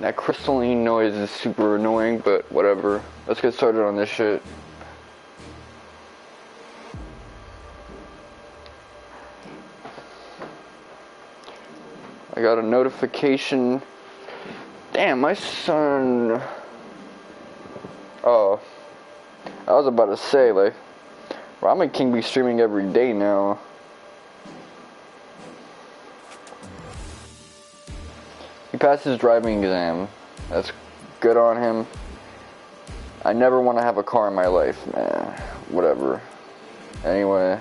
That crystalline noise is super annoying, but whatever. Let's get started on this shit. I got a notification. Damn, my son... Oh. I was about to say, like... Ramen King be streaming every day now. He passed his driving exam. That's good on him. I never want to have a car in my life, man. Whatever. Anyway.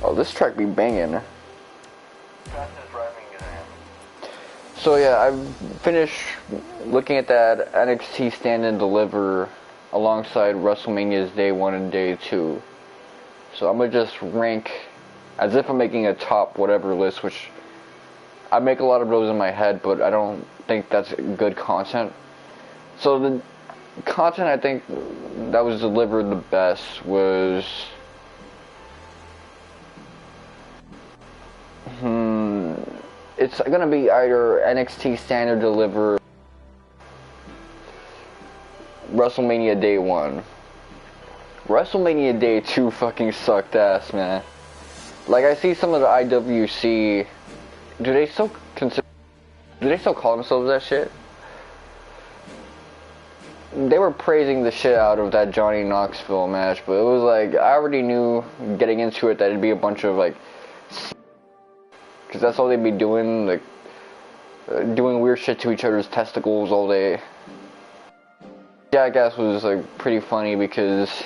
Oh, this track be banging. Passed his driving exam. So yeah, I've finished looking at that NXT Stand and Deliver alongside WrestleMania's Day 1 and Day 2. So I'm gonna just rank as if I'm making a top whatever list, which I make a lot of those in my head, but I don't think that's good content. So the content I think that was delivered the best was it's gonna be either NXT Stand or Deliver WrestleMania Day 1. WrestleMania Day 2 fucking sucked ass, man. Like, I see some of the IWC, do they still call themselves that shit? They were praising the shit out of that Johnny Knoxville match, but it was like, I already knew getting into it that it'd be a bunch of like, because that's all they'd be doing, like, doing weird shit to each other's testicles all day. Jackass was like pretty funny because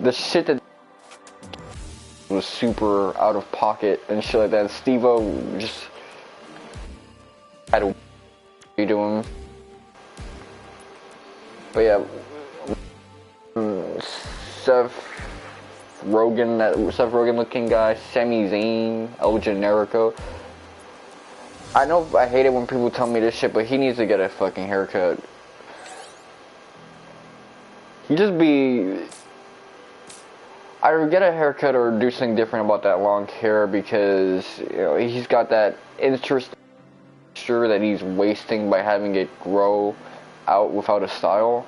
the shit that was super out of pocket and shit like that. Steve-O just had to do him. But yeah, Seth Rogen looking guy, Sami Zayn, El Generico. I know I hate it when people tell me this shit, but he needs to get a fucking haircut. He just be... either get a haircut or do something different about that long hair, because, you know, he's got that interesting texture that he's wasting by having it grow out without a style.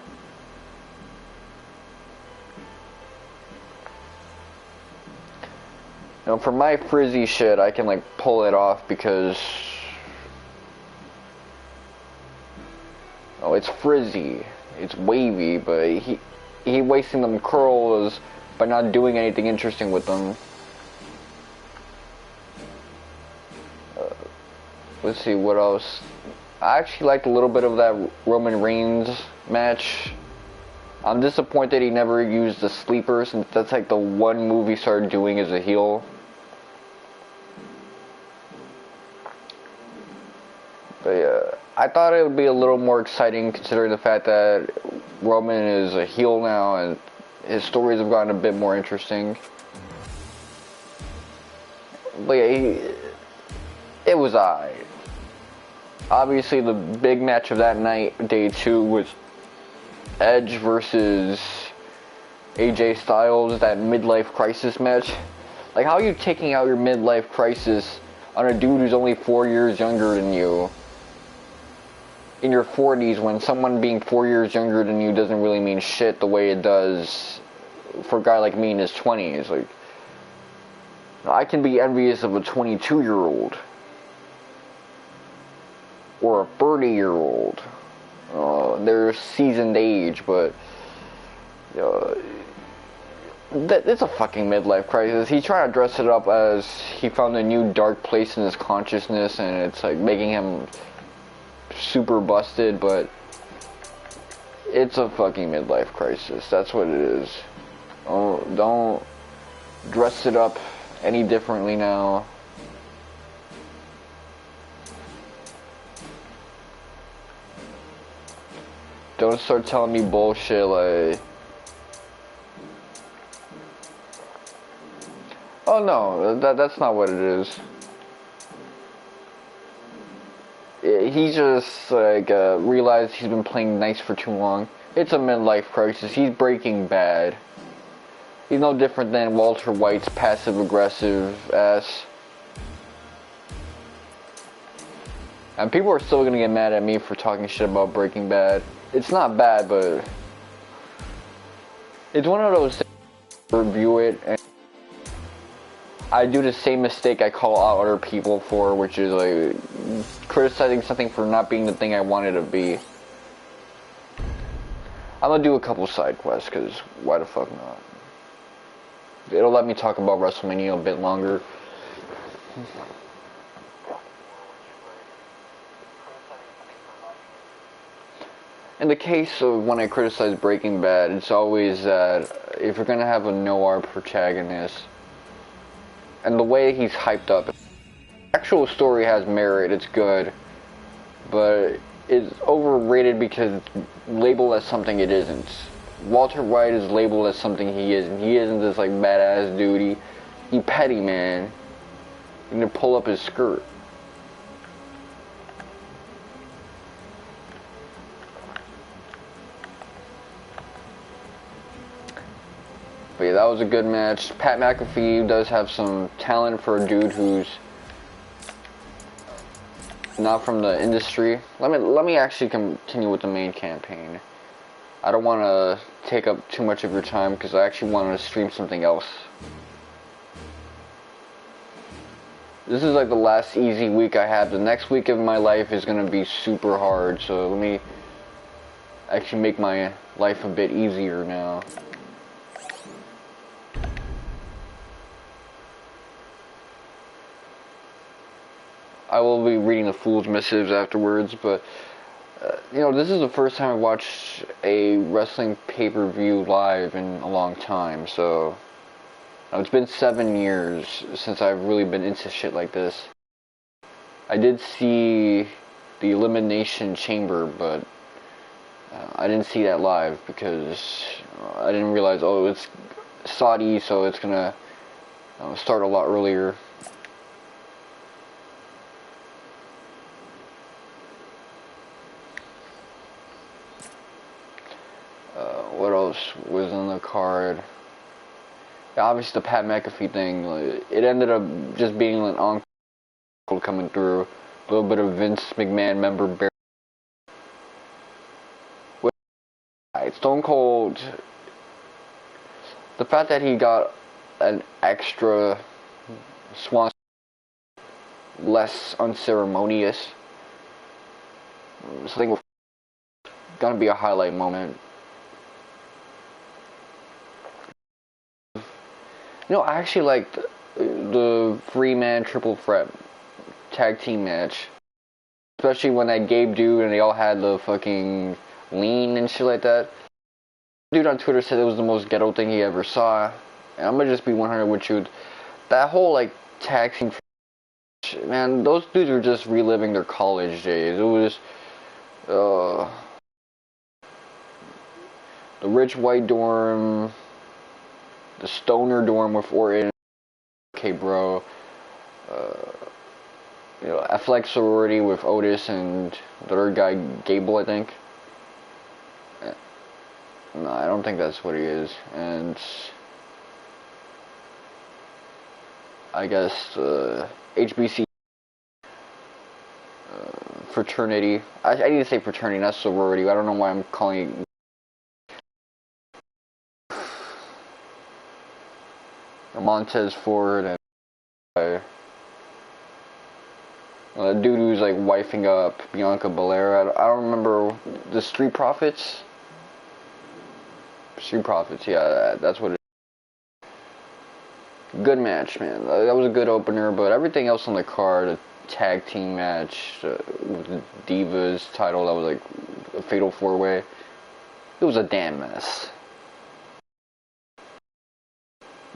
You know, for my frizzy shit, I can like pull it off because, oh, it's frizzy, it's wavy, but he wasting them curls by not doing anything interesting with them. Let's see, what else? I actually liked a little bit of that Roman Reigns match. I'm disappointed he never used the sleeper, since that's like the one move he started doing as a heel. But yeah, I thought it would be a little more exciting considering the fact that Roman is a heel now and his stories have gotten a bit more interesting. But yeah, it was alright. Obviously, the big match of that night, Day 2, was Edge versus AJ Styles, that midlife crisis match. Like, how are you taking out your midlife crisis on a dude who's only 4 years younger than you in your 40s, when someone being 4 years younger than you doesn't really mean shit the way it does for a guy like me in his 20s? Like, I can be envious of a 22-year-old or a 30-year-old. They're seasoned age, but it's a fucking midlife crisis. He's trying to dress it up as he found a new dark place in his consciousness, and it's like making him super busted, but it's a fucking midlife crisis. That's what it is. Oh, don't dress it up any differently now. Don't start telling me bullshit like, oh no, that's not what it is. He just like realized he's been playing nice for too long. It's a midlife crisis. He's Breaking Bad. He's no different than Walter White's passive aggressive ass. And people are still gonna get mad at me for talking shit about Breaking Bad. It's not bad, but it's one of those things where I review it and I do the same mistake I call out other people for, which is like criticizing something for not being the thing I want it to be. I'm gonna do a couple side quests, cause why the fuck not? It'll let me talk about WrestleMania a bit longer. In the case of when I criticize Breaking Bad, it's always that if you're gonna have a noir protagonist, and the way he's hyped up, the actual story has merit, it's good, but it's overrated because it's labeled as something it isn't. Walter White is labeled as something he isn't. He isn't this like badass dude. He petty, man. He's gonna pull up his skirt. But yeah, that was a good match. Pat McAfee does have some talent for a dude who's not from the industry. Let me actually continue with the main campaign. I don't want to take up too much of your time because I actually wanted to stream something else. This is like the last easy week I have. The next week of my life is going to be super hard, so let me actually make my life a bit easier now. I will be reading the Fool's Missives afterwards, but you know, this is the first time I watched a wrestling pay-per-view live in a long time, so it's been 7 years since I've really been into shit like this. I did see the Elimination Chamber, but I didn't see that live because I didn't realize, oh, it's Saudi, so it's gonna start a lot earlier. What else was on the card? Yeah, obviously the Pat McAfee thing, it ended up just being an encore coming through. A little bit of Vince McMahon member bear. Stone Cold, the fact that he got an extra swan, less unceremonious, something gonna be a highlight moment. You know, I actually liked the 3-man triple threat tag team match. Especially when that Gabe dude and they all had the fucking lean and shit like that. Dude on Twitter said it was the most ghetto thing he ever saw. And I'm gonna just be 100 with you. That whole like tag team, man, those dudes were just reliving their college days. It was the rich white dorm, the stoner dorm with Orton. Okay, bro. You know, athletic sorority with Otis and the other guy, Gable, I think. No, I don't think that's what he is. And I guess HBC fraternity. I need to say fraternity, not sorority. I don't know why I'm calling it Montez Ford and the dude who's like wifing up Bianca Belair. I don't remember the Street Profits. Street Profits, yeah, that's what it is. Good match, man. That was a good opener, but everything else on the card, a tag team match with the Divas title, that was like a fatal 4-way. It was a damn mess.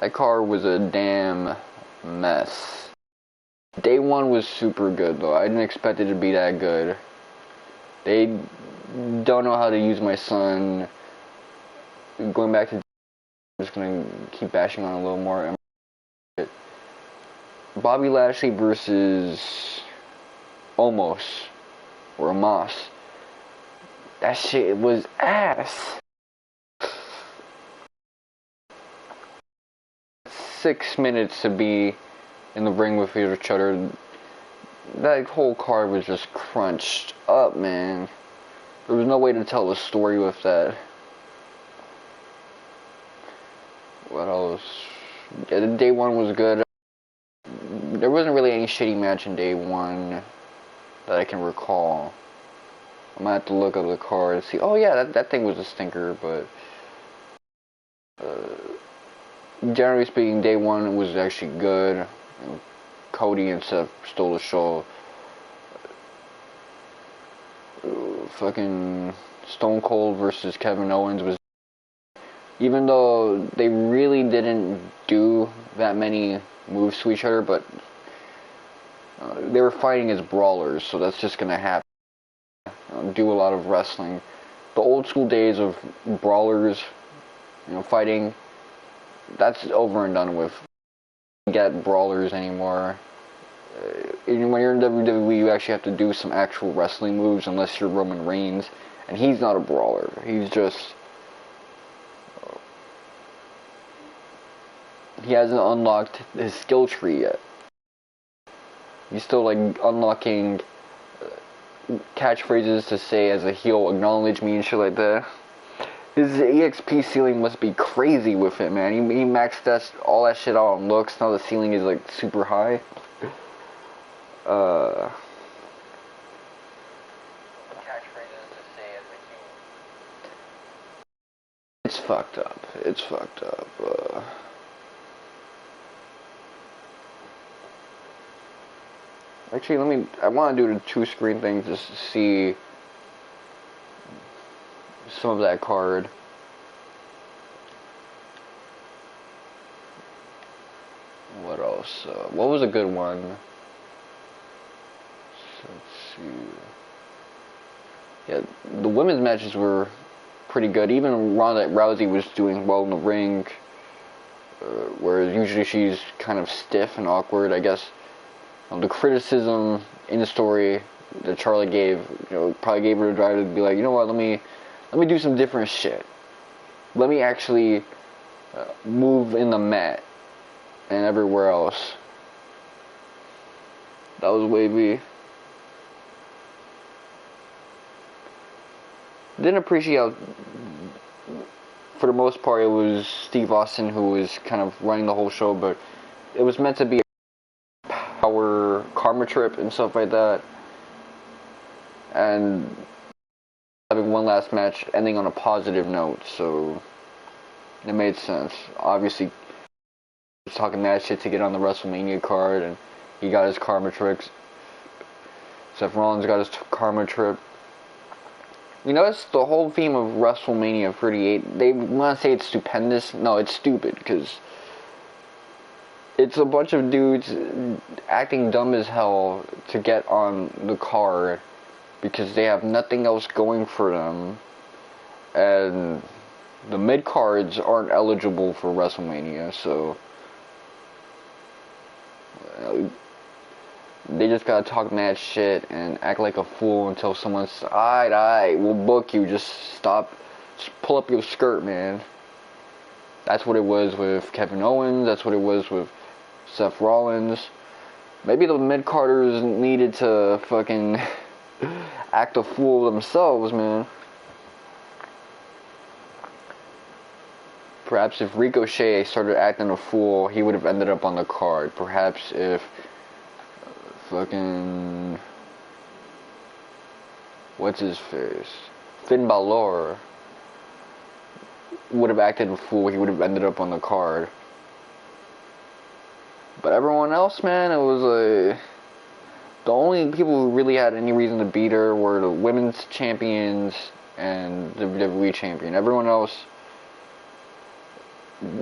That card was a damn mess. Day 1 was super good, though. I didn't expect it to be that good. They don't know how to use my son. Going back to, I'm just gonna keep bashing on a little more. Bobby Lashley versus Omos or Amos. That shit was ass. 6 minutes to be in the ring with each other. that whole card was just crunched up, man. There was no way to tell the story with that. What else? Yeah, day one was good. There wasn't really any shitty match in day one that I can recall. I might have to look up the card and see. Oh yeah, that thing was a stinker, but generally speaking, day one was actually good. You know, Cody and Seth stole the show. Fucking Stone Cold versus Kevin Owens was, even though they really didn't do that many moves to each other, but they were fighting as brawlers, so that's just gonna happen. Do a lot of wrestling. The old school days of brawlers, fighting, that's over and done with. You don't get brawlers anymore. When you're in WWE, you actually have to do some actual wrestling moves, unless you're Roman Reigns, and he's not a brawler. He's just, he hasn't unlocked his skill tree yet. He's still like unlocking catchphrases to say as a heel, acknowledge me and shit like that. His EXP ceiling must be crazy with it, man. He maxed all that shit out on looks. Now the ceiling is like super high. It's fucked up. It's fucked up. Actually, I want to do the 2-screen thing just to see some of that card. What else? What was a good one? So, let's see. Yeah, the women's matches were pretty good. Even Ronda Rousey was doing well in the ring, whereas usually she's kind of stiff and awkward. I guess the criticism in the story that Charlie gave, probably gave her a drive to be like, you know what, let me do some different shit. Let me actually move in the mat and everywhere else. That was wavy. Didn't appreciate how, for the most part, it was Steve Austin who was kind of running the whole show, but it was meant to be a power karma trip and stuff like that. And having one last match ending on a positive note, so it made sense. Obviously, he was talking that shit to get on the WrestleMania card, and he got his karma tricks. Seth Rollins got his karma trip. That's the whole theme of WrestleMania 38. They want to say it's stupendous. No, it's stupid, because it's a bunch of dudes acting dumb as hell to get on the card because they have nothing else going for them, and the mid-cards aren't eligible for WrestleMania, so they just gotta talk mad shit and act like a fool until someone's, alright, we'll book you, just stop, just pull up your skirt, man. That's what it was with Kevin Owens, that's what it was with Seth Rollins. Maybe the mid-carders needed to fucking act a fool themselves, man. Perhaps if Ricochet started acting a fool, he would have ended up on the card. Perhaps if fucking, what's his face, Finn Balor would have acted a fool, he would have ended up on the card. But everyone else, man, it was like, the only people who really had any reason to beat her were the women's champions and the WWE champion. Everyone else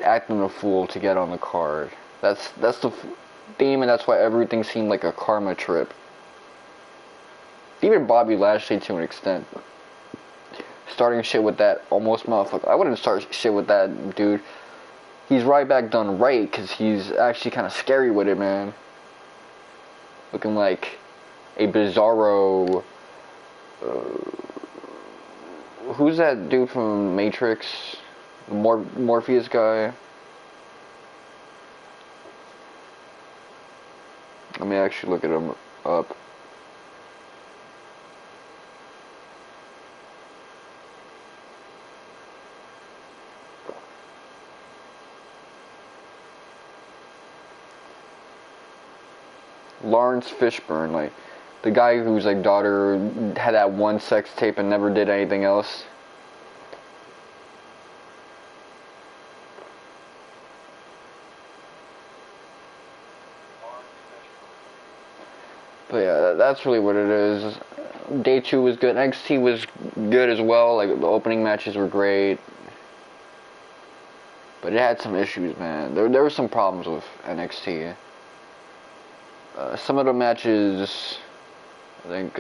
acting a fool to get on the card. That's the theme, and that's why everything seemed like a karma trip. Even Bobby Lashley to an extent. Starting shit with that almost motherfucker. I wouldn't start shit with that dude. He's right back done right, because he's actually kind of scary with it, man. Looking like a bizarro. Who's that dude from Matrix? The Morpheus guy? Let me actually look at him. up. Lawrence Fishburne, like the guy whose like daughter had that one sex tape and never did anything else. But yeah, that's really what it is. Day 2 was good. NXT was good as well. Like the opening matches were great, but it had some issues, man. There were some problems with NXT. Some of the matches, I think,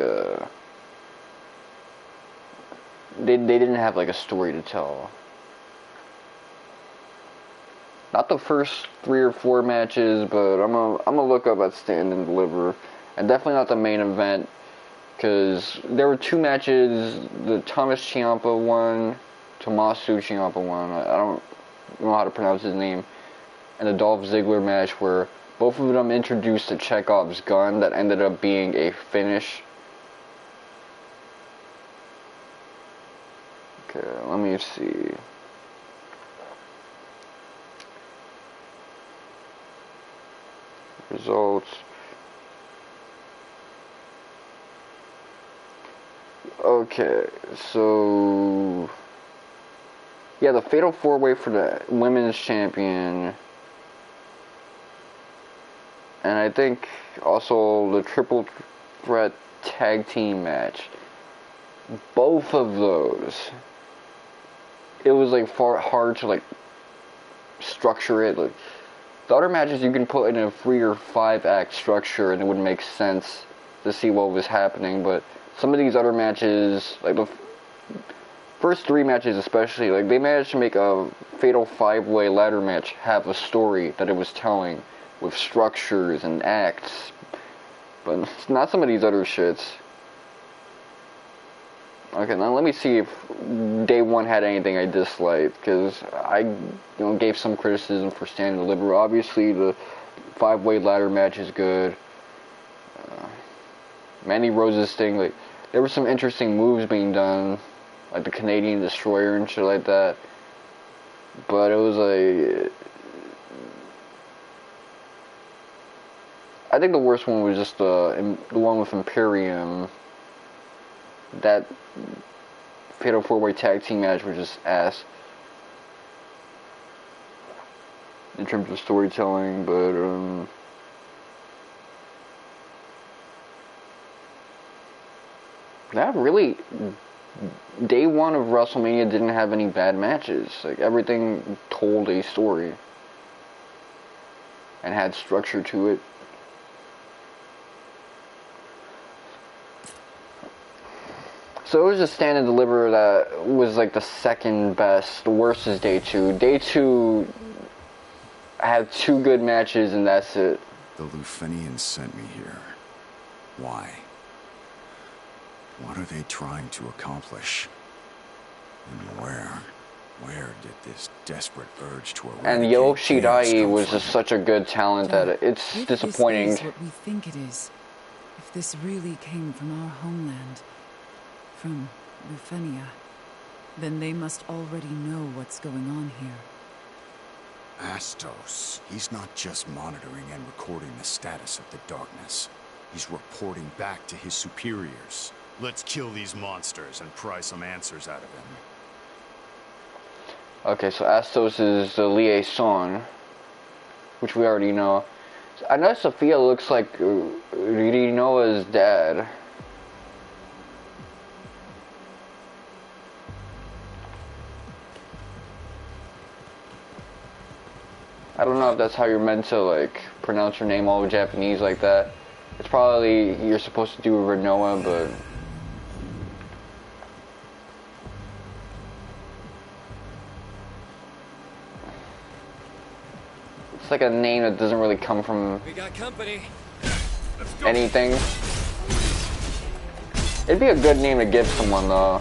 they didn't have like a story to tell. Not the first 3 or 4 matches, but I'm gonna look up at Stand and Deliver, and definitely not the main event, because there were 2 matches. The Thomas Ciampa one, Tommaso Ciampa one. I don't know how to pronounce his name, and the Dolph Ziggler match where both of them introduced a Chekhov's gun that ended up being a finish. Okay, let me see. Results. Okay, so yeah, the Fatal 4-Way for the Women's Champion. And I think also the Triple Threat Tag Team match. Both of those, it was like hard to like structure it. Like the other matches you can put in a 3 or 5 act structure and it would make sense to see what was happening. But some of these other matches, like the first 3 matches especially, like they managed to make a Fatal 5-Way ladder match have a story that it was telling, with structures and acts, but not some of these other shits. Okay, now let me see if Day 1 had anything I disliked, because I gave some criticism for Stand and Deliver. Obviously, the 5-Way ladder match is good. Mandy Rose's thing, like, there were some interesting moves being done, like the Canadian Destroyer and shit like that, but it was like, I think the worst one was just the one with Imperium. That Fatal 4-Way Tag Team match was just ass in terms of storytelling, but that really, Day 1 of WrestleMania didn't have any bad matches. Like everything told a story and had structure to it. So it was just Stand and Deliver that was like the second best. The worst is Day 2. Day 2 had 2 good matches and that's it. The Lufenians sent me here. Why? What are they trying to accomplish? And where did this desperate urge to eradicate And Yoshi Dai was from? just such a good talent that it's If disappointing. this is what we think it is, if this really came from our homeland, from Lufenia, then they must already know what's going on here. Astos, he's not just monitoring and recording the status of the darkness. He's reporting back to his superiors. Let's kill these monsters and pry some answers out of them. Okay, so Astos is the liaison, which we already know. I know Sophia looks like Rinoa's dad. I don't know if that's how you're meant to like pronounce your name all Japanese like that. It's probably you're supposed to do Rinoa, but it's like a name that doesn't really come from We got company. anything. It'd be a good name to give someone though.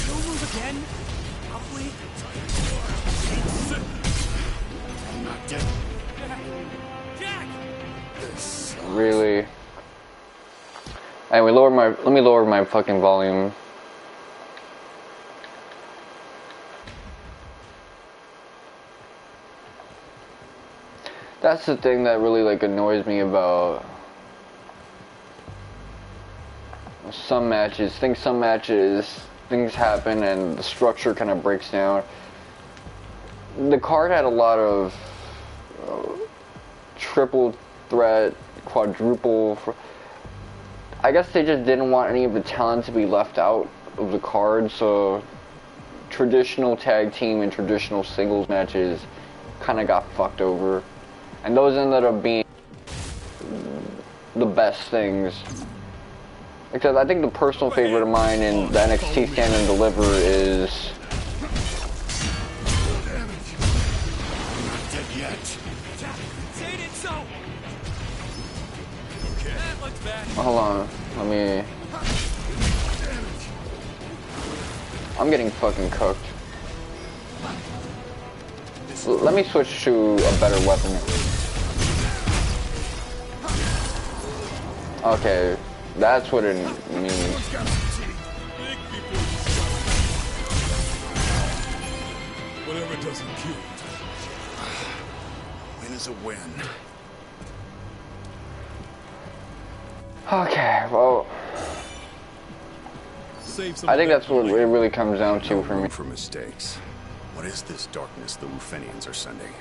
Don't move again. I'll wait. Anyway, let me lower my fucking volume. That's the thing that really like annoys me about some matches. Some matches things happen and the structure kind of breaks down. The card had a lot of triple threat, quadruple. I guess they just didn't want any of the talent to be left out of the card, so traditional tag team and traditional singles matches kind of got fucked over. And those ended up being the best things. Except I think the personal favorite of mine in the NXT Stand and Deliver is... Hold on, let me... I'm getting fucking cooked. Let me switch to a better weapon. Okay, that's what it means. Whatever doesn't kill. Win is a win. Okay, well, I think that's what it really comes down to for me. For mistakes. What is this darkness the Lufenians are sending?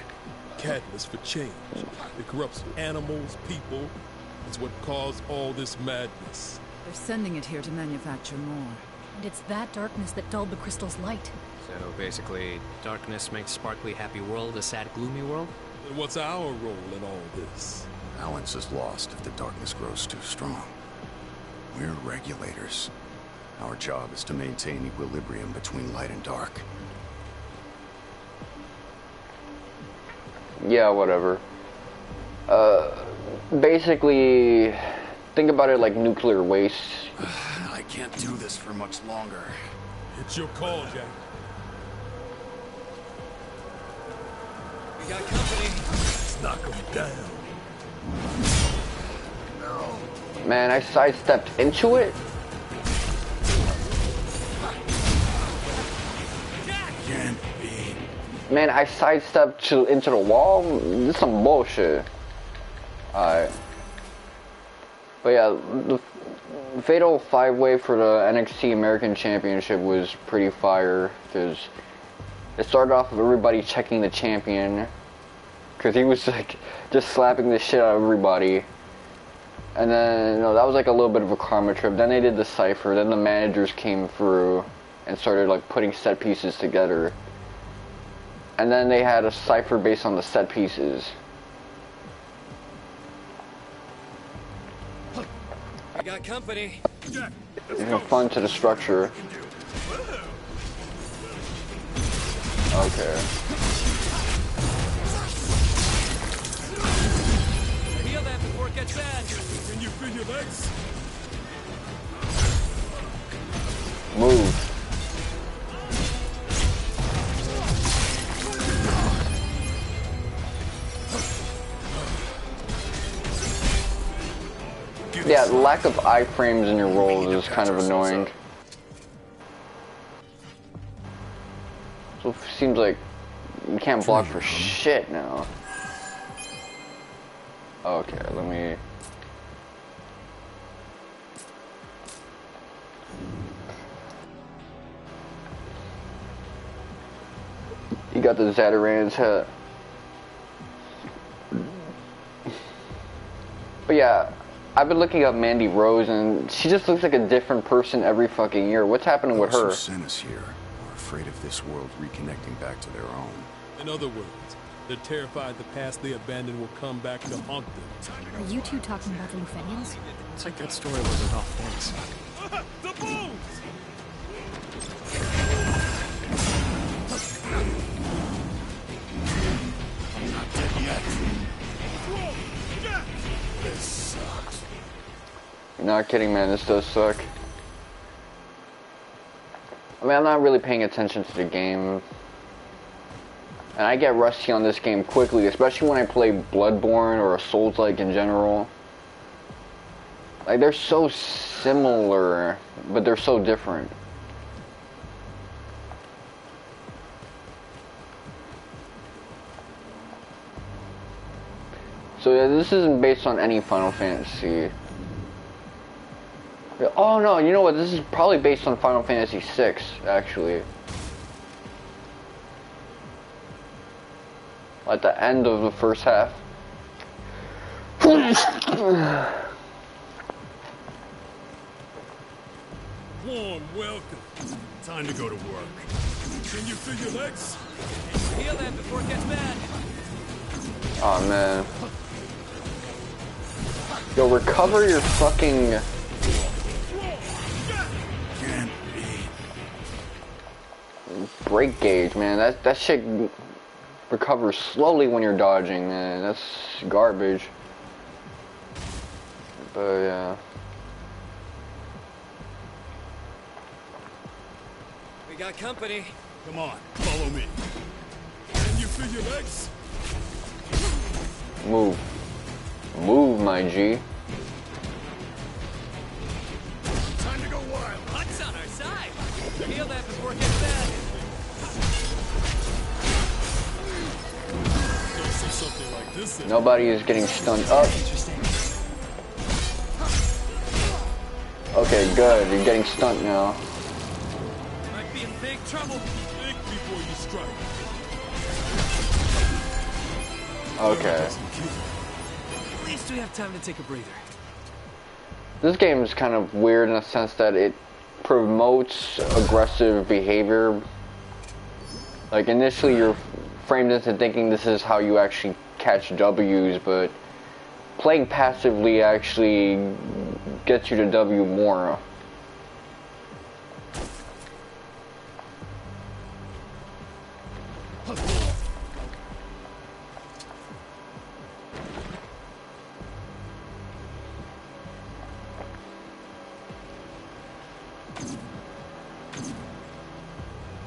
Catalyst for change. It corrupts animals, people. It's what caused all this madness. They're sending it here to manufacture more. And it's that darkness that dulled the crystal's light. So basically, darkness makes sparkly happy world a sad gloomy world? And what's our role in all this? Balance is lost if the darkness grows too strong. We're regulators. Our job is to maintain equilibrium between light and dark. Yeah, whatever. Basically, think about it like nuclear waste. I can't do this for much longer. It's your call, Jack. We got company. Let's knock them down. Man, I sidestepped into it? Can't be. Man, I sidestepped into the wall? This is some bullshit. Alright. But yeah, the Fatal 5-Way for the NXT American Championship was pretty fire, because it started off with everybody checking the champion, because he was like just slapping the shit out of everybody. And then, you know, that was like a little bit of a karma trip. Then they did the cypher, then the managers came through and started like putting set pieces together. And then they had a cypher based on the set pieces. We got company. It's fun to the structure. Okay. Heal that before it gets bad. Can you feel your legs? Move. Yeah, the lack of iframes in your rolls is kind of annoying. So it seems like you can't block for shit now. Okay, let me... You got the Zataran's hat. But yeah, I've been looking up Mandy Rose, and she just looks like a different person every fucking year. What's happening with her? Those who sent us here are afraid of this world reconnecting back to their own. In other words, they're terrified the past they abandoned will come back to haunt them. Are you two talking about the Lufenians? It's like that story wasn't all thanks. The bones! I'm not dead yet. This sucks. You're not kidding, man. This does suck. I mean, I'm not really paying attention to the game. And I get rusty on this game quickly, especially when I play Bloodborne or Souls-like in general. Like, they're so similar, but they're so different. So yeah, this isn't based on any Final Fantasy. Oh no, you know what? This is probably based on Final Fantasy VI, actually. At the end of the first half. Warm welcome. Time to go to work. Can you feel your legs? Heal that before it gets bad. Oh man. Yo, recover your fucking... Break gauge, man. That shit recovers slowly when you're dodging, man. That's garbage. But yeah. We got company. Come on, follow me. Can you feel your legs? Move. Move, my G. Time to go wild. Luck's on our side. Heal that before it gets bad. Don't see something like this. Nobody is getting stunned up. Okay, good. You're getting stunned now. Might be in big trouble. Think before you strike. Okay. At least we have time to take a breather. This game is kind of weird in the sense that it promotes aggressive behavior. Like, initially you're framed into thinking this is how you actually catch W's, but playing passively actually gets you to W more.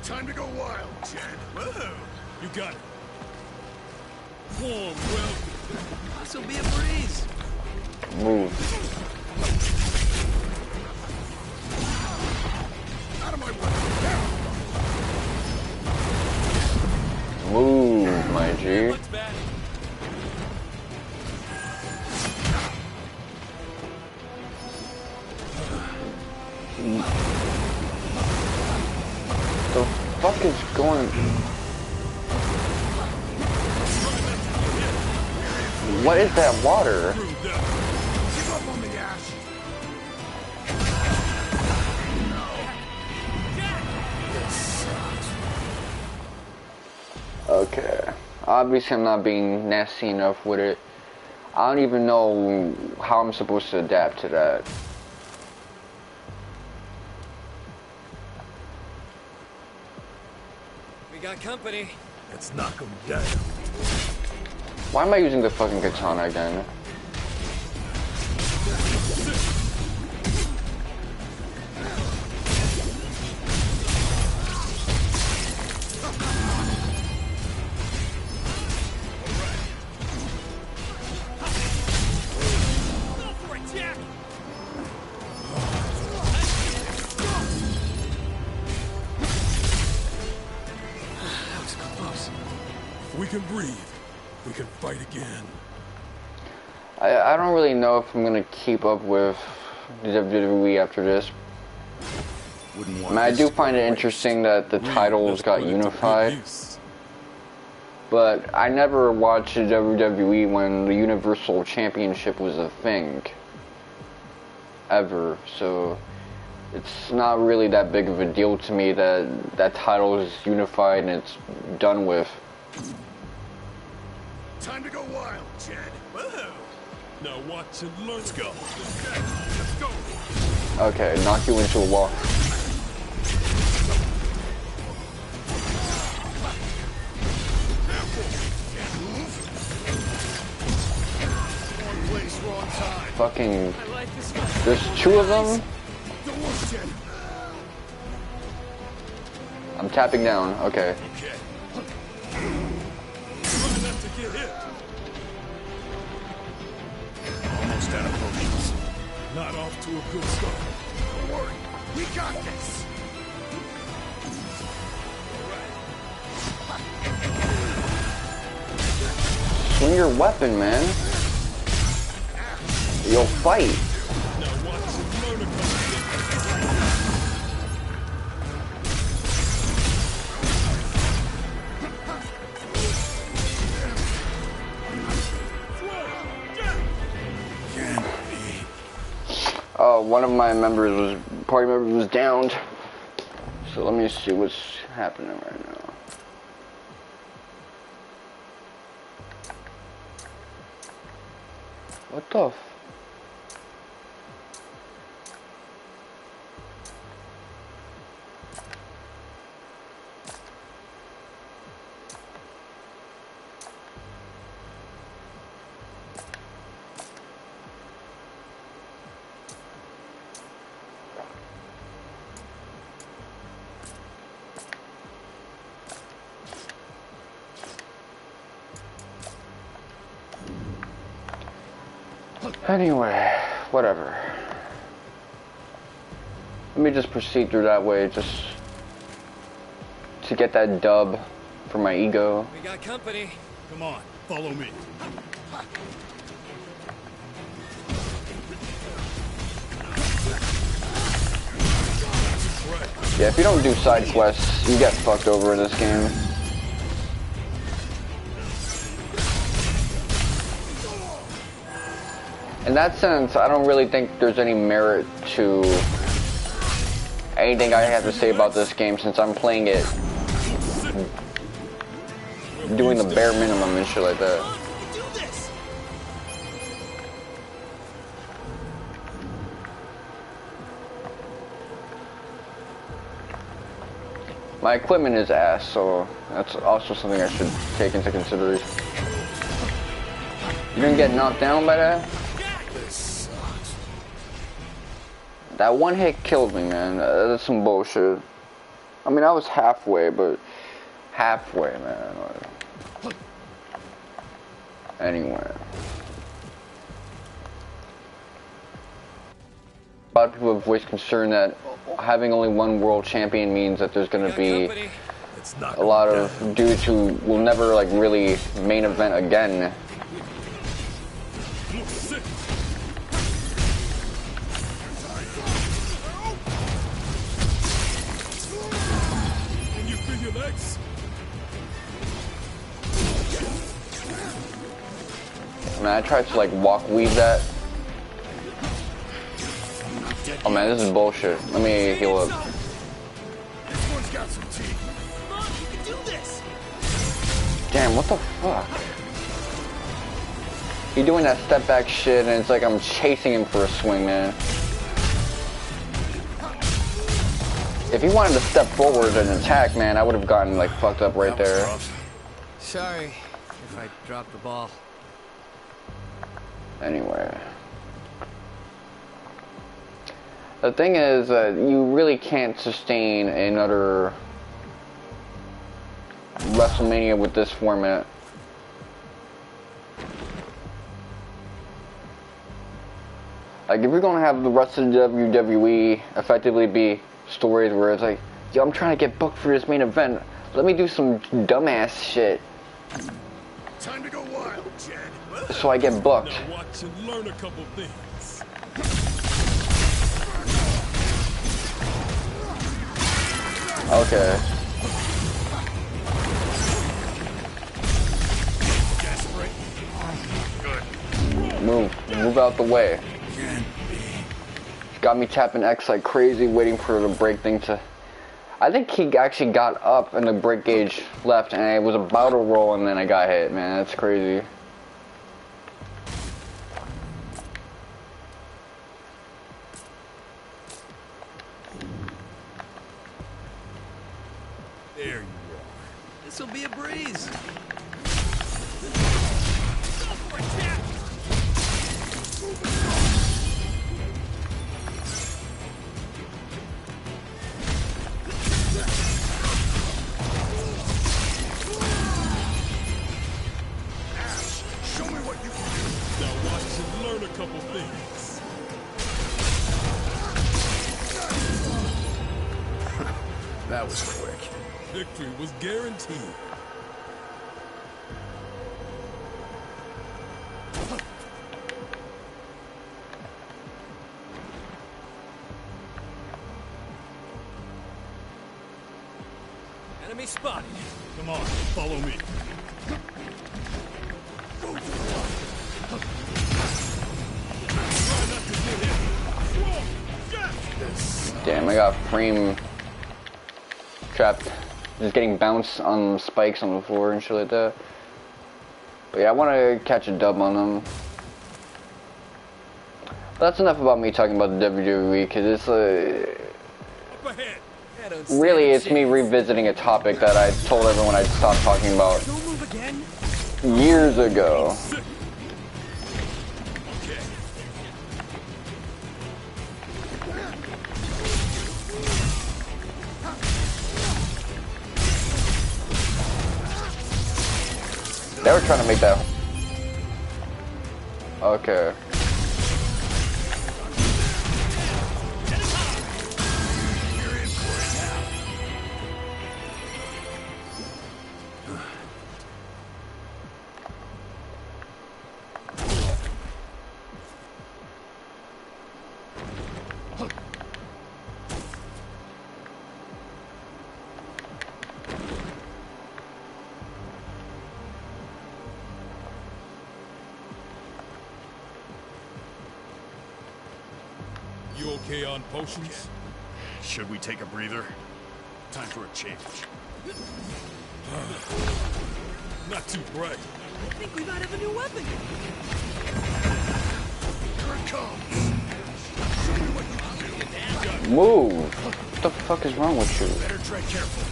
Time to go wild, Chad. Whoa. You got it. Warm welcome. This'll be a breeze. Move. Out of my way. Move, my G. Looks bad. The fuck is going? What is that water? Give up on the ash. Okay. Obviously I'm not being nasty enough with it. I don't even know how I'm supposed to adapt to that. We got company. Let's knock him down. Why am I using the fucking katana again? Go for it, Jack. That was close. If we can breathe, we can fight again. I don't really know if I'm gonna keep up with the WWE after this. Wouldn't I want mean, I this do to find go it to interesting that the Let's titles got put it to good unified, use. but I never watched the WWE when the Universal Championship was a thing. Ever. So it's not really that big of a deal to me that that title is unified and it's done with. Time to go wild, Chad. Whoa. Now watch and learn. Let's go. Let's go. Okay, knock you into a wall. Wrong place, wrong time. Fucking, I like this one. there's two of them. Don't work, Chad. I'm tapping down. Okay. Okay. Try not to get hit. Almost out of potions. Not off to a good start. Don't worry, we got this. Swing your weapon, man. You'll fight. Now watch and learn a couple Oh, one of my party members was downed. So let me see what's happening right now. What the f... Anyway, whatever. Let me just proceed through that way, just to get that dub for my ego. We got company. Come on, follow me. Yeah, if you don't do side quests, you get fucked over in this game. In that sense, I don't really think there's any merit to anything I have to say about this game since I'm playing it doing the bare minimum and shit like that. My equipment is ass, so that's also something I should take into consideration. You didn't get knocked down by that? That one hit killed me, man. That's some bullshit. I mean, I was halfway, but halfway, man. Anyway. A lot of people have voiced concern that having only one world champion means that there's going to be a lot of dudes who will never, like, really main event again. Man, I tried to like walk weave that. Oh man, this is bullshit. Let me heal up. This one's got some teeth. Mom, you can do this. Damn, what the fuck? You're doing that step back shit and it's like I'm chasing him for a swing, man. If he wanted to step forward and attack, man, I would have gotten like fucked up right there. Sorry if I dropped the ball. Anyway. The thing is that you really can't sustain another WrestleMania with this format. Like, if you're gonna have the rest of the WWE effectively be stories where it's like, yo, I'm trying to get booked for this main event. Let me do some dumbass shit. Time to go wild, Jed. So I get booked. Now watch and learn a couple things. Okay. Move out the way. Got me tapping X like crazy, waiting for the brake thing to... I think he actually got up and the brake gauge left and it was about to roll and then I got hit, man. That's crazy. There you are. This'll be a breeze. Show me what you can do. Now watch and learn a couple things. Victory was guaranteed. Enemy spotted. Come on, follow me. Damn, I got frame trapped. Just getting bounced on spikes on the floor and shit like that. But yeah, I want to catch a dub on them. That's enough about me talking about the WWE, because it's Up ahead. really, it's me revisiting a topic that I told everyone I'd stop talking about Don't move again. years ago. They were trying to make that. Okay. You okay on potions? Should we take a breather? Time for a change. Not too bright. I think we might have a new weapon. Here it comes. Move! What the fuck is wrong with you? Better tread carefully.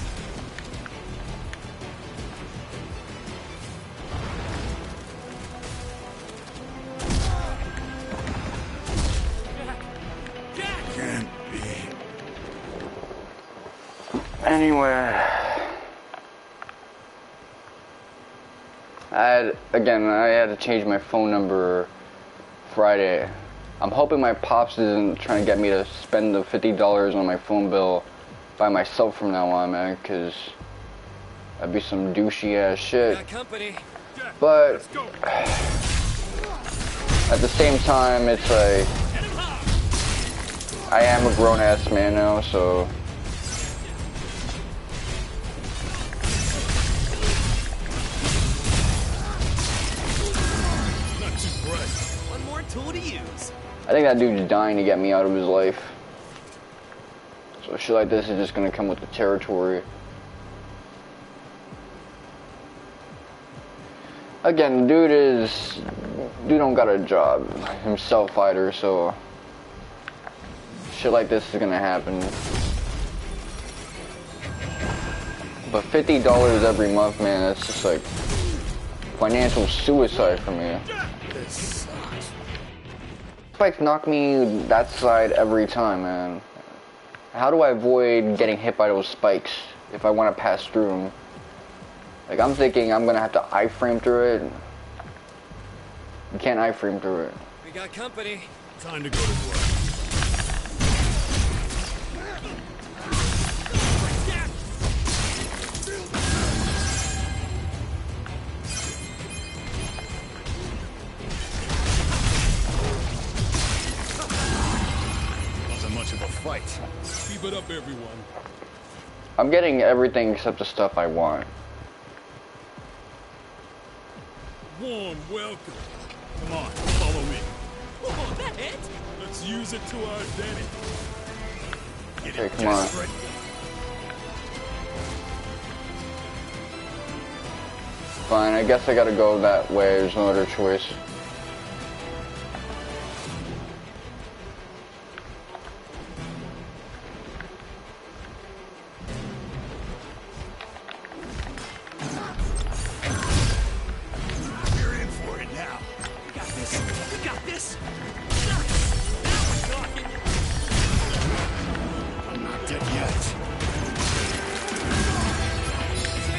Can't be. Anyway, I had to change my phone number Friday. I'm hoping my pops isn't trying to get me to spend the $50 on my phone bill by myself from now on, man, because that'd be some douchey ass shit. Got company. But at the same time, it's like I am a grown ass man now, so. Not too bright. One more tool to use. I think that dude's dying to get me out of his life. So shit like this is just gonna come with the territory. Again, dude don't got a job. Himself fighter, so shit like this is gonna happen. But $50 every month, man, that's just like financial suicide for me. Spikes knock me that side every time, man. How do I avoid getting hit by those spikes if I want to pass through them? Like, I'm thinking I'm gonna have to iframe through it. You can't iframe through it. We got company. Time to go to work. Wasn't much of a fight. Keep it up, everyone. I'm getting everything except the stuff I want. Warm welcome. Come on, follow me. Oh, that hit? Let's use it to our advantage. Okay, come on. Fine, I guess I gotta go that way. There's no other choice. You're in for it now. We got this. We got this. I'm not dead yet.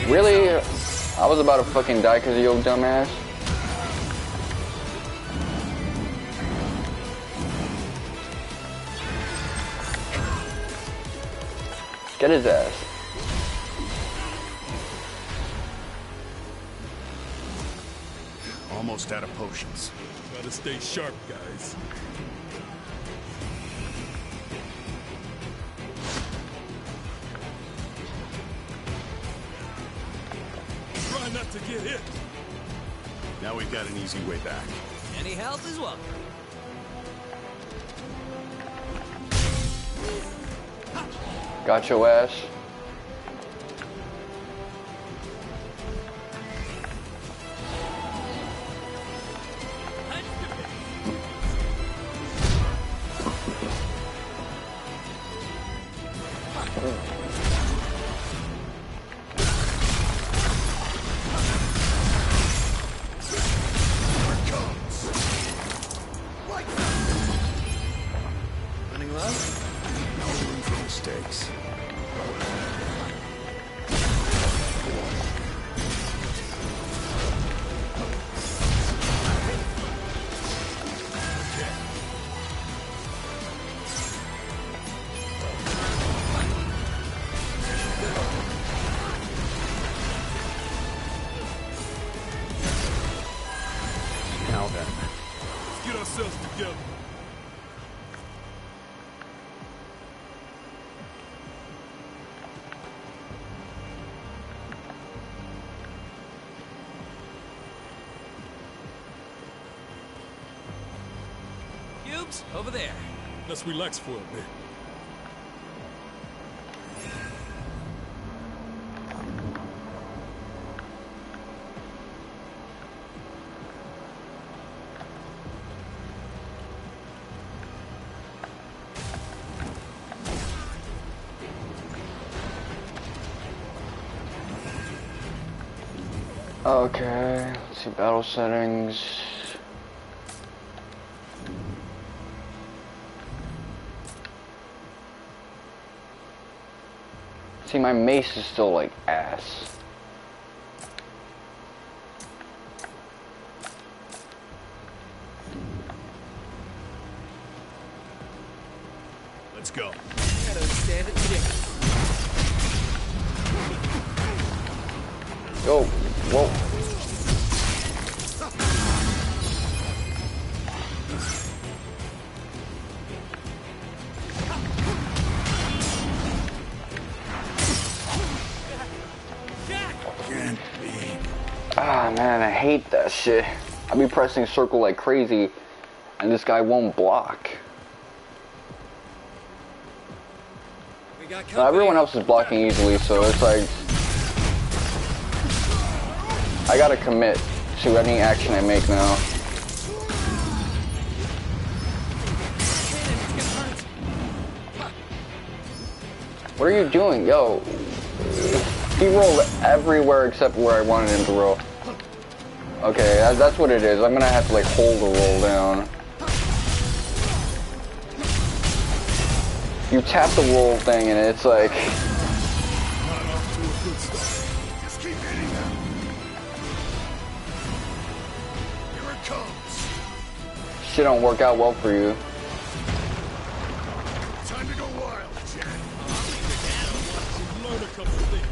Really? I was about to fucking die because of your dumbass. Get his ass. almost out of potions. Gotta stay sharp, guys. Try not to get hit. Now we've got an easy way back. Any help is welcome. Got your ass. Running low? No room for mistakes. Now then. Let's get ourselves together. Cubes, over there. Let's relax for a bit. Okay, let's see, battle settings. See, my mace is still like ass. Let's go. I don't stand it today. Go, whoa. Can't be. Ah, man, I hate that shit. I be pressing circle like crazy, and this guy won't block. We got Now, company. everyone else is blocking easily, so it's like I gotta commit to any action I make now. What are you doing? Yo, he rolled everywhere except where I wanted him to roll. Okay, that's what it is. I'm gonna have to like hold the roll down. You tap the roll thing and it's like... Not off to a good start. Just keep hitting them. Here it comes. shit don't work out well for you. Time to go wild, Jack. Learn a couple things.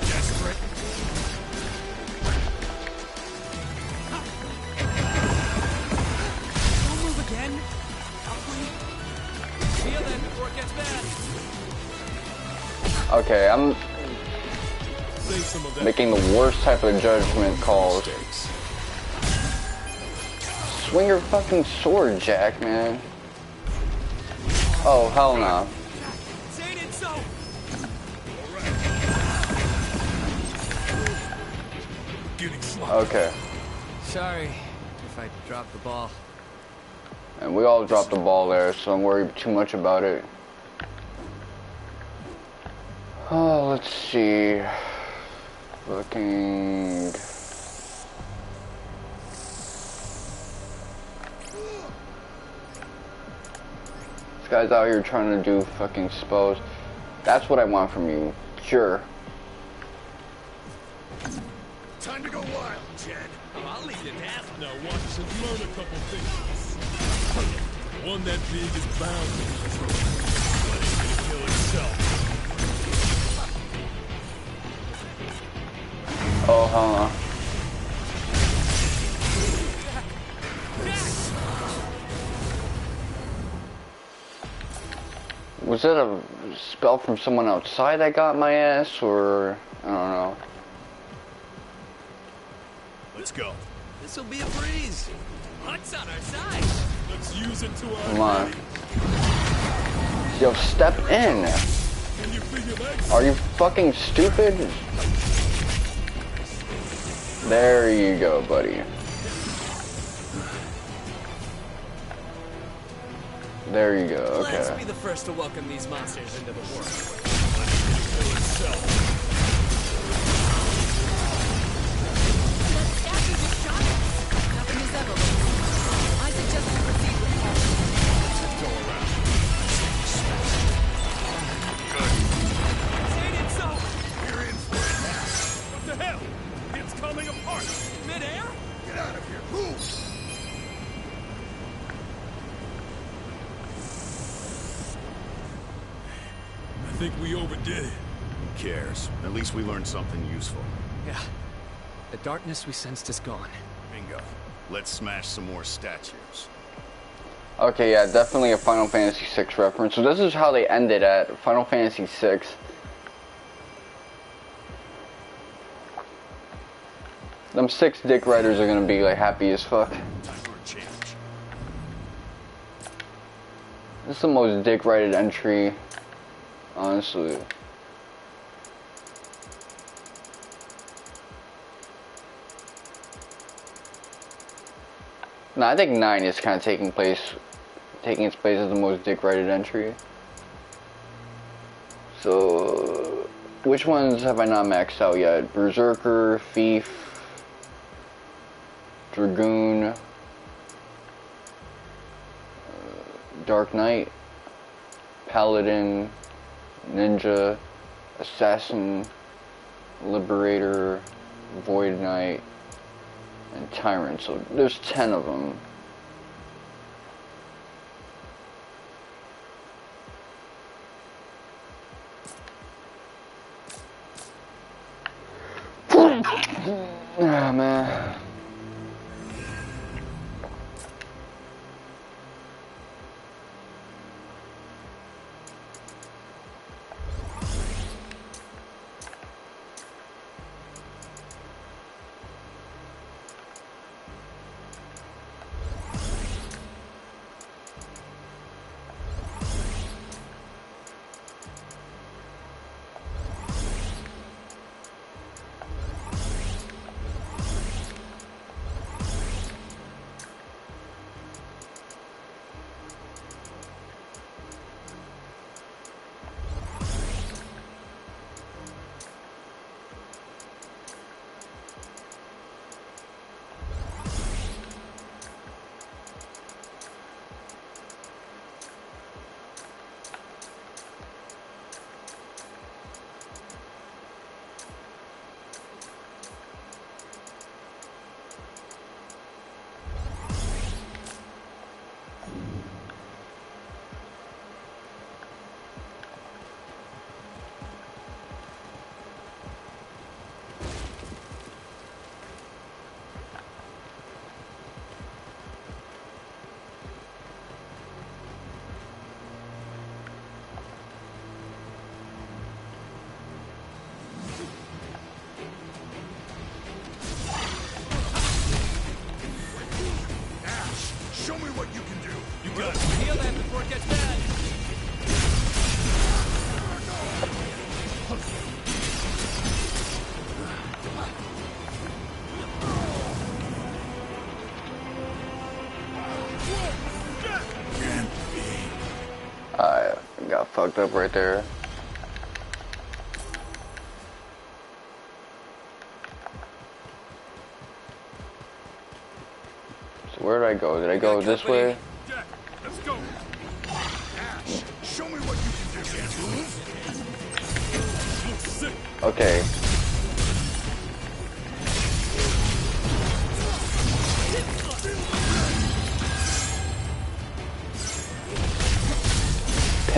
Desperate. Don't move again. See you then before it gets bad. Okay, I'm Save some of that. making the worst type of judgment calls. Mistakes. Swing your fucking sword, Jack, man. Oh, hell no. Say it so. Getting sloppy. Okay. Sorry if I dropped the ball. And we all dropped the ball there, so don't worry too much about it. Oh, let's see. Looking... This guy's out here trying to do fucking spells. That's what I want from you. Sure. Time to go wild, Jed. I'll leave you to ask. Now watch and learn a couple things. One that big is bound to be true. But it's gonna kill itself. Oh, huh. Was that a spell from someone outside that got my ass, or I don't know. Let's go. This'll be a breeze. Luck's on our side. Let's use it to our Come on. advantage. Yo, step in. Can you feel your legs? Are you fucking stupid? There you go, buddy. There you go, Let's be okay. the first to welcome these monsters into the world. Kill itself. That statue just shot us. Nothing is ever. I suggest we proceed with caution. Go around. Ain't it so? We're in for it now. What the hell? It's coming apart. Mid-air? Get out of here. Move. I think we overdid it. Who cares? At least we learned something useful. Yeah. The darkness we sensed is gone. Bingo. Let's smash some more statues. Okay, yeah, definitely a Final Fantasy VI reference. So this is how they ended at Final Fantasy VI. Them 6 dick riders are gonna be like happy as fuck. Time for a change. This is the most dick rided entry, honestly. No, I think 9 is kind of taking its place as the most dick rided entry. So, which ones have I not maxed out yet? Berserker, Thief, Dragoon, Dark Knight, Paladin, Ninja, Assassin, Liberator, Void Knight, and Tyrant. So there's 10 of them. Ah, man. Show me what you can do. You got it. Heal that before it gets bad. I got fucked up right there. So where did I go? Did I go this way? Jack, let's go. Ash, show me what you can do. Can't move. Looks sick. Okay.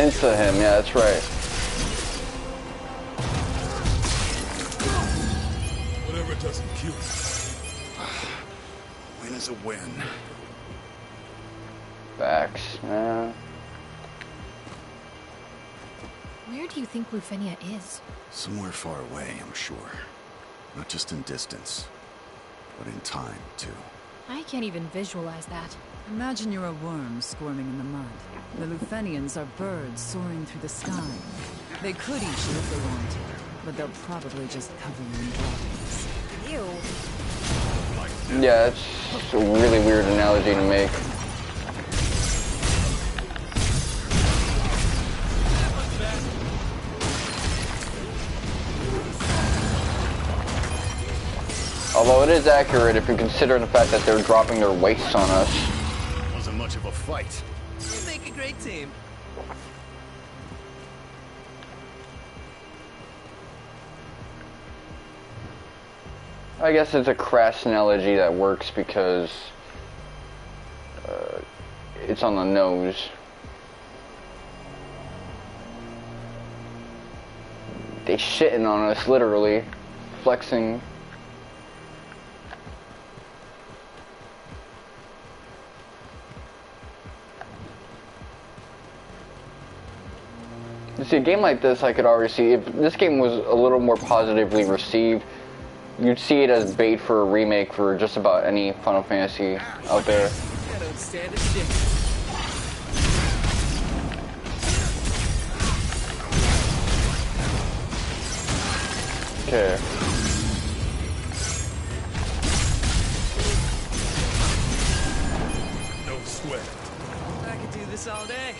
hints of him. Yeah, that's right. Whatever doesn't kill you. Win is a win. Facts, man. Where do you think Lufenia is? Somewhere far away, I'm sure. Not just in distance, but in time, too. I can't even visualize that. Imagine you're a worm squirming in the mud. The Lufenians are birds soaring through the sky. They could eat you if they wanted, but they'll probably just cover you in droppings. Ew. Yeah, that's a really weird analogy to make. Although it is accurate if you consider the fact that they're dropping their wastes on us. Wasn't much of a fight. You make a great team. I guess it's a crass analogy that works because it's on the nose. They shitting on us, literally. Flexing. You see, a game like this, I could already see, if this game was a little more positively received, you'd see it as bait for a remake for just about any Final Fantasy out there. I don't stand a chance. Okay. No sweat. I could do this all day.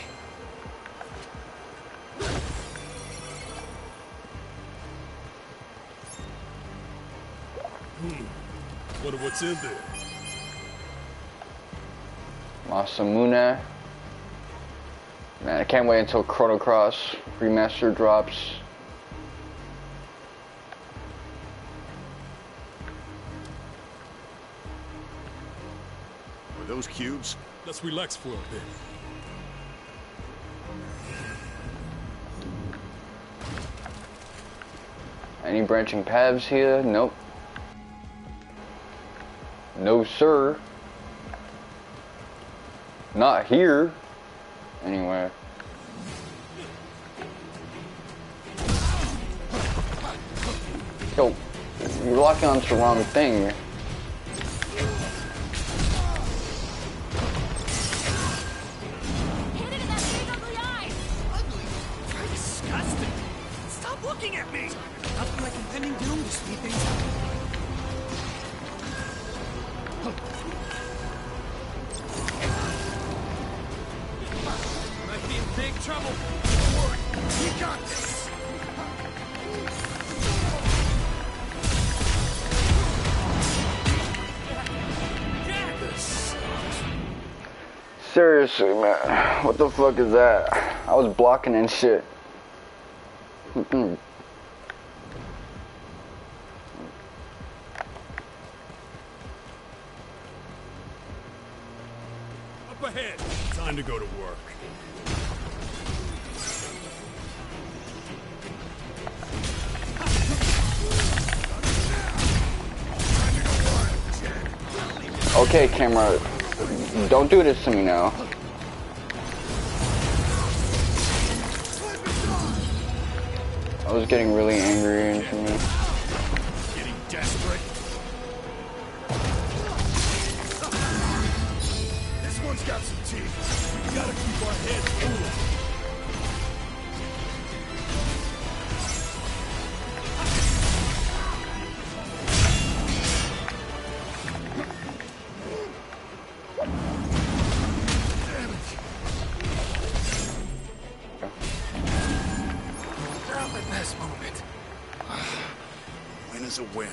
Wonder what's in there. Masamune. Man, I can't wait until Chrono Cross Remaster drops. Were those cubes? Let's relax for a bit. Any branching paths here? Nope. No, sir. Not here. Anyway. Yo, you're locking onto the wrong thing. Hit it in that big ugly eye! Ugly. You're disgusting. Stop looking at me. Nothing like impending doom to speed things up. Might be in big trouble. Don't worry. We got this. Seriously, man. What the fuck is that? I was blocking and shit. Up ahead. Time to go to work. Okay, camera. Don't do this to me now. I was getting really angry and shit. Getting desperate? This one's got some teeth. We gotta keep our heads cool. A win.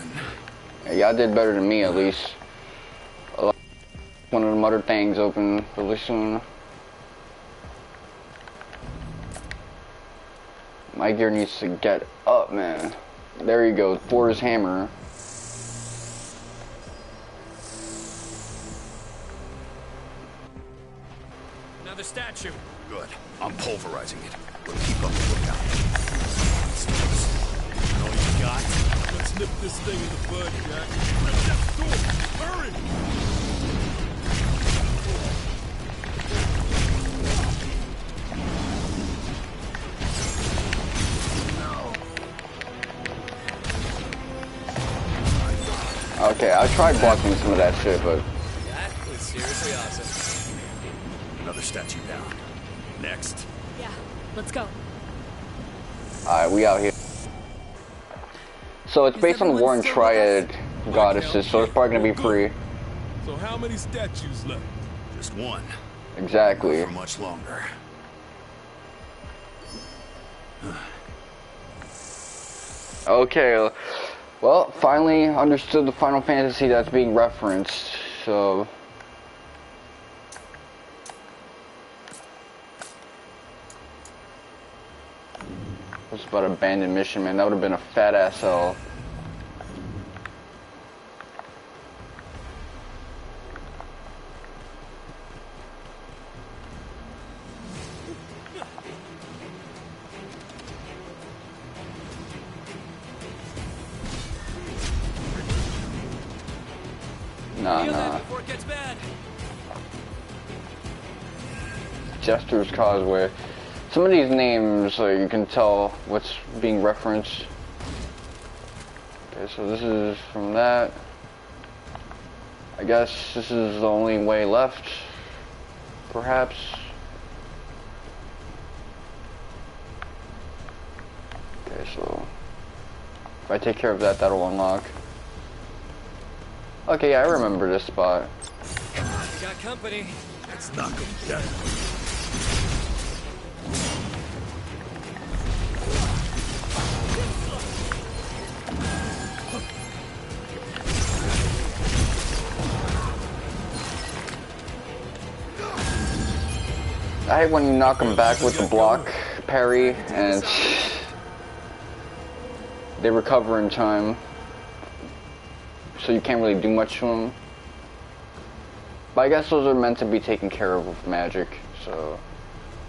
Yeah, y'all did better than me, at least. One of them other things open really soon. My gear needs to get up, man. There you go, Thor's hammer. Another statue. Good. I'm pulverizing it. But keep up the lookout. All you got? Let's nip this thing in the bud, Jack. Rip that door! Hurry! Okay, I tried blocking some of that shit, but That was seriously awesome. Another statue down. Next. Yeah, let's go. alright, we out here. So it's based on the War and Triad goddesses, so it's probably gonna be free. So how many statues left? Just one. Exactly. For much longer. Okay, well, finally understood the Final Fantasy that's being referenced, so... What's about abandoned mission, man? That would have been a fat ass L. Nah. Before it gets bad. Jester's Causeway. Some of these names, you can tell what's being referenced. Okay, so this is from that. I guess this is the only way left, perhaps. Okay, so if I take care of that, that'll unlock. Okay, yeah, I remember this spot. You got company. Let's knock them down. I hate when you knock them back with the block parry and they recover in time, so you can't really do much to them. But I guess those are meant to be taken care of with magic, so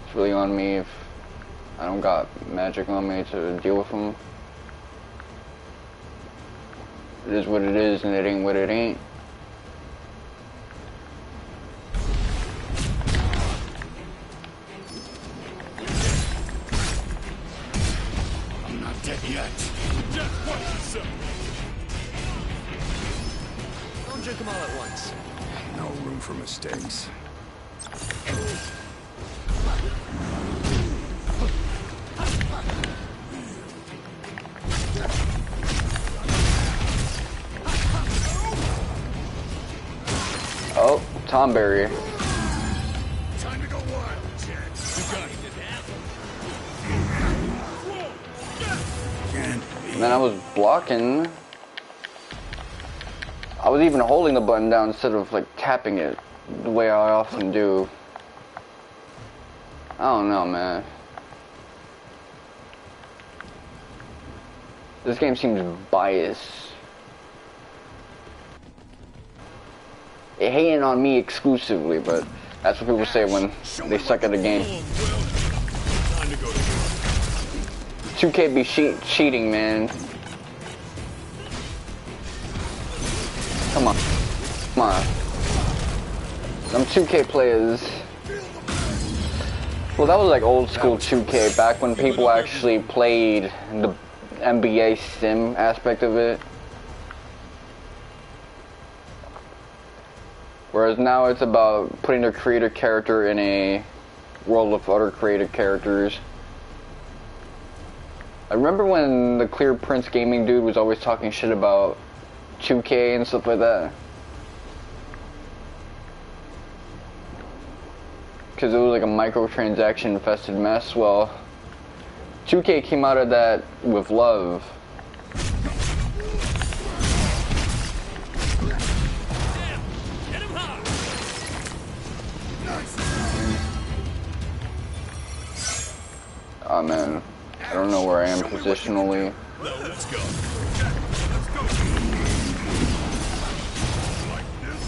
it's really on me if I don't got magic on me to deal with them. It is what it is, and it ain't what it ain't. Dead yet. Just watch yourself. Don't drink them all at once. No room for mistakes. Oh, Tomberry. Time to go wild, Jack. You got it. And then I was blocking. I was even holding the button down instead of like tapping it the way I often do. I don't know, man. This game seems biased. It hating on me exclusively, but that's what people say when they suck at the game. Time to go to 2K be cheating, man. Come on. Come on. Them 2K players. Well, that was like old school 2K, back when people actually played the NBA sim aspect of it. Whereas now it's about putting their creator character in a world of other created characters. I remember when the Clear Prince Gaming dude was always talking shit about 2K and stuff like that. Because it was like a microtransaction infested mess. Well, 2K came out of that with love. Oh man, I don't know where I am positionally. No, let's go. Jack, let's go. Like this.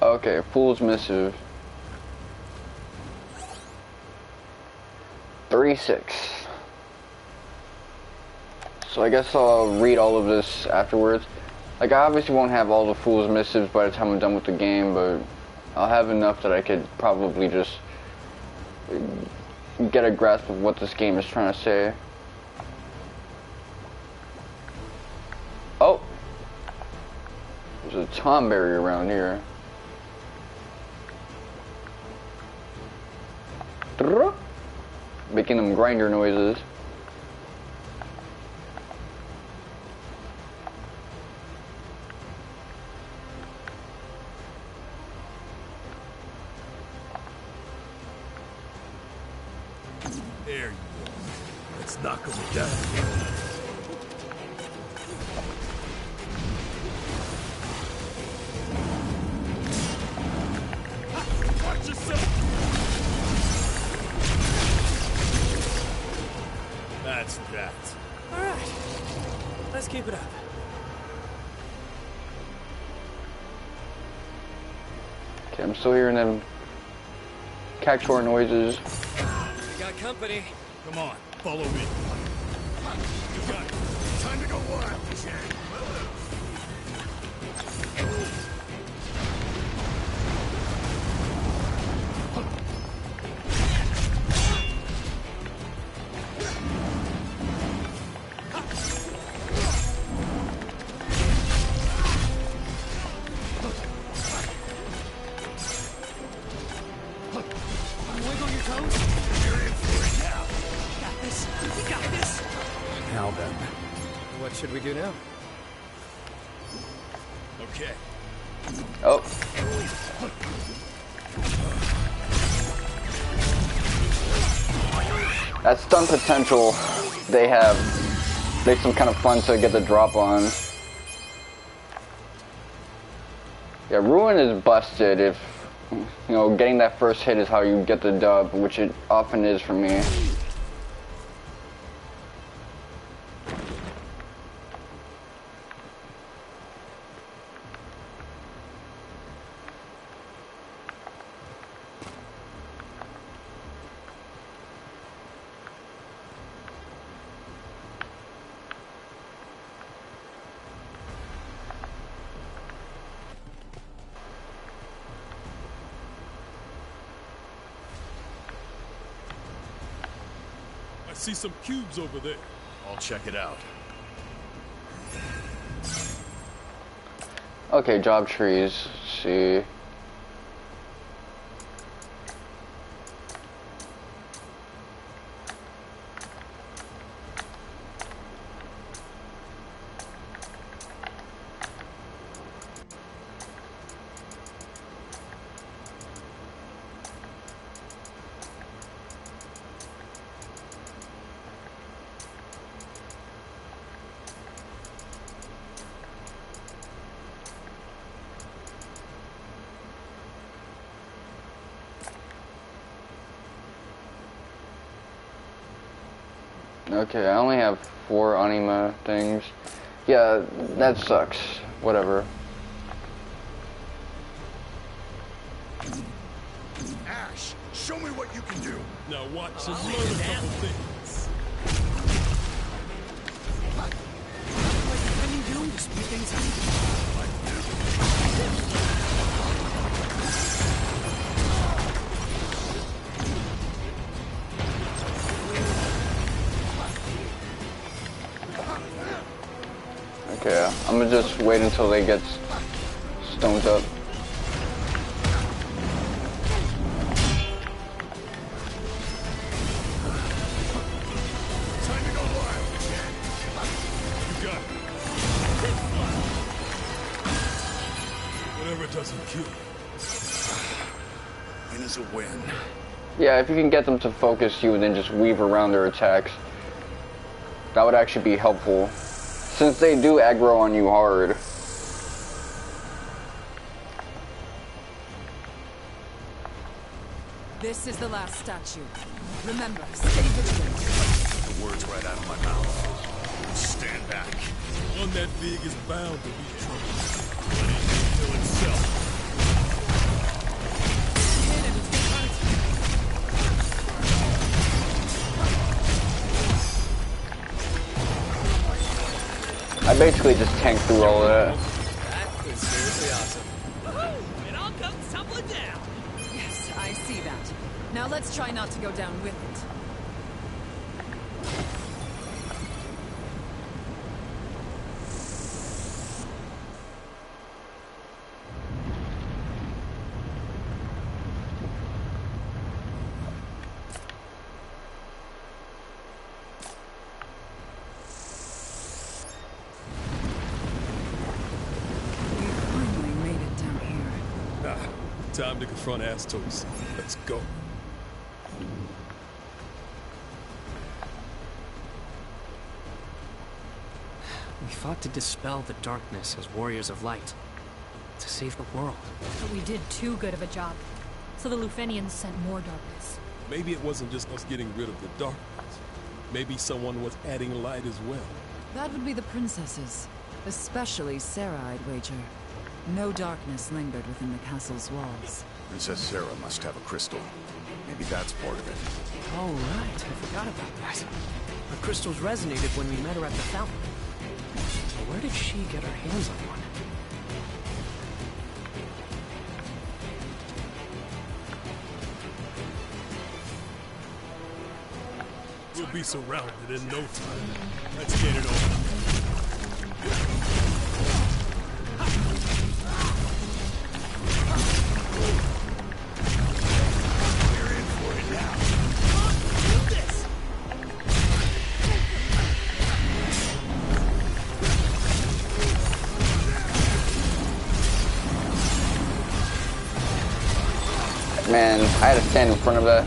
Okay, Fool's Missive. 3-6. So I guess I'll read all of this afterwards. Like, I obviously won't have all the Fool's Missives by the time I'm done with the game, but I'll have enough that I could probably just get a grasp of what this game is trying to say. Oh! There's a Tomberry around here. Making them grinder noises. There you go. Let's knock him down. Watch yourself. That's that. All right, let's keep it up. Okay, I'm still hearing them cactuar noises. We got company. Come on, follow me. You got it. Time to go wild, Jack. Wiggle your toes. You're in for it now. Got this. We got this. Now then. What should we do now? Okay. Oh. That stun potential they have makes them kind of fun to get the drop on. Yeah, Ruin is busted if, you know, getting that first hit is how you get the dub, which it often is for me. I see some cubes over there. I'll check it out. Okay, job trees. Let's see. Okay, I only have 4 anima things. Yeah, that sucks. Whatever. Ash, show me what you can do. Now watch and learn a couple things. Like impending doom to speed things Okay, I'm gonna just wait until they get stoned up. Time to go wild, Jack. You got it. Whatever doesn't kill you. Win is a win. Yeah, if you can get them to focus you and then just weave around their attacks, that would actually be helpful. Since they do aggro on you hard. This is the last statue. Remember, stay vigilant. The words right out of my mouth. Stand back. One that big is bound to be trouble. But it will kill itself. I basically just tanked through all of that. That was seriously awesome. Woohoo! It all comes tumbling down. Yes, I see that. Now let's try not to go down with it. Time to confront Astos. Let's go. We fought to dispel the darkness as warriors of light. To save the world. But we did too good of a job. So the Lufenians sent more darkness. Maybe it wasn't just us getting rid of the darkness. Maybe someone was adding light as well. That would be the princesses. Especially Sarah, I'd wager. No darkness lingered within the castle's walls. Princess Sarah must have a crystal. Maybe that's part of it. Oh, right. I forgot about that. Her crystals resonated when we met her at the fountain. So where did she get her hands on one? We'll be surrounded in no time. Let's get it on. Man, I had to stand in front of that.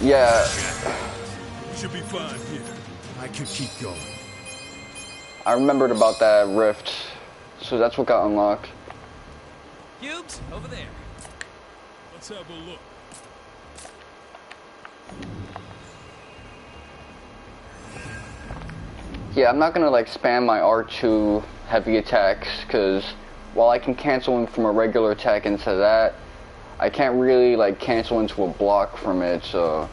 Yeah. Should be fine here. I could keep going. I remembered about that rift. So that's what got unlocked. Cubes, over there. Let's have a look. Yeah, I'm not gonna like spam my R2 heavy attacks, because while I can cancel in from a regular attack into that, I can't really like cancel into a block from it, so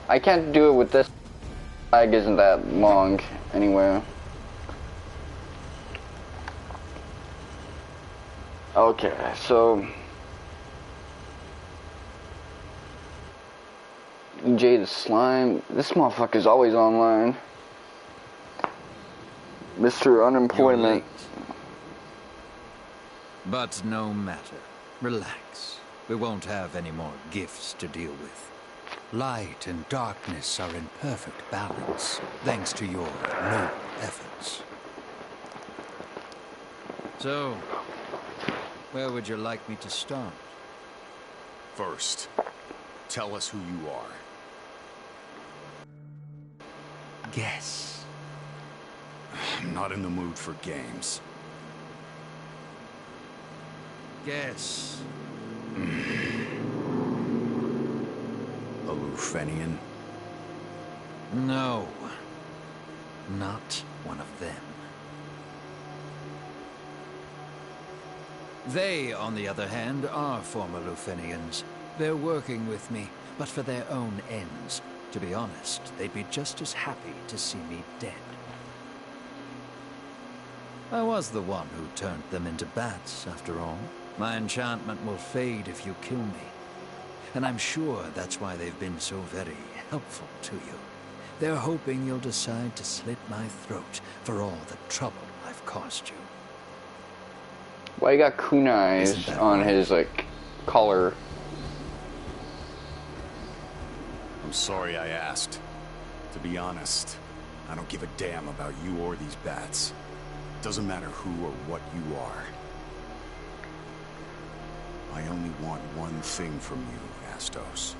I can't do it with this. Lag isn't that long anyway. Okay, so EJ the Slime, this motherfucker's always online. Mr. Unemployment. But no matter. Relax. We won't have any more gifts to deal with. Light and darkness are in perfect balance, thanks to your noble efforts. So, where would you like me to start? First, tell us who you are. Guess. I'm not in the mood for games. Guess. A Lufenian? No. Not one of them. They, on the other hand, are former Lufenians. They're working with me, but for their own ends. To be honest, they'd be just as happy to see me dead. I was the one who turned them into bats, after all. My enchantment will fade if you kill me. And I'm sure that's why they've been so very helpful to you. They're hoping you'll decide to slit my throat for all the trouble I've caused you. Why you got kunais on his like collar? I'm sorry I asked. To be honest, I don't give a damn about you or these bats. Doesn't matter who or what you are. I only want one thing from you, Astos.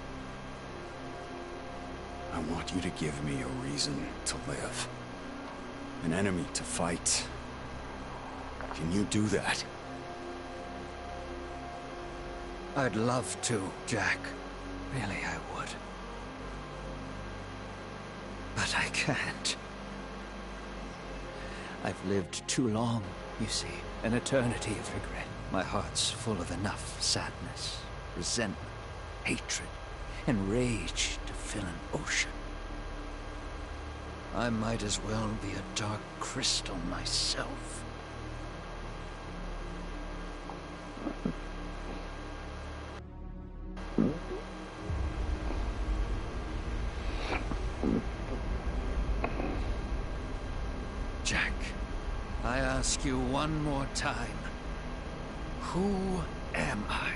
I want you to give me a reason to live. An enemy to fight. Can you do that? I'd love to, Jack. Really, I would. But I can't. I've lived too long, you see. An eternity of regret. My heart's full of enough sadness, resentment, hatred. and rage to fill an ocean. I might as well be a dark crystal myself. Jack, I ask you one more time. Who am I?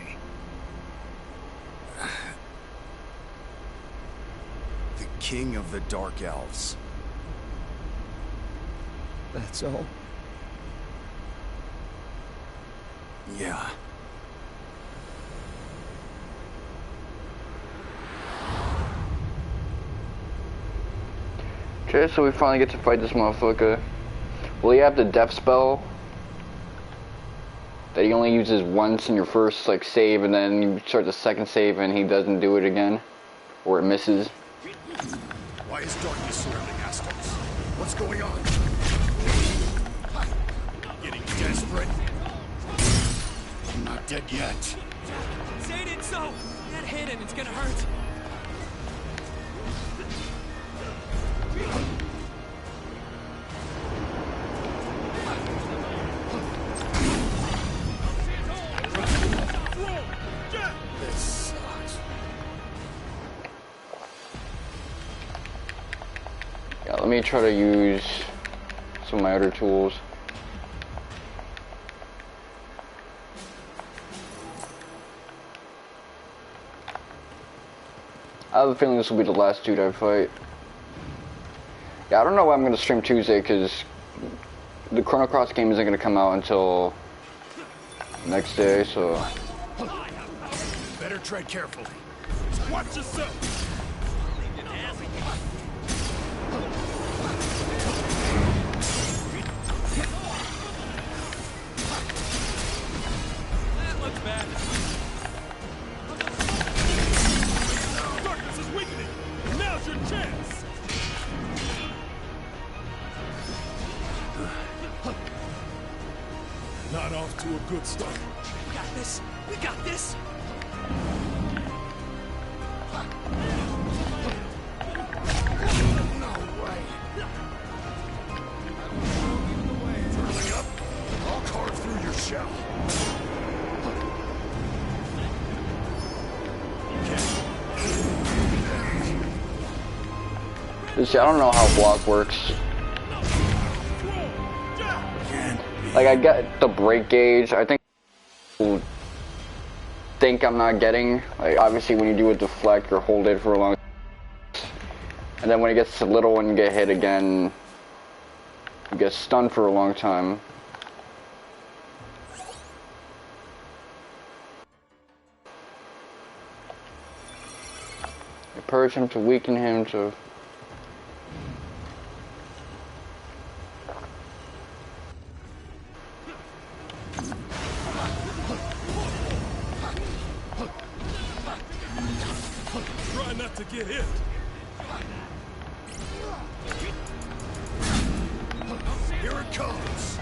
The King of the Dark Elves. That's all? Yeah. Okay, so we finally get to fight this motherfucker. Will he have the death spell that he only uses once in your first like save, and then you start the second save and he doesn't do it again, or it misses? Why is darkness surrounding Astos? What's going on? Getting desperate? I'm not dead yet. Say it so! Get hit and it's gonna hurt. This sucks. Yeah, let me try to use some of my other tools. I have a feeling this will be the last dude I fight. Yeah, I don't know why I'm going to stream Tuesday, because the Chrono Cross game isn't going to come out until next day, so... Better tread carefully. Watch yourself! That looks bad. Darkness is weakening! Now's your chance! Not off to a good start. We got this! We got this! No way. Turning up, I'll carve through your shell. See, I don't know how block works. Like, I get the break gauge. I think people think I'm not getting. Like, obviously when you do a deflect or hold it for a long time, and then when it gets little and you get hit again, you get stunned for a long time. You purge him to weaken him to... Try not to get hit. Here it comes.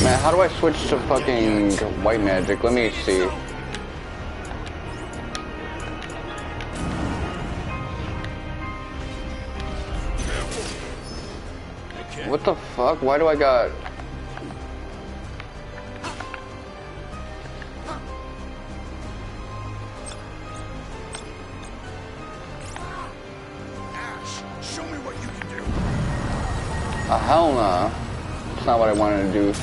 Man, how do I switch to fucking white magic? Let me see. What the fuck? Why do I got... Ash, show me what you can do. Hell nah. That's not what I wanted to do.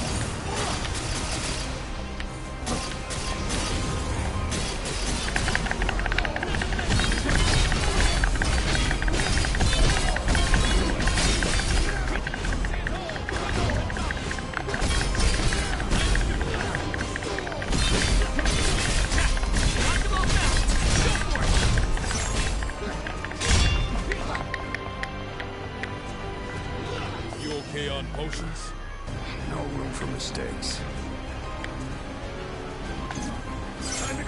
You okay on potions? No room for mistakes. Time to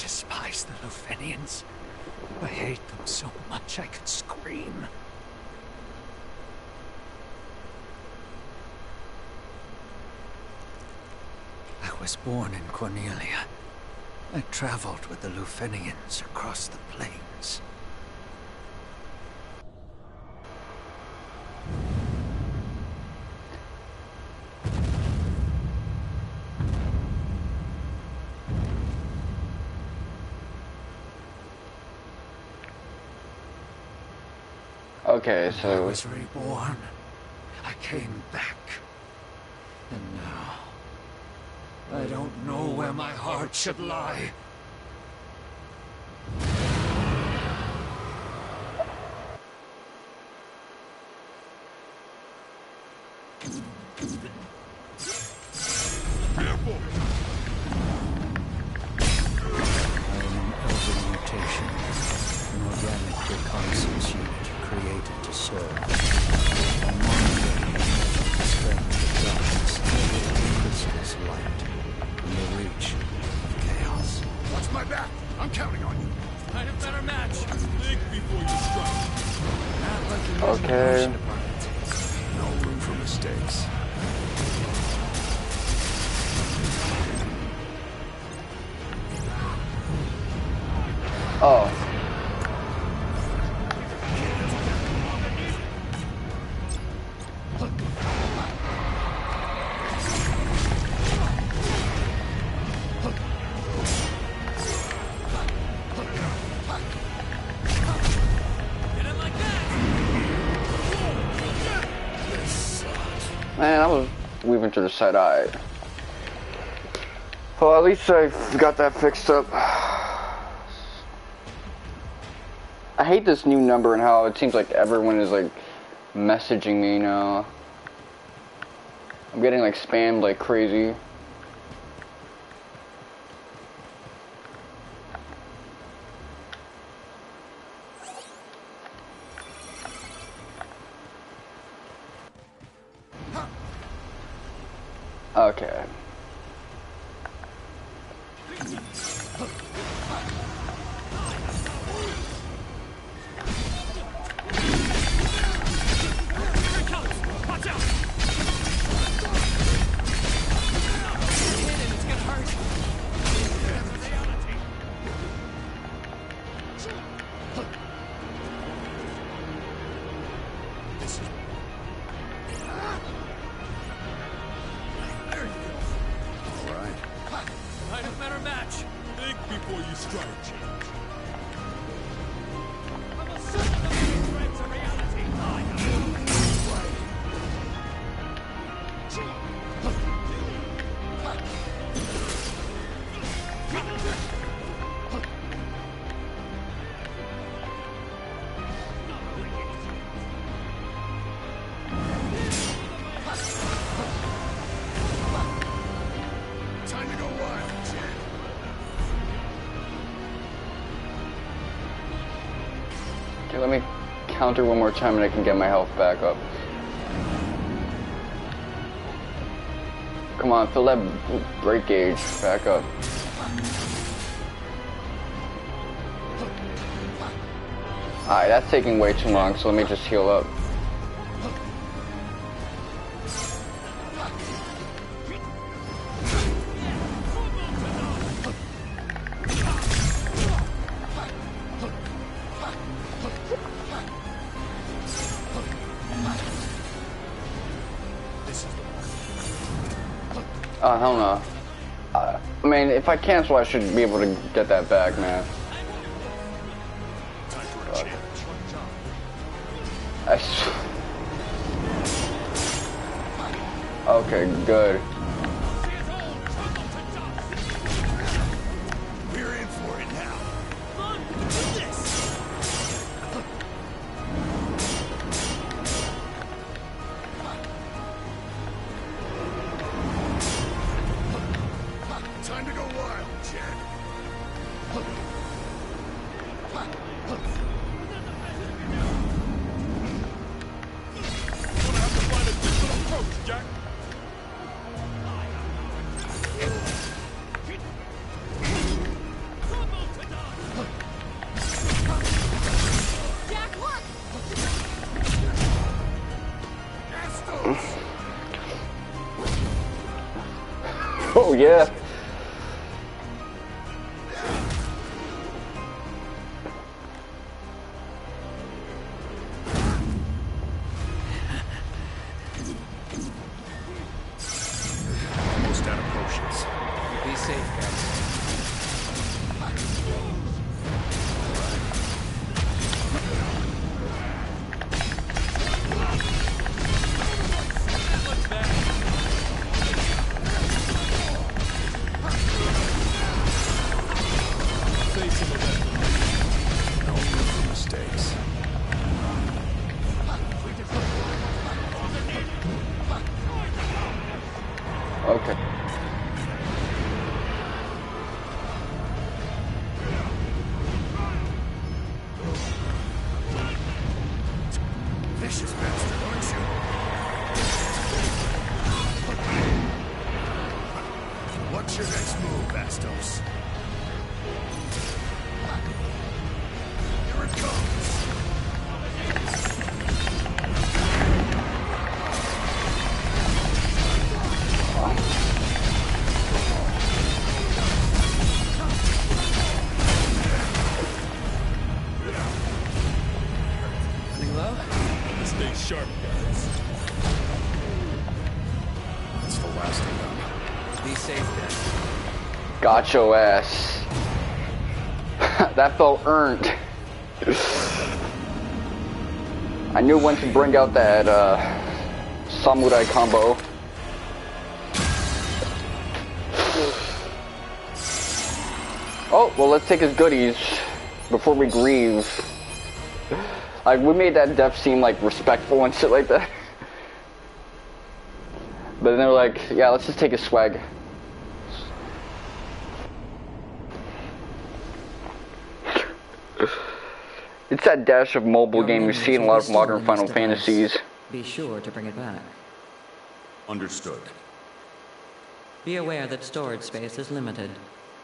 despise the Lufenians. I hate them so much I could scream. I was born in Cornelia. I traveled with the Lufenians across the plains. Okay, I so was reborn. I came back. And now, I don't know where my heart should lie. Careful! I am an elder mutation, an organic reconnaissance unit created to serve. I'm monitoring the strength of darkness, the crystal's light, in the reach of chaos. Watch my back! I'm counting on you! Find a better match. Think before you strike. Not like the Okay. Mission Department. No room for mistakes. oh, man, I was weaving to the side eye. Well, at least I got that fixed up. I hate this new number and how it seems like everyone is like messaging me now. I'm getting like spammed like crazy. Okay. Find a better match. Think before you strike. I'm a son of the threats of reality. Time to go wild, Jen. Okay, let me counter one more time and I can get my health back up. Come on, fill that break gauge back up. Alright, that's taking way too long, so let me just heal up. Oh, hell no. I mean, if I cancel, I should be able to get that back, man. Time for a challenge. Okay, good. We're in for it now. Time to go wild, Jen. Gonna have to find a different approach, Jack. yeah. Almost out of potions. Be safe, guys. No room for mistakes. Okay. Vicious bastard, aren't you? What's your next move, Astos? Here it comes. Running low? Stay sharp, guys. That's the last of them. Be safe, guys. Got your ass. That felt earned. I knew when to bring out that samurai combo. Oh, well, let's take his goodies before we grieve. Like, we made that death seem like respectful and shit like that. But then they're like, yeah, let's just take his swag. It's that dash of mobile game you see in a lot of modern Final Fantasies. Be sure to bring it back. Understood. Be aware that storage space is limited.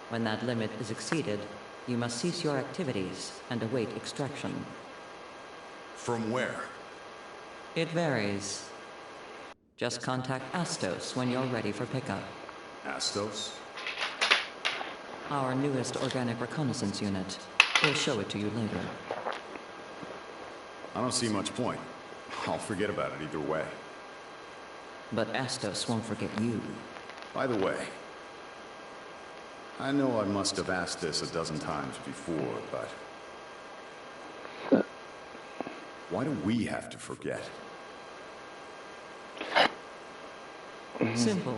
When that limit is exceeded, you must cease your activities and await extraction. From where? It varies. Just contact Astos when you're ready for pickup. Astos? Our newest organic reconnaissance unit. We'll show it to you later. I don't see much point. I'll forget about it either way. But Astos won't forget you. By the way, I know I must have asked this a dozen times before, but why do we have to forget? Simple.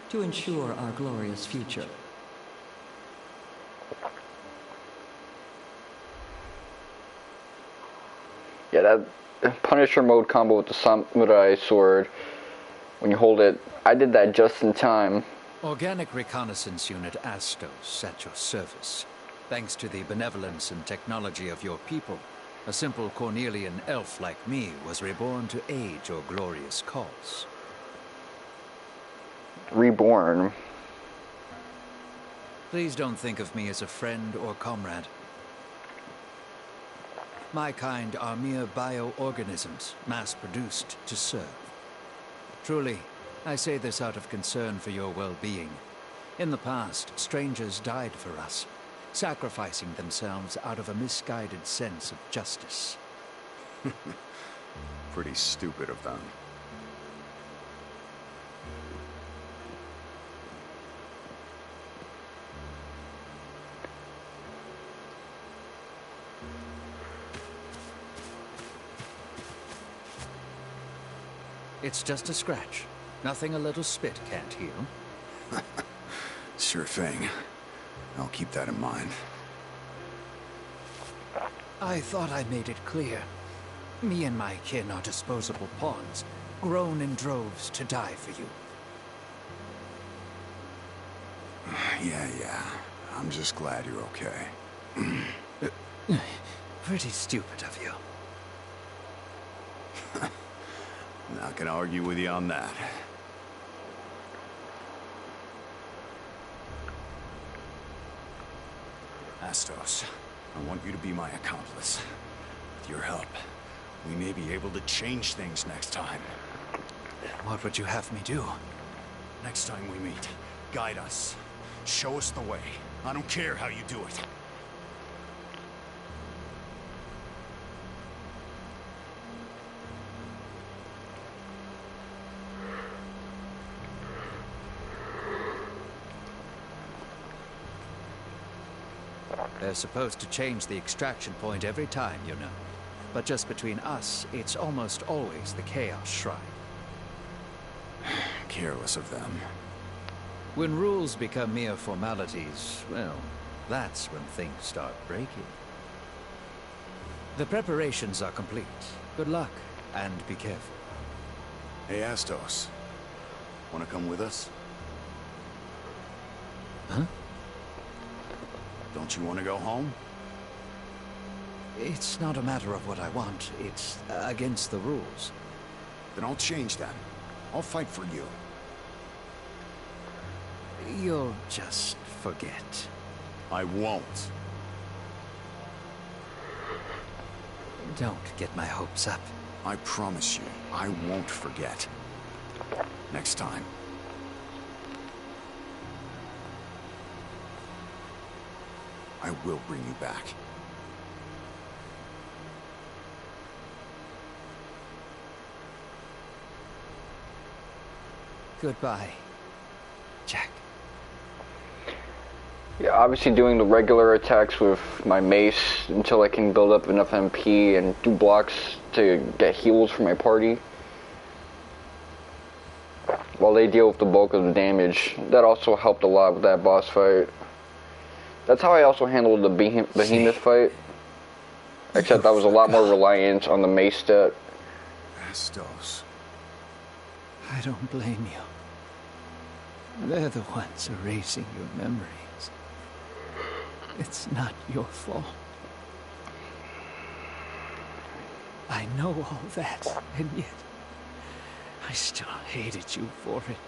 To ensure our glorious future. Yeah, that Punisher mode combo with the samurai sword, when you hold it, I did that just in time. Organic Reconnaissance Unit Astos at your service. Thanks to the benevolence and technology of your people, a simple Cornelian elf like me was reborn to aid your glorious cause. Reborn. Please don't think of me as a friend or comrade. My kind are mere bioorganisms, mass-produced to serve. Truly, I say this out of concern for your well-being. In the past, strangers died for us, sacrificing themselves out of a misguided sense of justice. Pretty stupid of them. It's just a scratch. Nothing a little spit can't heal. Sure thing. I'll keep that in mind. I thought I made it clear. Me and my kin are disposable pawns, grown in droves to die for you. Yeah. I'm just glad you're okay. Pretty stupid of you. Not gonna argue with you on that. Astos, I want you to be my accomplice. With your help, we may be able to change things next time. What would you have me do? Next time we meet, Guide us. Show us the way. I don't care how you do it. They're supposed to change the extraction point every time, you know. But just between us, it's almost always the Chaos Shrine. Careless of them. When rules become mere formalities, well, that's when things start breaking. The preparations are complete. Good luck, and be careful. Hey, Astos. Wanna come with us? Huh? Don't you want to go home? It's not a matter of what I want. It's against the rules. Then I'll change that. I'll fight for you. You'll just forget. I won't. Don't get my hopes up. I promise you, I won't forget. Next time. I will bring you back. Goodbye, Jack. Yeah, obviously doing the regular attacks with my mace until I can build up enough MP and do blocks to get heals for my party. While they deal with the bulk of the damage. That also helped a lot with that boss fight. That's how I also handled the behemoth fight. Except I was a lot more reliant on the mace stat. Astos. I don't blame you. They're the ones erasing your memories. It's not your fault. I know all that, and yet I still hated you for it.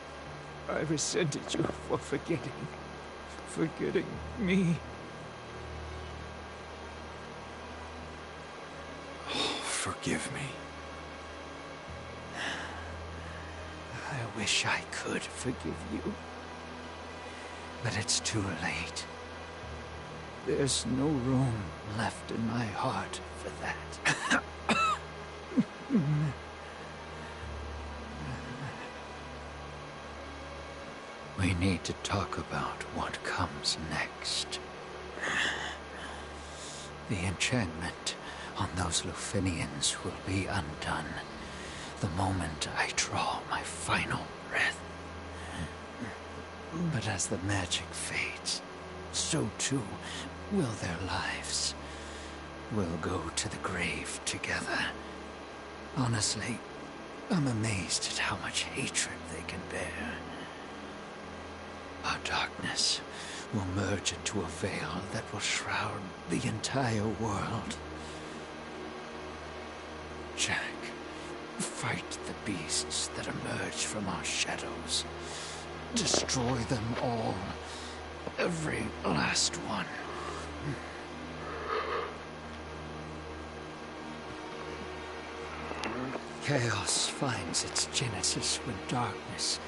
I resented you for forgetting me. Oh, forgive me. I wish I could forgive you. But it's too late. There's no room left in my heart for that. We need to talk about what comes next. The enchantment on those Lufenians will be undone the moment I draw my final breath. But as the magic fades, so too will their lives. We'll go to the grave together. Honestly, I'm amazed at how much hatred they can bear. Our darkness will merge into a veil that will shroud the entire world. Jack, fight the beasts that emerge from our shadows. Destroy them all. Every last one. Chaos finds its genesis when darkness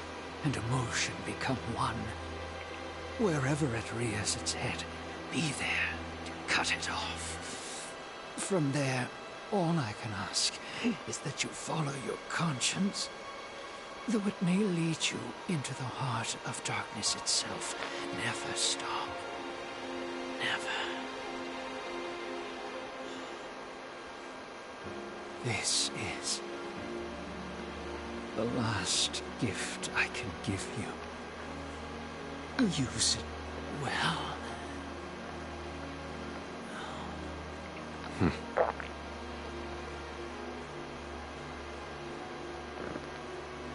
and emotion become one. Wherever it rears its head, be there to cut it off. From there, all I can ask is that you follow your conscience. Though it may lead you into the heart of darkness itself, never stop. Never. This is the last gift I can give you. Use it well.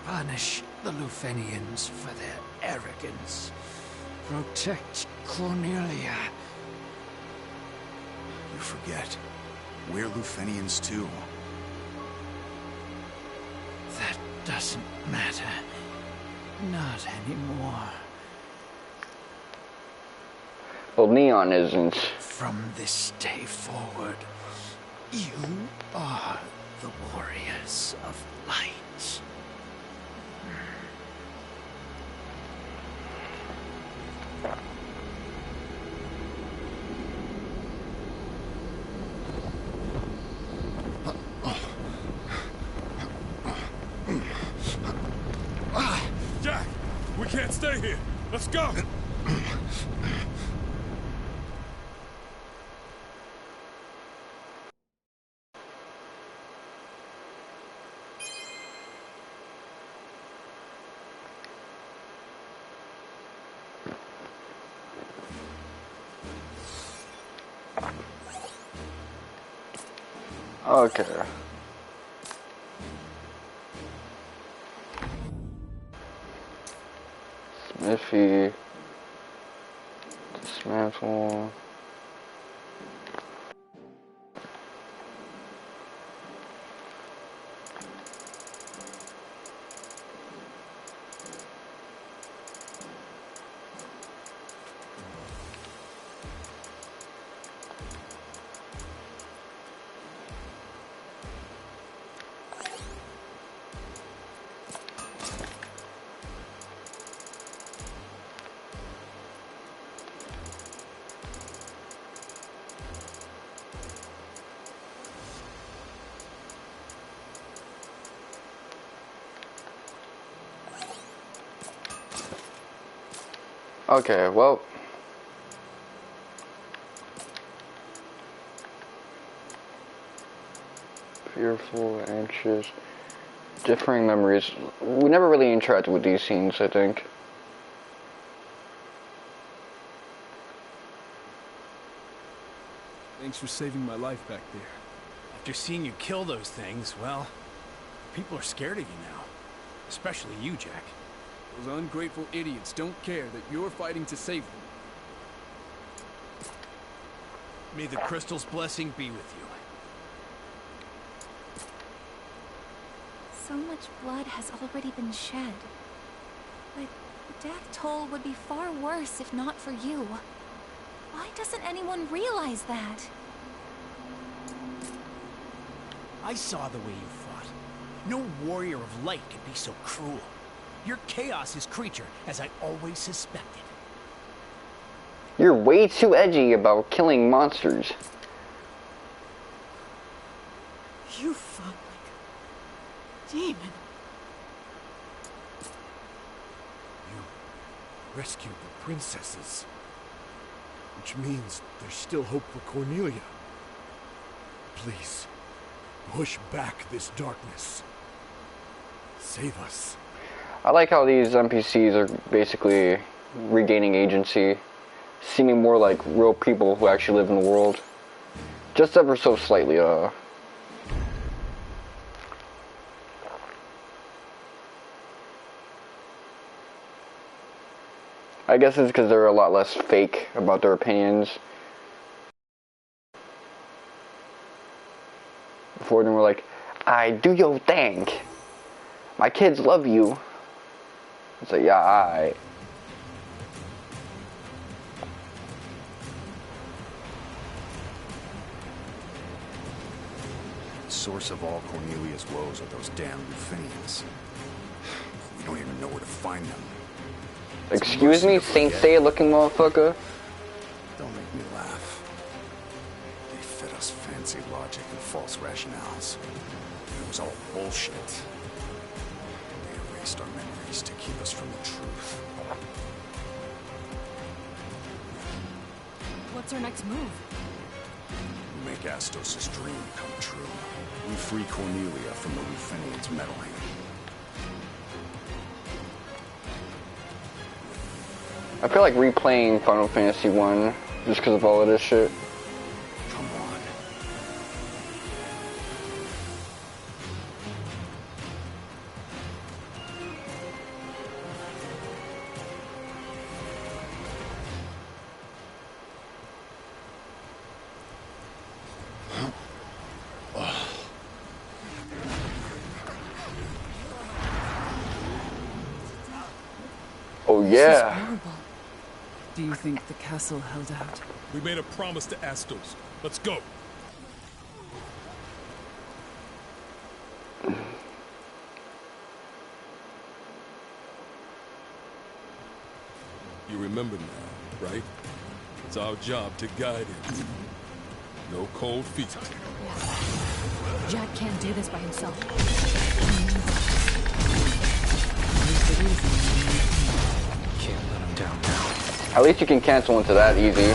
Punish the Lufenians for their arrogance. Protect Cornelia. You forget. We're Lufenians too. That doesn't matter. Not anymore. Well, Neon isn't. From this day forward, you are the warriors of light. Let's go! Okay. Smithy. Dismantle. Okay, well. Fearful, anxious, differing memories. We never really interacted with these scenes, I think. Thanks for saving my life back there. After seeing you kill those things, well, people are scared of you now. Especially you, Jack. Those ungrateful idiots don't care that you're fighting to save them. May the crystal's blessing be with you. So much blood has already been shed. But death toll would be far worse if not for you. Why doesn't anyone realize that? I saw the way you fought. No warrior of light could be so cruel. You're Chaos's creature, as I always suspected. You're way too edgy about killing monsters. You fought like a demon. You rescued the princesses. Which means there's still hope for Cornelia. Please, push back this darkness. Save us. I like how these NPCs are basically regaining agency, seeming more like real people who actually live in the world. Just ever so slightly, I guess it's because they're a lot less fake about their opinions. Before they were like, I do your thing. My kids love you. It's like, yeah, alright. The source of all Cornelia's woes are those damn Lufenians. We don't even know where to find them. Excuse me, Saint Seiya looking motherfucker? Don't make me laugh. They fed us fancy logic and false rationales. It was all bullshit. They erased our memories to keep us from the truth. What's our next move? We make Astos' dream come true. We free Cornelia from the Lufenians' meddling. I feel like replaying Final Fantasy 1 just because of all of this shit. Come on. Oh This yeah. is horrible. Do you think the castle held out? We made a promise to Astos. Let's go. You remember now, right? It's our job to guide him. No cold feet. Jack can't do this by himself. Can't let him downtown. At least you can cancel into that easy.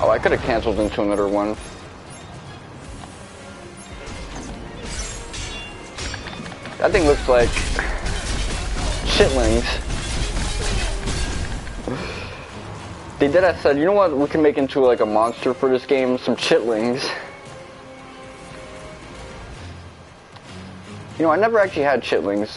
Oh, I could have canceled into another one. That thing looks like chitlings. They did. I said, you know what? We can make into like a monster for this game. Some chitlings. You know, I never actually had chitlings.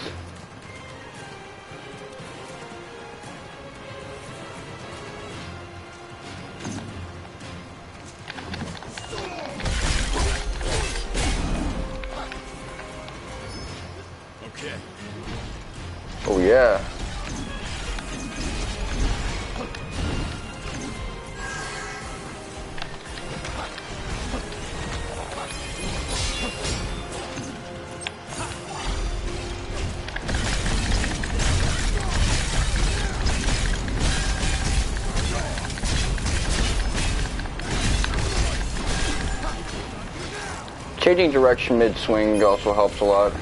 Oh yeah. Changing direction mid-swing also helps a lot.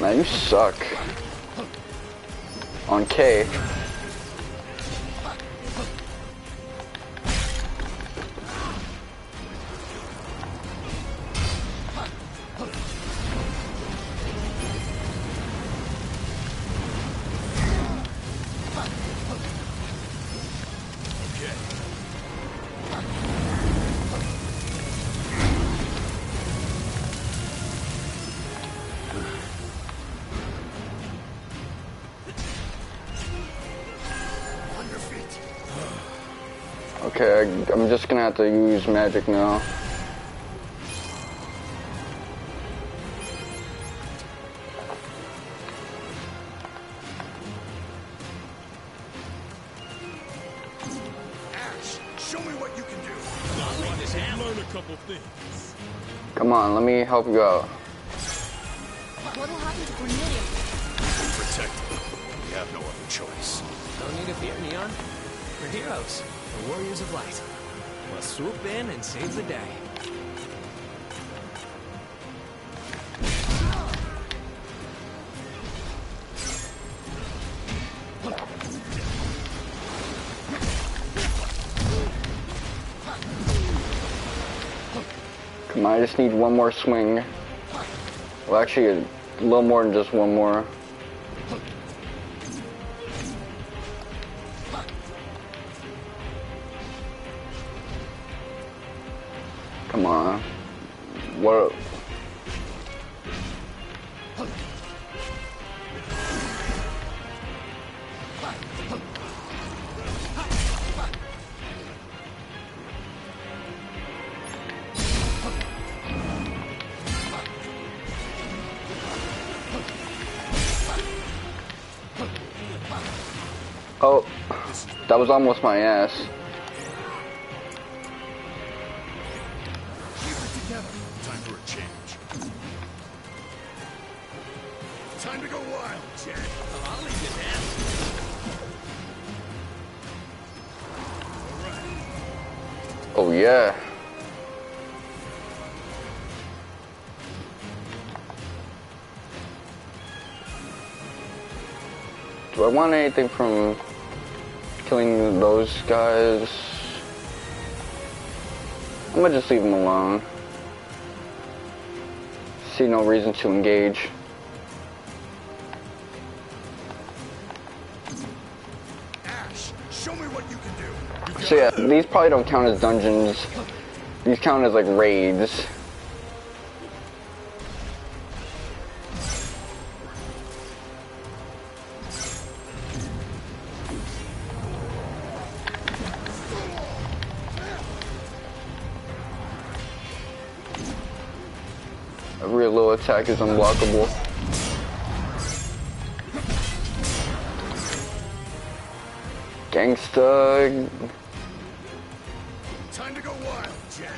Man, you suck. On K. Okay, I'm just gonna have to use magic now. Ash, show me what you can do. Learn a couple things. Come on, let me help you out. What'll happen to Cornelia? Protect her. We have no other choice. Don't need to fear, Nioh. We're heroes. We're warriors of light. We'll swoop in and save the day. Come on, I just need one more swing. Well, actually, a little more than just one more. Come on. What? Oh, that was almost my ass. Keep it together. Time for a change. Time to go wild, Jack. Well, I'll leave you there. Oh yeah. Do I want anything from killing those guys? I'm gonna just leave them alone. See no reason to engage. Ash, show me what you can do. So yeah, these probably don't count as dungeons. These count as like raids. Every little attack is unblockable. Gangsta. Time to go wild, Jack.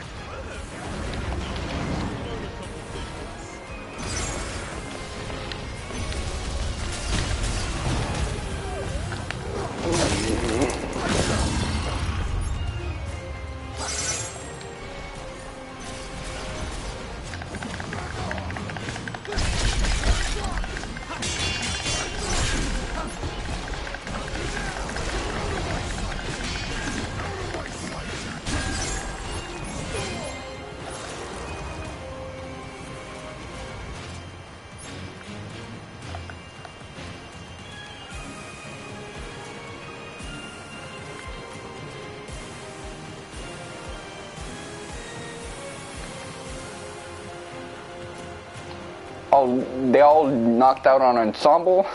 Oh, they all knocked out on ensemble?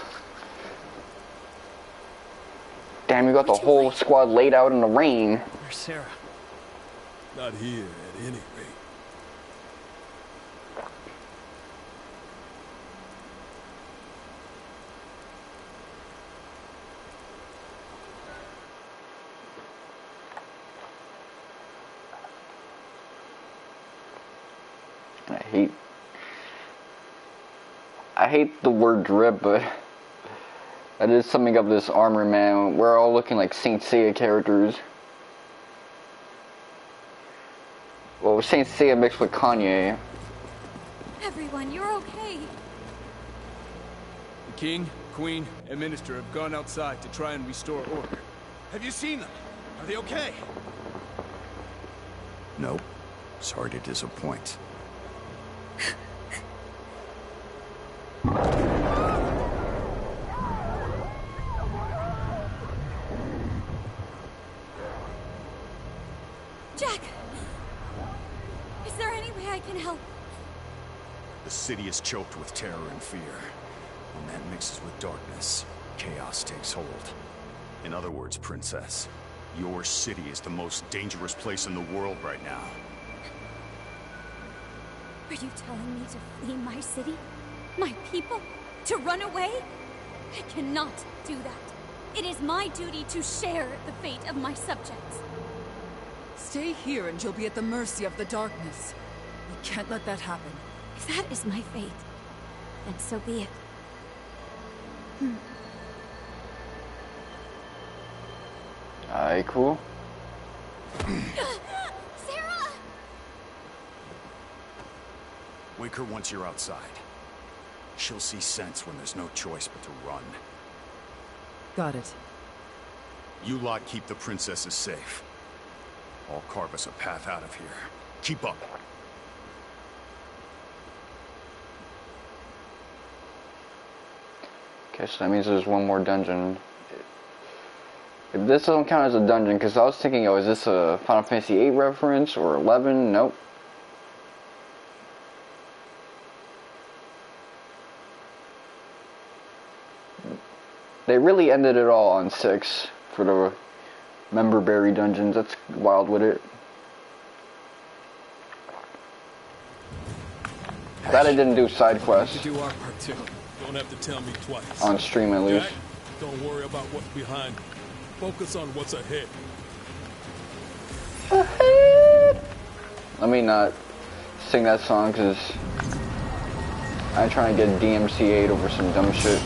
Damn, you got the whole squad laid out in the rain. Where's Sarah? Not here, at any rate. I hate the word drip, but that is summing up this armor, man. We're all looking like Saint Seiya characters. Well, Saint Seiya mixed with Kanye. Everyone, you're okay. The king, queen, and minister have gone outside to try and restore order. Have you seen them? Are they okay? Nope. Sorry to disappoint. Jack! Is there any way I can help? The city is choked with terror and fear. When that mixes with darkness, chaos takes hold. In other words, Princess, your city is the most dangerous place in the world right now. Are you telling me to flee my city? My people? To run away? I cannot do that. It is my duty to share the fate of my subjects. Stay here and you'll be at the mercy of the darkness. We can't let that happen. If that is my fate, then so be it. Alright, cool. Sarah! Wake her once you're outside. She'll see sense when there's no choice but to run. Got it. You lot keep the princesses safe. I'll carve us a path out of here. Keep up. Okay, so that means there's one more dungeon. If this doesn't count as a dungeon, because I was thinking, oh, is this a Final Fantasy VIII reference or 11? Nope. They really ended it all on 6 for the member berry dungeons. That's wild with it. Glad I didn't do side quests. Do our part too. Don't have to tell me twice. On stream at least. Jack, don't worry about what's behind. Focus on what's ahead. Let me not sing that song because I'm trying to get DMCA'd over some dumb shit.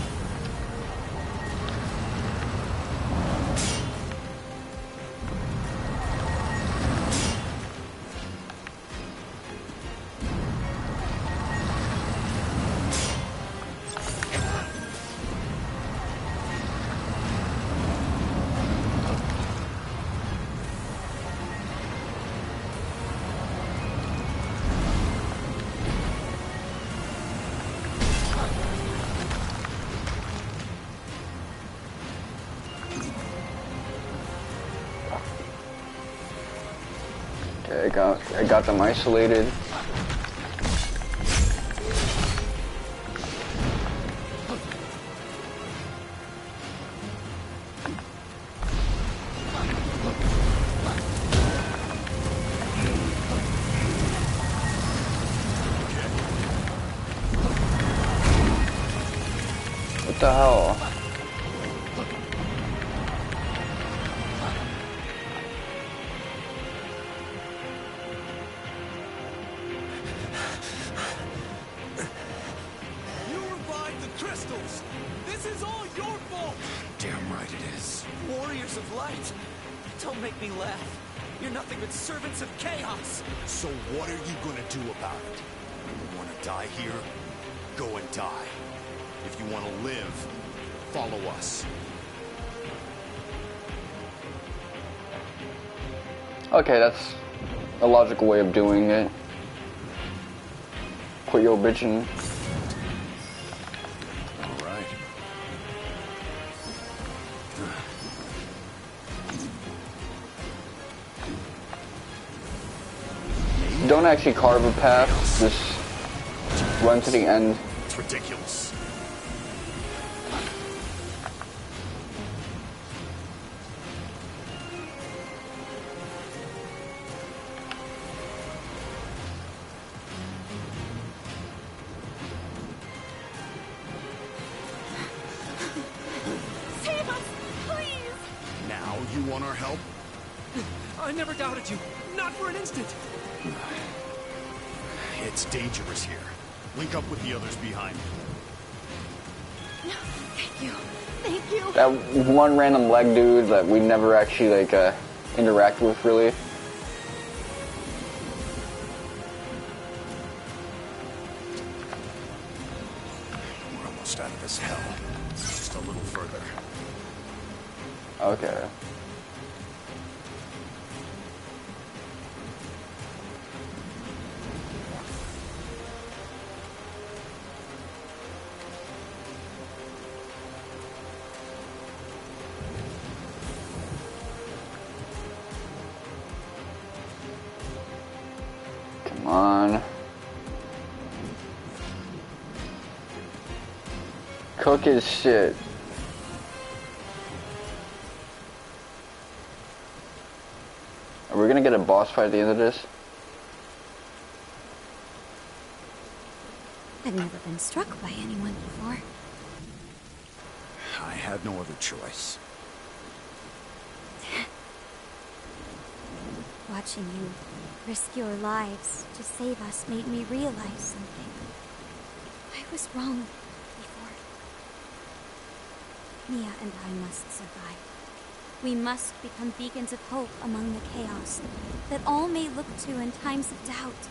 I got them isolated. What the hell? This is all your fault! Damn right it is. Warriors of light! Don't make me laugh. You're nothing but servants of chaos! So what are you gonna do about it? You wanna die here? Go and die. If you wanna live, follow us. Okay, that's a logical way of doing it. Quit your bitching. Alright. Don't actually carve a path, just run to the end. It's ridiculous. Save us, please! Now you want our help? I never doubted you. Not for an instant. It's dangerous here. Link up with the others behind me. No, thank you. Thank you. That one random leg dude that we never actually like interact with really. We're almost out of this hell. Just a little further. Okay. Come on. Cook his shit. Are we gonna get a boss fight at the end of this? I've never been struck by anyone before. I had no other choice. Watching you risk your lives to save us made me realize something. I was wrong before. Nioh and I must survive. We must become beacons of hope among the chaos that all may look to in times of doubt.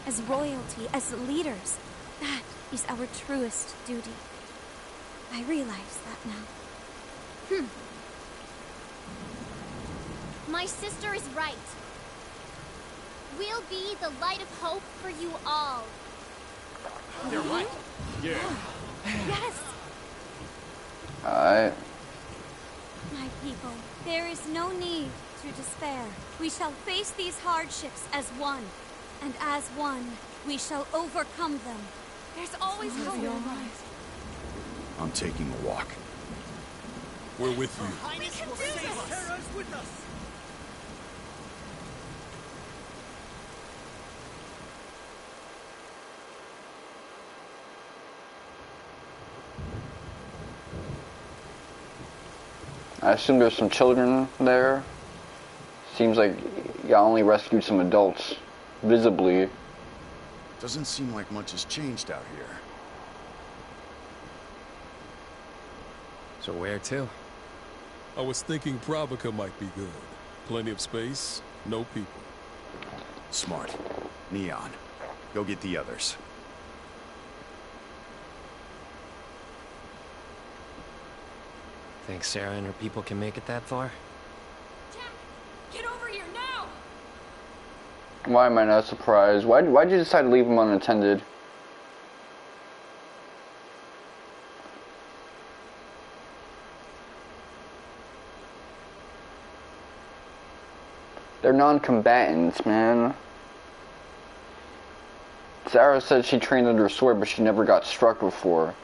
As royalty, as leaders, that is our truest duty. I realize that now. My sister is right. We'll be the light of hope for you all. They're right. Yeah. Yes! Alright. My people, there is no need to despair. We shall face these hardships as one. And as one, we shall overcome them. There's always hope. I'm taking a walk. We're with you. Highness will save us. Terra's with us. I assume there's some children there. Seems like y'all only rescued some adults, visibly. Doesn't seem like much has changed out here. So where to? I was thinking Pravica might be good. Plenty of space, no people. Smart. Neon. Go get the others. Think Sarah and her people can make it that far? Jack, get over here now! Why am I not surprised? Why'd you decide to leave them unattended? They're non-combatants, man. Sarah said she trained under a sword, but she never got struck before.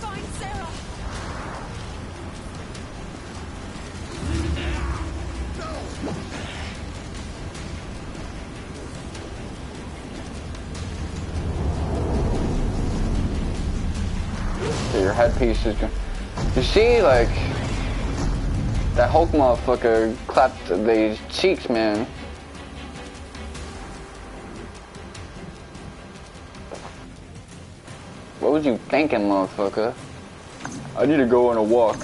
Find Sarah! Okay, your headpiece is good. You see, like, That Hulk motherfucker clapped their cheeks, man. What was you thinking, motherfucker? I need to go on a walk.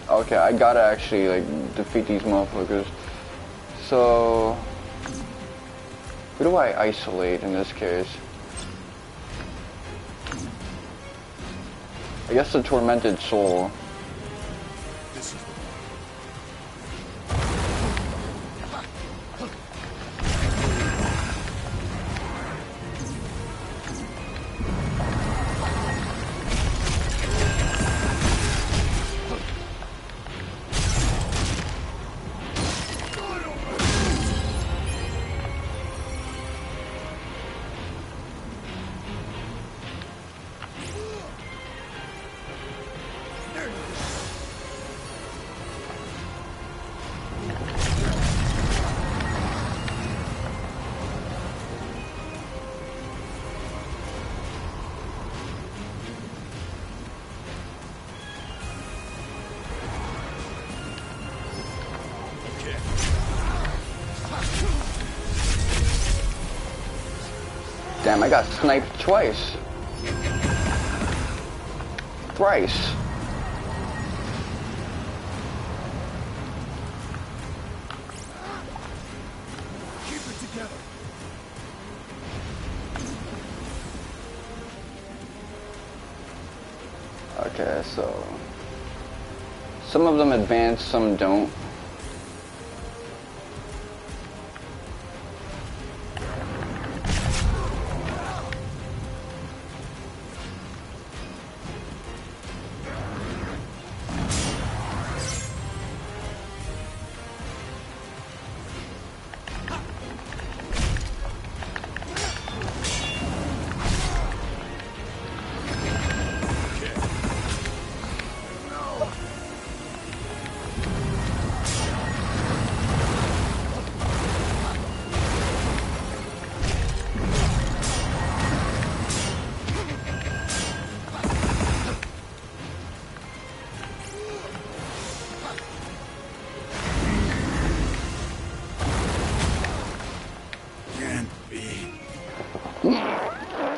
Okay, I gotta actually, like, defeat these motherfuckers. So... who do I isolate in this case? I guess the tormented soul. Damn, I got sniped twice. Thrice. Keep it together. Okay, so... some of them advance, some don't.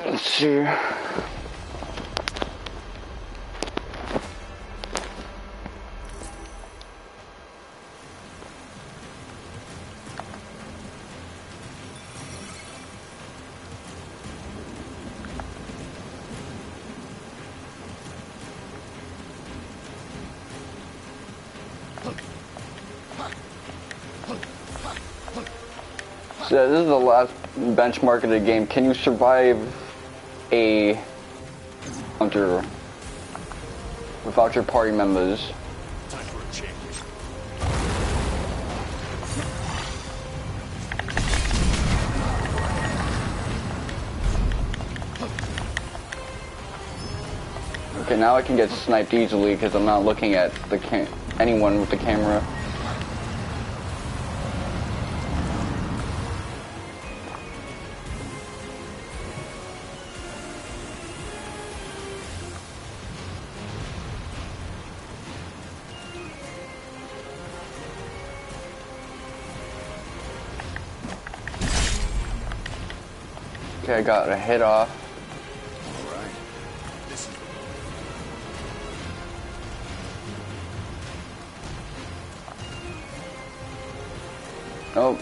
Let's see. So this is the last benchmark of the game. Can you survive a hunter without your party members? Time for a change. Okay, now I can get sniped easily because I'm not looking at the anyone with the camera. Okay, I got a hit off. Alright. This is Nope.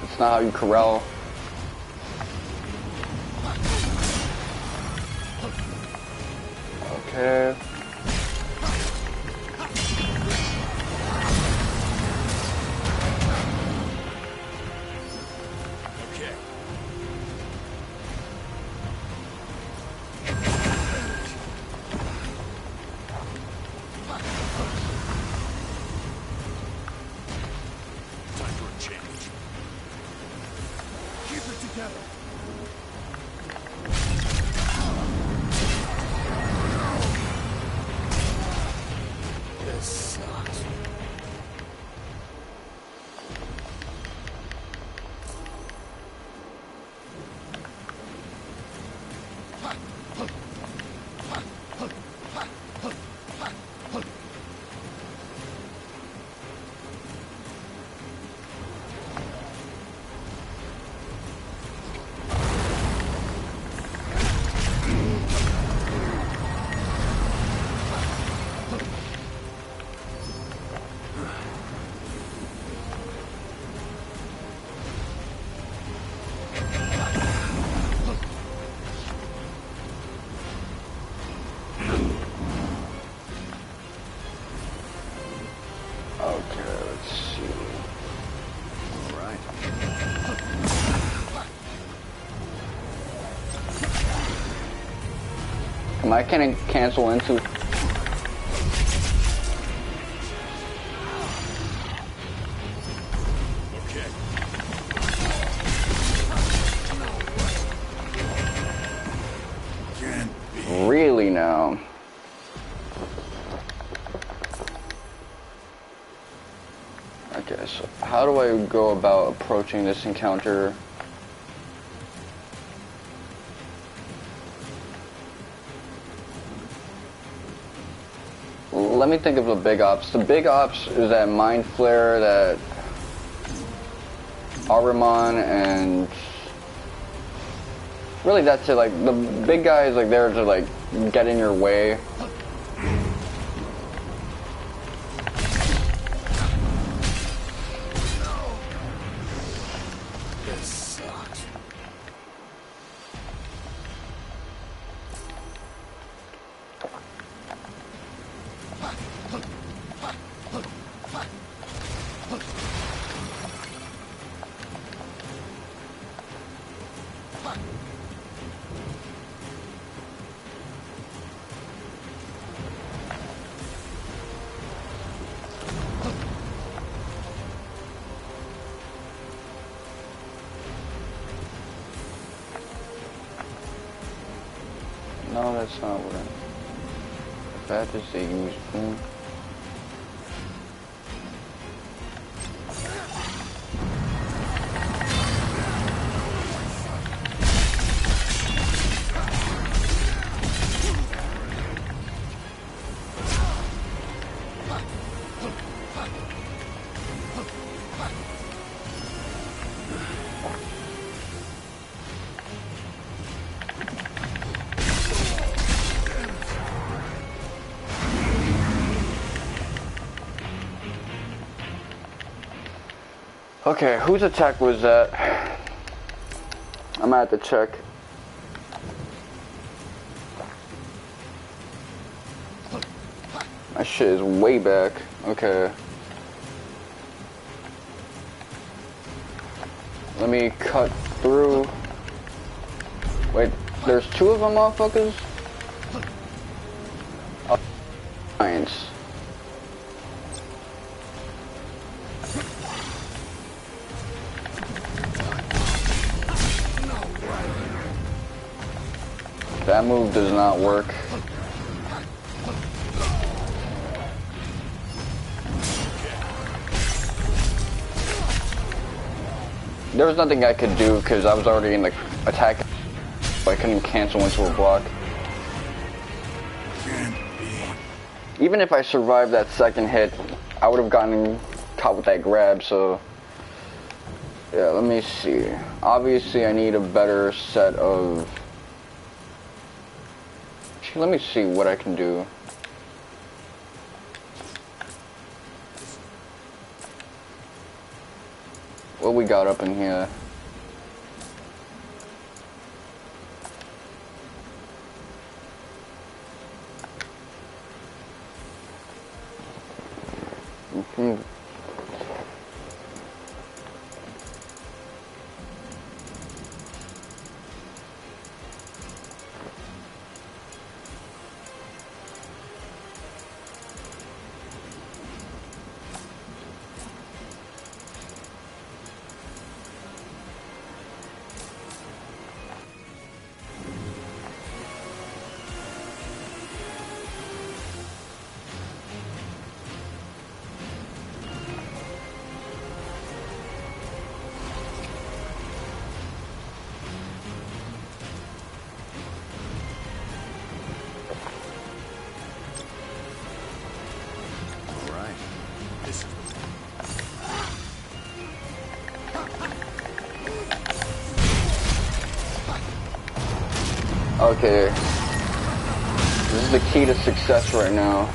That's not how you corral. Okay. Am I can't cancel into? Really now? Okay, so how do I go about approaching this encounter? Let me think of the big ops. The big ops is that Mind Flare, that Ahriman, and really that's it. Like, the big guy is like there to like get in your way. No, that's not what I... That is the use. Okay, whose attack was that? I'm gonna have to check. My shit is way back. Okay. Let me cut through. Wait, there's two of them, motherfuckers? Oh, science. That move does not work. There was nothing I could do because I was already in the attack. I couldn't cancel into a block. Even if I survived that second hit, I would have gotten caught with that grab, so... Yeah, let me see. Obviously, I need a better set of... Let me see what I can do. What we got up in here? Okay. This is the key to success right now.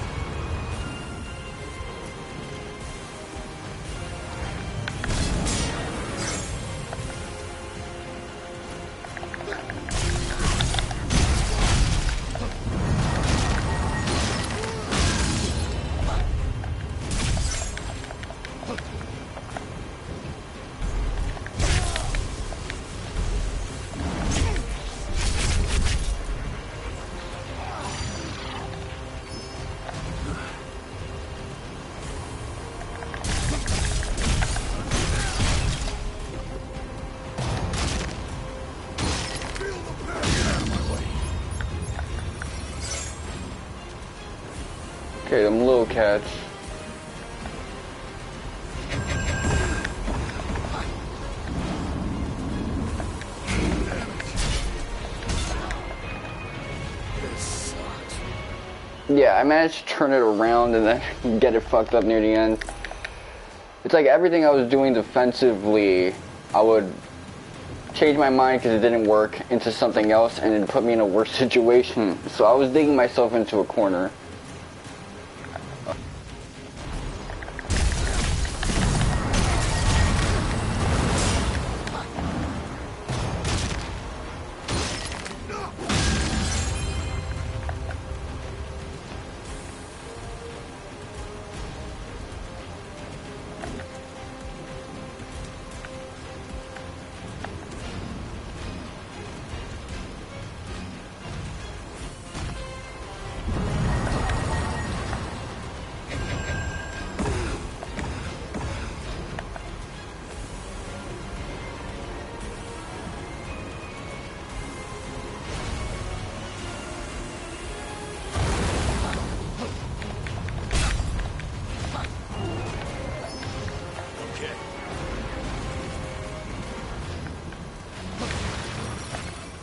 Okay, them little cats. Yeah, I managed to turn it around and then get it fucked up near the end. It's like everything I was doing defensively, I would change my mind because it didn't work into something else and it put me in a worse situation. So I was digging myself into a corner.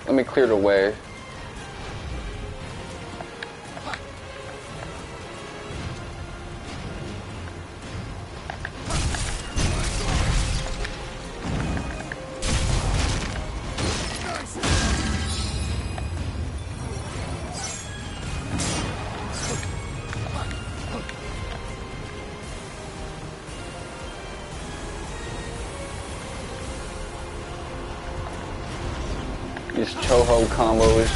Let me clear the way. These Toho combos.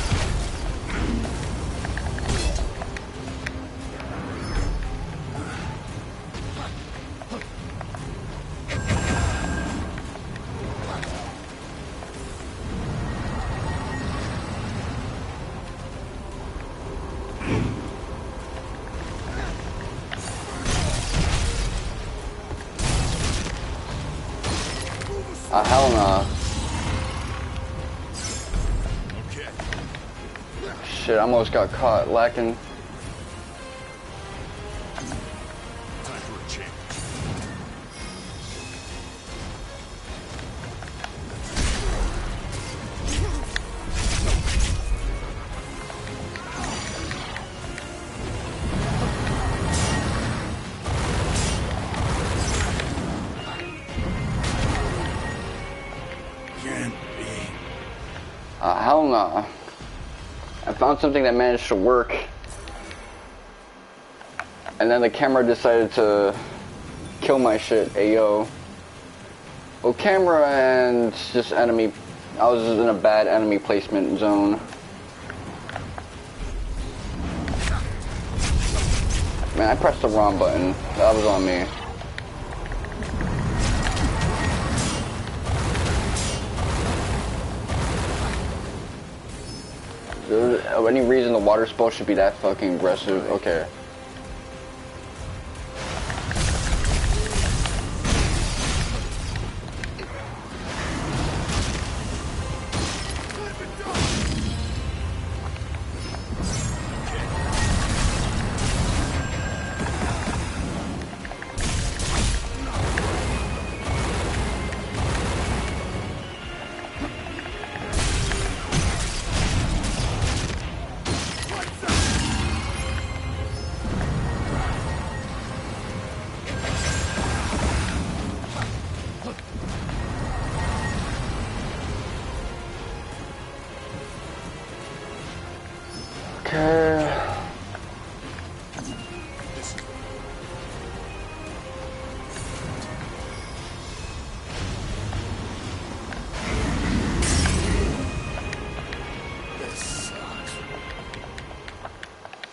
Hell no. Shit, I almost got caught lacking. Time for a change. Hell no. I found something that managed to work, and then the camera decided to kill my shit. Ayo. Well, camera and just enemy. I was in a bad enemy placement zone. Man, I pressed the wrong button. That was on me. Any reason the water spell should be that fucking aggressive? Okay.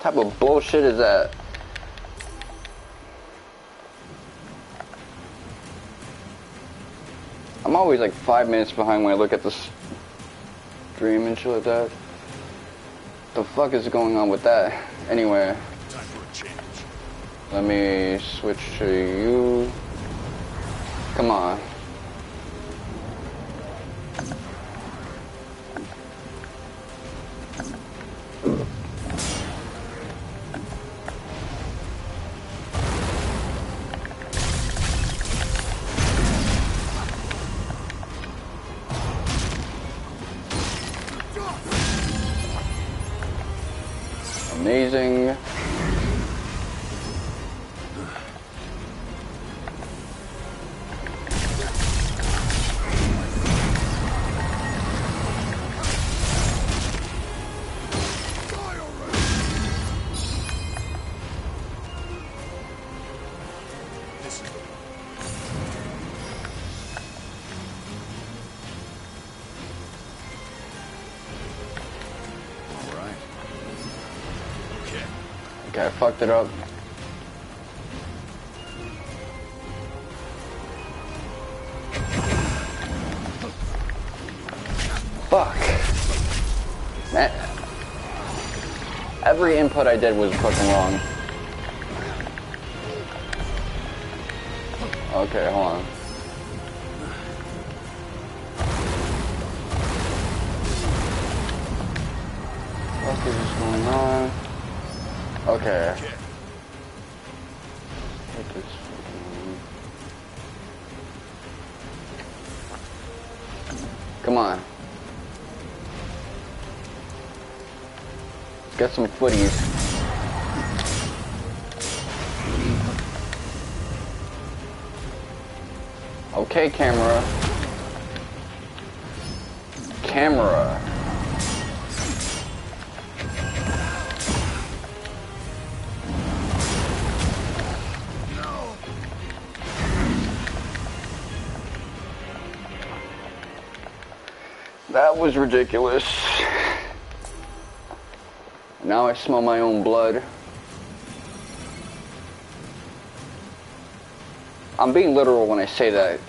What type of bullshit is that? I'm always like 5 minutes behind when I look at the stream and shit like that. The fuck is going on with that? Anyway. Time for a change. Let me switch to you. Come on. Amazing. Okay, I fucked it up. Fuck. Man. Every input I did was fucking wrong. Okay, hold on. What is going on? Okay. What is Come on. Get some footies. Okay, camera. Camera. That was ridiculous. Now I smell my own blood. I'm being literal when I say that.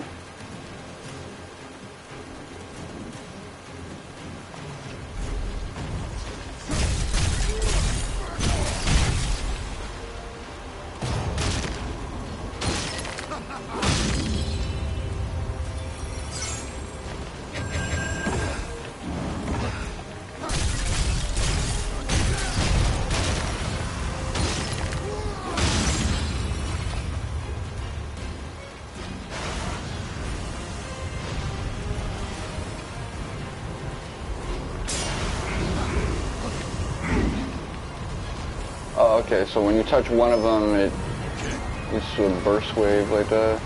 Oh, okay, so when you touch one of them, it leads to a burst wave like that.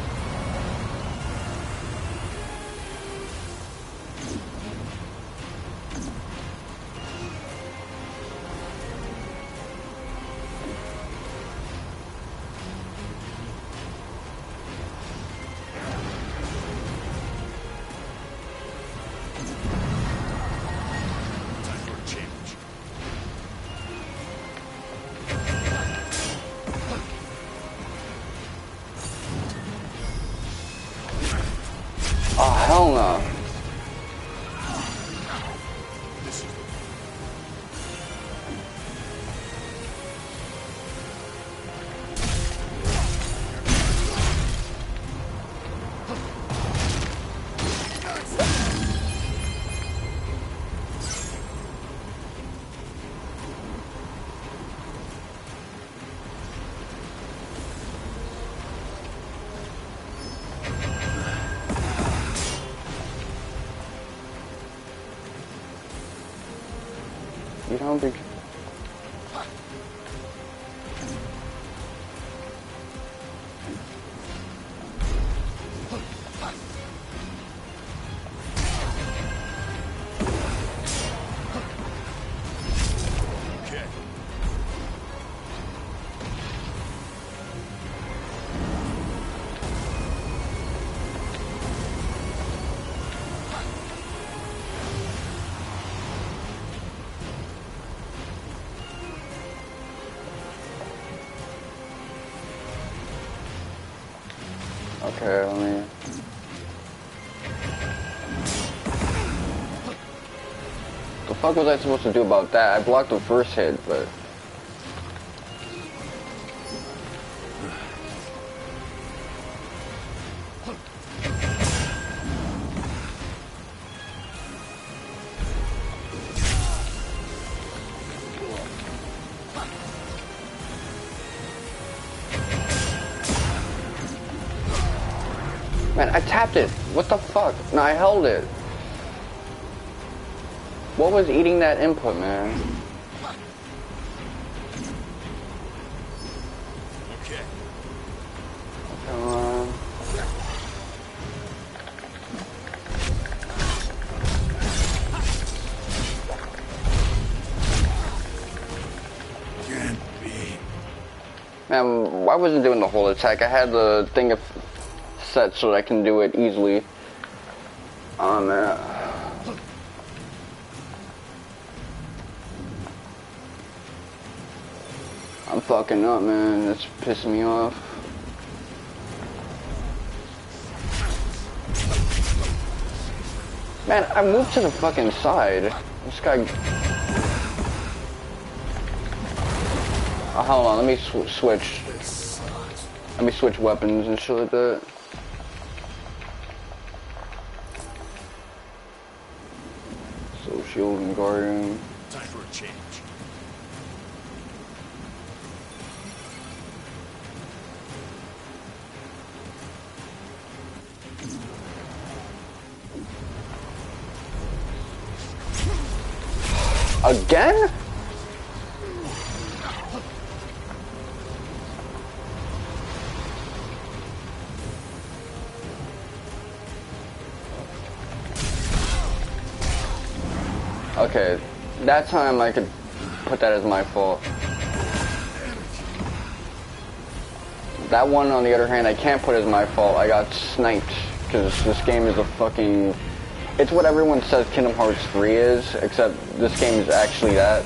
Oh, hell no. You don't be... Okay, let me... The fuck was I supposed to do about that? I blocked the first hit, but... Man, I tapped it. What the fuck? No, I held it. What was eating that input, man? Come on. Can't be. Man, why wasn't doing the whole attack? I had the thing set so that I can do it easily. Oh man. I'm fucking up, man. That's pissing me off. Man, I moved to the fucking side. This guy... Oh, hold on, let me switch. Let me switch weapons and shit like that. So, shield and guarding. Time for a change. Again? Okay, that time I could put that as my fault. That one, on the other hand, I can't put as my fault. I got sniped, because this game is a fucking... It's what everyone says Kingdom Hearts 3 is, except this game is actually that.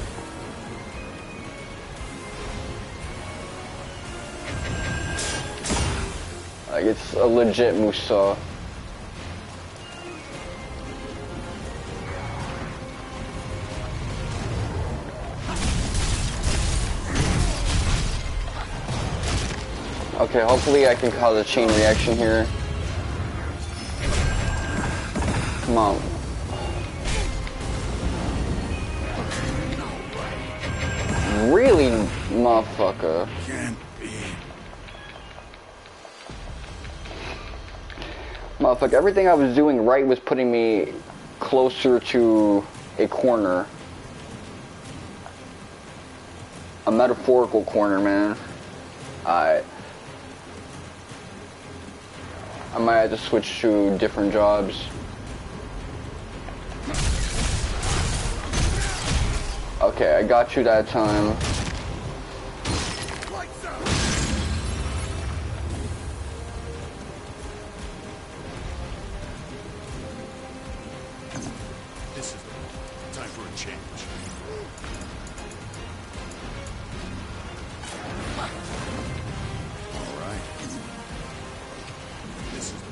Like, it's a legit Musou. Okay, hopefully I can cause a chain reaction here. Come on. Really, motherfucker? Can't be. Motherfucker, everything I was doing right was putting me closer to a corner. A metaphorical corner, man. I might have to switch to different jobs. Okay, I got you that time. This is the one. Time for a change. All right. This is the one.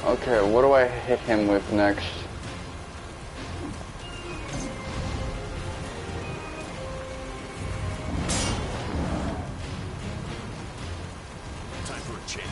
Okay, what do I hit him with next? Time for a change.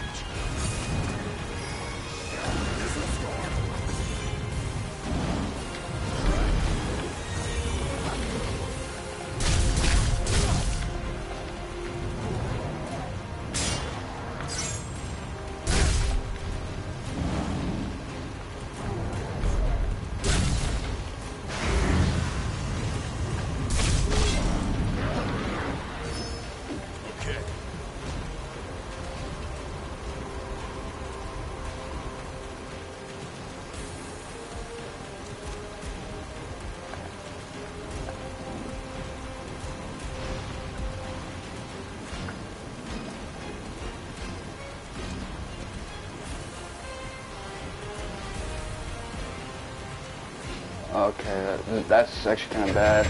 Okay, that's actually kind of bad.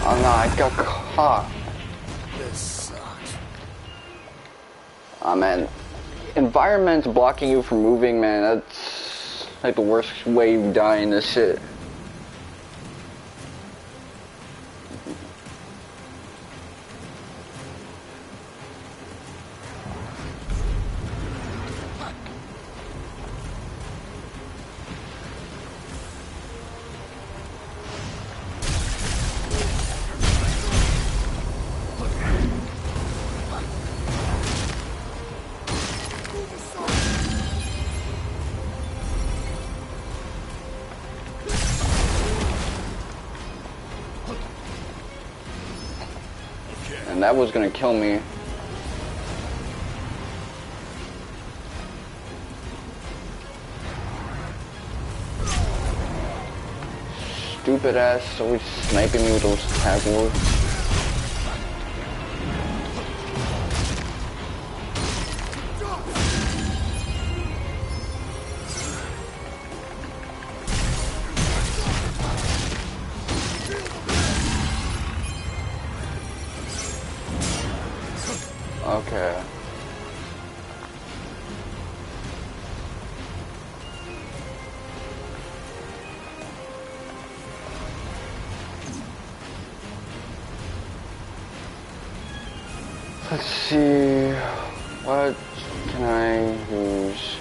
Oh no, I got caught. This sucks. Oh man, environments blocking you from moving, man, that's like the worst way you die in this shit. That was gonna kill me. Stupid ass, always sniping me with those tag wars. Okay. Let's see, what can I use?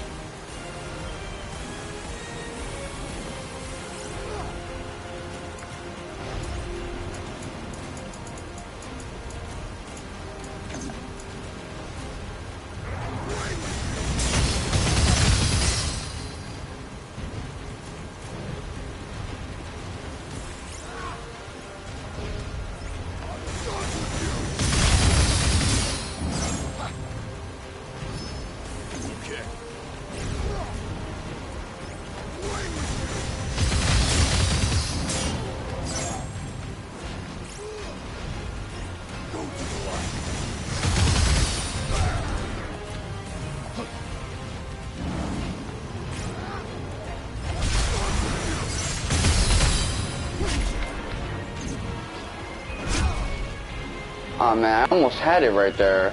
Oh man, I almost had it right there.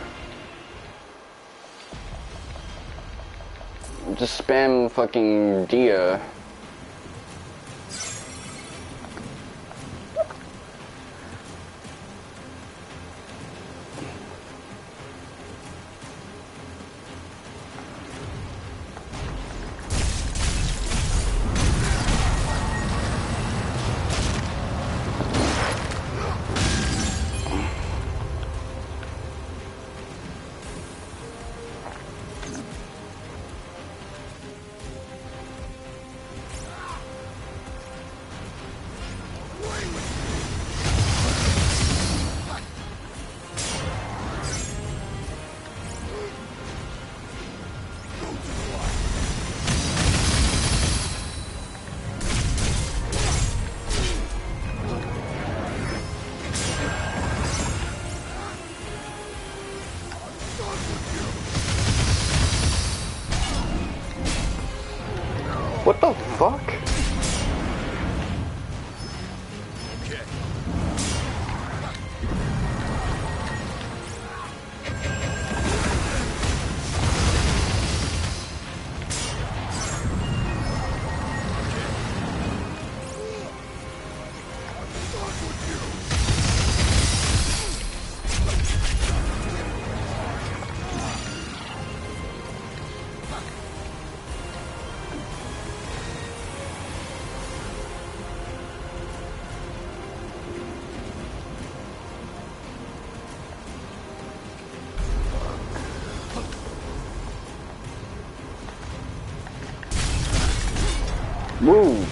Just spam fucking Dia. What the fuck? Move.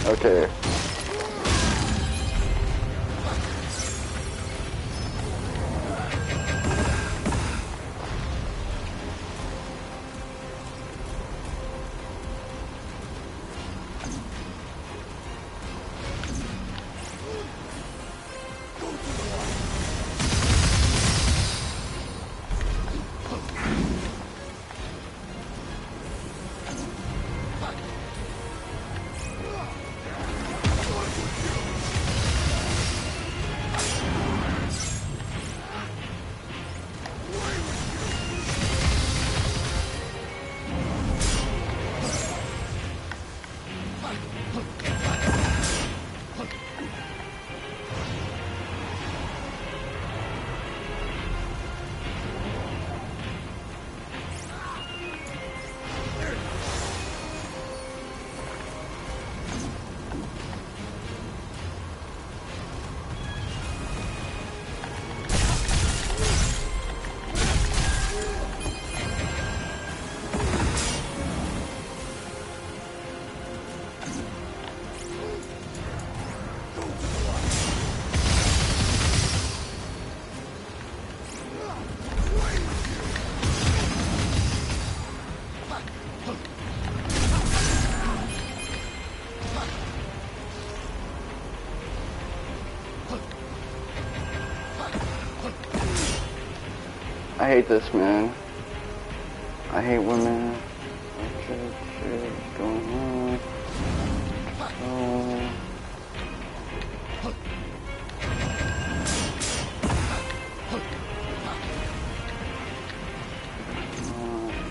Okay. I hate this, man. I hate women. Going on.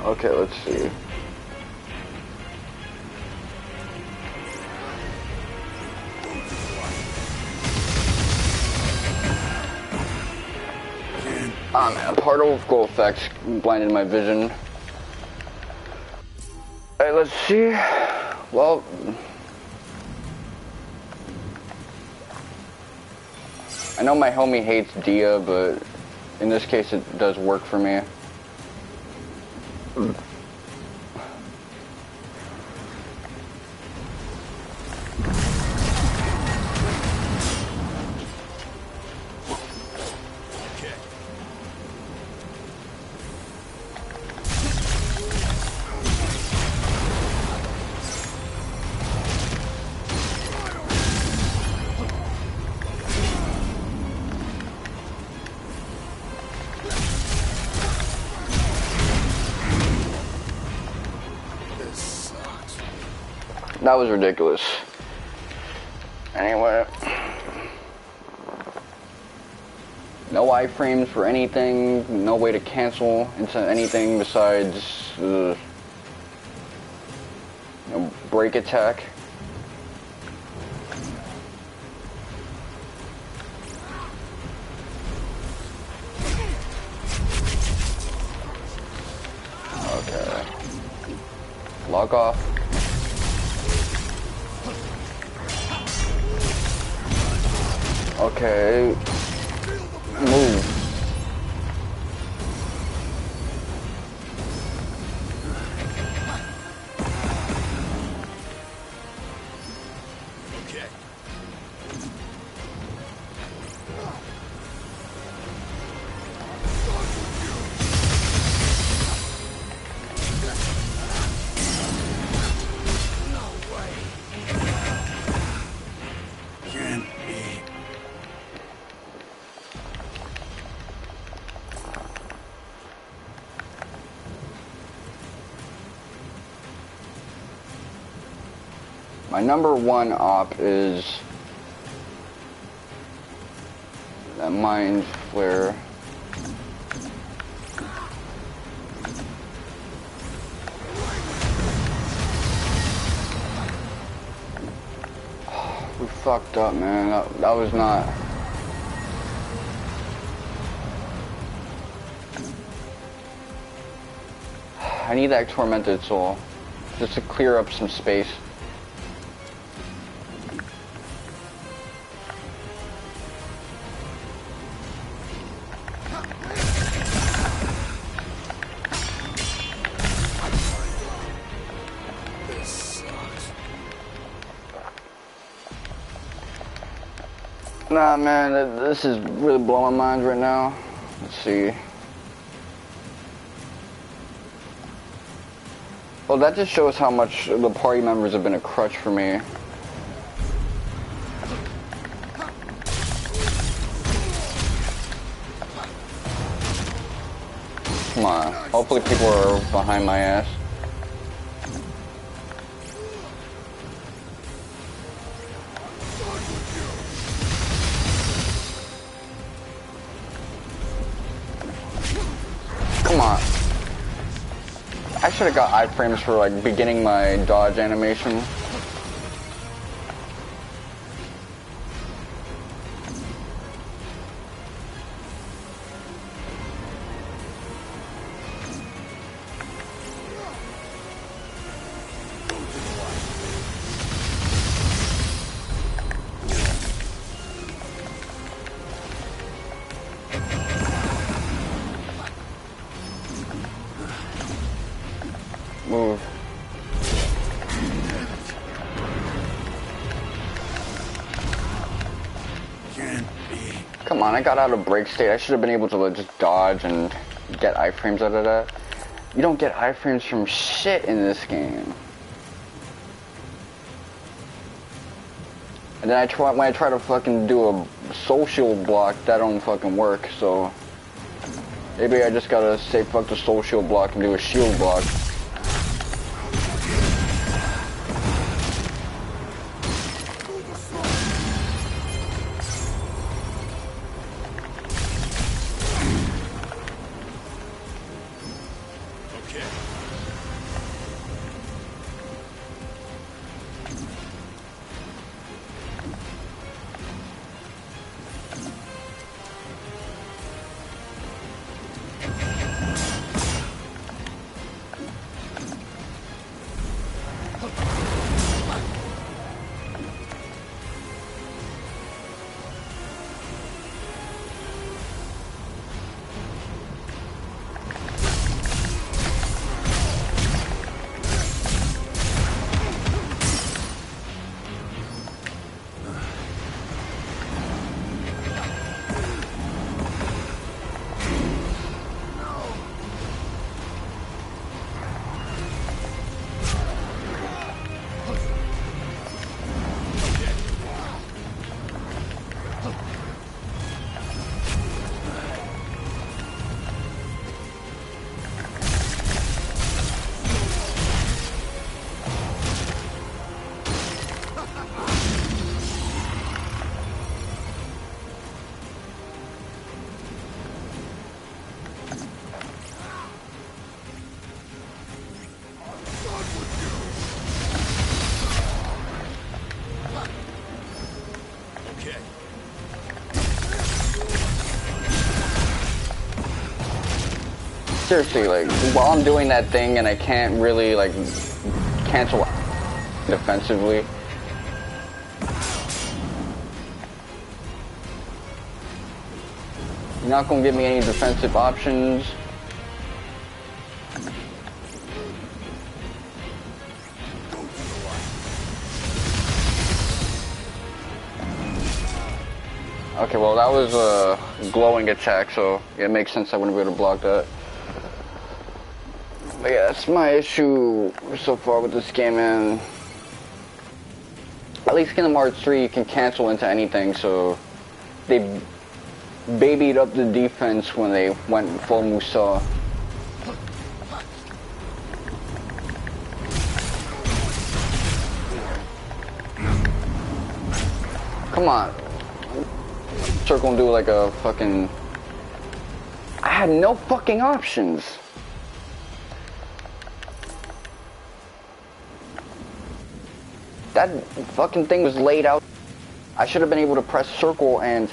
Okay, let's see. Ah man, particle effects blinded my vision. Alright, let's see. Well, I know my homie hates Dia, but in this case it does work for me. That was ridiculous. Anyway. No iframes for anything, no way to cancel into anything besides no break attack. Okay. Log off. Okay. Move. Okay. No way. Can't be. My number one op is that mind flare. We fucked up, man. That was not. I need that tormented soul just to clear up some space. Nah, man, this is really blowing my mind right now. Let's see. Well, that just shows how much the party members have been a crutch for me. Come on. Hopefully people are behind my ass. Come on. I should have got iframes for like beginning my dodge animation. Move. Come on, I got out of break state. I should have been able to like, just dodge and get iframes out of that. You don't get iframes from shit in this game. And then when I try to fucking do a social block, that don't fucking work, so... Maybe I just gotta say fuck the soul shield block and do a shield block. Seriously, like, while I'm doing that thing and I can't really, like, cancel defensively. You're not gonna give me any defensive options. Okay, well that was a glowing attack, so it makes sense I wouldn't be able to block that. But yeah, that's my issue so far with this game, and at least Kingdom Hearts 3 you can cancel into anything, so they babied up the defense when they went full Musou. Come on. Circle and do like a fucking... I had no fucking options. That fucking thing was laid out. I should have been able to press circle and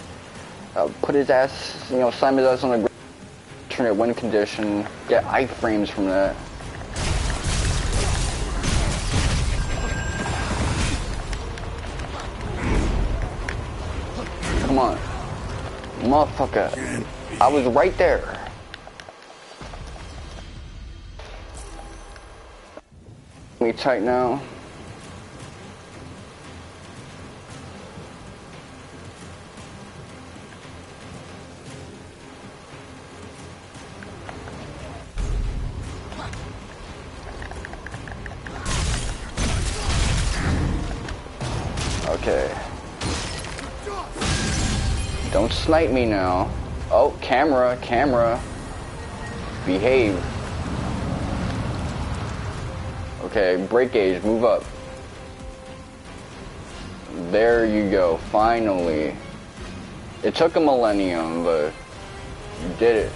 put his ass, you know, slam his ass on the ground, alternate win condition, get iframes from that. Come on. Motherfucker. I was right there. Me tight now. Okay. Don't snipe me now. Oh, camera. Behave. Okay, break gauge, move up. There you go, finally. It took a millennium, but you did it.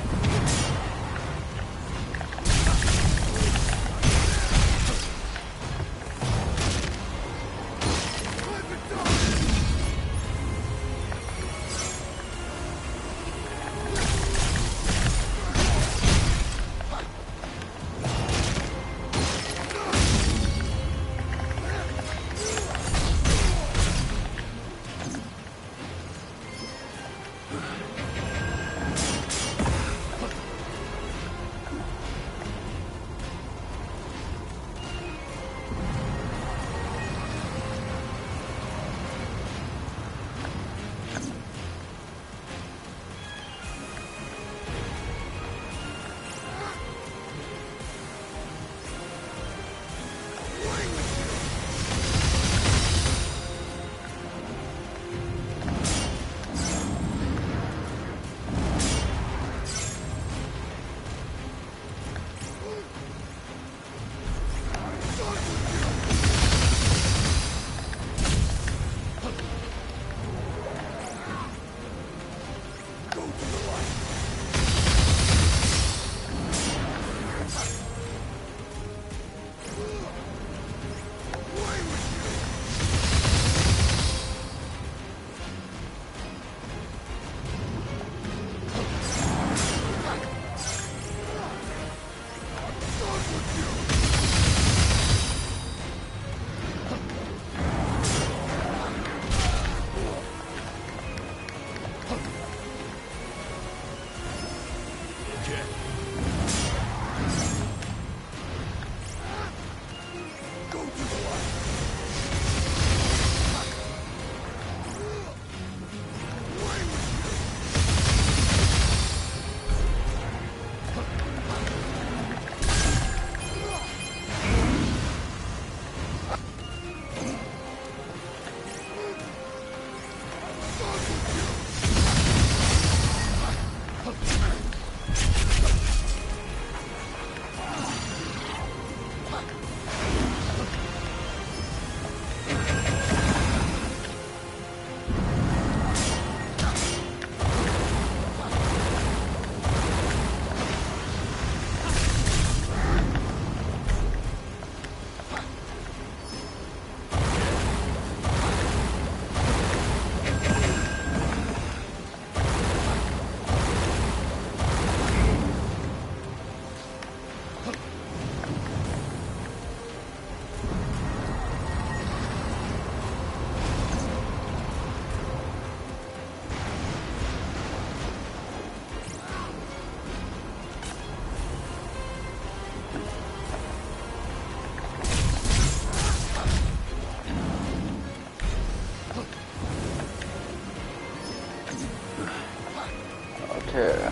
Okay.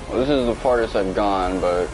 Well, this is the farthest I've gone, but...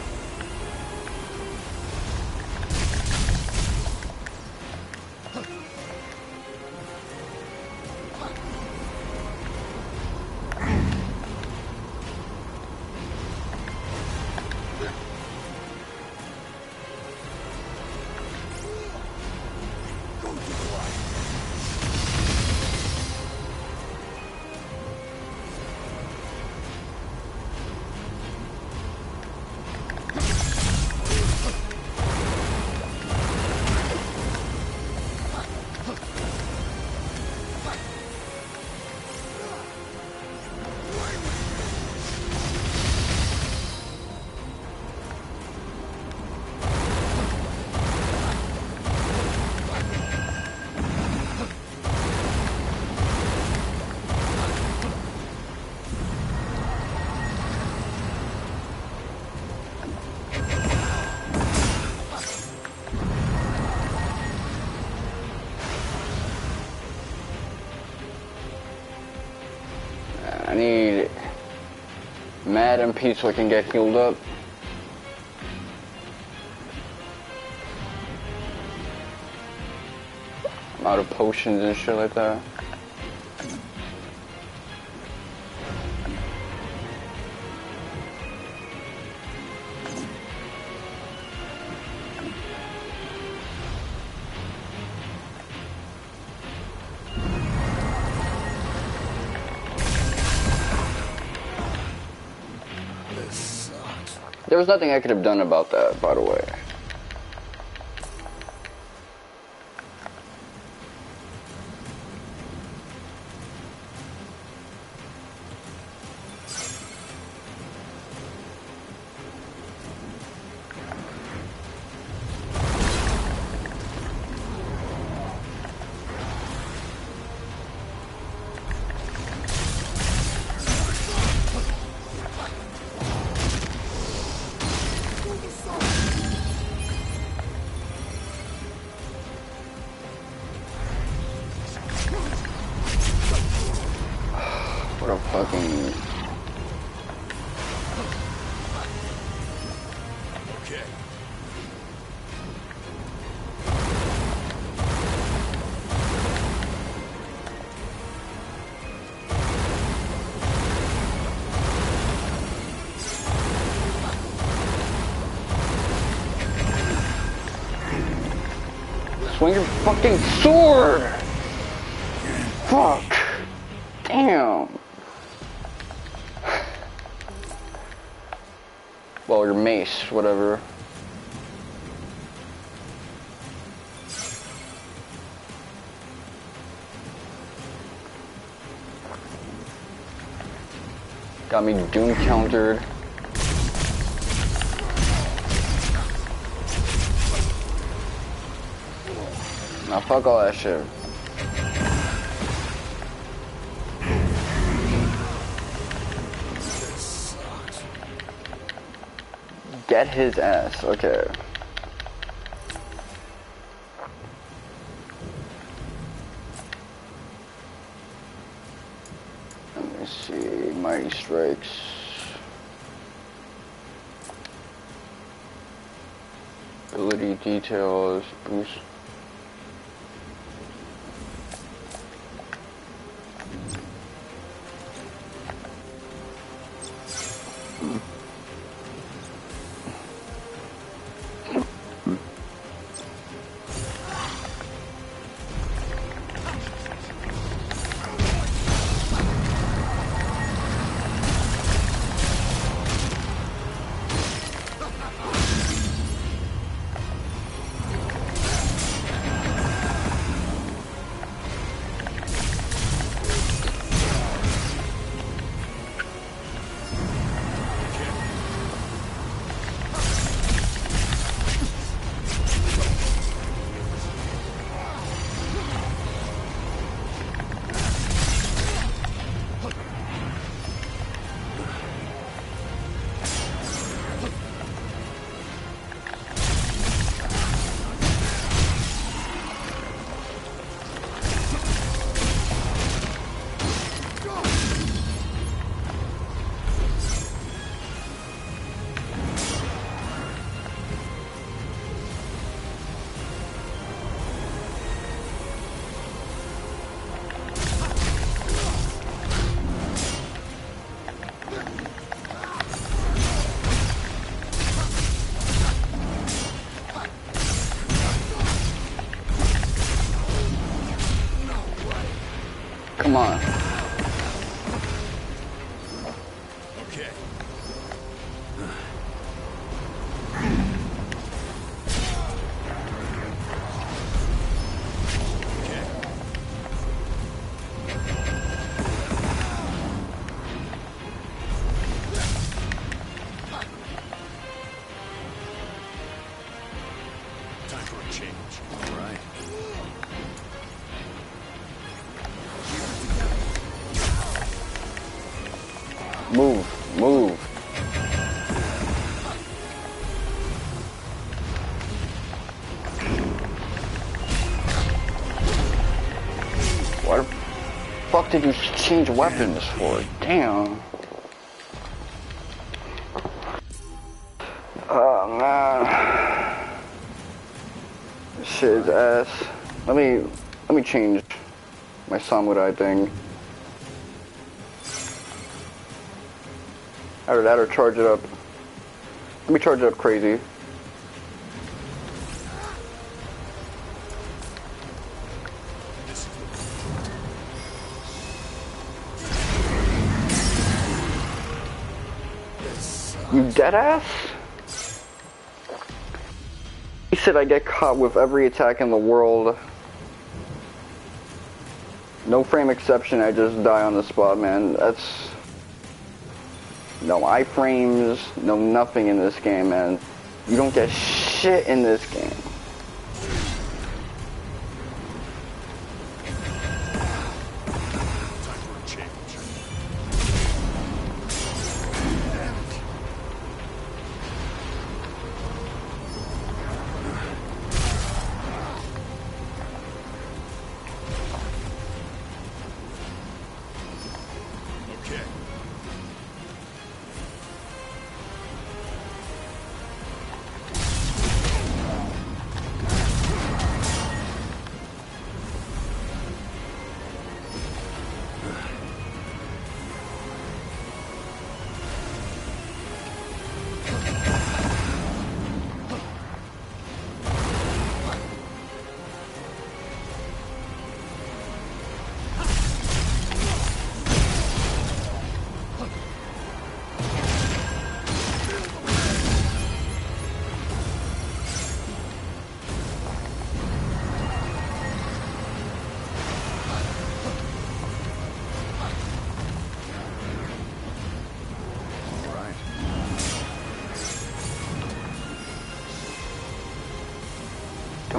I need Mad and Pete so I can get healed up. I'm out of potions and shit like that. There was nothing I could have done about that, by the way. What a fucking... Okay. Swing your fucking sword! Fuck! Damn! Well, your mace, whatever. Got me doom countered. Now fuck all that shit. Get his ass, okay. Let me see, Mighty Strikes. Ability details, boost. Come on. Okay. Time for a change. All right. Move, move. What the fuck did you change weapons for? Damn. Oh man. This shit is ass. Let me change my samurai thing. Either that or charge it up. Let me charge it up crazy. You deadass? He said I get caught with every attack in the world. No frame exception, I just die on the spot, man. That's... No iframes, no nothing in this game, man. You don't get shit in this game.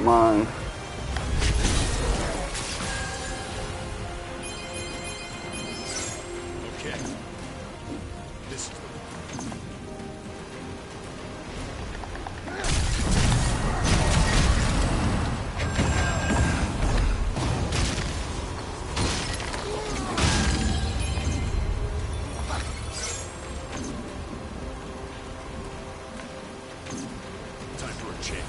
Come on. Okay. This is the time for a change.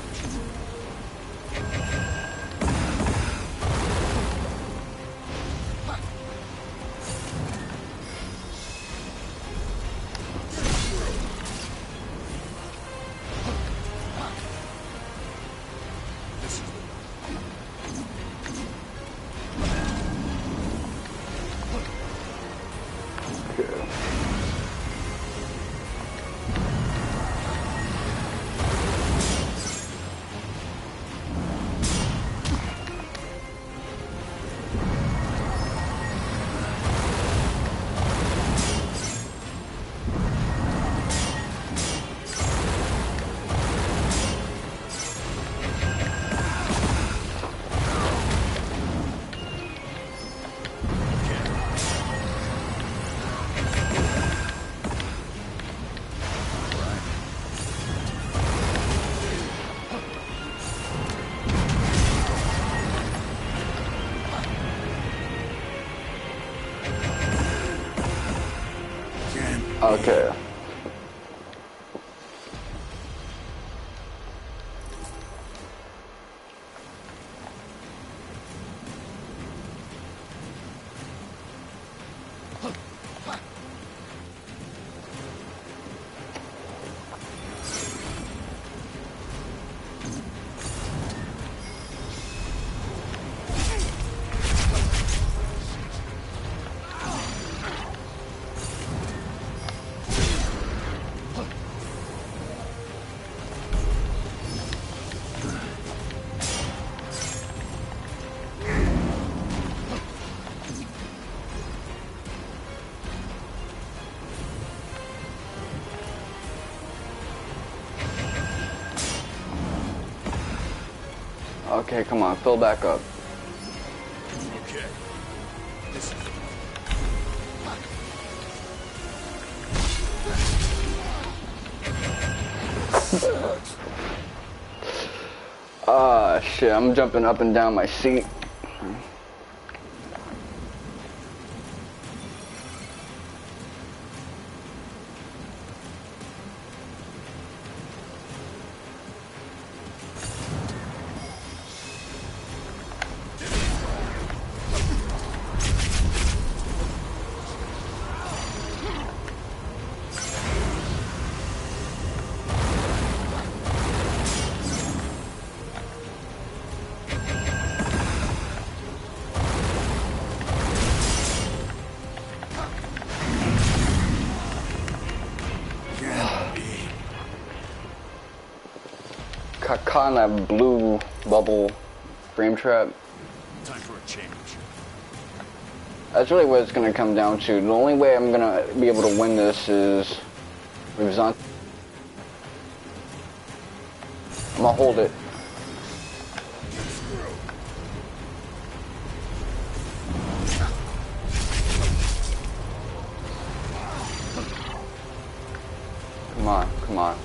Okay. Okay, come on, fill back up. Okay. This is Ah, shit, I'm jumping up and down my seat. Caught in that blue bubble frame trap. time for a change. That's really what it's gonna come down to. The only way I'm gonna be able to win this is with Zant. I'm gonna hold it. Come on, come on.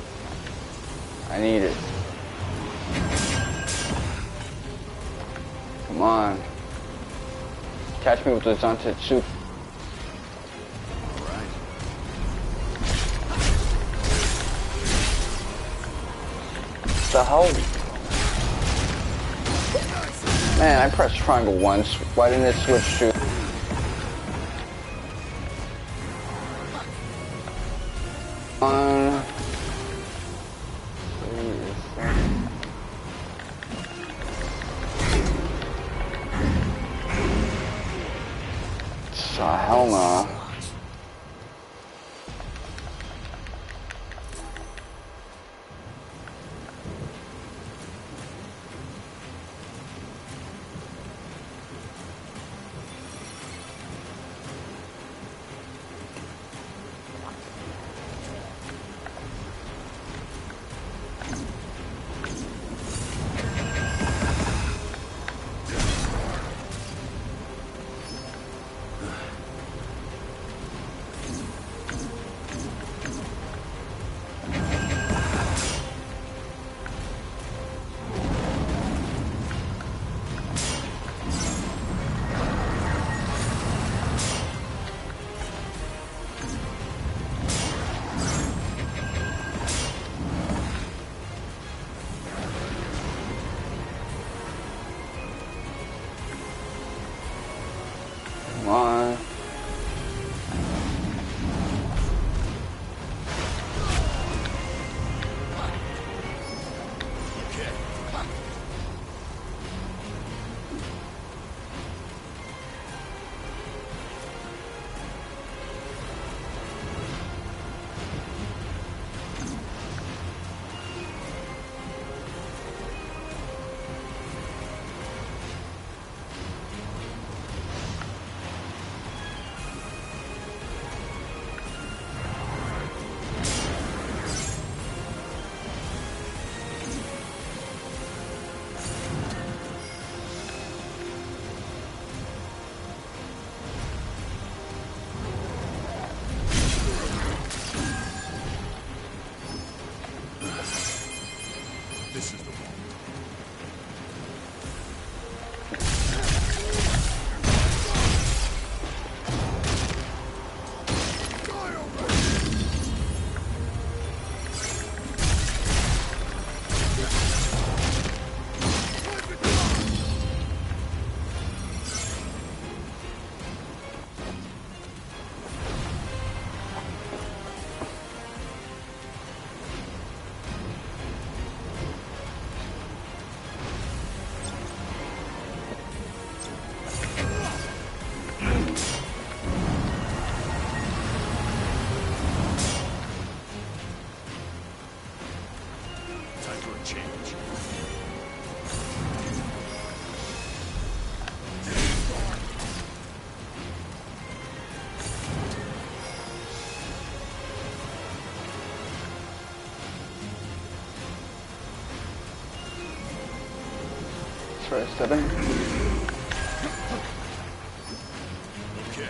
I need it. Come on. Catch me with the Zanted soup. The hell? Man, I pressed triangle once. Why didn't it switch to... Hell no. This is the one. Try stepping. Okay.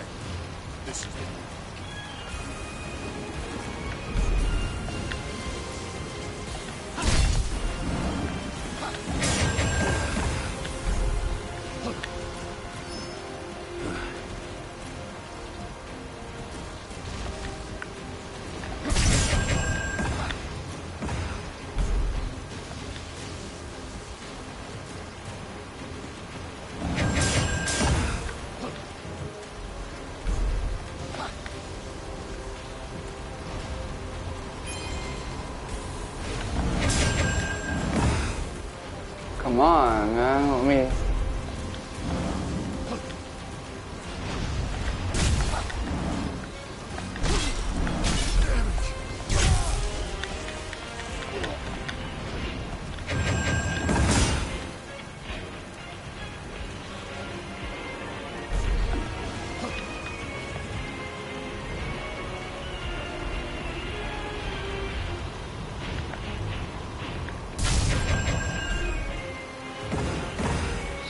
This is the one. Come on, man. Let me.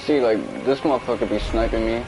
See, like, this motherfucker be sniping me.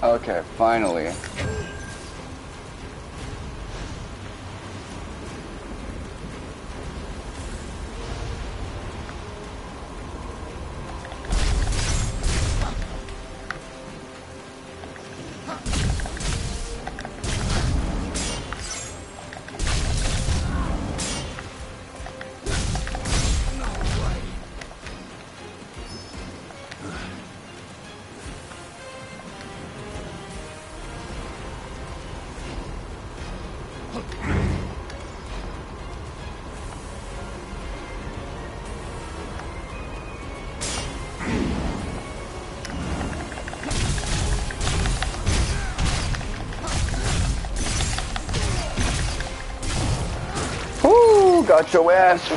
Okay, finally. got your ass.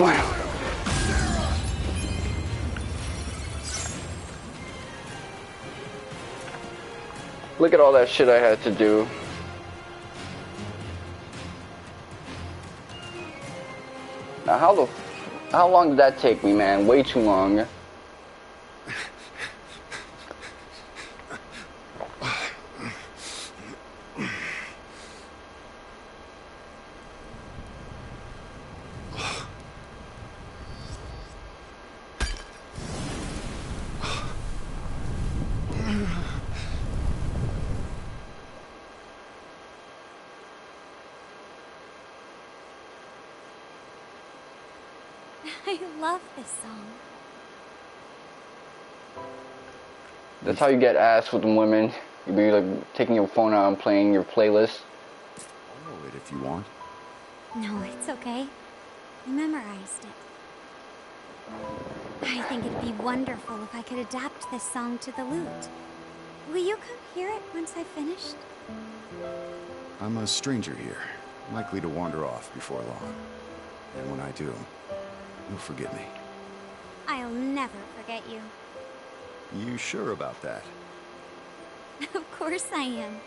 Look at all that shit I had to do. Now how long did that take me, man? Way too long. I love this song. That's how you get ass with women. You be like taking your phone out and playing your playlist. Borrow it if you want. No, it's okay. I memorized it. I think it'd be wonderful if I could adapt this song to the lute. Will you come hear it once I've finished? I'm a stranger here, likely to wander off before long. And when I do, you'll forgive me. I'll never forget you. You sure about that? Of course I am.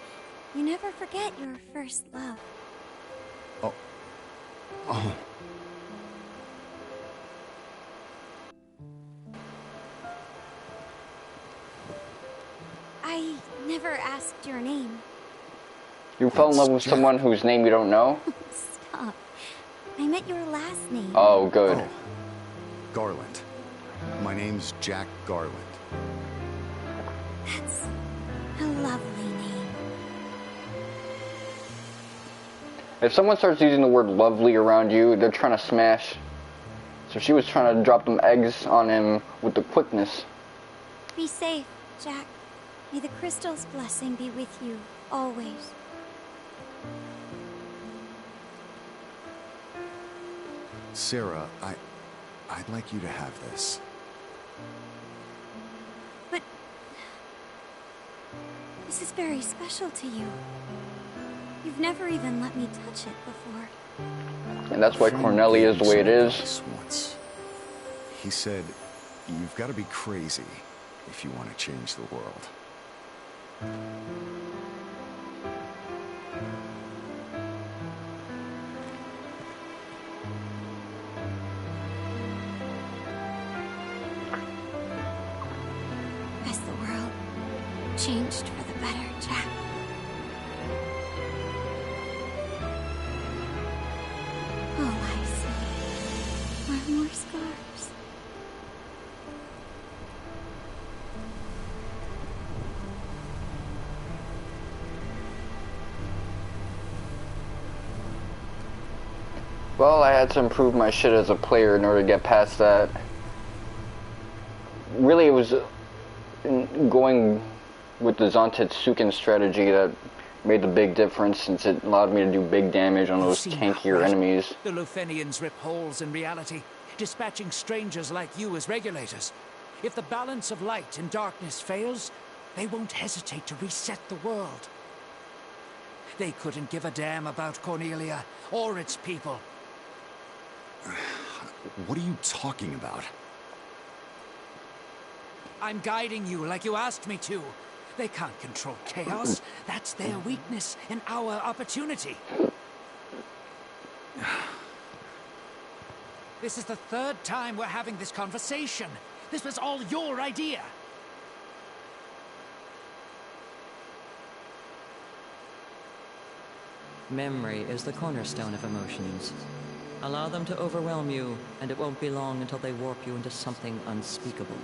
You never forget your first love. Oh. Oh. I never asked your name. You fell in love with someone whose name you don't know? Stop. I meant your last name. Oh, good. Oh. Garland. My name's Jack Garland. That's a lovely name. If someone starts using the word lovely around you, they're trying to smash. So she was trying to drop them eggs on him with the quickness. Be safe, Jack. May the crystal's blessing be with you, always. Sarah, I'd like you to have this. But this is very special to you. You've never even let me touch it before. And that's why Cornelia is the way it is. Once. He said, you've got to be crazy if you want to change the world. Has the world changed for the better, Jack? All I see are more scars. Well, I had to improve my shit as a player in order to get past that. Really, it was going with the Zantetsuken strategy that made the big difference, since it allowed me to do big damage on those tankier enemies. The Lufenians rip holes in reality, dispatching strangers like you as regulators. If the balance of light and darkness fails, they won't hesitate to reset the world. They couldn't give a damn about Cornelia or its people. What are you talking about? I'm guiding you like you asked me to. They can't control chaos. That's their weakness and our opportunity. This is the third time we're having this conversation. This was all your idea. Memory is the cornerstone of emotions. Allow them to overwhelm you, and it won't be long until they warp you into something unspeakable.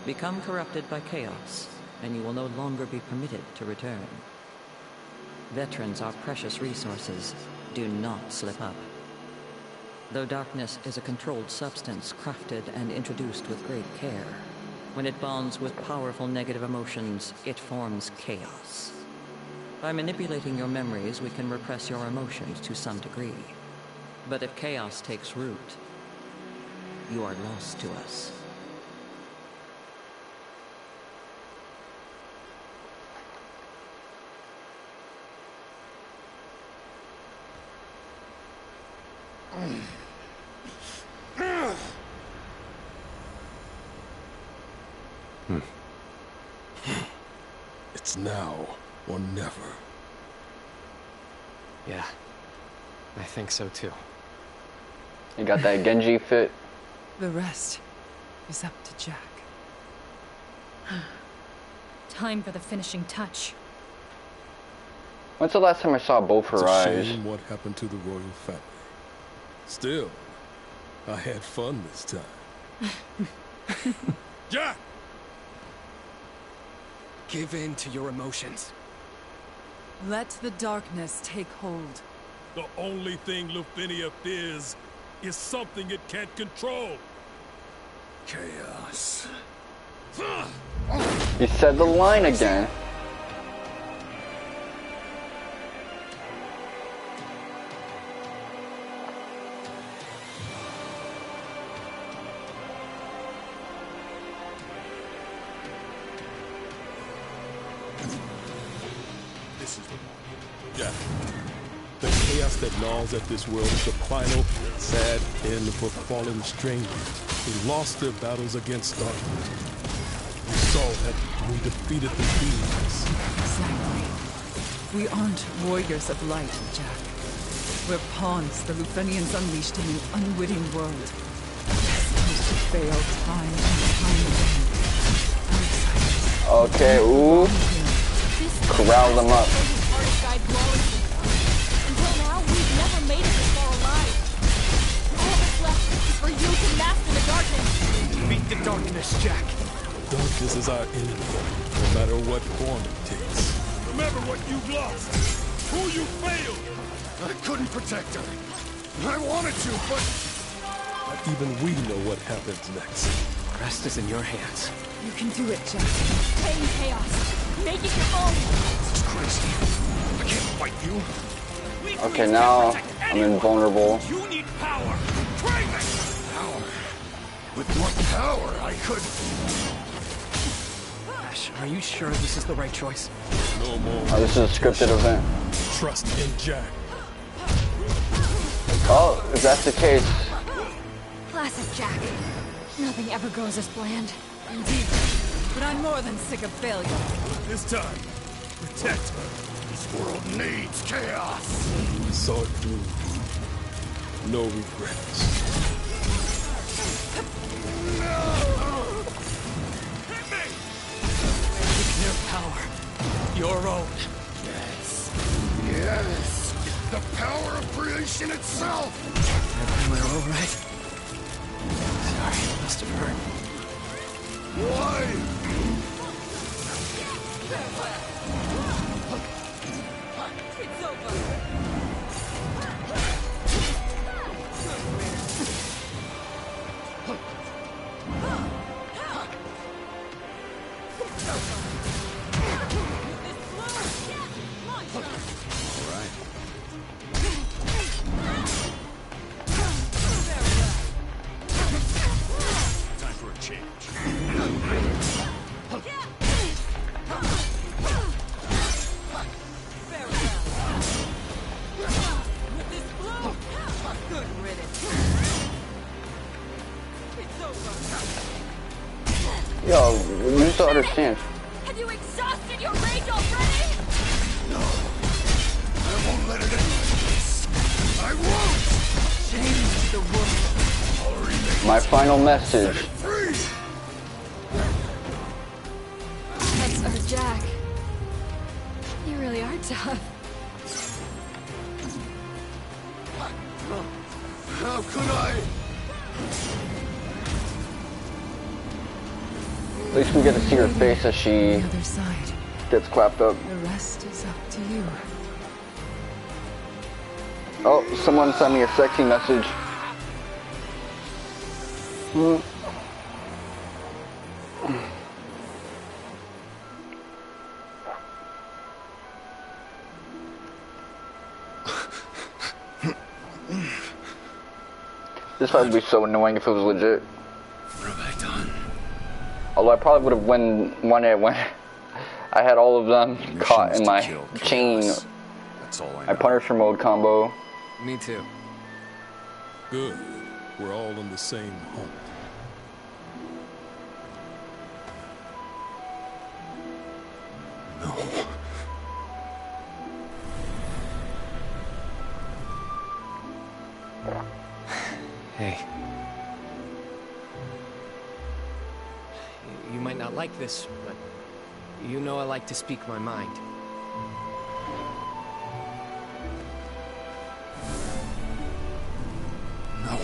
Become corrupted by chaos, and you will no longer be permitted to return. Veterans are precious resources. Do not slip up. Though darkness is a controlled substance crafted and introduced with great care, when it bonds with powerful negative emotions, it forms chaos. By manipulating your memories, we can repress your emotions to some degree. But if chaos takes root, you are lost to us. It's now or never. Yeah, I think so too. You got that Genji fit. The rest is up to Jack. Time for the finishing touch. When's the last time I saw both her It's a eyes? shame what happened to the royal family. Still, I had fun this time. Jack! Give in to your emotions. Let the darkness take hold. The only thing Lufenia fears is something it can't control. Chaos. He said the line again. This is the one. Jack, the chaos that gnaws at this world is the final, sad end for fallen strangers who lost their battles against darkness. We saw that when we defeated the demons. Exactly. We aren't warriors of light, Jack. We're pawns the Lufenians unleashed in an unwitting world. Destined to fail time and time again. Okay, ooh. Corral them up. Until now, we've never made it this far alive. All that's left is for you to master the darkness. Beat the darkness, Jack. Darkness is our enemy, no matter what form it takes. Remember what you've lost, who you failed. I couldn't protect her. I wanted to, but... Not even we know what happens next. The rest is in your hands. You can do it, Jack. Tame chaos. Make it your own. This is crazy. I can't fight you. Okay, now I'm invulnerable. You need power. Try this. Power. With what power I could... Ash, are you sure this is the right choice? No more. Oh, this is a scripted event. Trust in Jack. Oh, if that's the case, Classic Jack. Nothing ever goes as planned. Indeed. But I'm more than sick of failure. This time, protect her. This world needs chaos. We saw it through. No regrets. Their power. Your own. Yes. Yes. The power of creation itself. Everywhere all right? Sorry, it must have hurt. Why? It's over. Time for a change. yo, you just don't understand. Have you exhausted your rage already? No. I won't let it end like this. I won't! Change the world. I'll remake My final message. free! That's our Jack. You really are tough. How could I? At least we get to see her face as she The other side. gets clapped up. The rest is up to you. Oh, someone sent me a sexy message. This fight would be so annoying if it was legit. What have I done? Although I probably would have won it when I had all of them caught in my chain. That's all I know. My Punisher mode combo. Me too. Good. We're all on the same hunt. No. Hey. You might not like this, but you know I like to speak my mind. No.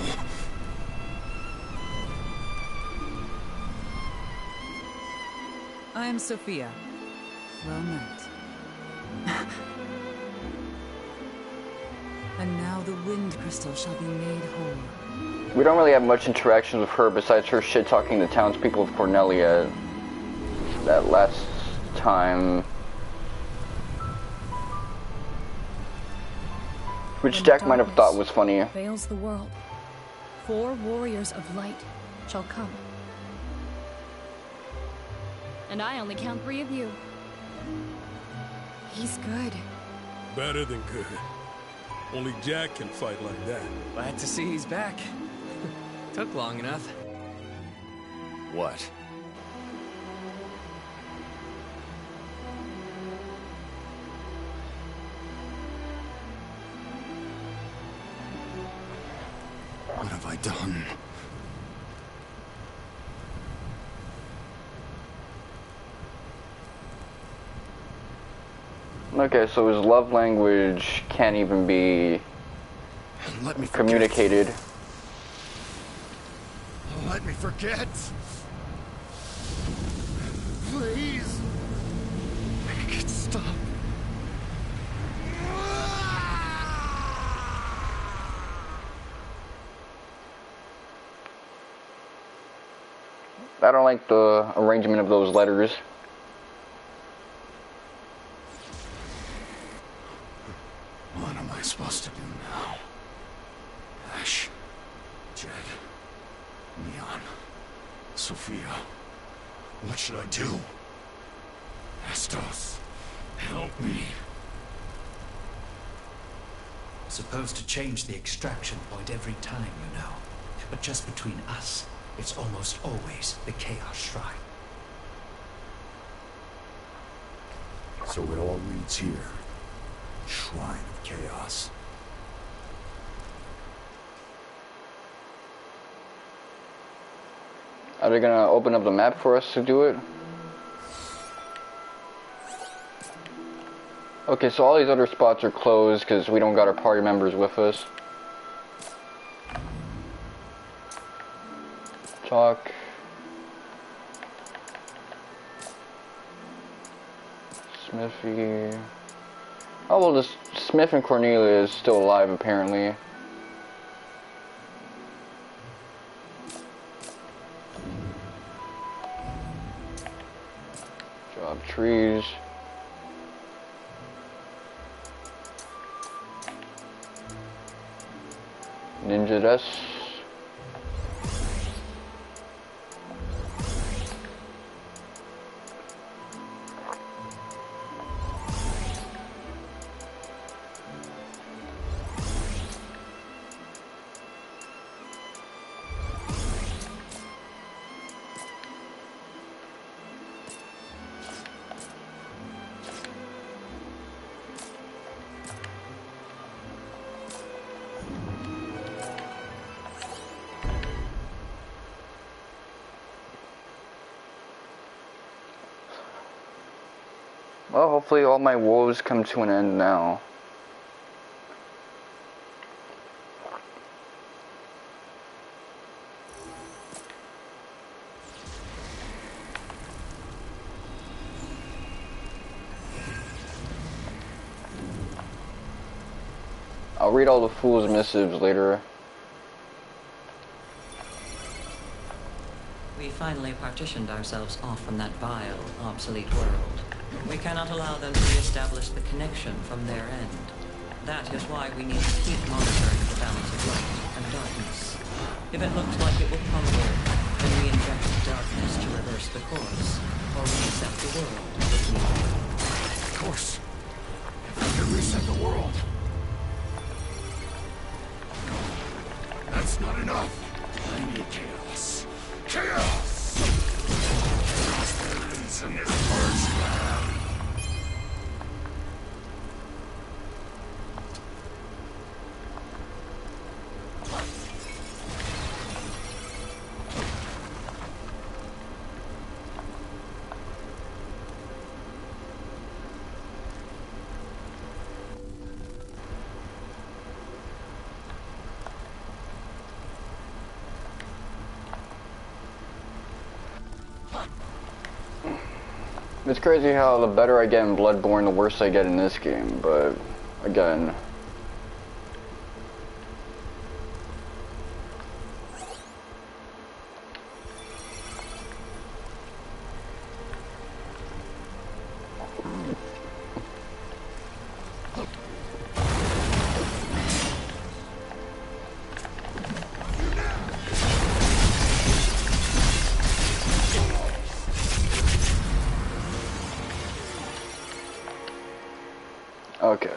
I am Sophia. Well met. And now the wind crystal shall be made whole. We don't really have much interaction with her besides her shit-talking the townspeople of Cornelia that last time. Which Jack might have thought was funny. Veils the world. 4 warriors of light shall come. And I only count 3 of you. He's good. Better than good. Only Jack can fight like that. Glad to see he's back. Took long enough. What? What have I done? Okay, so his love language can't even be communicated. Let me forget. Please. Make it stop. I don't like the arrangement of those letters. What am I supposed to do now? Ash, Jack, Nioh, Sophia. What should I do? Astos, help me. Supposed to change the extraction point every time, you know. But just between us, it's almost always the Chaos Shrine. So it all leads here. Shrine of Chaos. Are they gonna open up the map for us to do it? Okay, so all these other spots are closed because we don't got our party members with us. Talk. Smithy. Oh well, this Smith and Cornelia is still alive apparently. Drop trees. Ninja Death. Well, hopefully all my woes come to an end now. I'll read all the fool's missives later. We finally partitioned ourselves off from that vile, obsolete world. We cannot allow them to re-establish the connection from their end. That is why we need to keep monitoring the balance of light and darkness. If it looks like it will crumble, then we inject darkness to reverse the course, or reset the world if needed. Of course. If I can reset the world. That's not enough. I need chaos. Chaos! Chaos ends in this first round. It's crazy how the better I get in Bloodborne, the worse I get in this game, but again. Okay.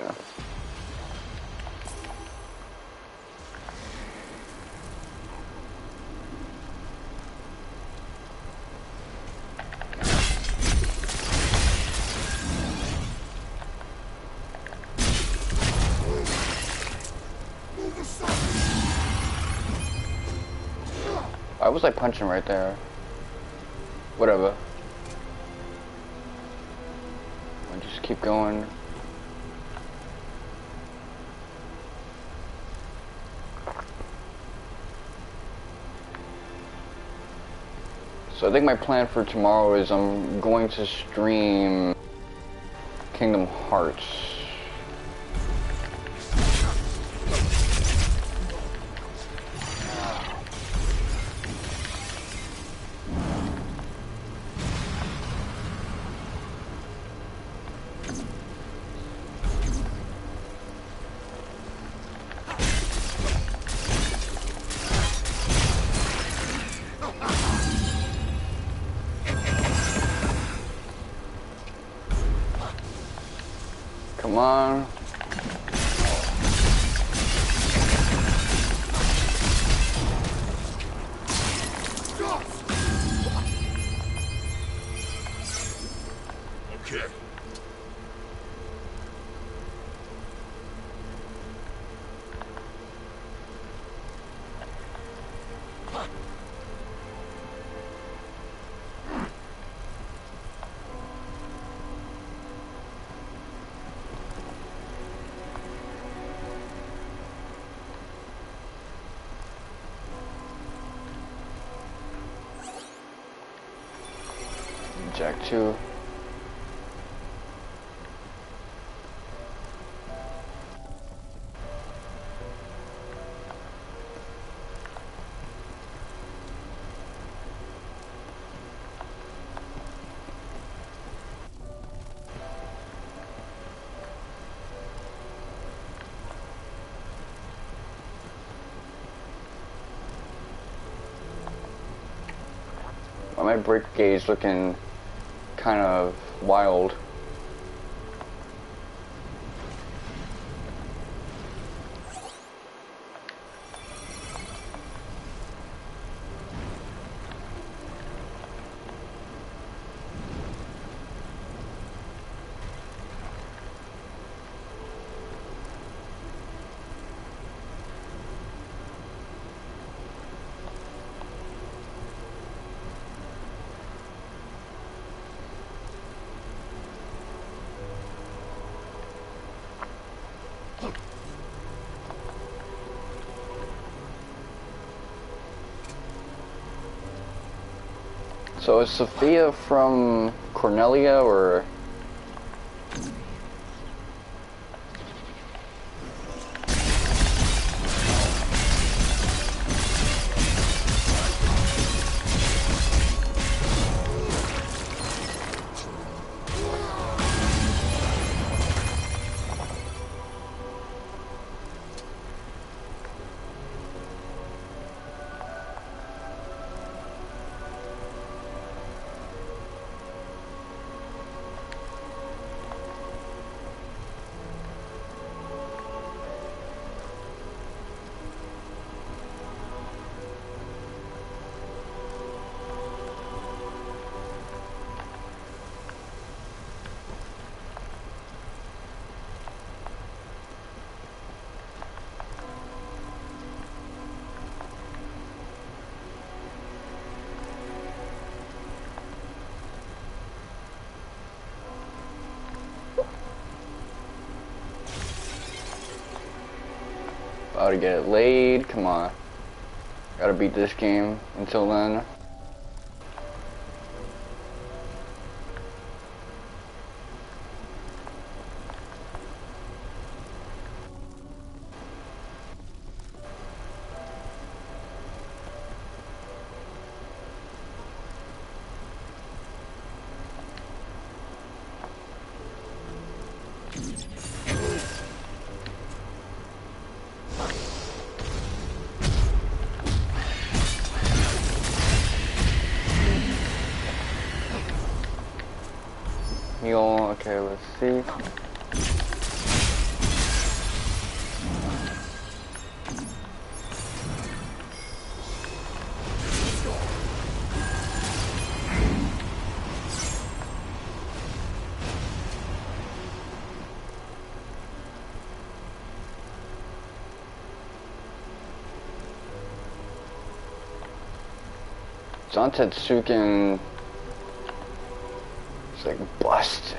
Why was I punching right there? Whatever. I just keep going. So I think my plan for tomorrow is I'm going to stream Kingdom Hearts. Come on. Okay. Jack 2. My break gauge looking kind of wild. So is Sophia from Cornelia or? About to get it laid. Come on. Gotta beat this game until then. Nioh. Okay, let's see. Zantetsuken is like busted.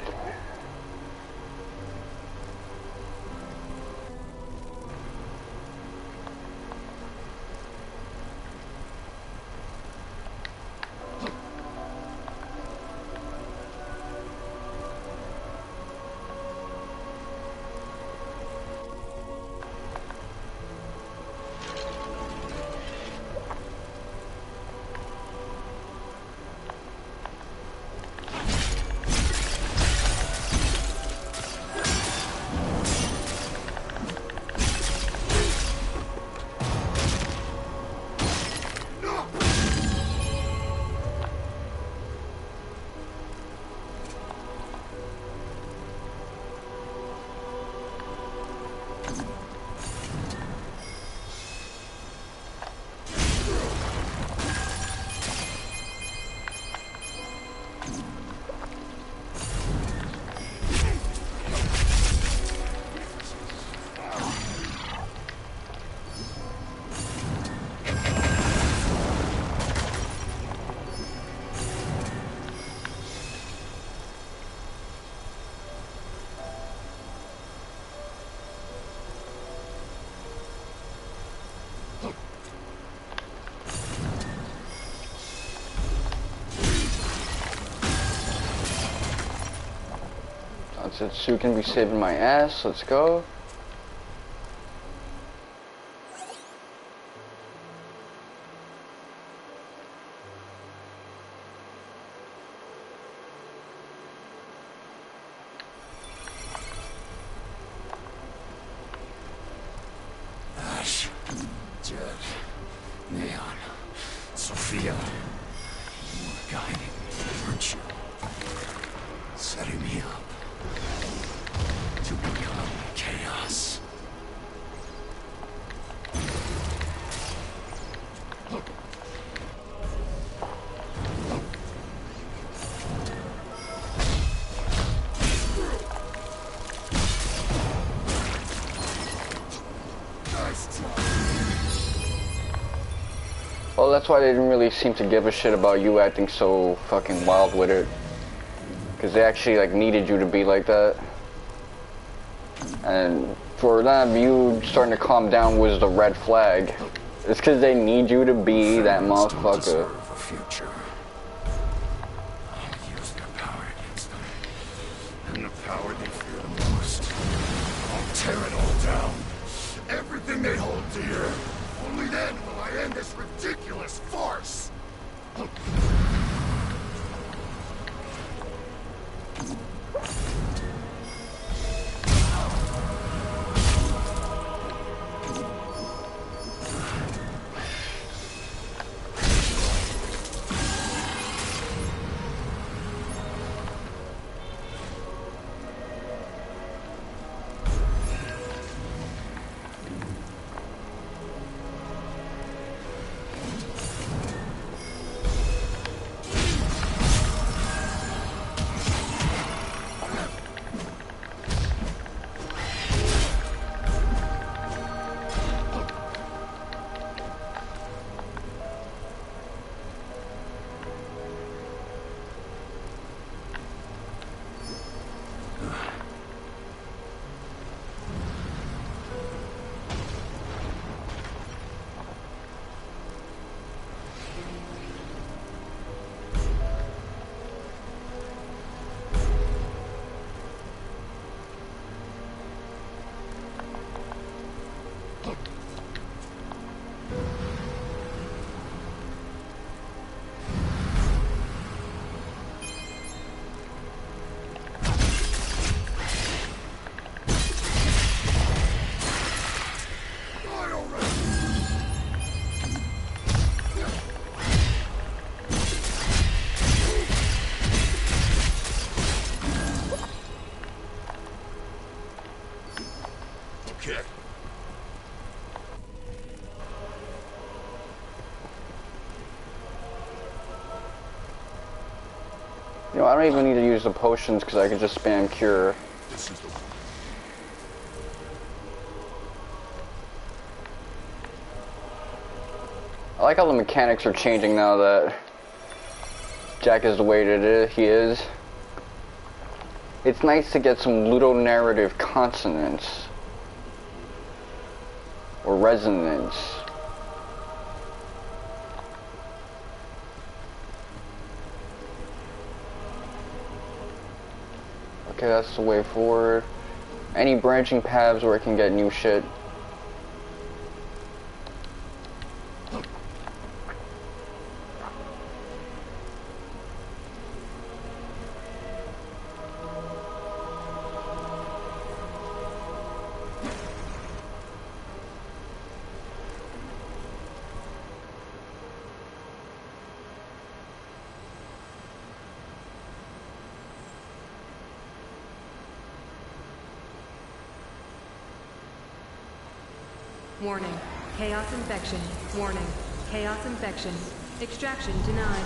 Zantetsuken be saving my ass. Let's go. Ash, Jed, Neon, Sophia, you were guiding me, weren't you? Setting me up to become chaos. Well, that's why they didn't really seem to give a shit about you acting so fucking wild with it. Because they actually like needed you to be like that. And for them, you starting to calm down was the red flag. It's because they need you to be that motherfucker. A future. I'll use their power against them. And the power they fear the most. I'll tear it all down. Everything they hold dear. Only then will I end this ridiculous farce. Okay. You know, I don't even need to use the potions because I can just spam cure. This is the one. I like how the mechanics are changing now that Jack is the way that he is. It's nice to get some ludonarrative consonance or resonance. Okay, that's the way forward. Any branching paths where I can get new shit. Warning. Chaos infection. Warning. Chaos infection. Extraction denied.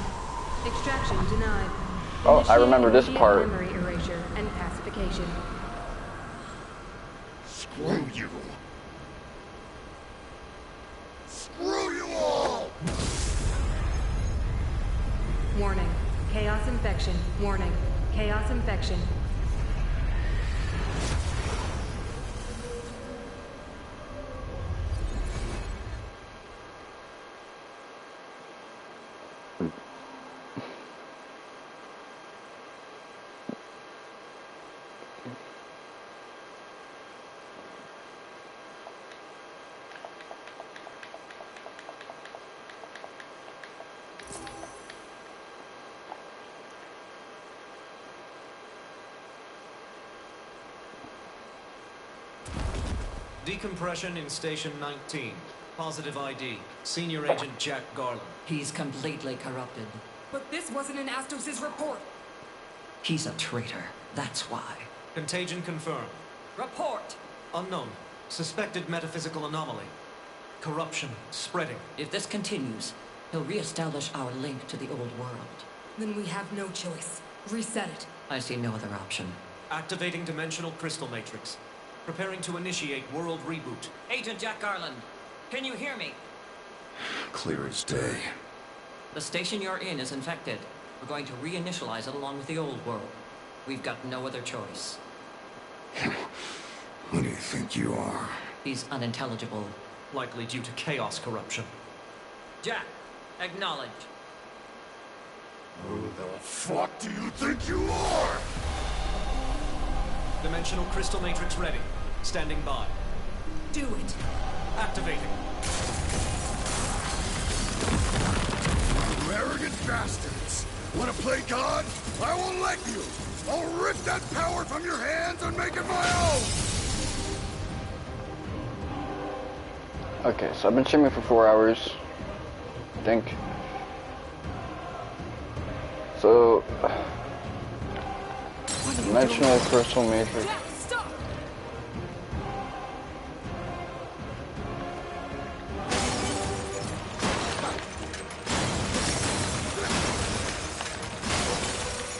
Extraction denied. Oh, I remember this Initiate part. memory erasure and pacification. Screw you. Screw you all! Warning. Chaos infection. Warning. Chaos infection. Decompression in Station 19. Positive ID. Senior Agent Jack Garland. He's completely corrupted. But this wasn't in Astos' report. He's a traitor. That's why. Contagion confirmed. Report! Unknown. Suspected metaphysical anomaly. Corruption spreading. If this continues, he'll reestablish our link to the old world. Then we have no choice. Reset it. I see no other option. Activating dimensional crystal matrix. Preparing to initiate world reboot. Agent Jack Garland, can you hear me? Clear as day. The station you're in is infected. We're going to reinitialize it along with the old world. We've got no other choice. Who do you think you are? He's unintelligible. Likely due to chaos corruption. Jack, acknowledge. Who the fuck do you think you are? Dimensional crystal matrix ready. Standing by. Do it. Activating. You arrogant bastards! Wanna play God? I won't let you! I'll rip that power from your hands and make it my own! Okay, so I've been streaming for 4 hours, I think. So, dimensional crystal matrix. Jack, stop!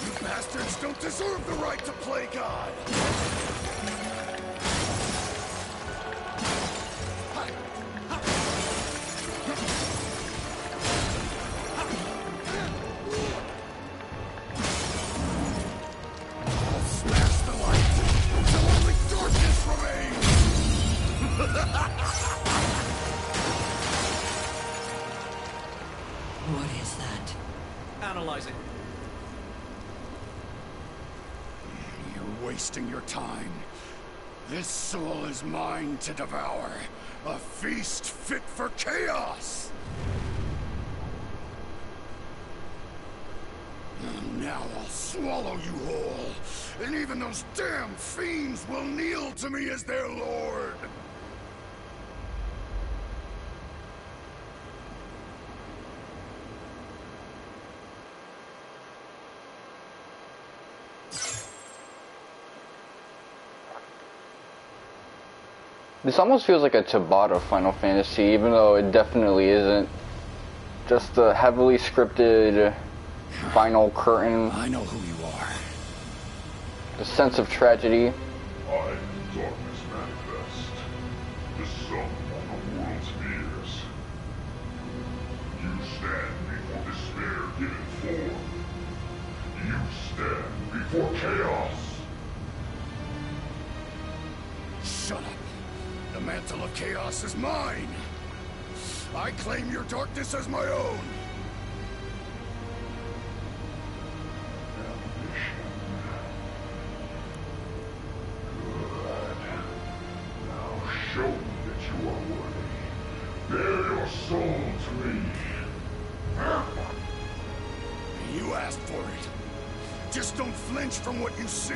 You bastards don't deserve the right to play God! What is that? Analyzing. You're wasting your time. This soul is mine to devour. A feast fit for chaos! Now I'll swallow you whole. And even those damn fiends will kneel to me as their lord. This almost feels like a Tabata Final Fantasy, even though it definitely isn't. Just a heavily scripted final curtain. I know who you are. The sense of tragedy. I, Darkness Manifest, the sum of the world's fears. You stand before despair given form. You stand before chaos. Shut up. The mantle of chaos is mine. I claim your darkness as my own. Show me that you are worthy. Bear your soul to me. You asked for it. Just don't flinch from what you see.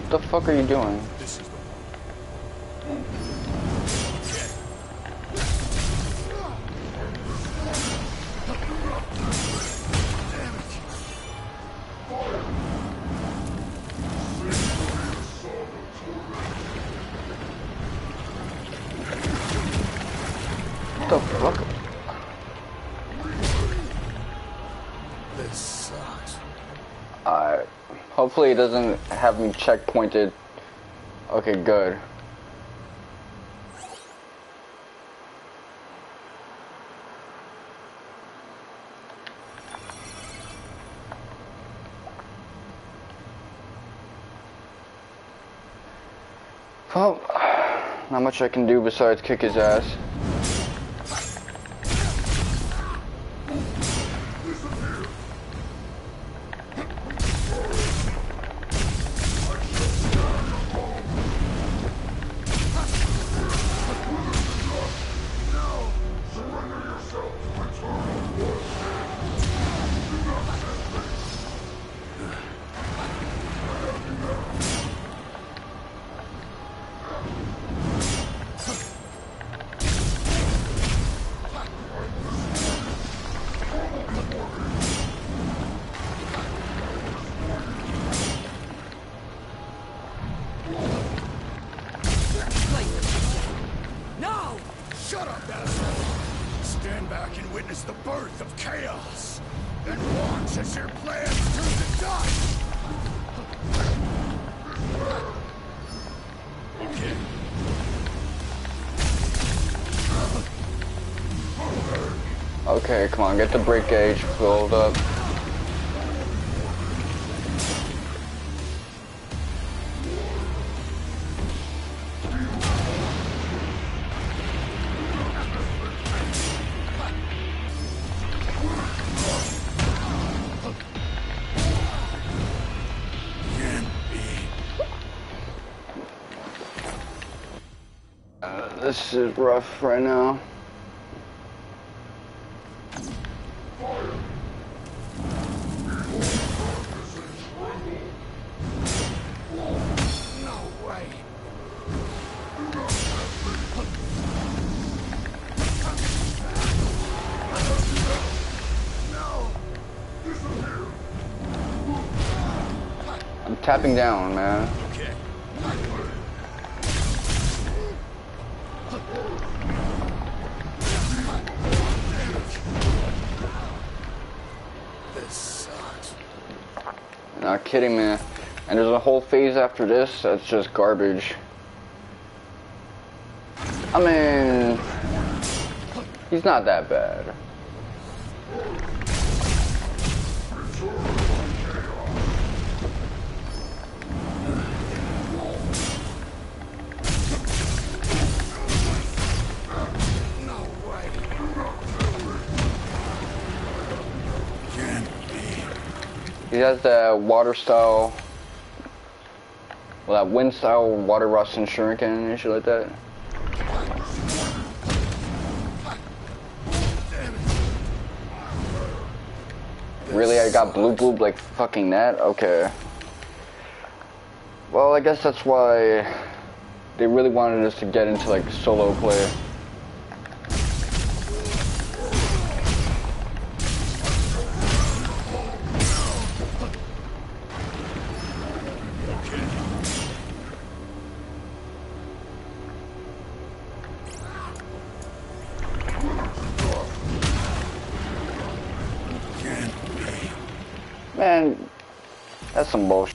What the fuck are you doing? What the fuck? This sucks. Hopefully it doesn't have me checkpointed. Okay, good. Well, not much I can do besides kick his ass. No! Shut up, asshole! Stand back and witness the birth of chaos. And watch as your plans turn to dust! Okay. Okay, come on, get the break gauge filled up. This is rough right now. No way! I'm tapping down, man. This sucks. Not kidding, man. And there's a whole phase after this that's just garbage. I mean, he's not that bad. He has that water style, well, that wind style water rust and shuriken and shit like that. Really, I got blue like fucking that? Okay. Well, I guess that's why they really wanted us to get into like solo play. Man, that's some bullshit.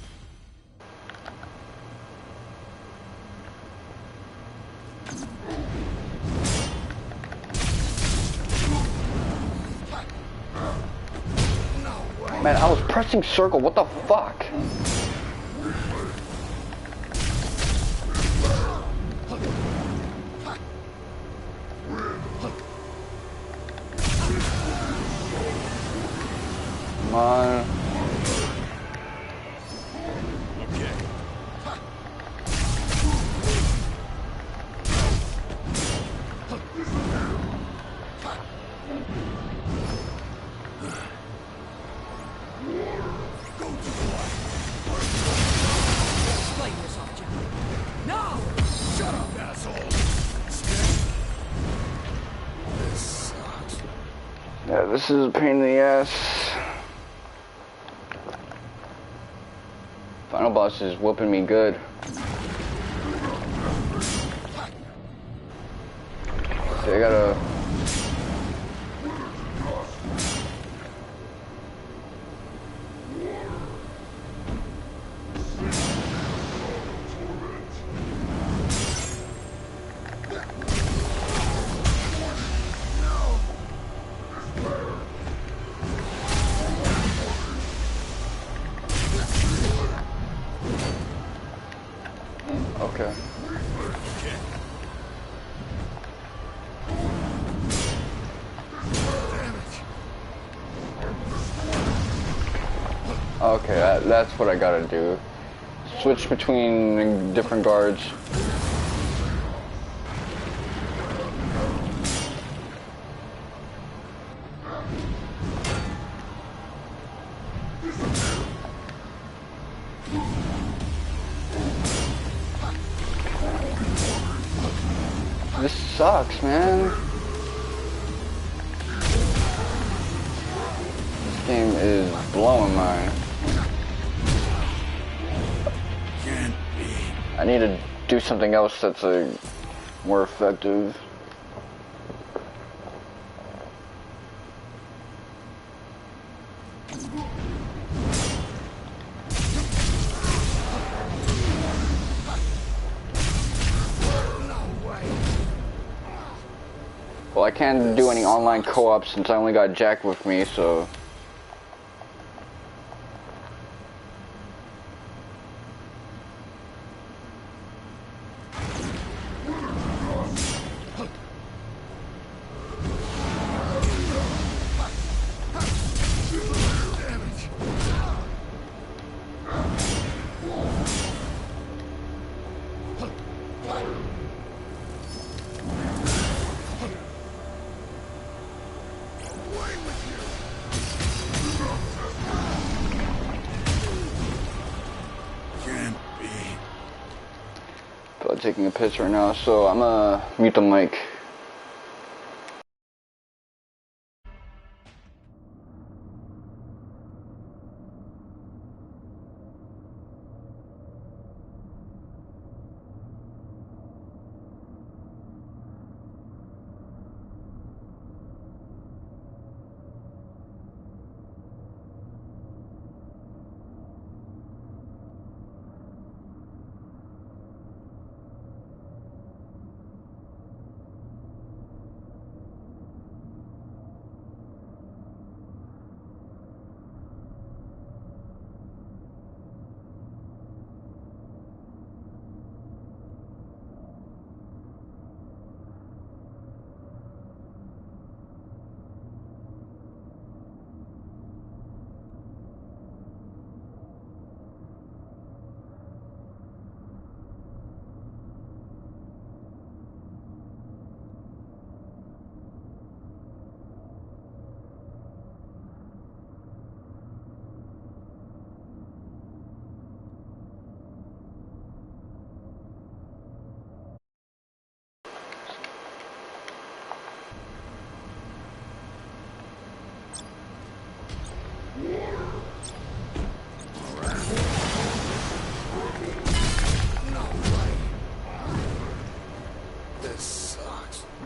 Man, I was pressing circle, what the fuck? Come on. Yeah, this is a pain in the ass. Final boss is whooping me good. So I gotta... Okay. Okay, that's what I gotta do. Switch between different guards. This sucks, man. This game is blowing mine. I need to do something else that's more effective. Well, I can't do any online co-op since I only got Jack with me, so... taking a piss right now, so I'm gonna mute the mic.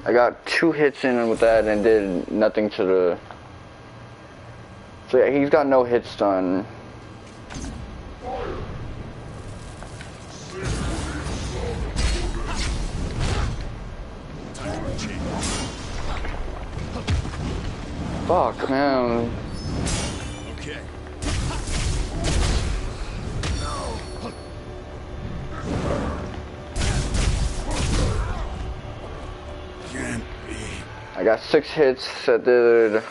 I got 2 hits in with that and did nothing to the... So yeah, he's got no hit stun. Fuck, man. Okay. Can't be. I got 6 hits that did a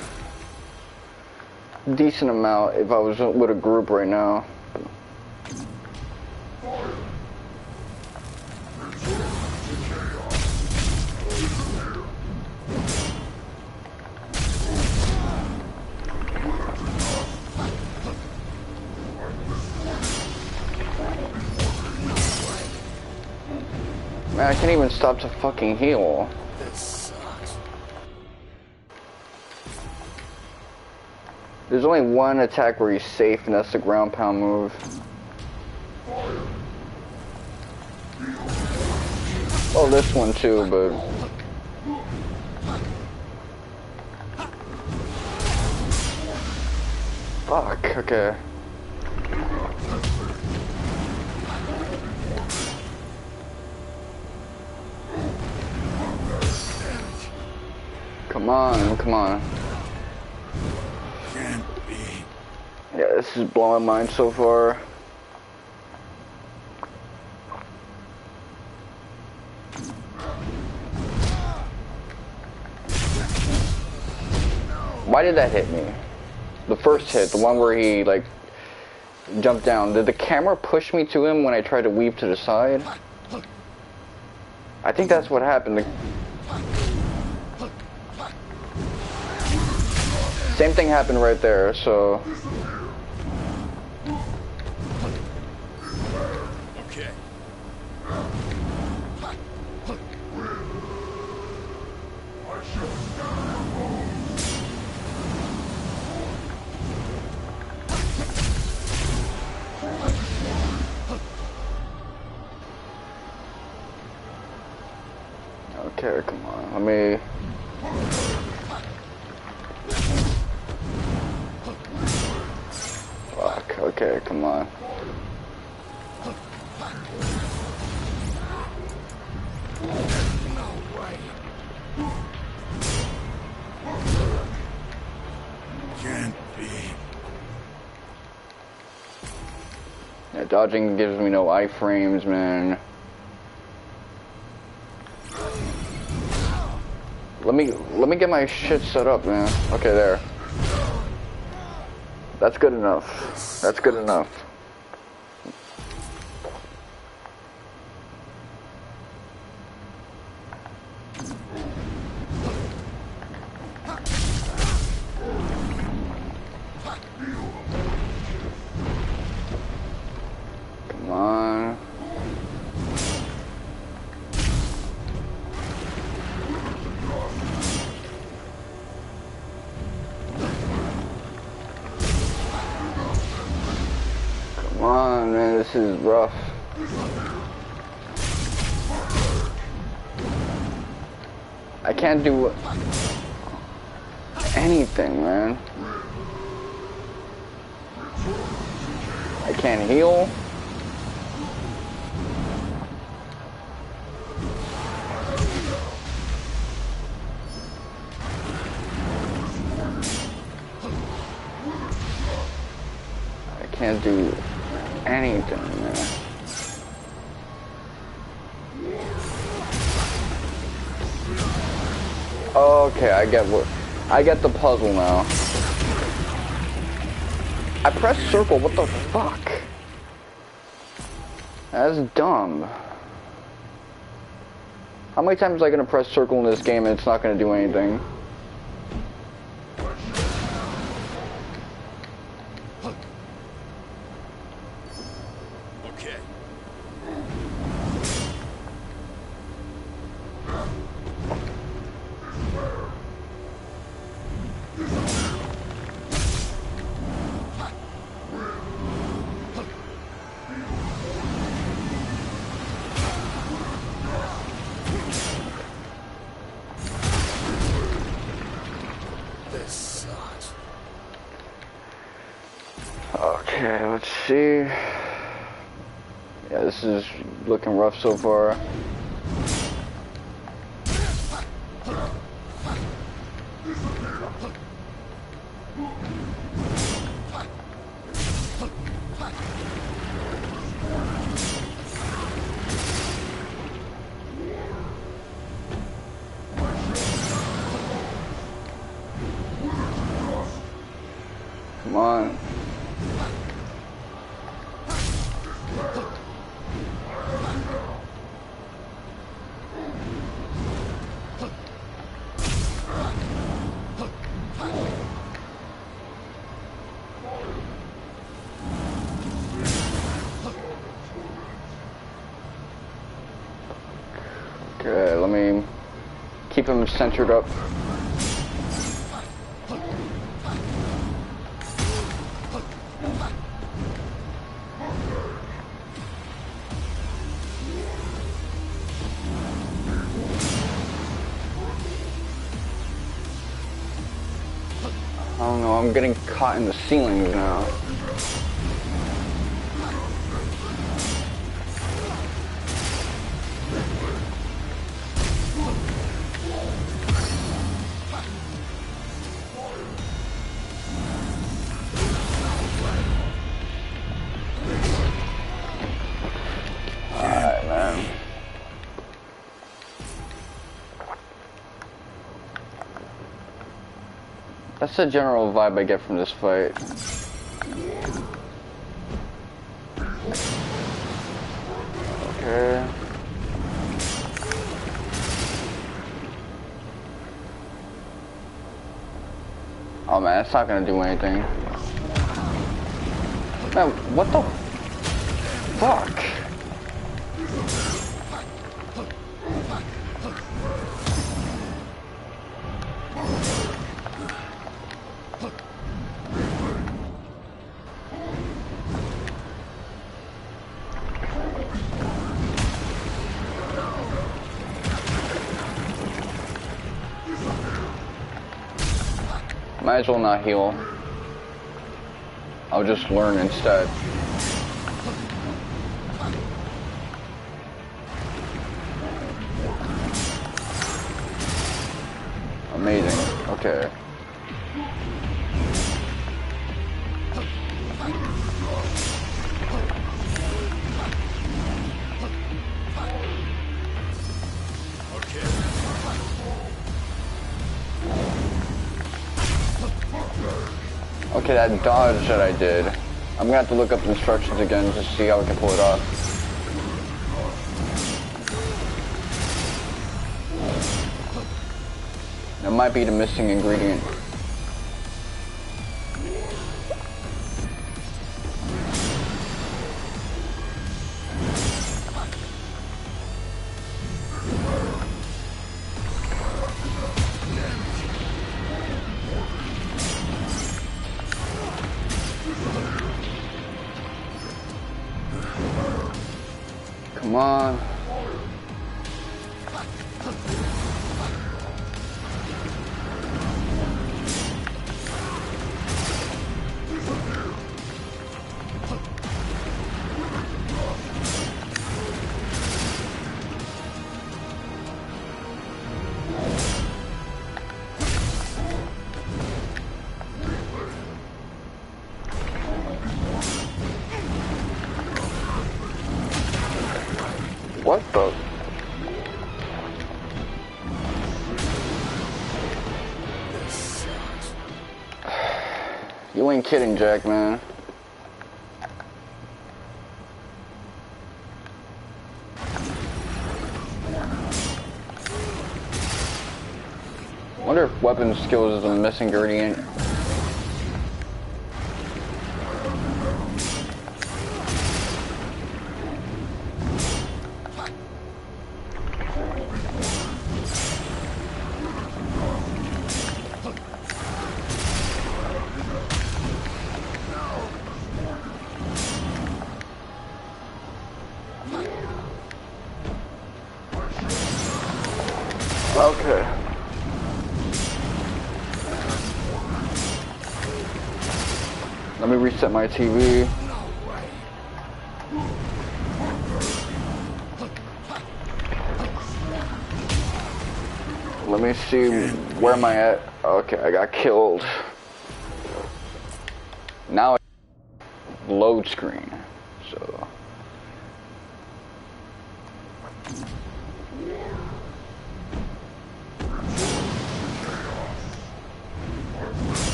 decent amount if I was with a group right now. Man, I can't even stop to fucking heal. This sucks. There's only one attack where he's safe, and that's the ground pound move. Oh, this one too, but... Fuck, okay. Come on, come on. Can't be. Yeah, this is blowing mine so far. Why did that hit me? The first hit, the one where he, like, jumped down. Did the camera push me to him when I tried to weave to the side? I think that's what happened. Same thing happened right there, so... Okay. Okay, come on, let me... Fuck, okay, come on. Can't be. Yeah, dodging gives me no iframes, man. Let me get my shit set up, man. Okay, there. That's good enough. That's good enough. Come on. Come on, man, this is rough. I can't do anything, man. I can't heal. I can't do anything, man. Okay, I get the puzzle now. I pressed circle, what the fuck? That's dumb. How many times am I gonna press circle in this game and it's not gonna do anything? Okay. This sucks. Okay, let's see. Yeah, this is looking rough so far. Come on. Okay, let me keep him centered up. I don't know, I'm getting caught in the ceilings now. Alright, man. That's the general vibe I get from this fight. Okay. Oh man, it's not gonna do anything. Man, what the fuck? Might as well not heal. I'll just learn instead. Amazing. Okay. Okay, that dodge that I did, I'm gonna have to look up the instructions again just to see how we can pull it off. That might be the missing ingredient. Come on. What the? You ain't kidding, Jack, man. Wonder if weapon skills is a missing ingredient. Okay. Let me reset my TV. Let me see, where am I at? Okay, I got killed. Now load screen. So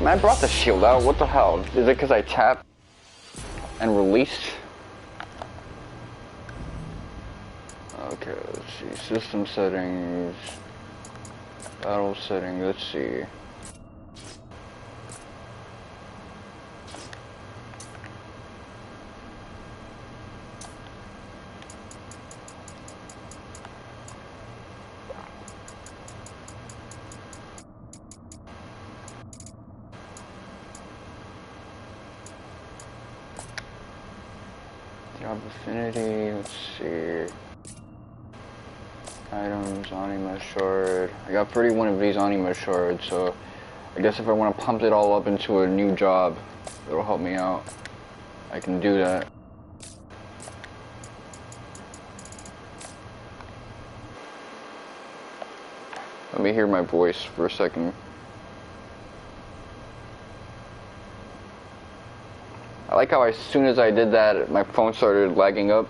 I brought the shield out, what the hell? Is it because I tapped and released? Okay, let's see, system settings, battle settings, let's see. Job affinity, let's see. Items, anima shard. I got 31 of these anima shards, so I guess if I want to pump it all up into a new job, it'll help me out. I can do that. Let me hear my voice for a second. I like how as soon as I did that, my phone started lagging up.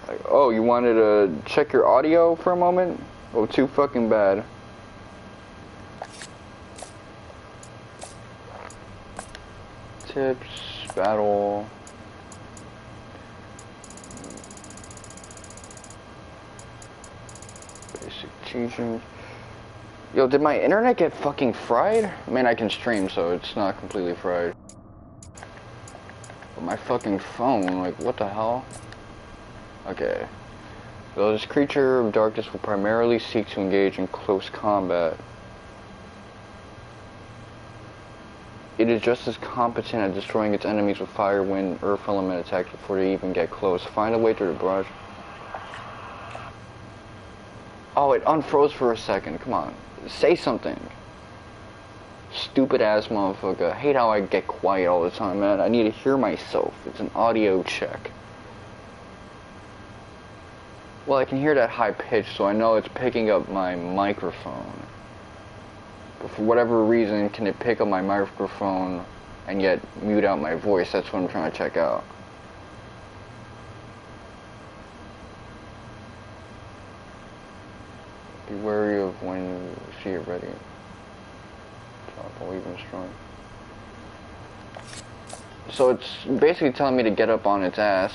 Like, oh, you wanted to check your audio for a moment? Oh, too fucking bad. Tips, battle. Basic teaching. Yo, did my internet get fucking fried? I mean, I can stream, so it's not completely fried. But my fucking phone, like, what the hell? Okay. So this creature of darkness will primarily seek to engage in close combat. It is just as competent at destroying its enemies with fire, wind, earth element attacks before they even get close. Find a way through the brush. Oh, it unfroze for a second. Come on. Say something. Stupid ass motherfucker. I hate how I get quiet all the time, man. I need to hear myself. It's an audio check. Well, I can hear that high pitch, so I know it's picking up my microphone. But for whatever reason, can it pick up my microphone and yet mute out my voice? That's what I'm trying to check out. Be wary of when you see it ready. Drop or even strong. So it's basically telling me to get up on its ass.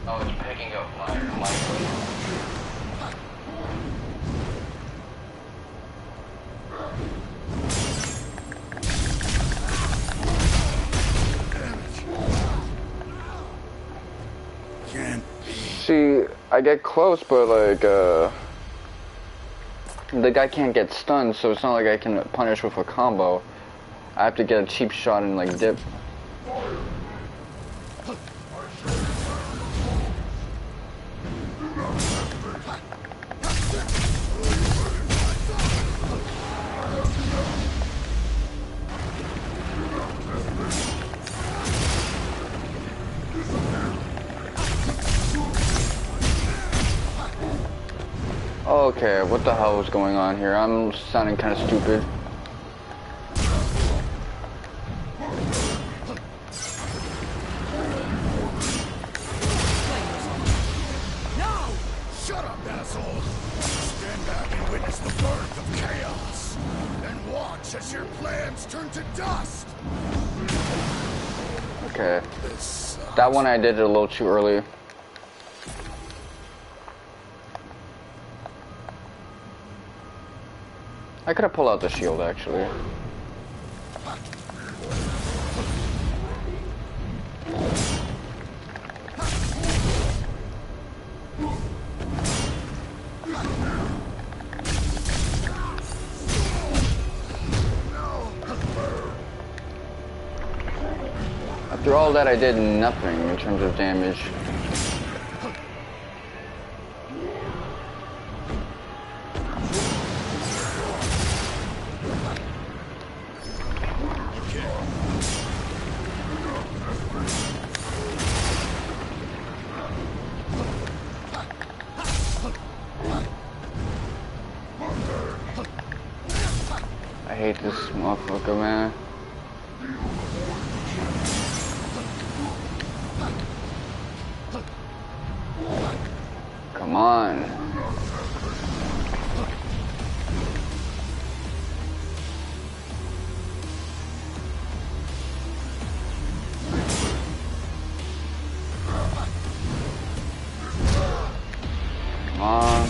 Oh, it's picking up my microphone. See, I get close, but like, the guy can't get stunned, so it's not like I can punish with a combo. I have to get a cheap shot and like dip. Okay, what the hell is going on here? I'm sounding kind of stupid. watch as your plans turn to dust. Okay. That one I did it a little too early. I could have pulled out the shield actually. After all that, I did nothing in terms of damage. I hate this motherfucker, man. Come on. Come on.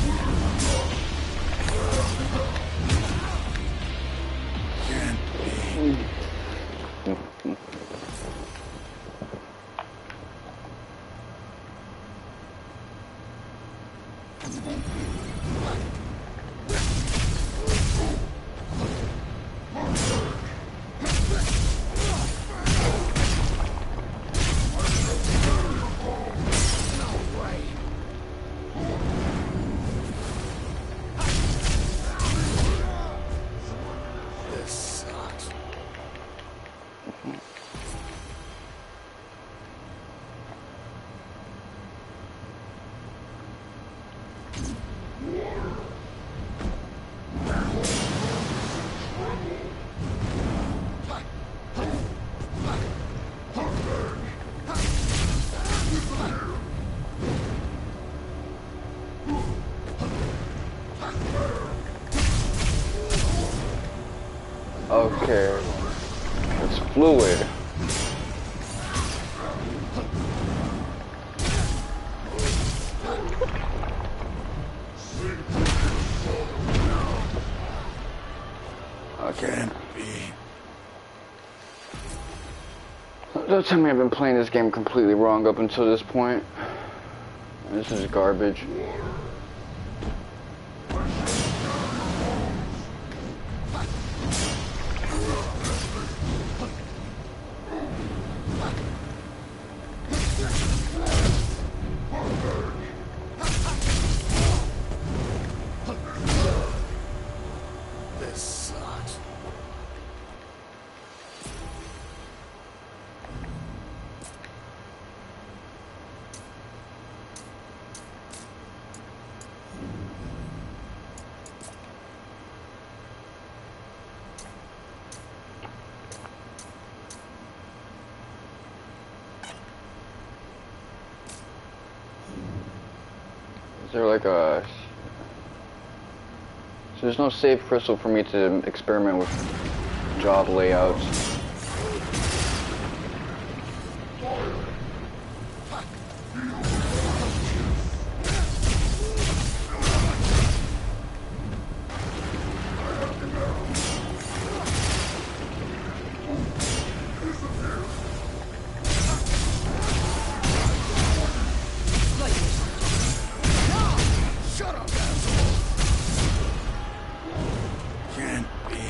Okay, it's fluid. Okay. Don't tell me I've been playing this game completely wrong up until this point. This is garbage. Is there like a... So there's no safe crystal for me to experiment with job layouts.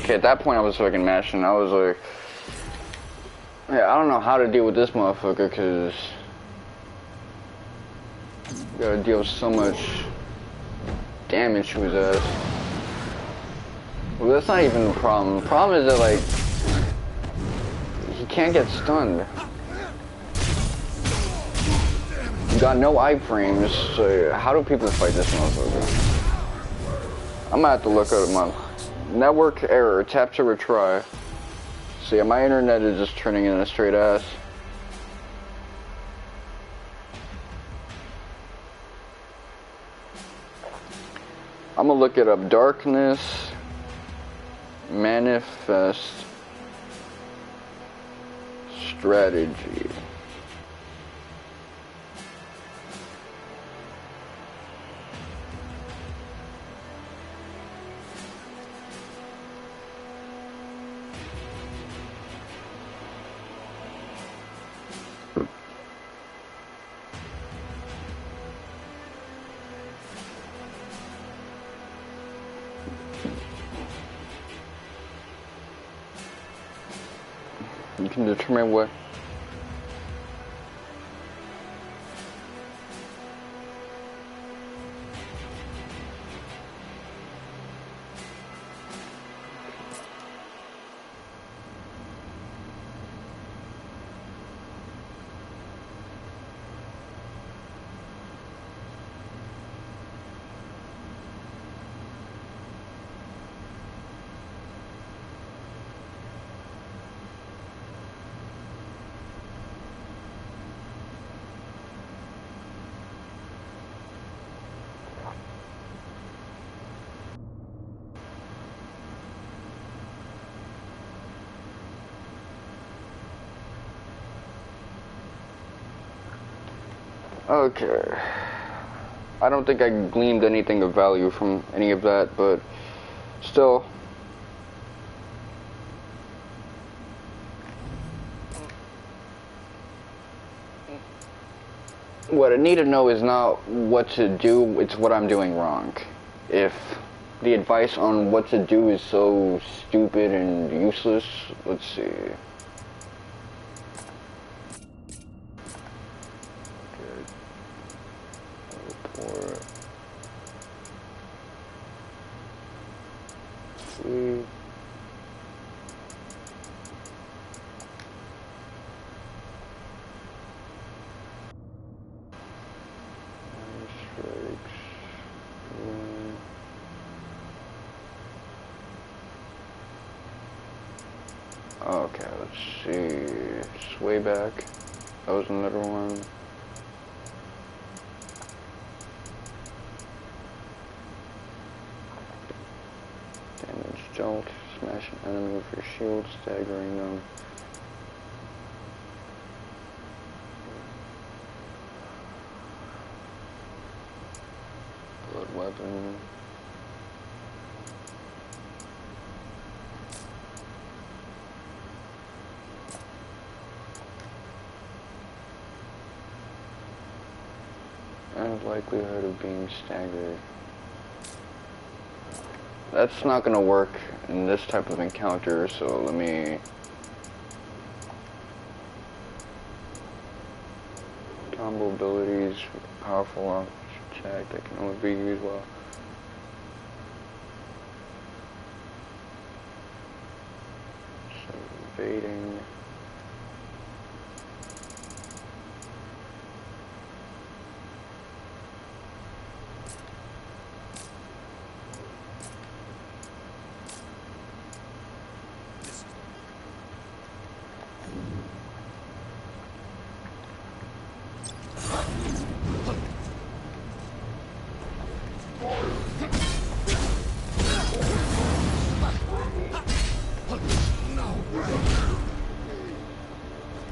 Okay, at that point I was fucking mashing. I was like, yeah, I don't know how to deal with this motherfucker, cause you gotta deal with so much damage to his ass. Well, that's not even the problem. The problem is that, like, he can't get stunned. You got no iframes, so how do people fight this motherfucker? I'm gonna have to look at my network error, tap to retry. So yeah, my internet is just turning in a straight ass. I'm gonna look it up. Darkness Manifest strategy. You can determine what Okay. I don't think I gleaned anything of value from any of that, but still. What I need to know is not what to do, it's what I'm doing wrong. If the advice on what to do is so stupid and useless, let's see. Okay, let's see. Sway back. That was another one. Damage jolt. Smash an enemy with your shield, staggering them. Blood weapon. And likelihood of being staggered. That's not gonna work in this type of encounter, so let me... Combo abilities, powerful launch attack that can only be used while... Evading...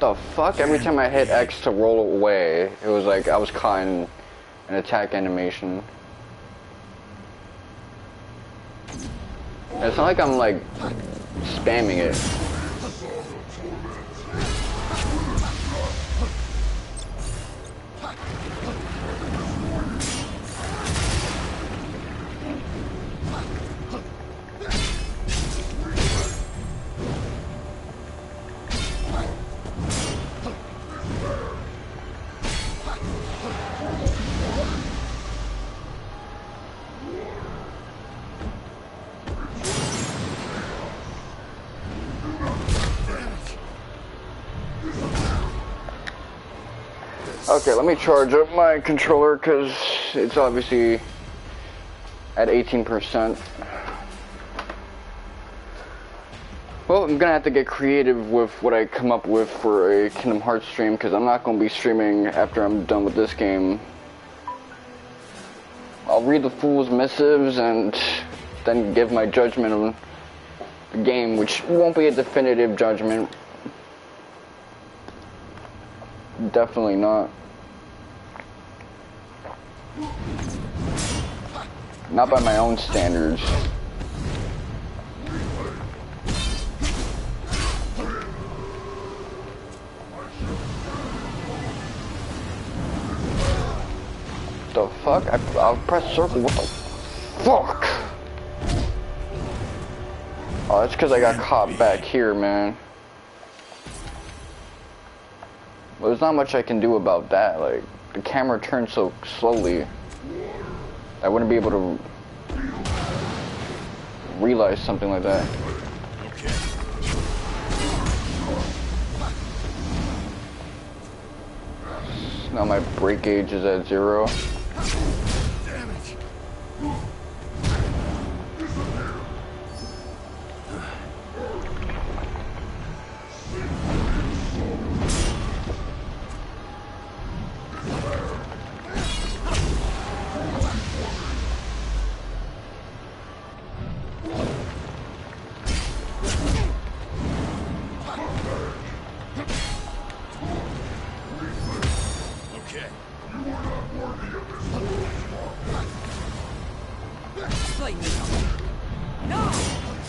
The fuck? Every time I hit X to roll away, it was like I was caught in an attack animation. It's not like I'm like spamming it. Okay, let me charge up my controller because it's obviously at 18%. Well, I'm gonna have to get creative with what I come up with for a Kingdom Hearts stream because I'm not gonna be streaming after I'm done with this game. I'll read the fool's missives and then give my judgment on the game, which won't be a definitive judgment. Definitely not. Not by my own standards. The fuck? I'll press circle. What the fuck? Oh, that's because I got caught back here, man. Well, there's not much I can do about that. Like, the camera turns so slowly. I wouldn't be able to realize something like that. Okay. Now my brake gauge is at 0. Damn it.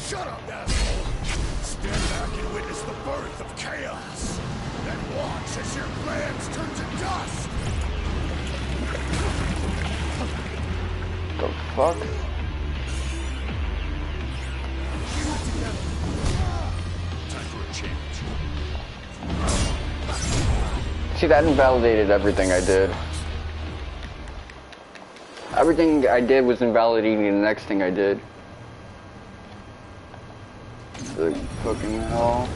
Shut up, asshole! Stand back and witness the birth of chaos. Then watch as your plans turn to dust. The fuck? Time for a change. See, that invalidated everything I did. Everything I did was invalidating the next thing I did. The fucking hell.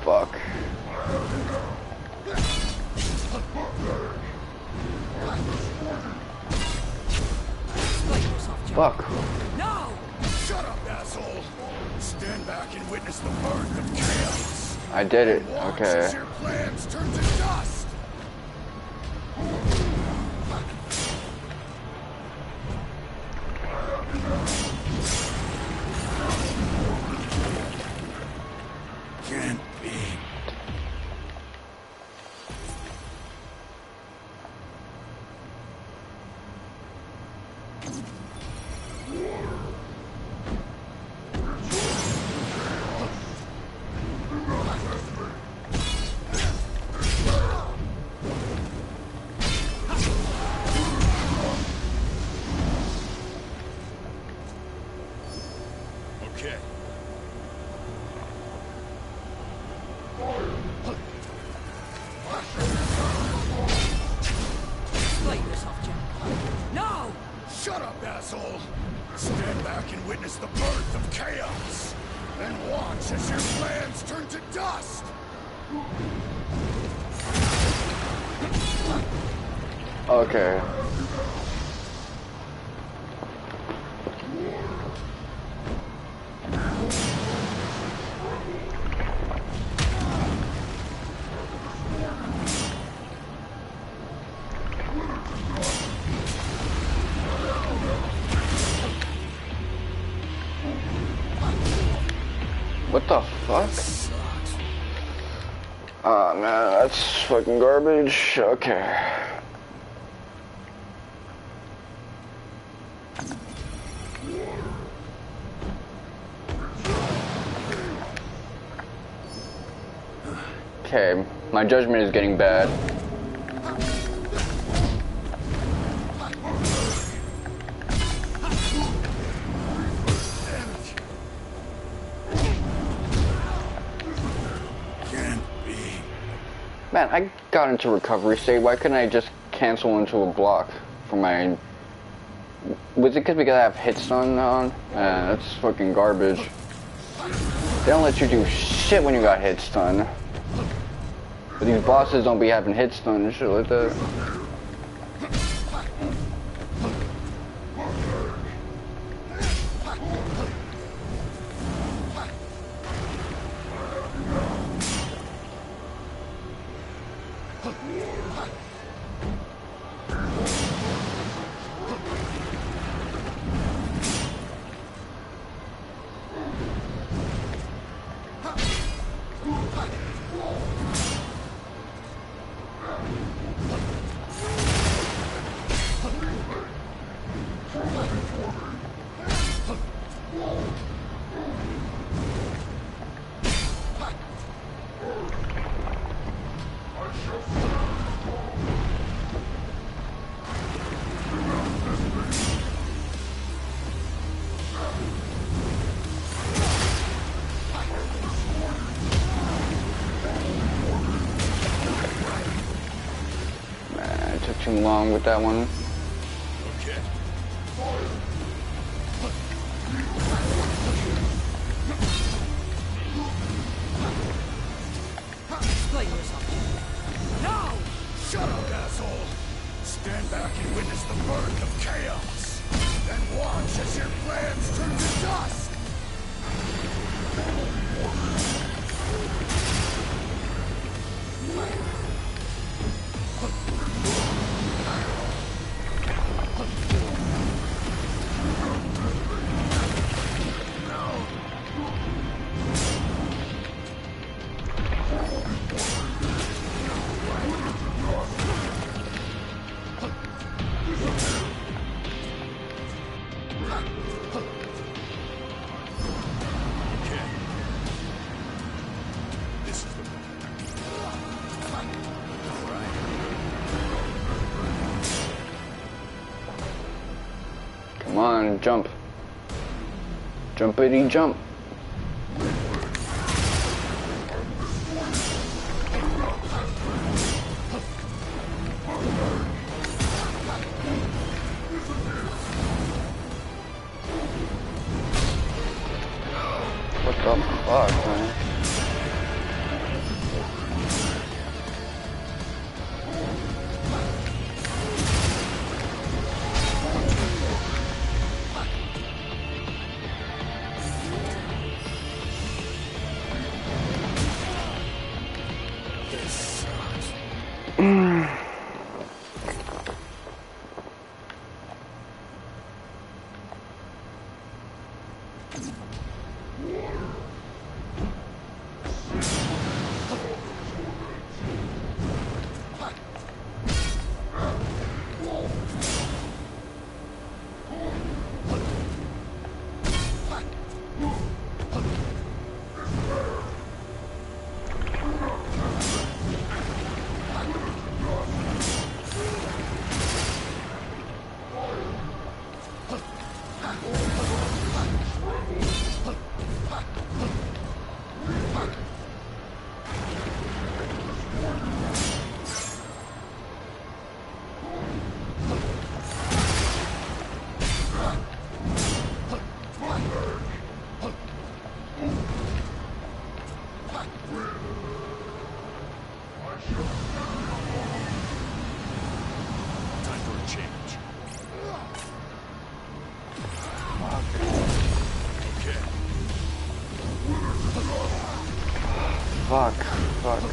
Fuck. Fuck. No! Shut up, asshole! Stand back and witness the birth of chaos. I did it. Watch Okay. as your plans turn to dust. Can't be. Okay. Explain yourself, Jack. No! Shut up, asshole! Stand back and witness the birth of chaos. Then watch as your plans turn to dust. Okay. What the fuck? Oh man, that's fucking garbage. Okay. Okay, my judgment is getting bad. Man, I got into recovery state. Why couldn't I just cancel into a block for my... Was it because I have hit stun on? Man, that's fucking garbage. They don't let you do shit when you got hit stun. But these bosses don't be having hit stun and shit like that. Too long with that one. Explain yourself. No! Shut up, asshole! Stand back and witness the birth of chaos. Then watch as your plans turn to dust! Come on, jump. Jumpity jump. What the fuck, man? Fuck, fuck.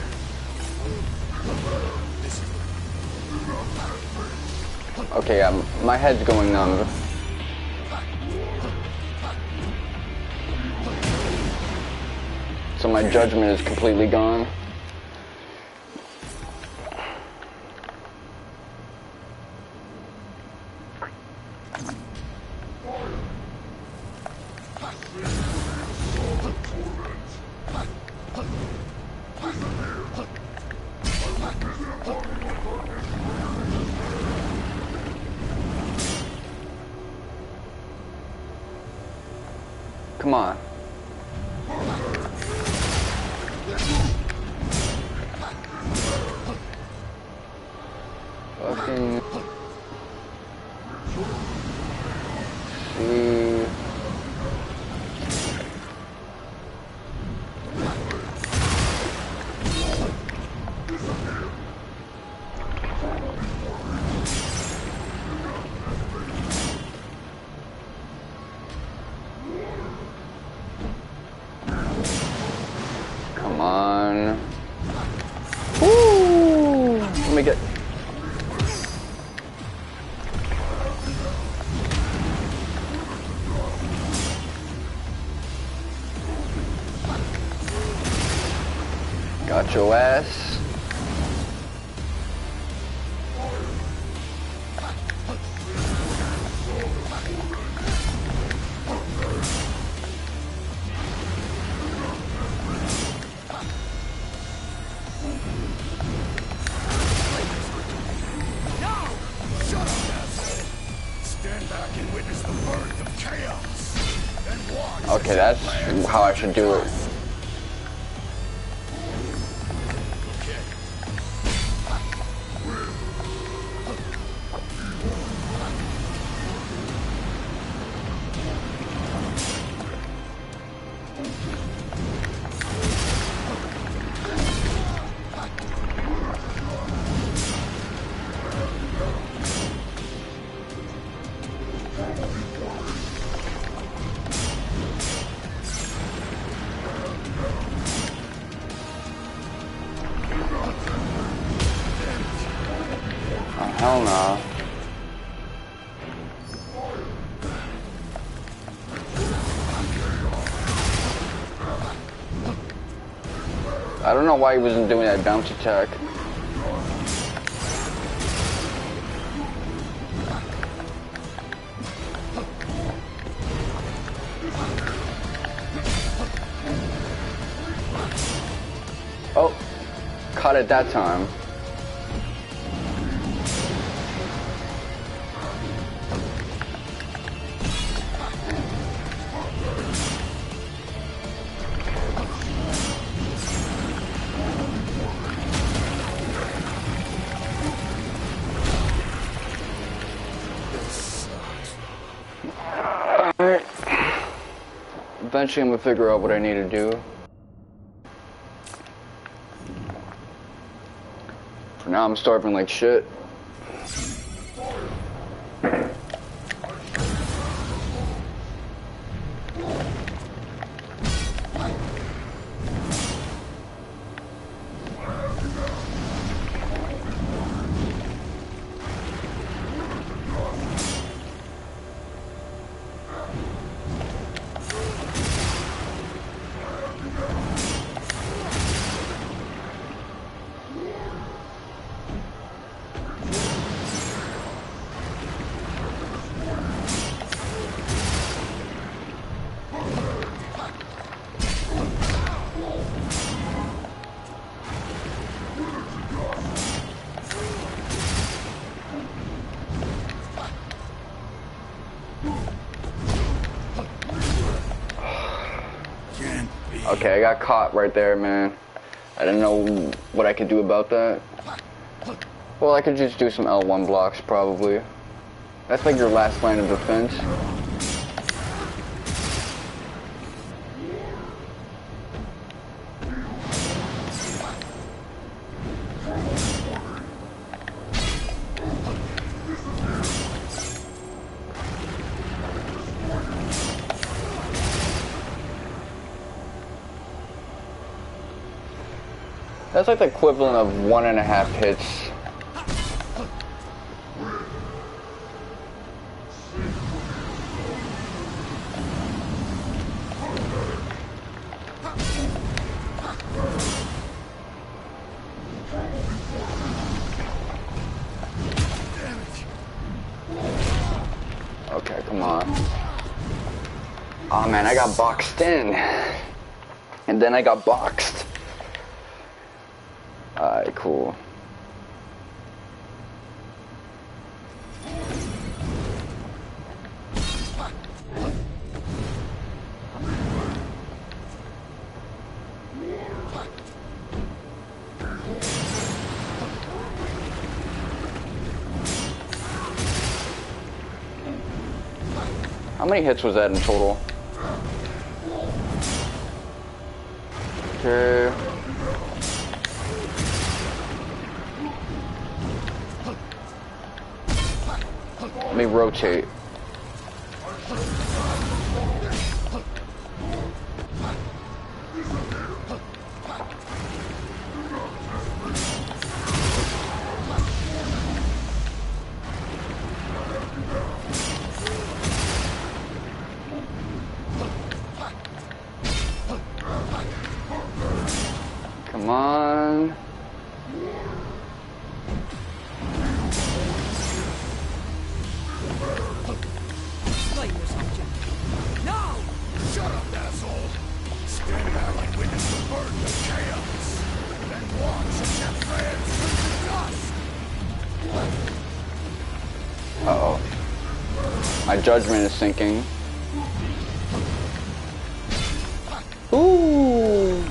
Okay, my head's going numb. So my judgment is completely gone. Come on. Fucking see. Let me get... Got your ass. Okay, that's how I should do it. Hell no. I don't know why he wasn't doing that bounce attack. Oh, caught it that time. Eventually I'm gonna figure out what I need to do. For now I'm starving like shit. Okay, I got caught right there, man. I didn't know what I could do about that. Well, I could just do some L1 blocks, probably. That's like your last line of defense. That's like the equivalent of 1.5 hits. Okay, come on. Oh man, I got boxed in. And then I got boxed. Alright, cool. How many hits was that in total? Okay. Let me rotate. My judgment is sinking. Ooh.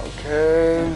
Okay.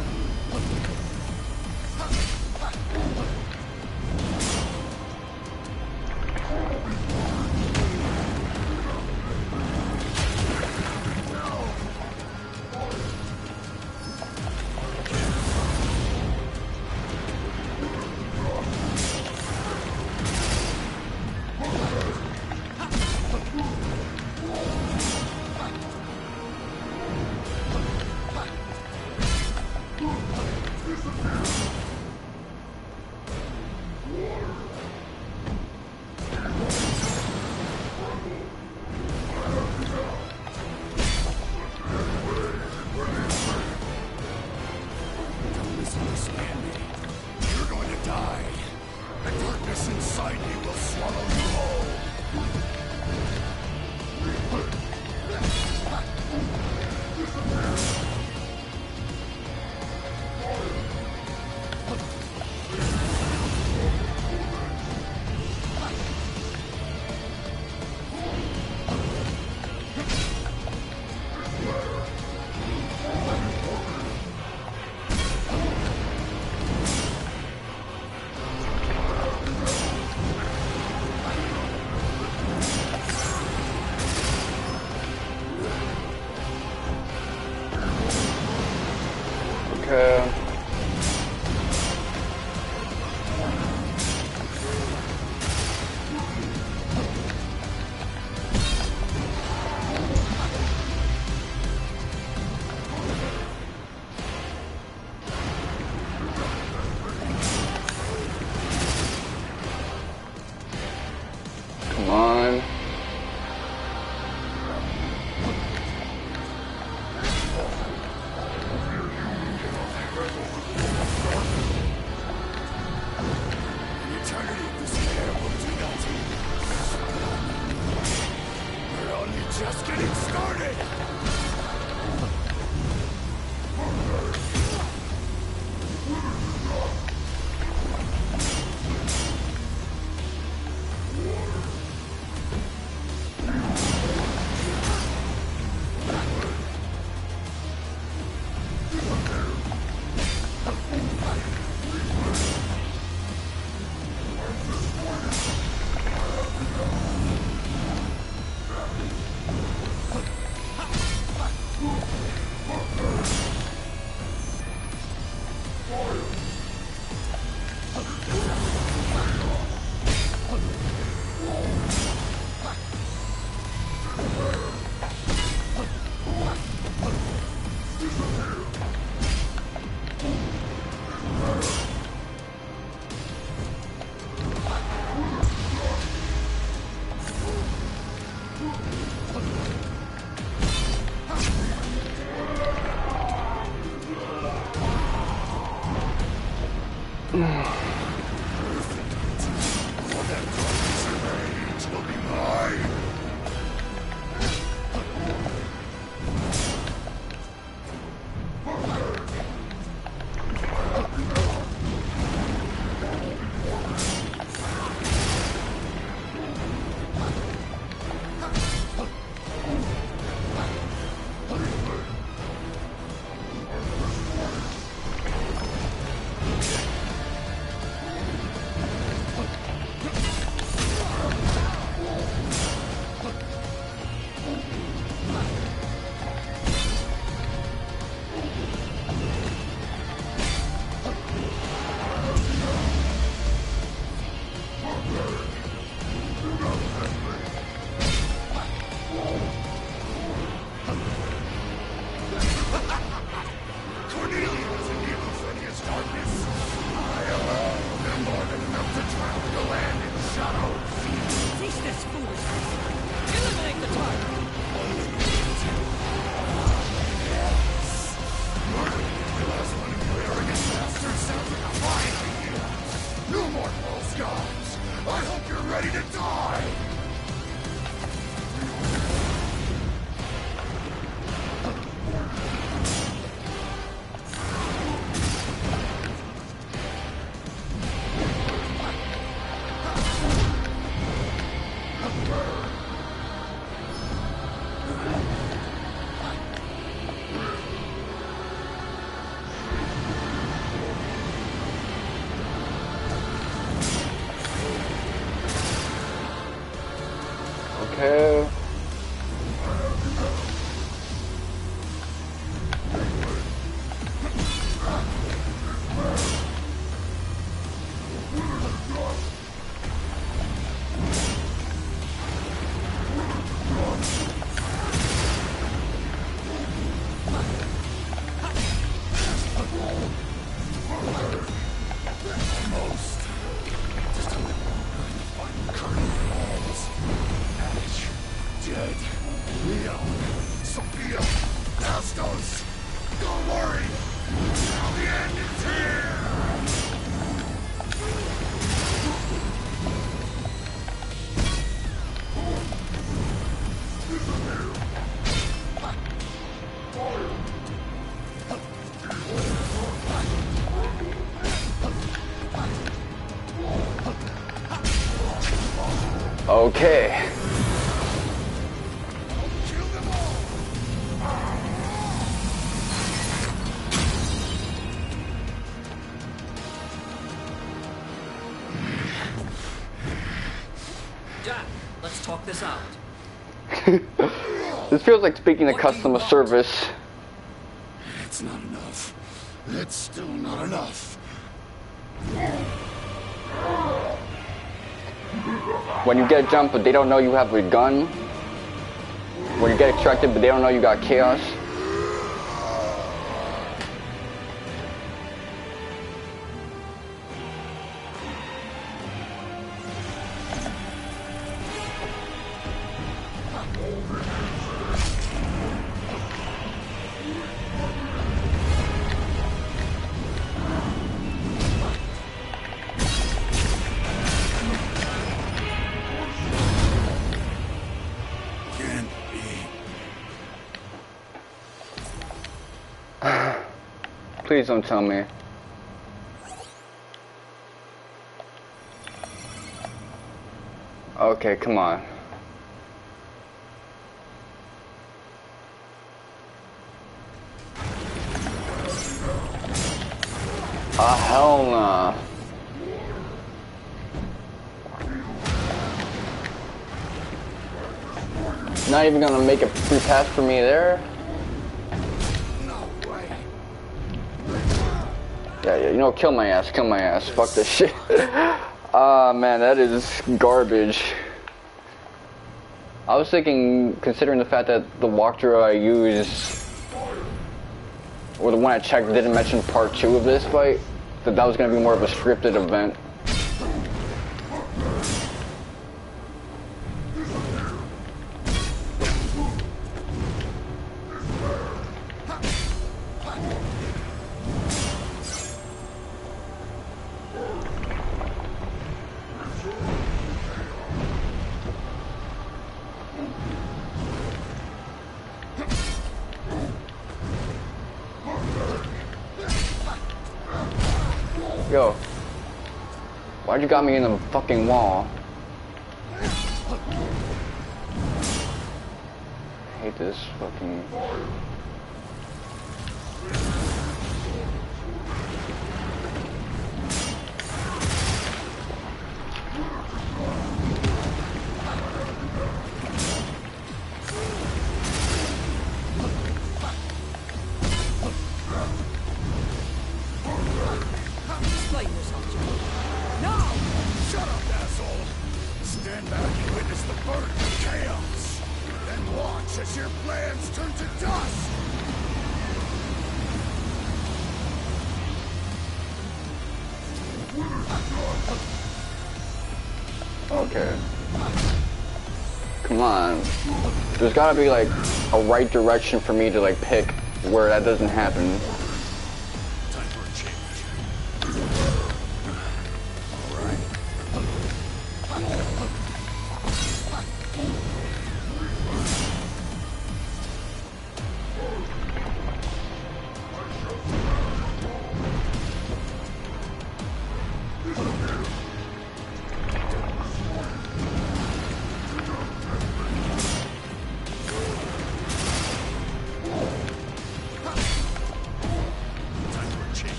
Come on. Just getting started! Okay. Jack, let's talk this out. This feels like speaking to customer service. It's not enough. It's still not enough. When you get jumped but they don't know you have a gun. When you get extracted but they don't know you got chaos. Please don't tell me. Okay, come on. Hell nah. Not even gonna make a free pass for me there. Yeah, you know, kill my ass, fuck this shit. Ah, man, that is garbage. I was thinking, considering the fact that the walkthrough I used, or the one I checked didn't mention part 2 of this fight, that was going to be more of a scripted event. Yo, why'd you got me in the fucking wall? I hate this fucking... Okay. Come on. There's gotta be like a right direction for me to like pick where that doesn't happen. Time for a change. Alright.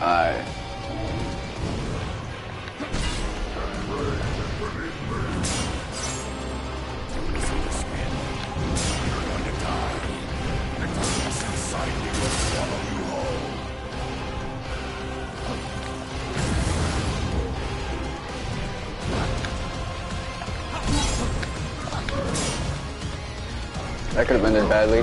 Alright. That could have ended badly.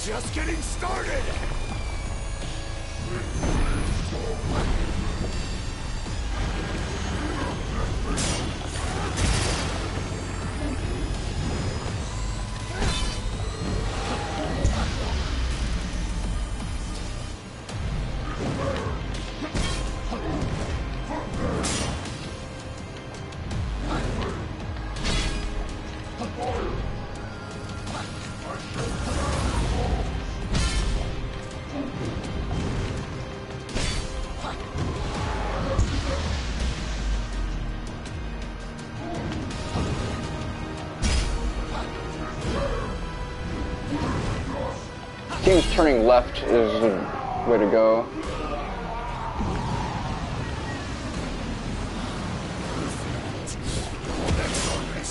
Just getting started! Seems turning left is the way to go.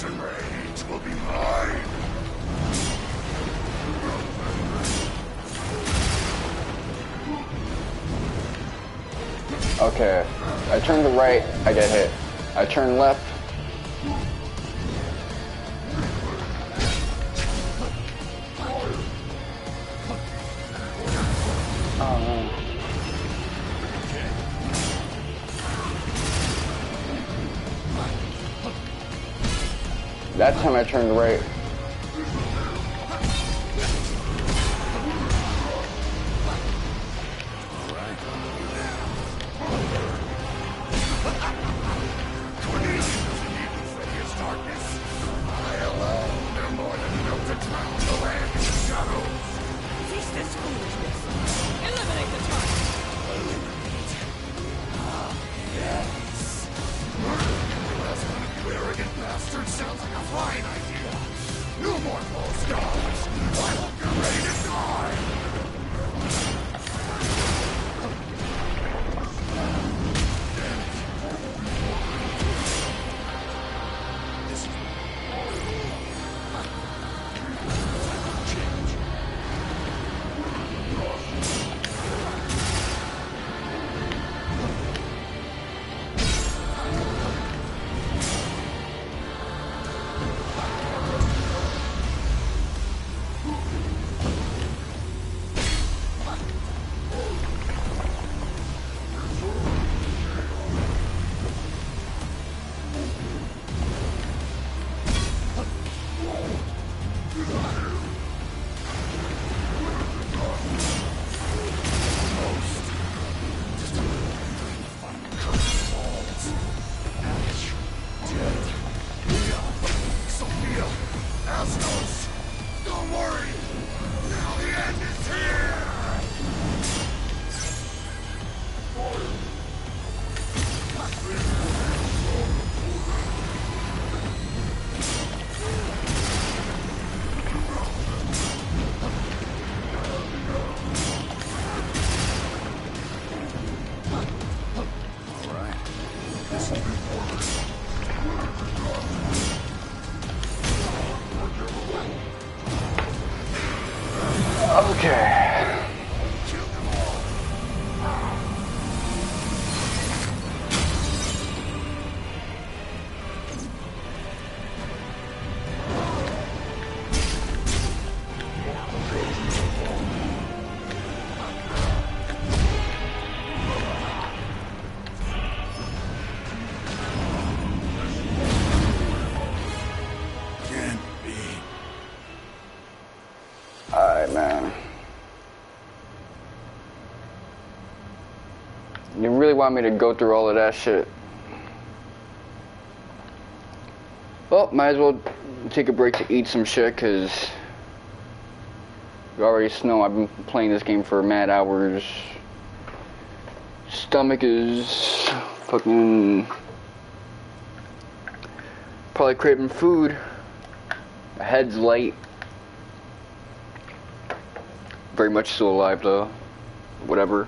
And rage will be mine. Okay, I turn to right, I get hit. I turn left. Oh no. That time I turned right. Cornelia doesn't need Lufenia's darkness. I alone am more than enough to drown the land in the shadows. Cease this foolishness. Eliminate the target. Eliminate? Ah, yes. The last one of you arrogant bastards sounds like a fine idea. No more false gods. I hope you're ready to die. want me to go through all of that shit. Well, might as well take a break to eat some shit, because you already know I've been playing this game for mad hours. Stomach is fucking probably craving food. My head's light. Very much still alive though. Whatever.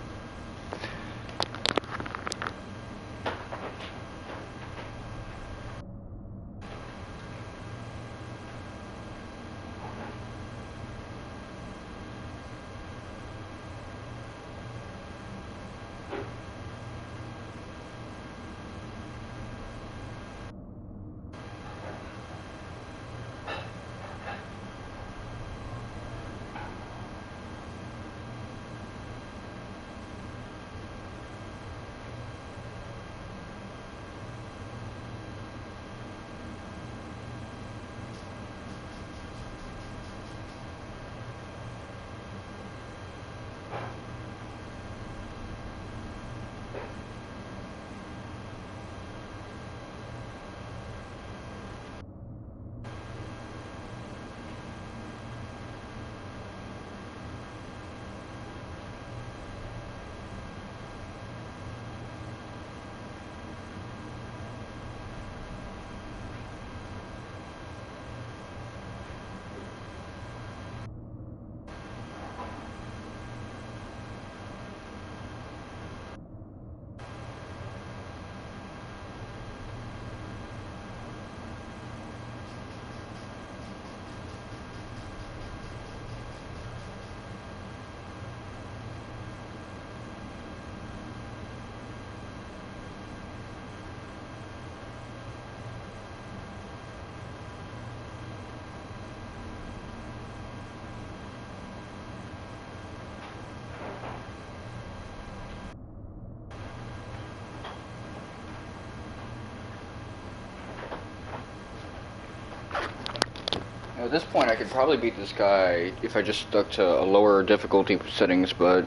At this point, I could probably beat this guy if I just stuck to a lower difficulty settings, but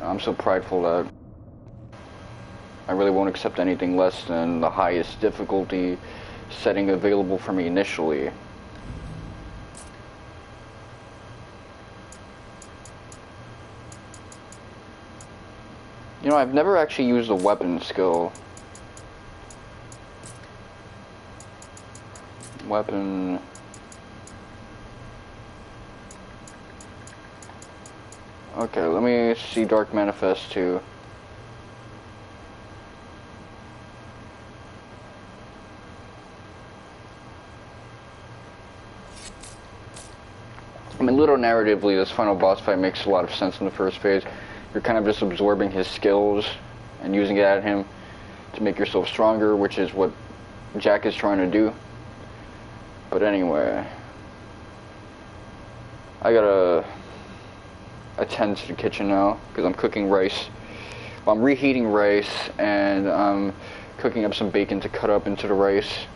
I'm so prideful that I really won't accept anything less than the highest difficulty setting available for me initially. You know, I've never actually used the weapon skill. Weapon... Okay, let me see Dark Manifest too. I mean, little narratively, this final boss fight makes a lot of sense in the first phase. You're kind of just absorbing his skills and using it at him to make yourself stronger, which is what Jack is trying to do. But anyway, I gotta attend to the kitchen now because I'm cooking rice. Well, I'm reheating rice and I'm cooking up some bacon to cut up into the rice.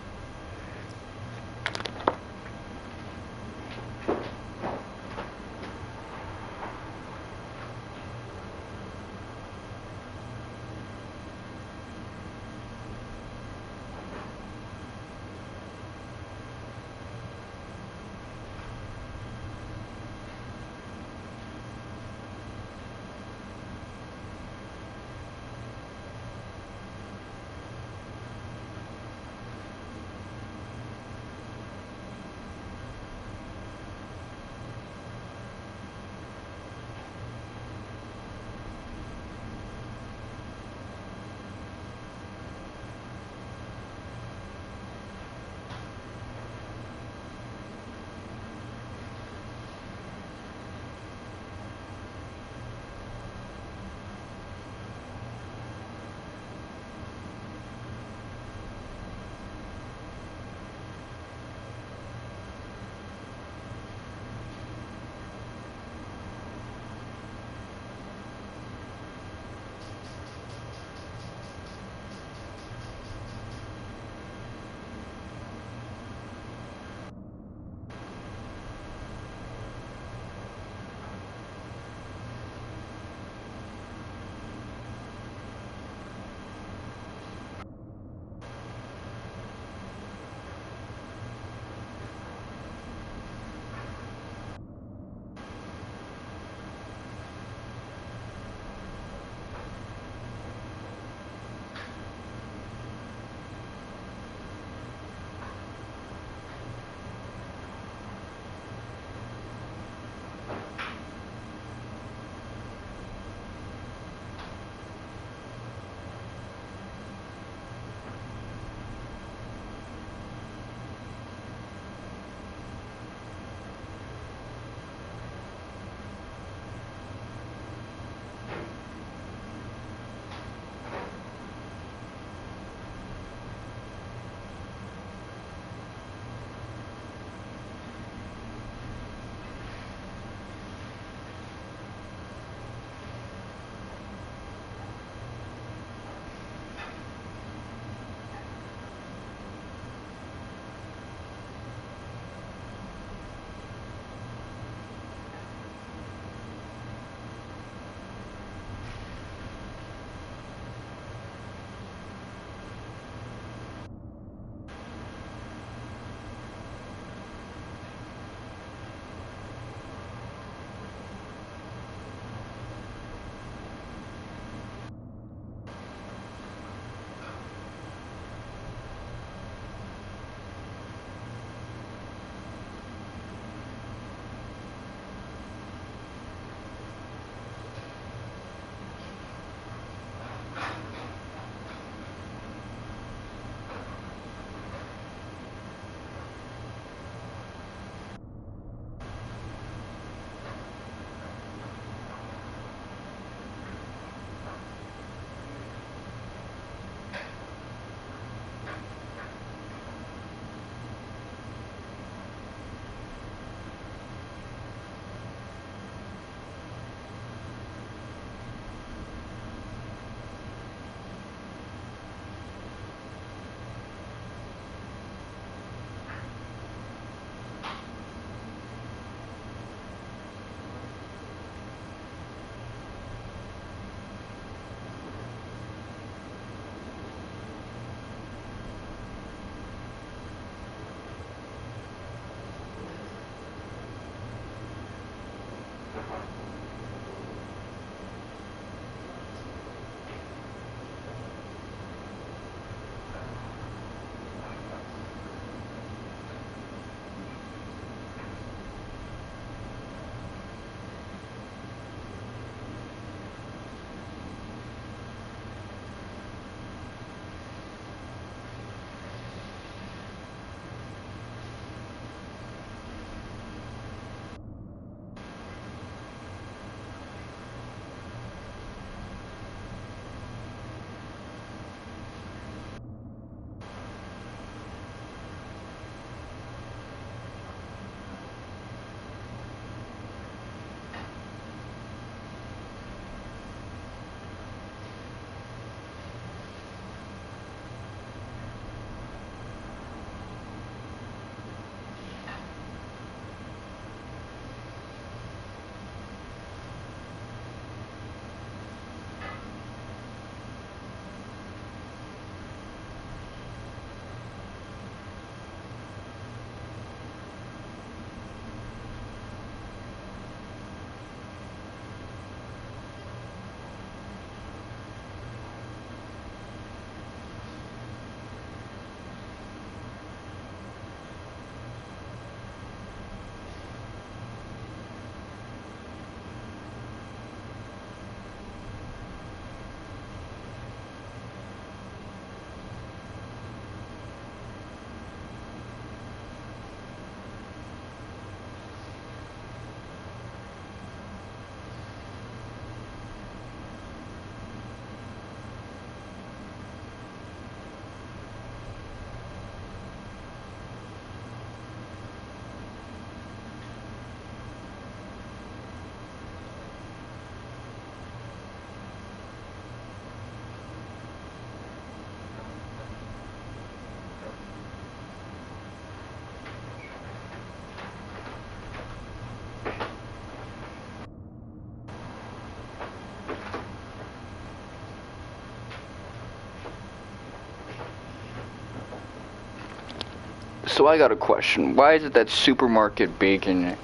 So I got a question. Why is it that supermarket bacon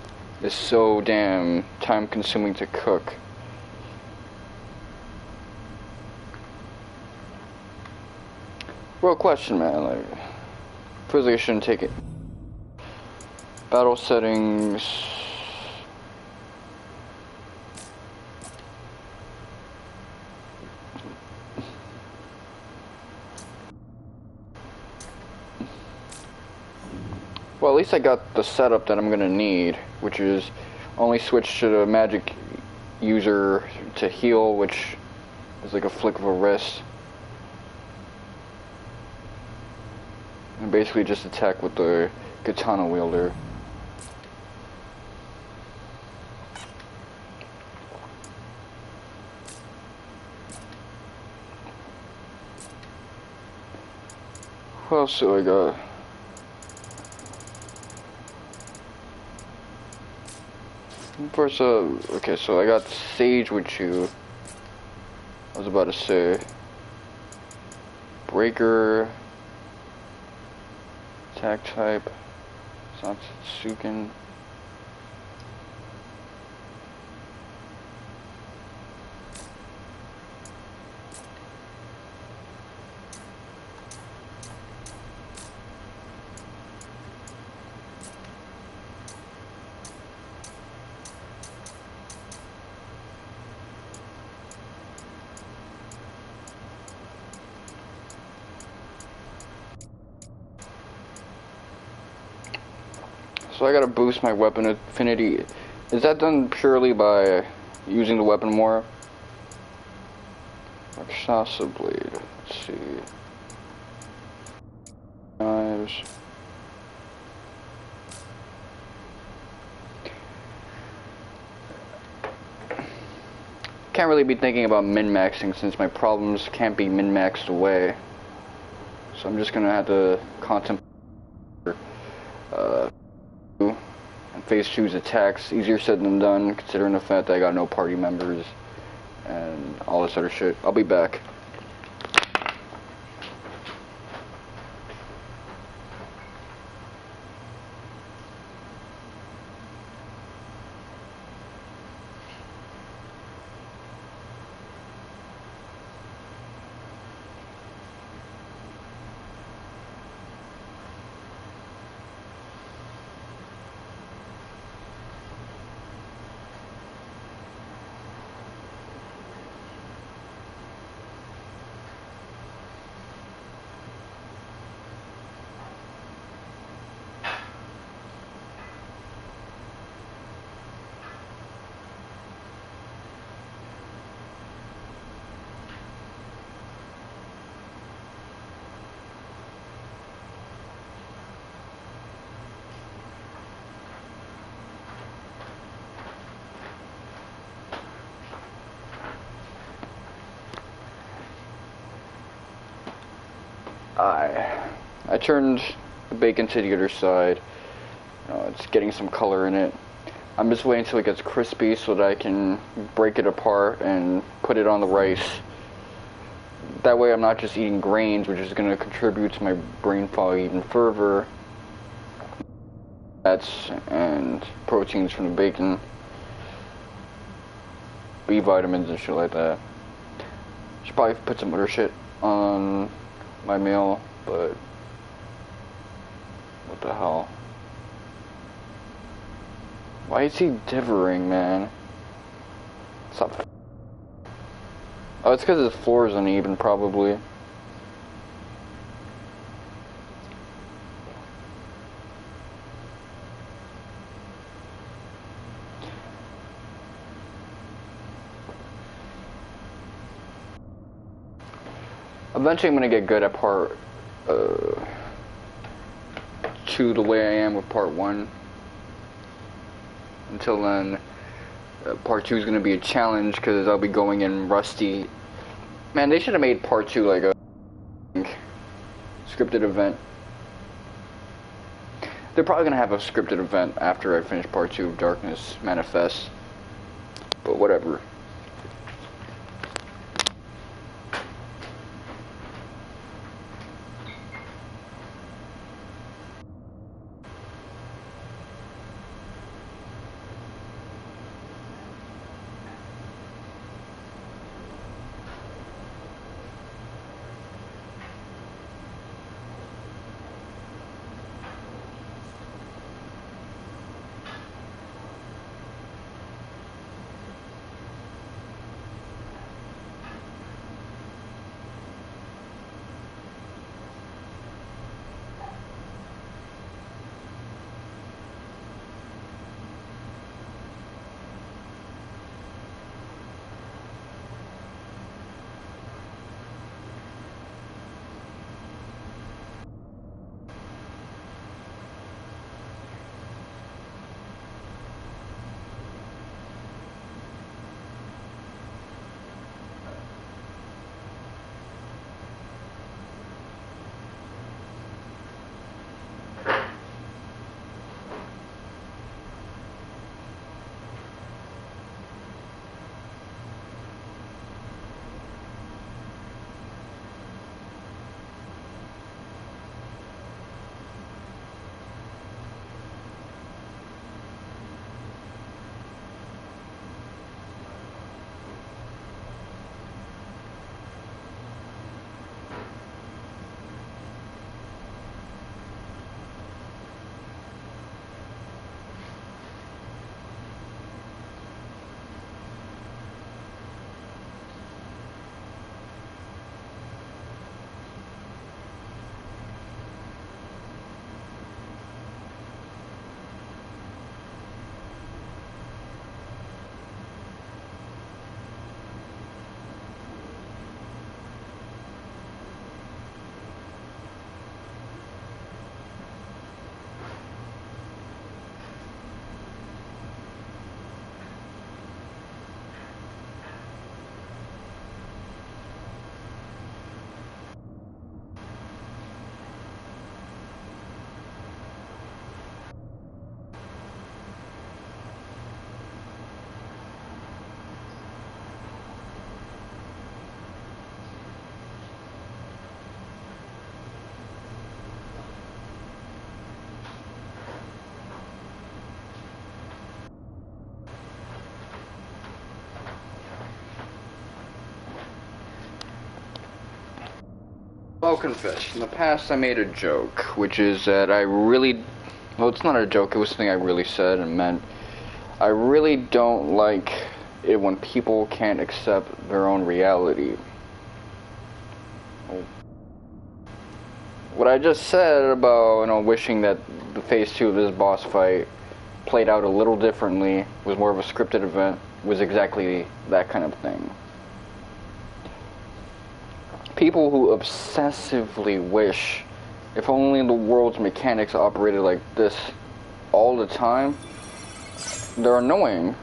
is so damn time consuming to cook? Real question, man. Like, feels like I shouldn't take it. Battle settings. Well, at least I got the setup that I'm gonna need, which is only switch to the magic user to heal, which is like a flick of a wrist. And basically just attack with the katana wielder. What else do I got? First, okay, so I got Sage with you. I was about to say Breaker, attack type, Satsuken. So I gotta boost my weapon affinity. Is that done purely by using the weapon more? Rakshasa blade. Let's see. Knives. Can't really be thinking about min-maxing since my problems can't be min-maxed away. So I'm just gonna have to contemplate and phase 2's attacks. Easier said than done, considering the fact that I got no party members and all this other shit. I'll be back. I turned the bacon to the other side. It's getting some color in it. I'm just waiting until it gets crispy so that I can break it apart and put it on the rice. That way I'm not just eating grains, which is going to contribute to my brain fog even further. Fats and proteins from the bacon. B vitamins and shit like that. Should probably put some other shit on my meal, but what the hell? Why is he divering, man? Stop. Oh, it's because his floor is uneven, probably. Eventually I'm gonna get good at part 2 the way I am with part 1. Until then, part 2 is gonna be a challenge because I'll be going in rusty. Man, they should have made part 2 like a scripted event. They're probably gonna have a scripted event after I finish part 2 of Darkness Manifest. But whatever. I'll confess, in the past I made a joke, which is that I really, well, it's not a joke, it was something I really said and meant. I really don't like it when people can't accept their own reality. What I just said about, you know, wishing that the phase 2 of this boss fight played out a little differently, was more of a scripted event, was exactly that kind of thing. People who obsessively wish if only the world's mechanics operated like this all the time, they're annoying.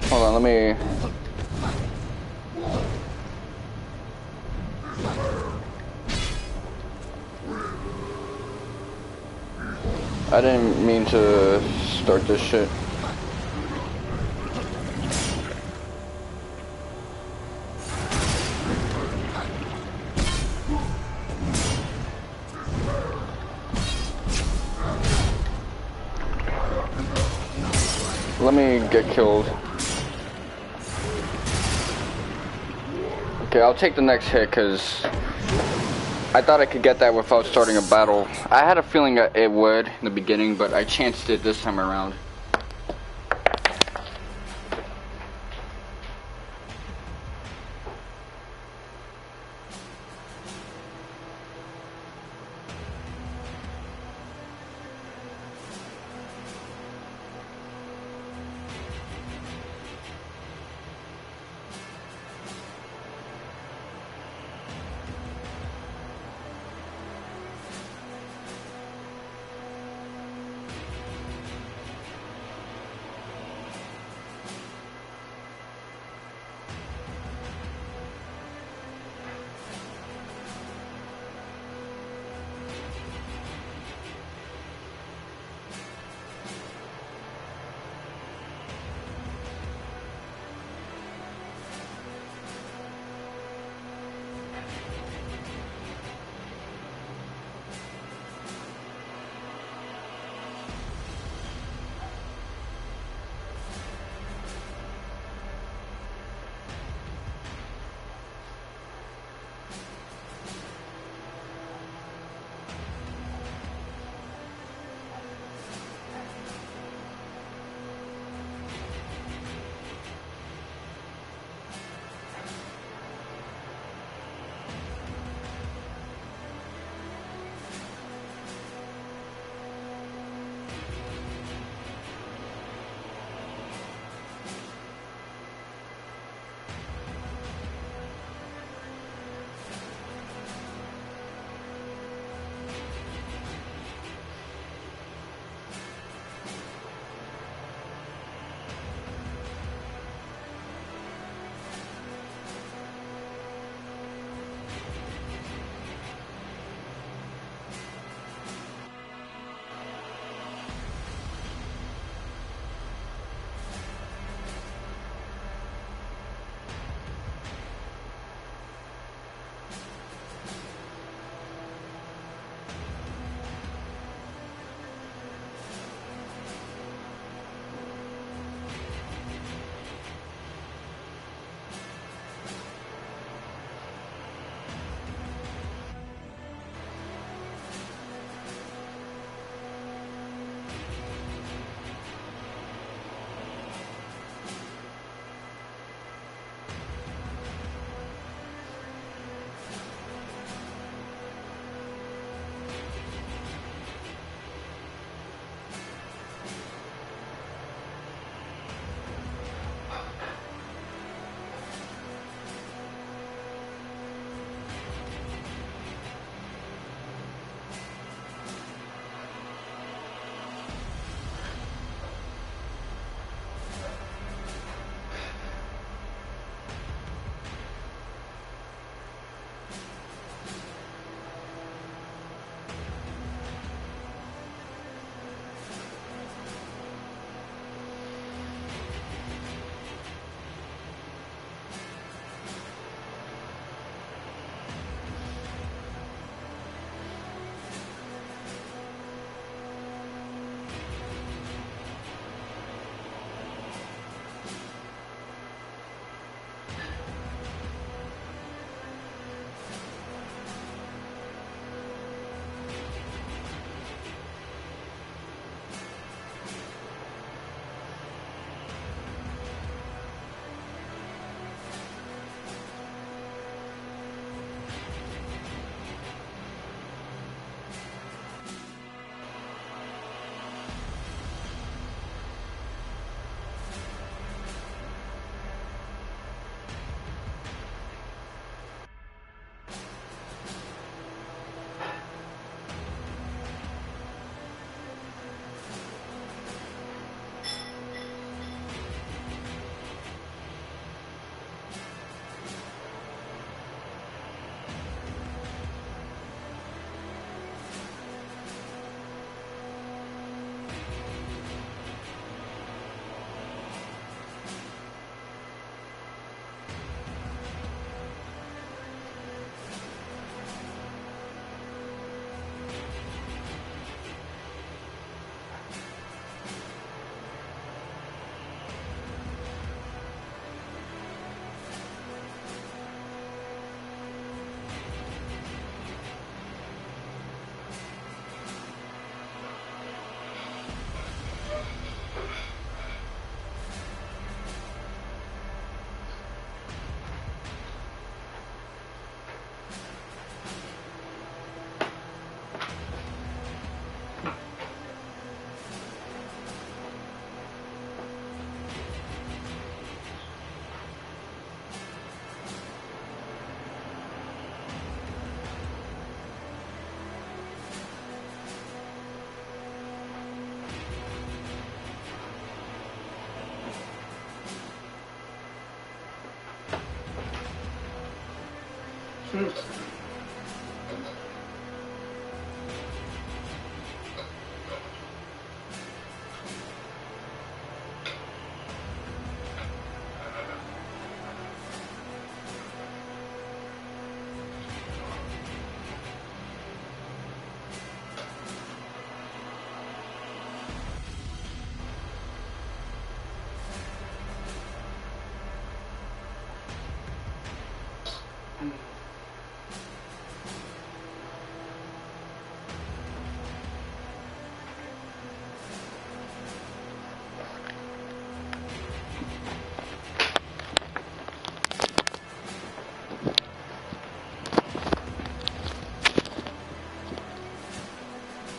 Hold on, let me... I didn't mean to start this shit. Let me get killed. Okay, I'll take the next hit because I thought I could get that without starting a battle. I had a feeling that it would in the beginning, but I chanced it this time around.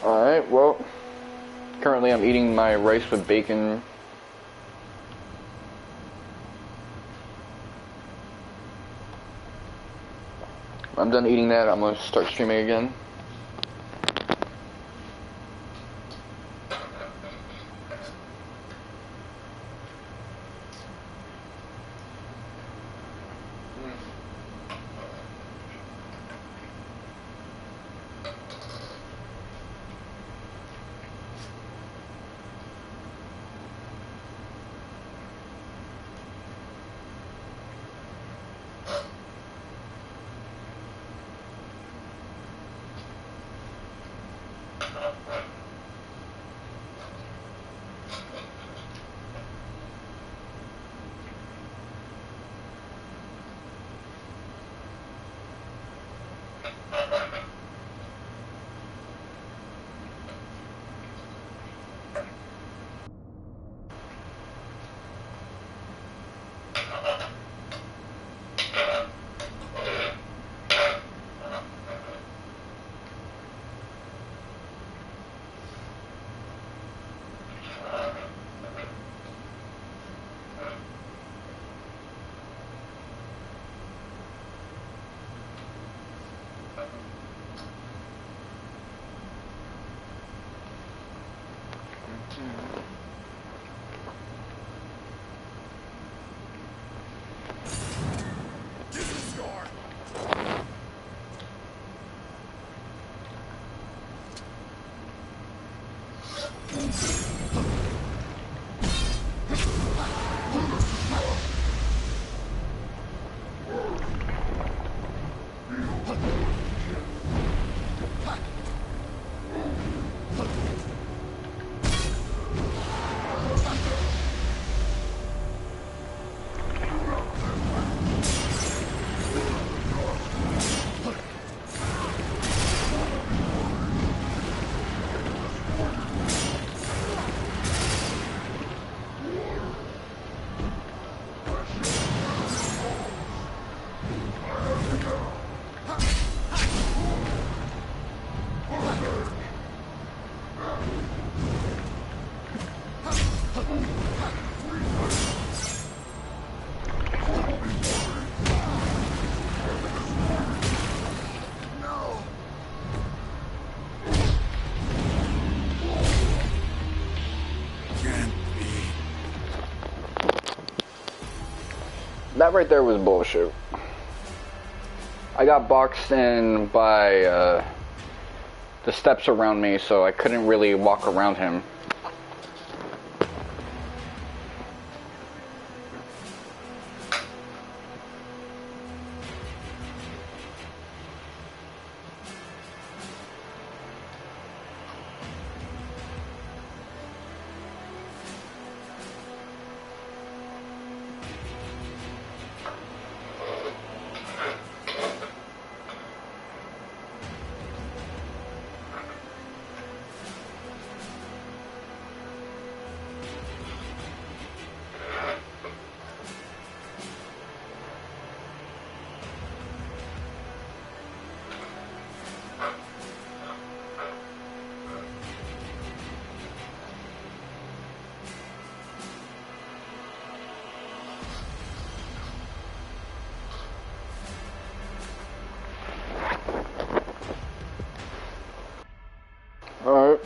Alright, well, currently I'm eating my rice with bacon. When I'm done eating that, I'm going to start streaming again. That right there was bullshit. I got boxed in by the steps around me, so I couldn't really walk around him. Alright.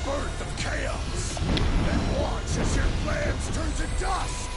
birth of chaos. And watch as your plans turn to dust.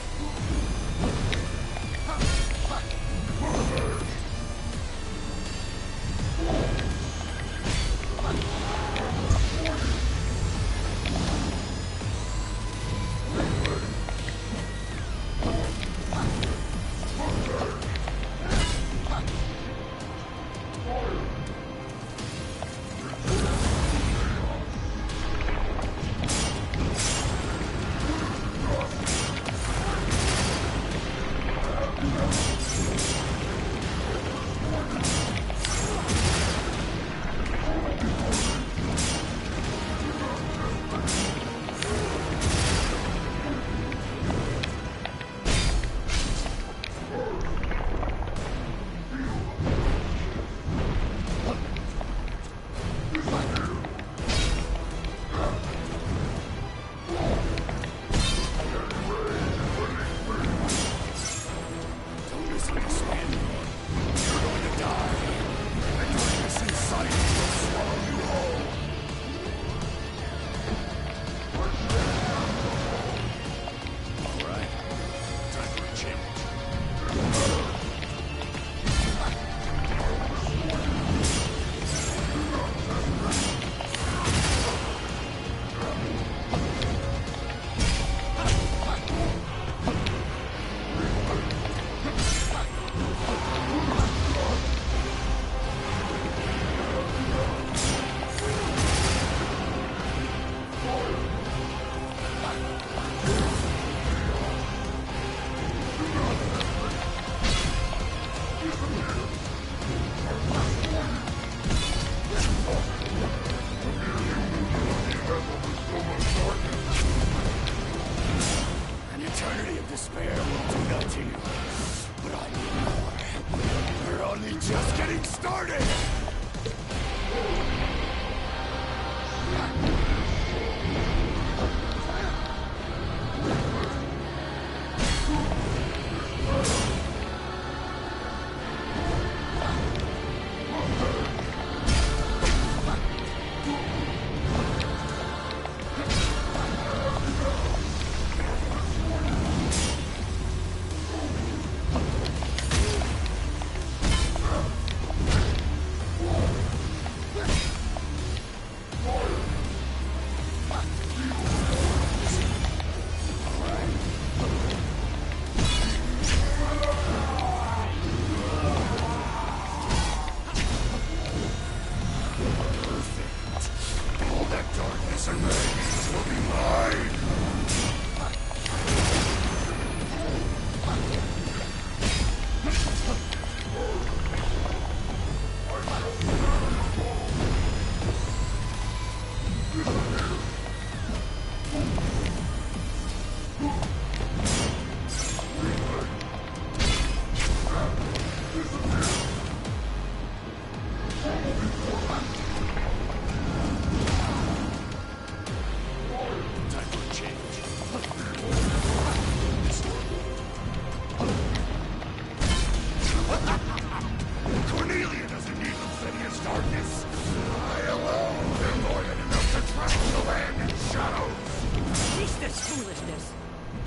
Cornelia doesn't need Lufenia's darkness. I alone am more than enough to travel the land in shadows. Cease this foolishness.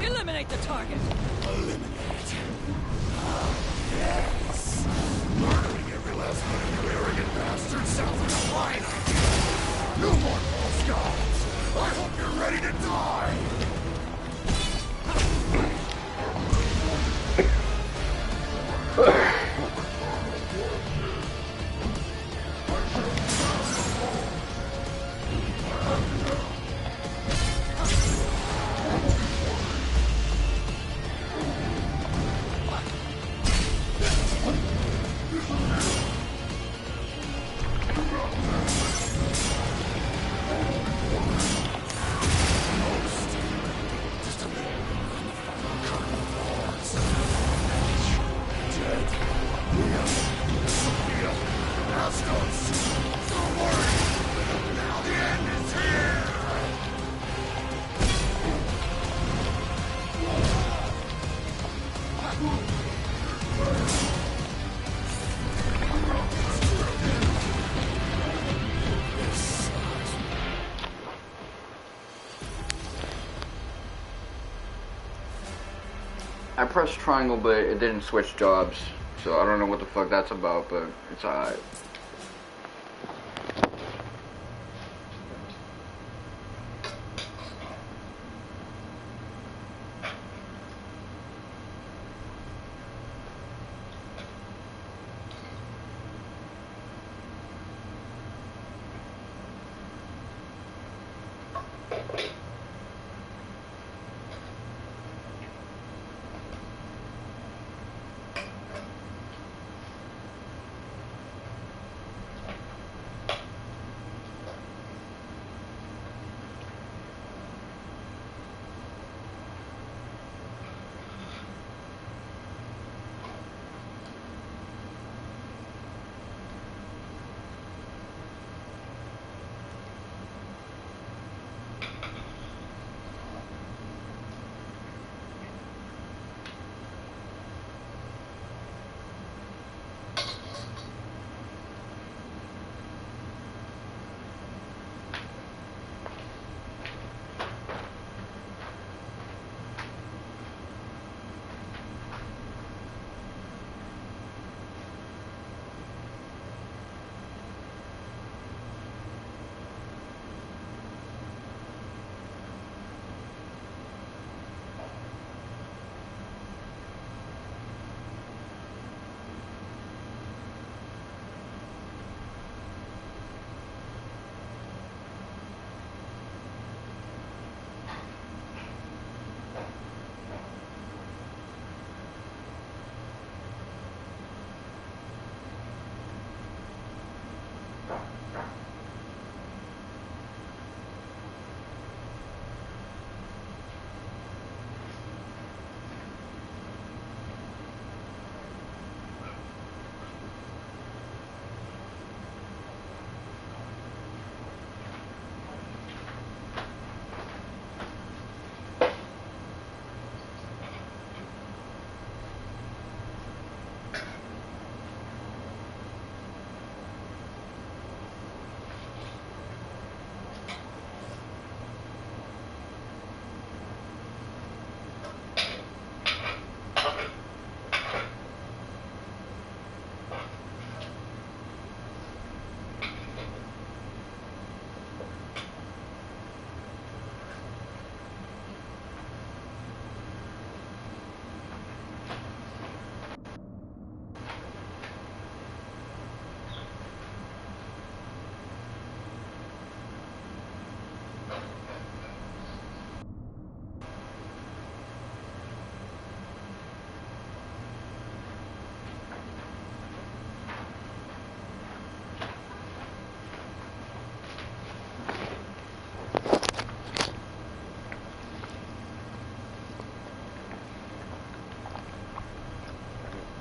Eliminate the target. Eliminate. Yes. Murdering every last one of you arrogant bastards sounds like a fine idea. No more false gods. I hope you're ready to die. I pressed triangle, but it didn't switch jobs. So I don't know what the fuck that's about, but it's alright.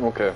Okay.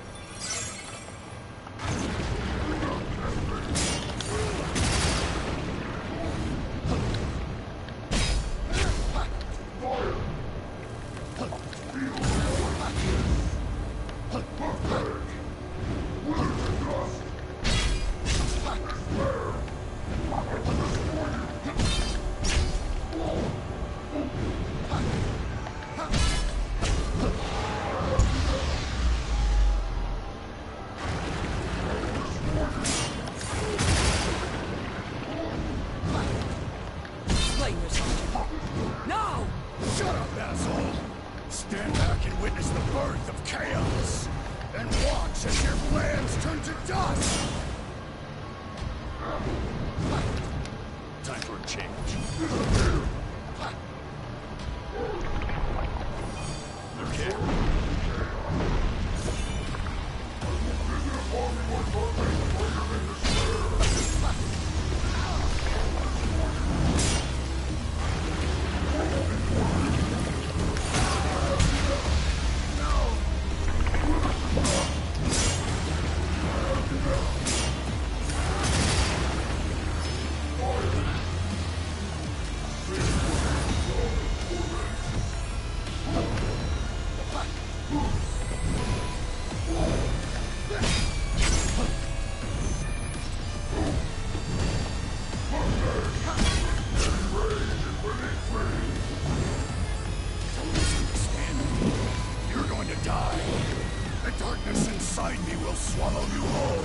swallow you whole.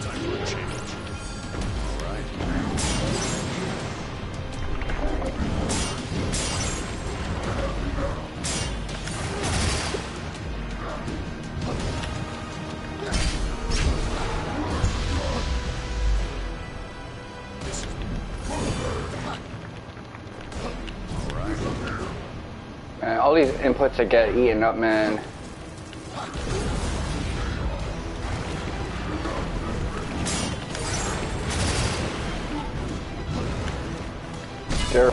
Time for a change. All right. Man, all these inputs that get eaten up, man. Sure.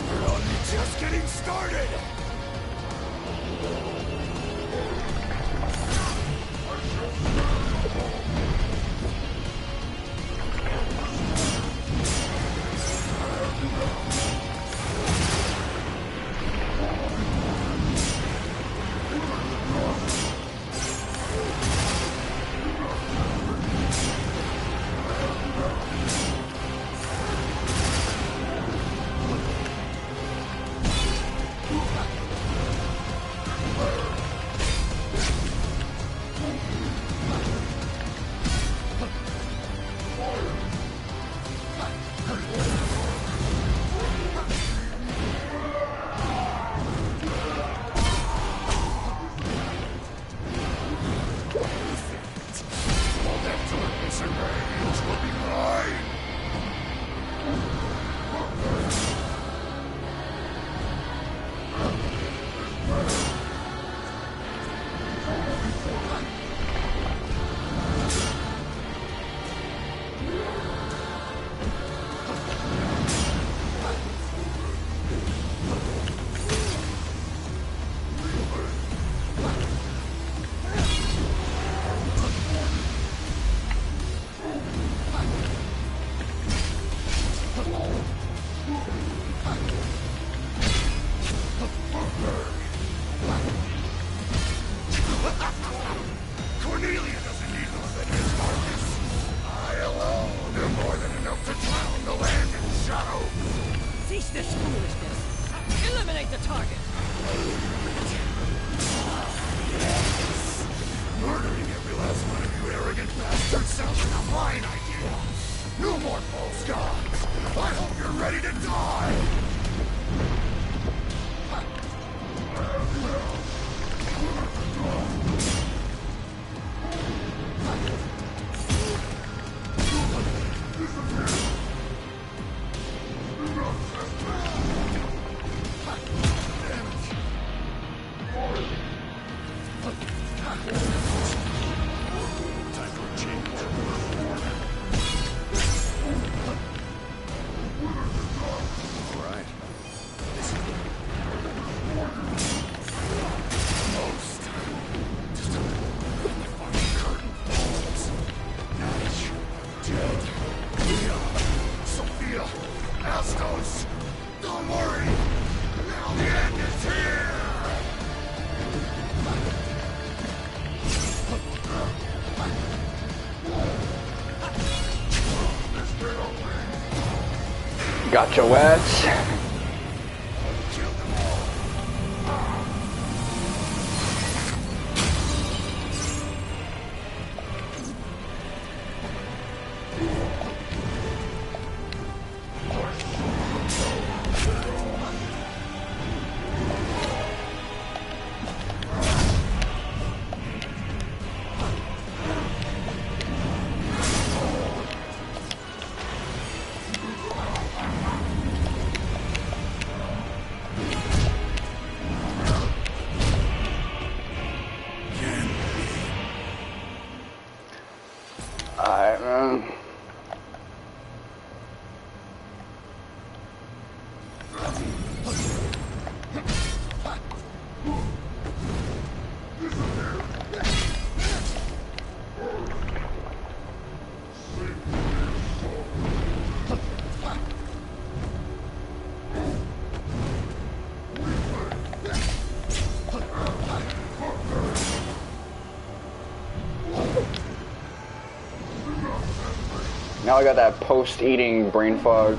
We're only just getting started. Cornelia doesn't need Lufenia's darkness. I alone am more than enough to drown the land in shadow. Cease this foolishness. Eliminate the target. Yes. Murdering every last one of you arrogant bastards sounds like a fine idea. No more false gods. I hope you're ready to die. Time for a change. All right. This is most. Just a when the fucking curtain falls. Nash, dead. Nioh, Sophia, Astos. Don't worry. Now the end is here. Gotcha, Wets. Alright, man. Now I got that post-eating brain fog.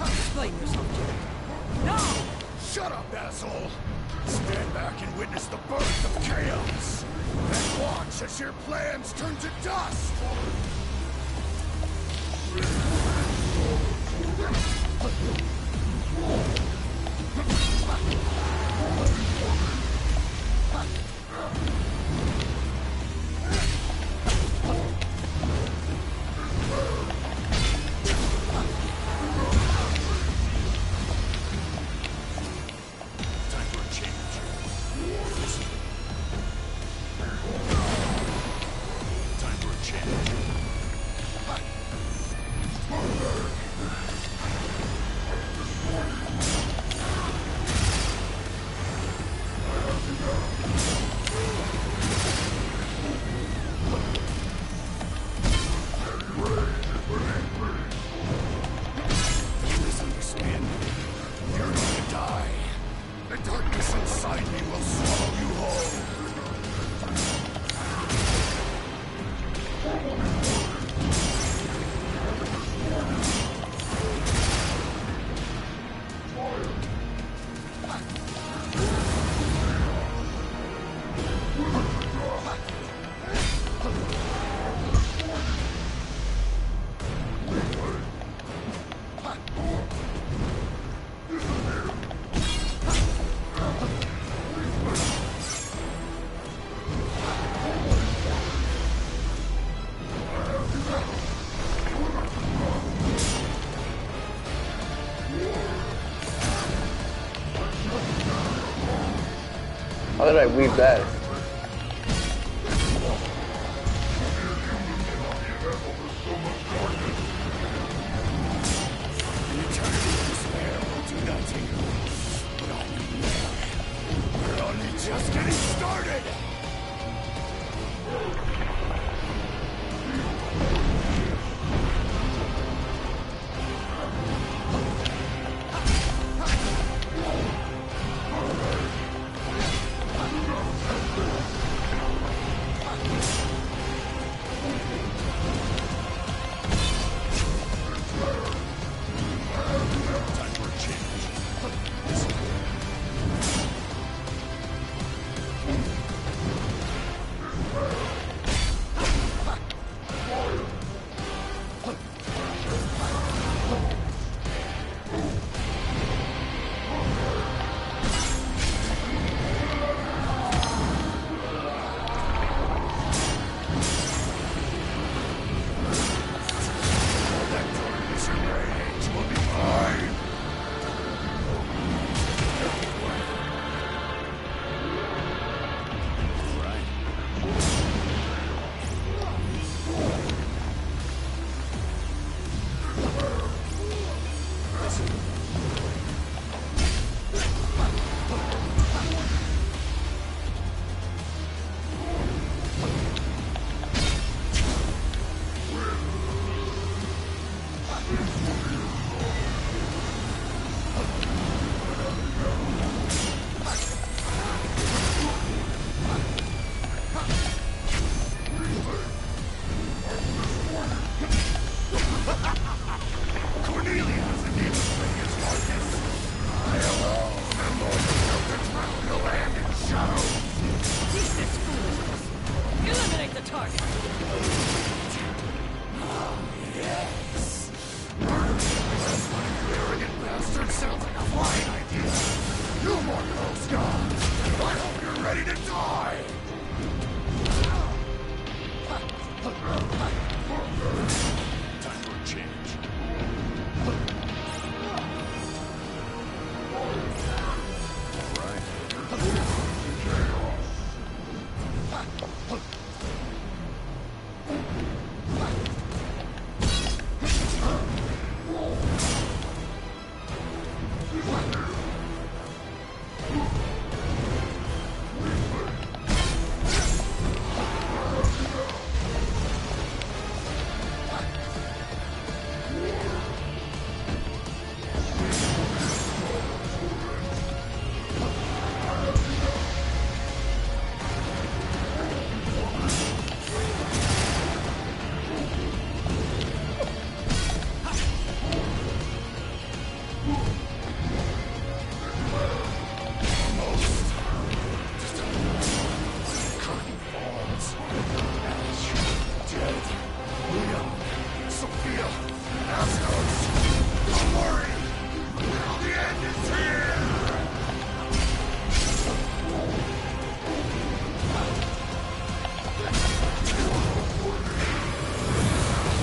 Explain yourself, Jack. No! Shut up, asshole! Stand back and witness the birth of chaos! Then watch as your plans turn to dust! How did I weave that? We're only just getting started! Cornelia has a name for his darkness. I alone am Lord of the crown to land in shadow. Cease this foolishness. Eliminate the target. Yes. That's one of you arrogant bastards sounds like a fine idea. No more close gods. I hope you're ready to die. Time for a change.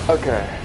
Okay.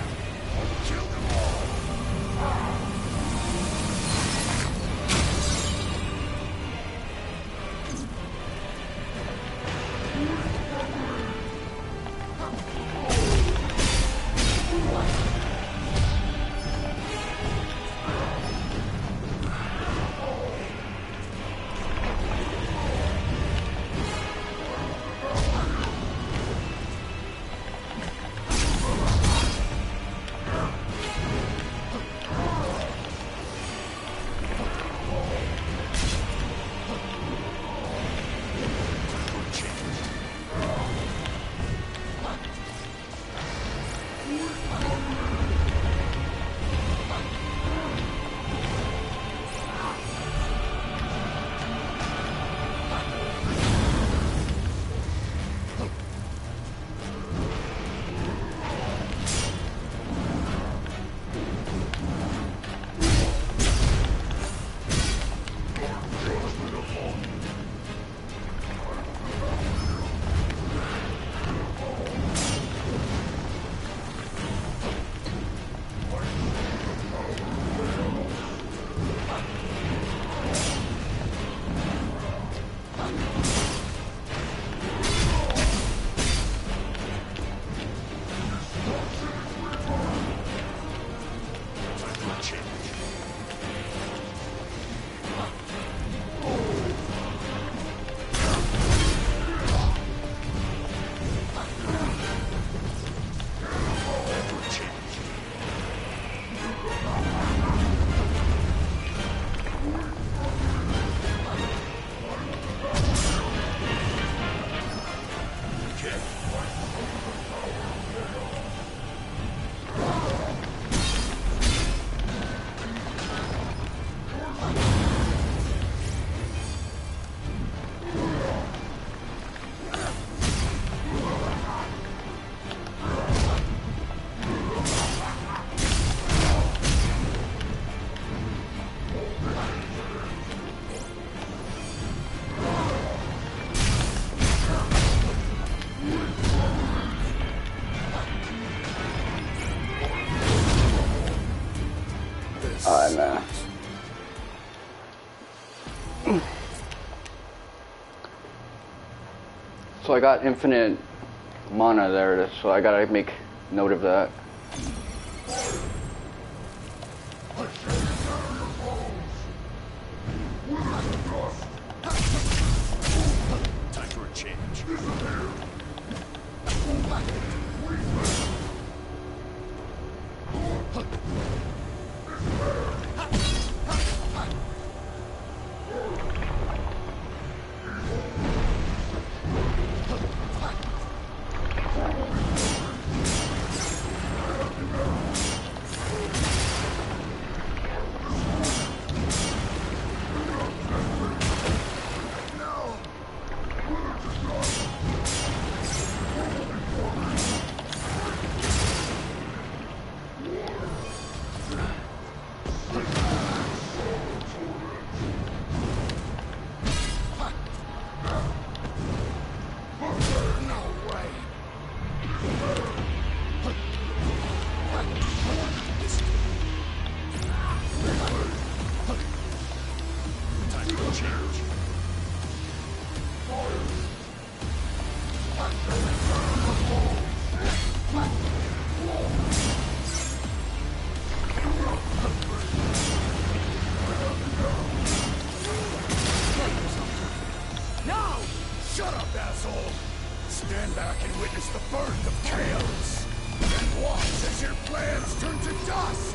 Alright, man. So I got infinite mana there, so I gotta make note of that. Time for a change. Stand back and witness the birth of chaos. And watch as your plans turn to dust.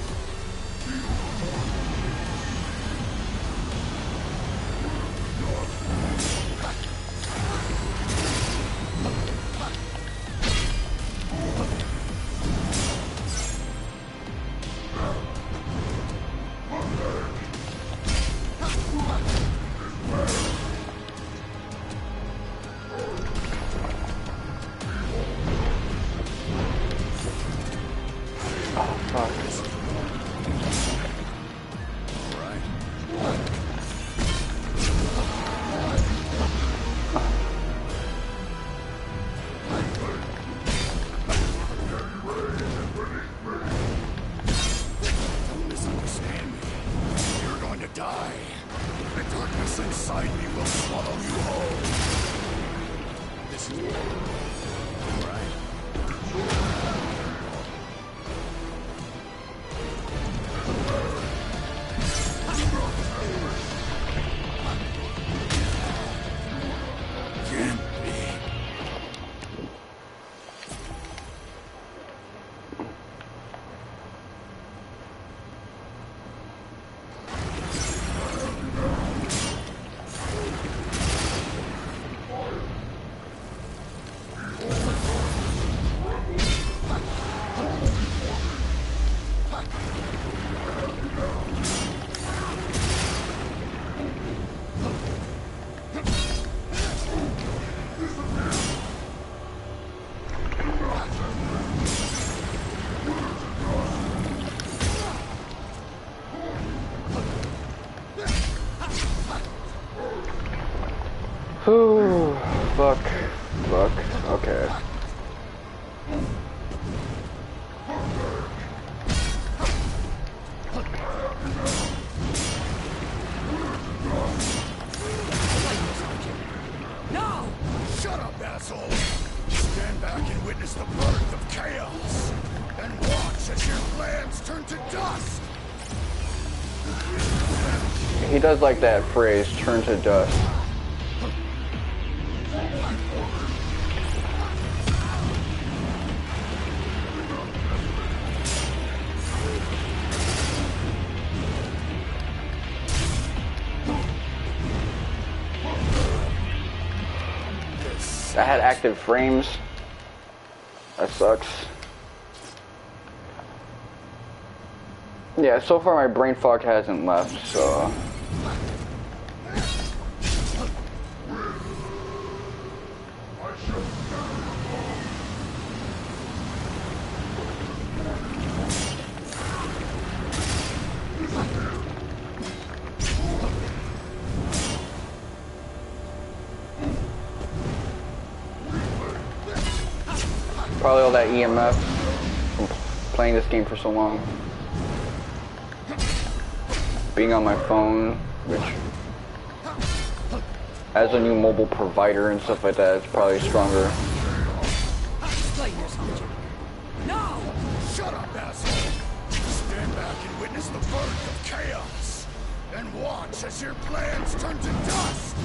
Whew. Fuck. Fuck. Okay. No! Shut up, asshole! Stand back and witness the birth of chaos. And watch as your plans turn to dust! He does like that phrase, turn to dust. I had active frames. That sucks. Yeah, so far my brain fog hasn't left, so... Probably all that EMF from playing this game for so long. Being on my phone, which as a new mobile provider and stuff like that, it's probably stronger. Explain yourself, Jack. No! Shut up, asshole! Stand back and witness the birth of chaos. And watch as your plans turn to dust!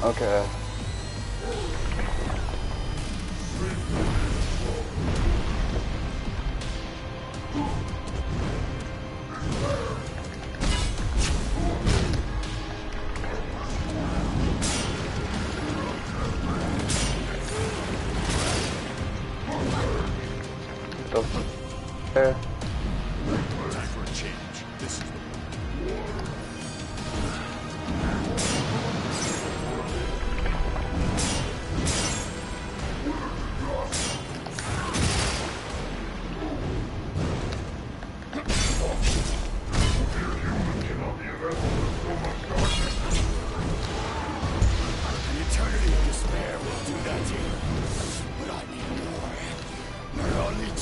Okay. Okay. Time for a change. This is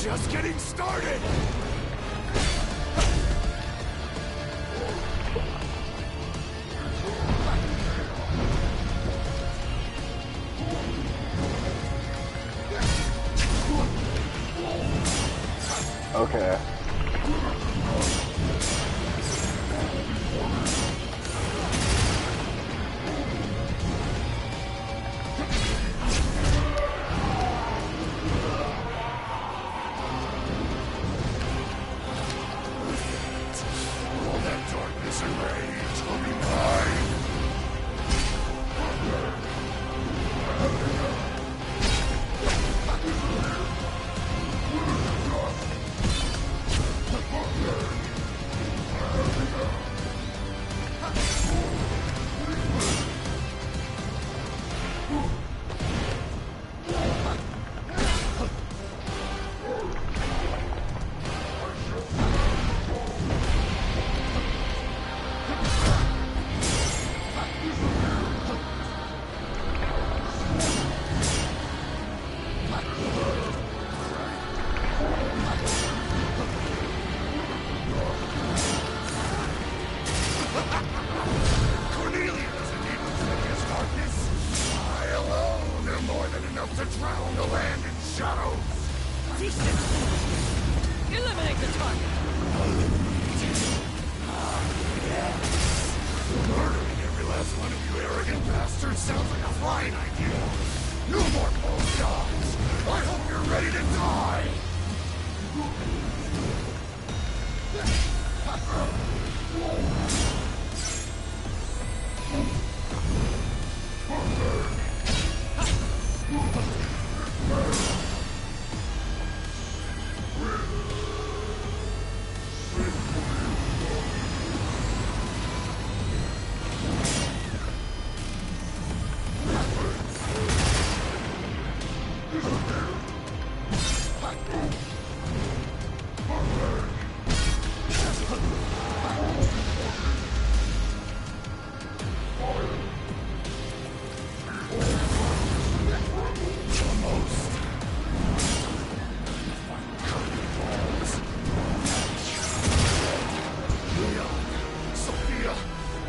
just getting started! Okay.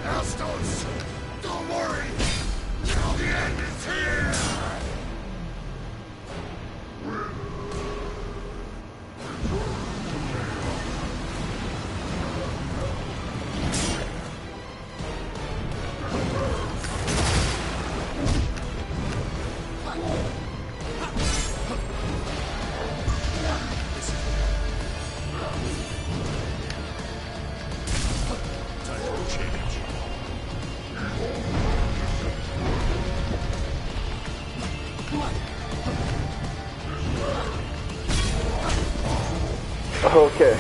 Astos! Don't worry! Now the end is here! Okay.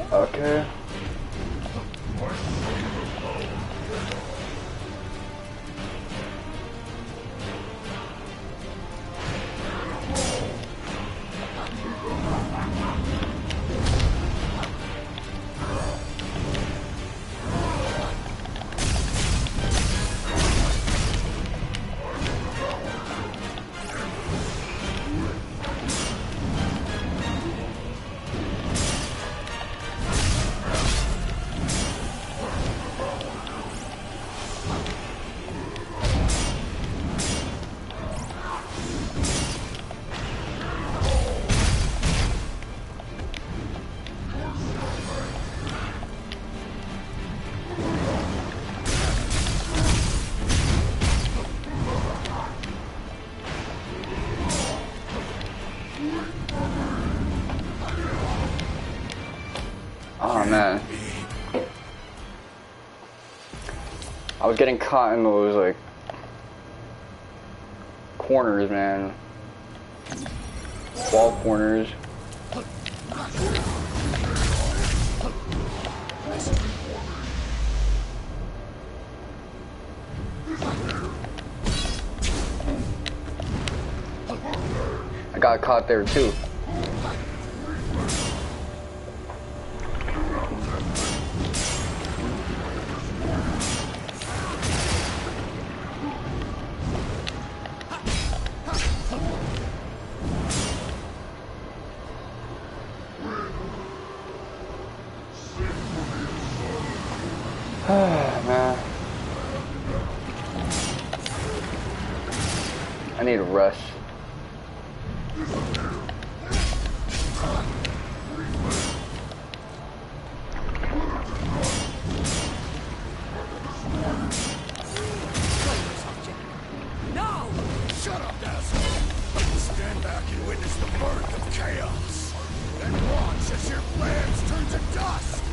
Okay. Oh man, I was getting caught in those like corners, man. Wall corners. I got caught there too. Man, I need a rest. chaos, and watch as your plans turn to dust!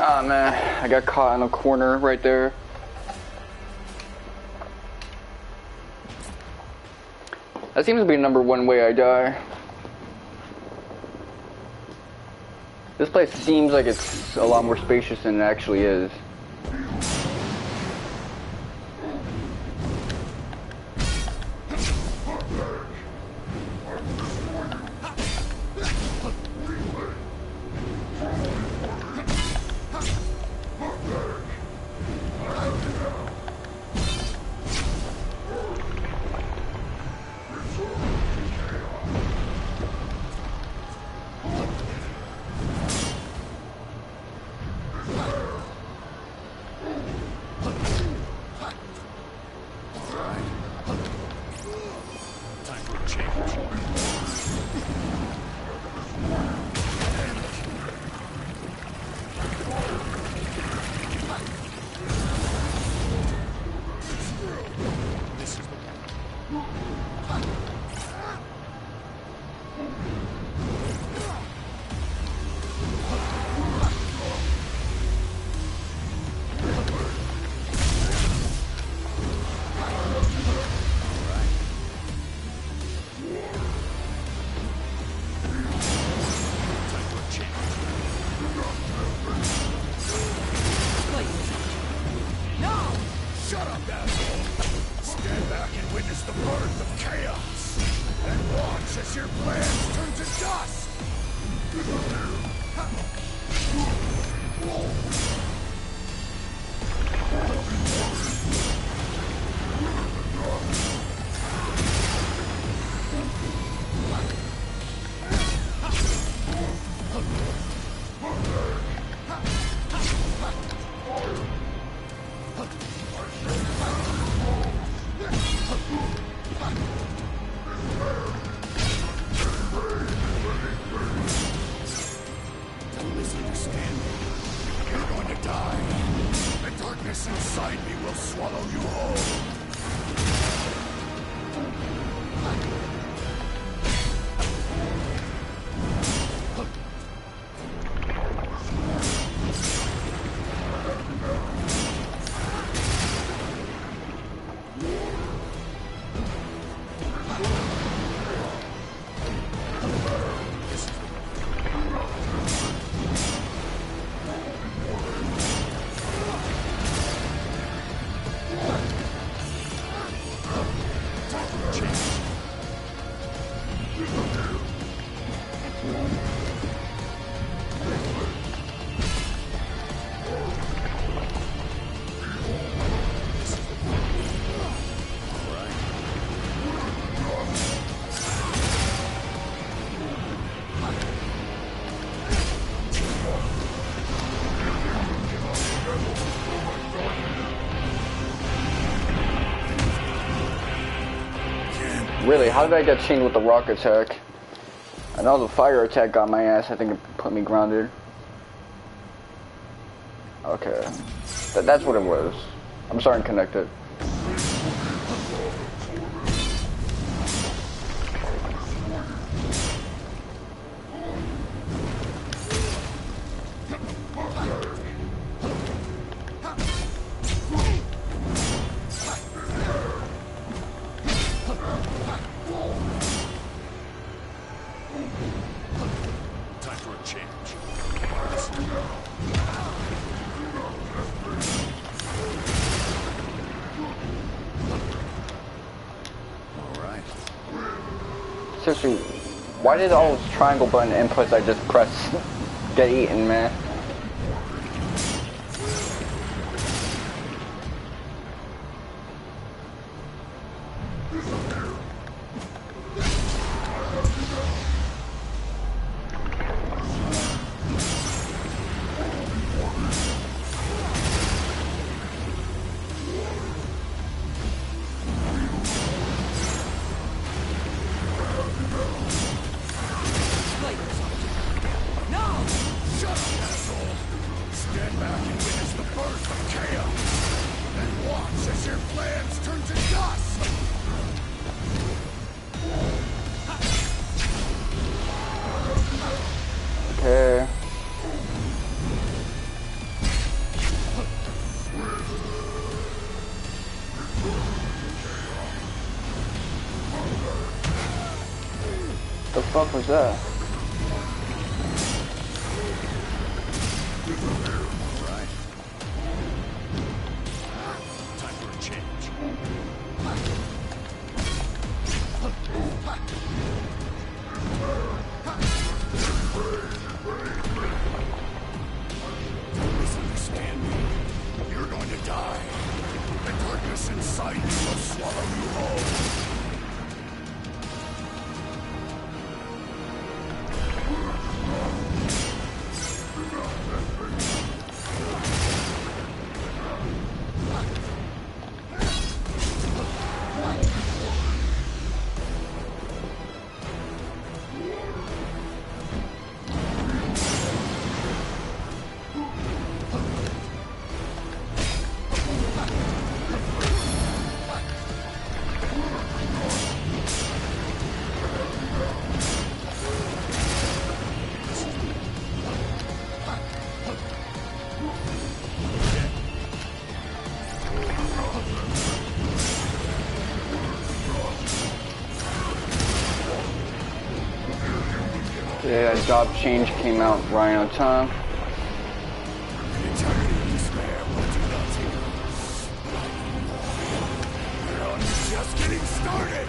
Ah man, I got caught in a corner right there. That seems to be number one way I die. This place seems like it's a lot more spacious than it actually is. Really, how did I get chained with the rock attack? I know the fire attack got my ass. I think it put me grounded. Okay. That's what it was. I'm starting connected. Seriously, why did all those triangle button inputs I just pressed get eaten, man? The fuck was that? Right. Time for a change. Don't misunderstand me. You're going to die. The darkness inside you will swallow you whole. Yeah, job change came out right on time. Just getting started.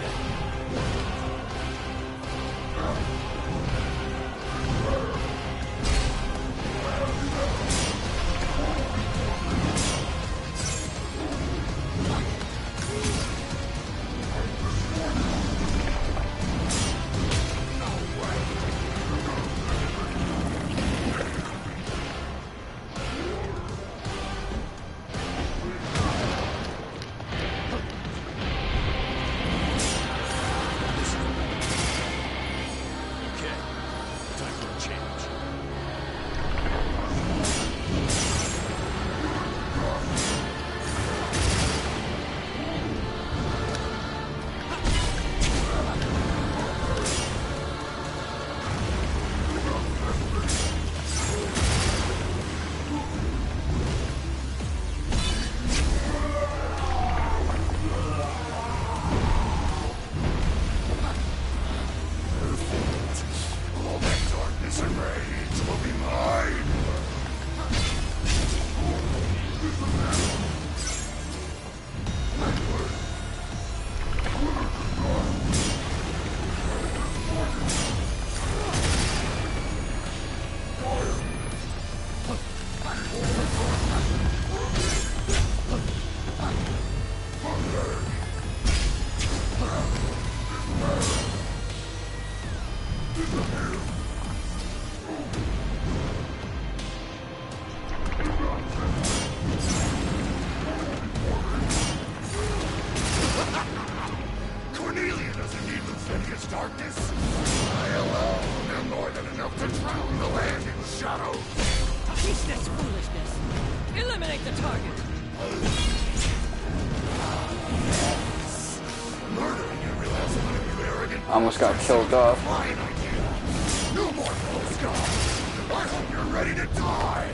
Cornelia doesn't need more than enough to drown the land in shadow. Cease this foolishness. Eliminate the target. Murdering every last one of you arrogant... Almost got killed off. Fine idea. No more false gods. I hope you're ready to die.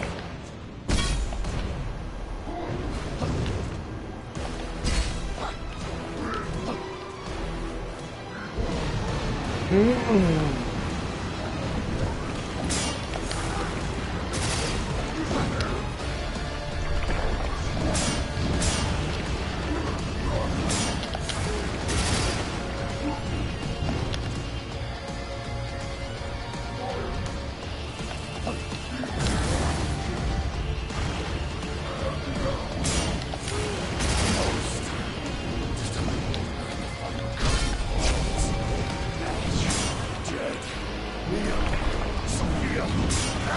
Jack,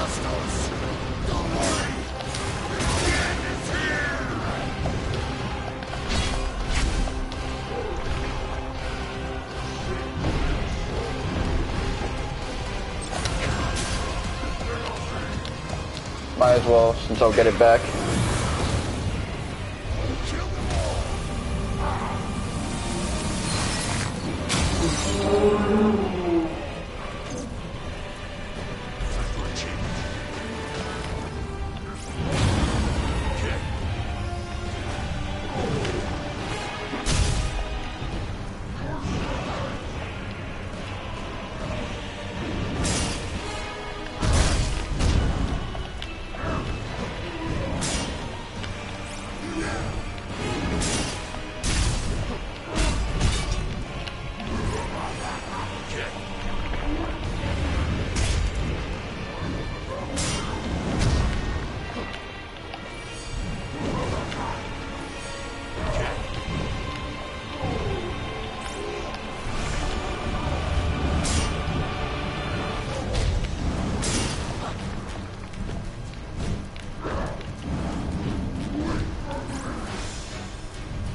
Astos, don't worry. The end is here. Might as well, since I'll get it back.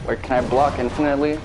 Wait, can I block infinitely?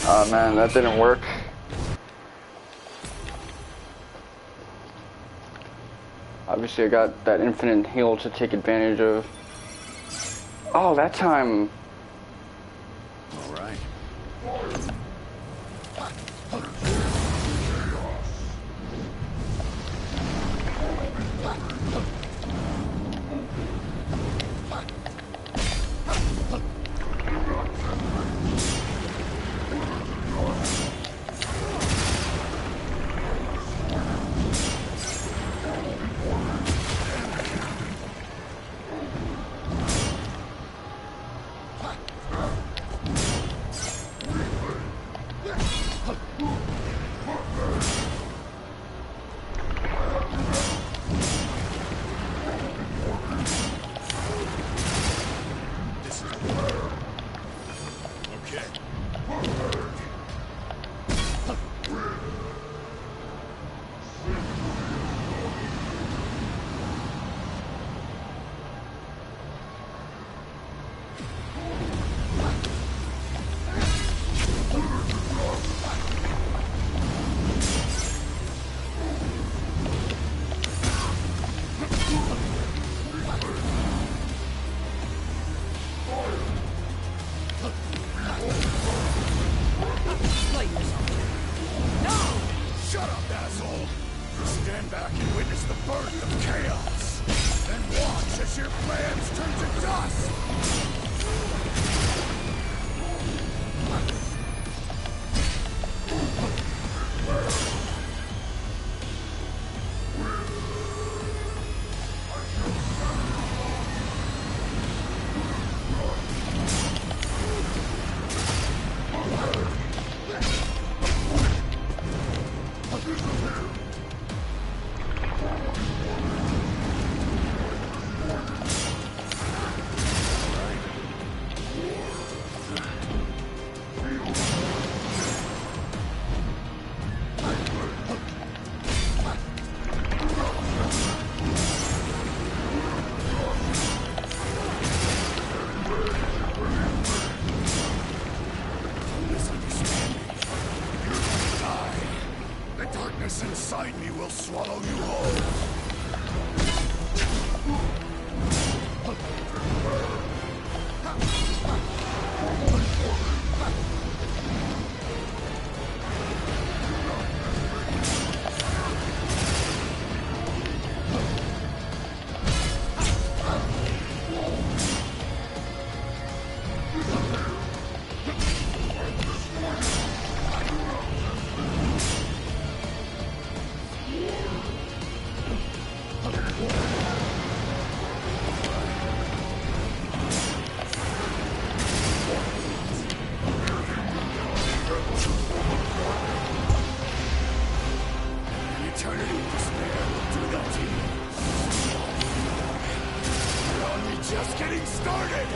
Oh man, that didn't work. Obviously I got that infinite heal to take advantage of. Oh, that time. All right. swallow you whole. Just getting started!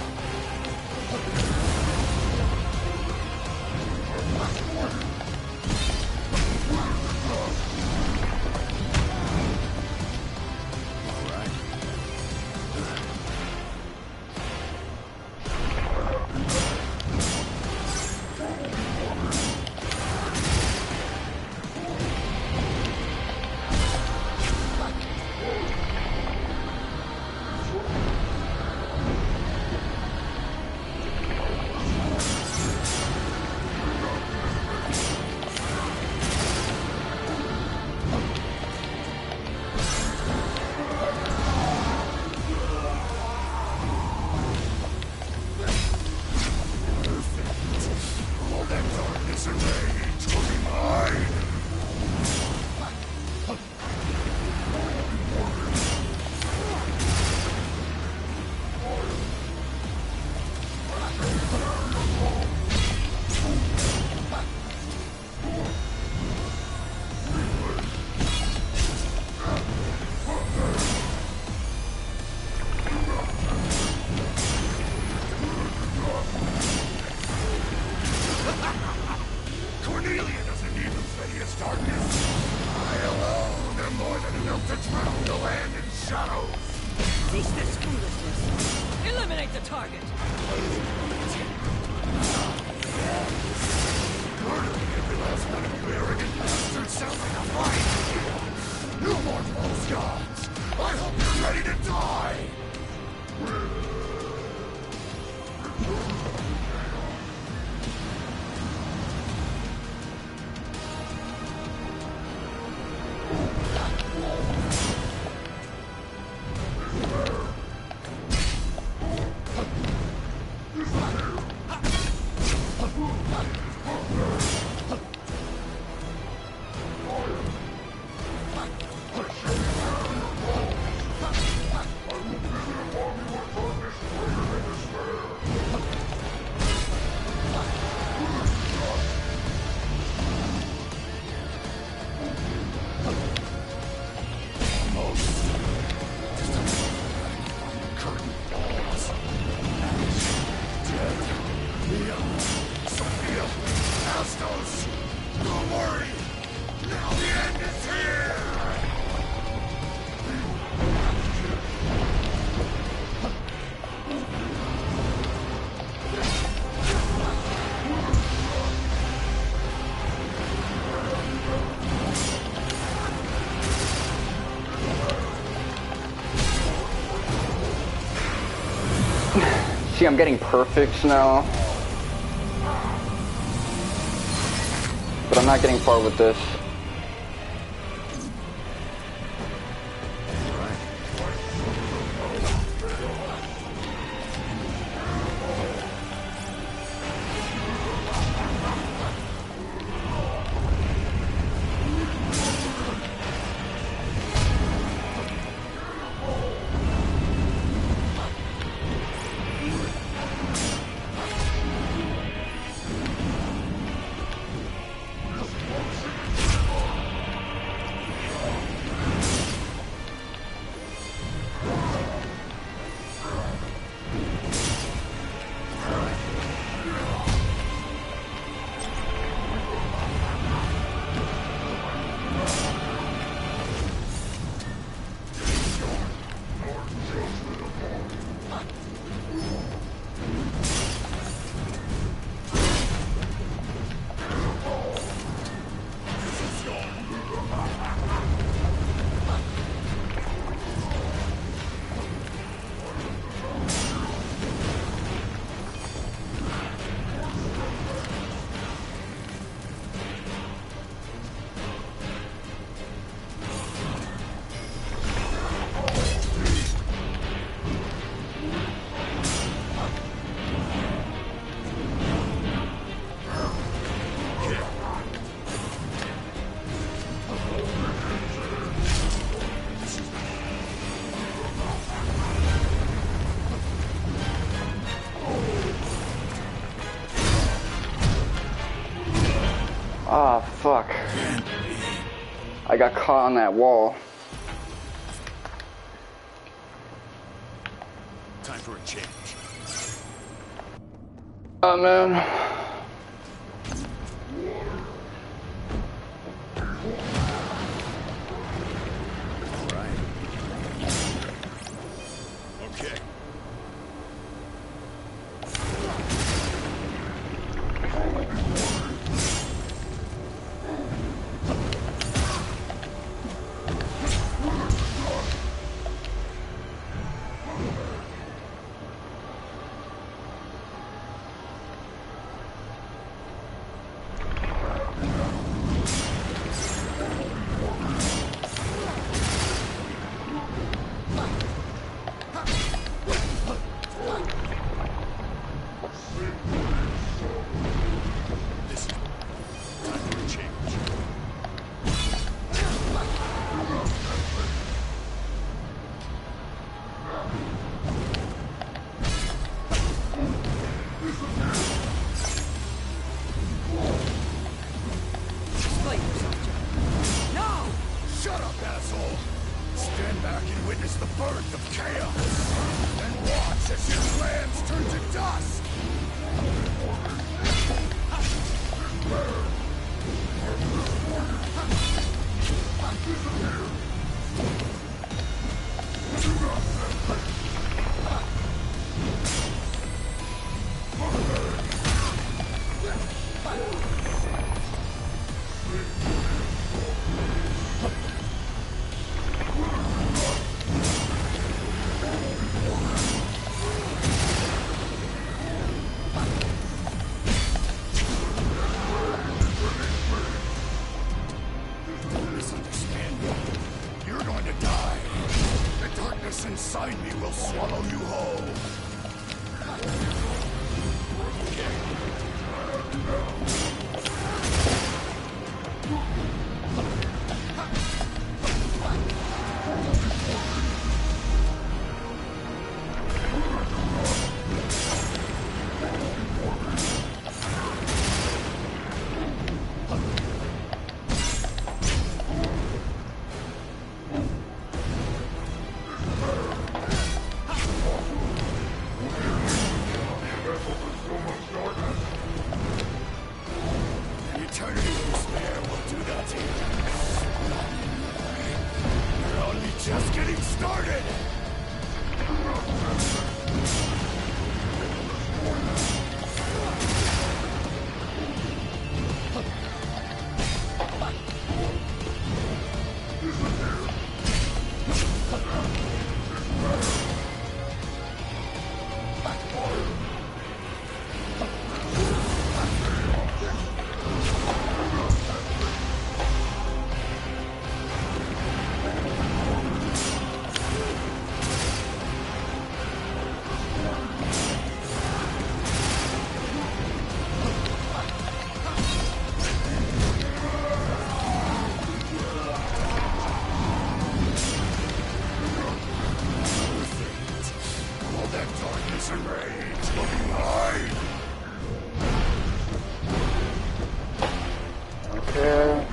Cornelia doesn't need Lufenia's darkness. I alone am more than enough to drown the land in shadows. Cease this foolishness. Eliminate the target. Murdering every last one of you arrogant bastards sounds like a fine idea. No more false gods. I hope you're ready to die. Nioh, Astos, don't worry. Now the end is here. See, I'm getting perfects now. But I'm not getting far with this. Ah, fuck. I got caught on that wall. Time for a change. Oh, man. Okay.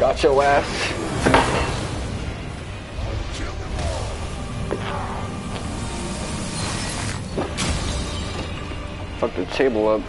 Got your ass. Fuck the table up.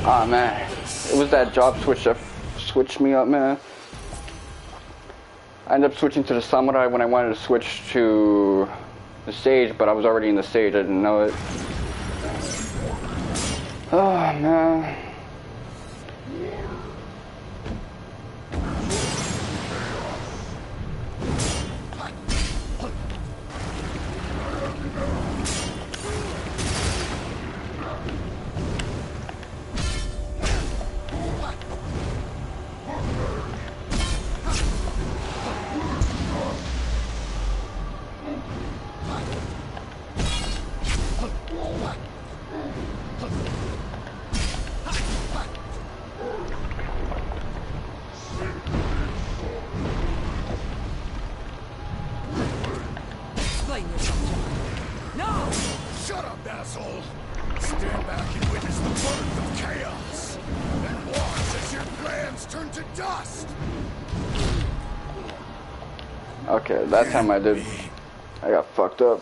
Ah, man, it was that job switch that switched me up, man. I ended up switching to the samurai when I wanted to switch to the sage, but I was already in the sage, I didn't know it. Oh, man. Okay, that time I got fucked up.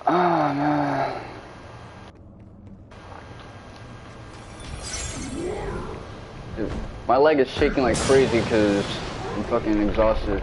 Ah, man. Dude, my leg is shaking like crazy because I'm fucking exhausted.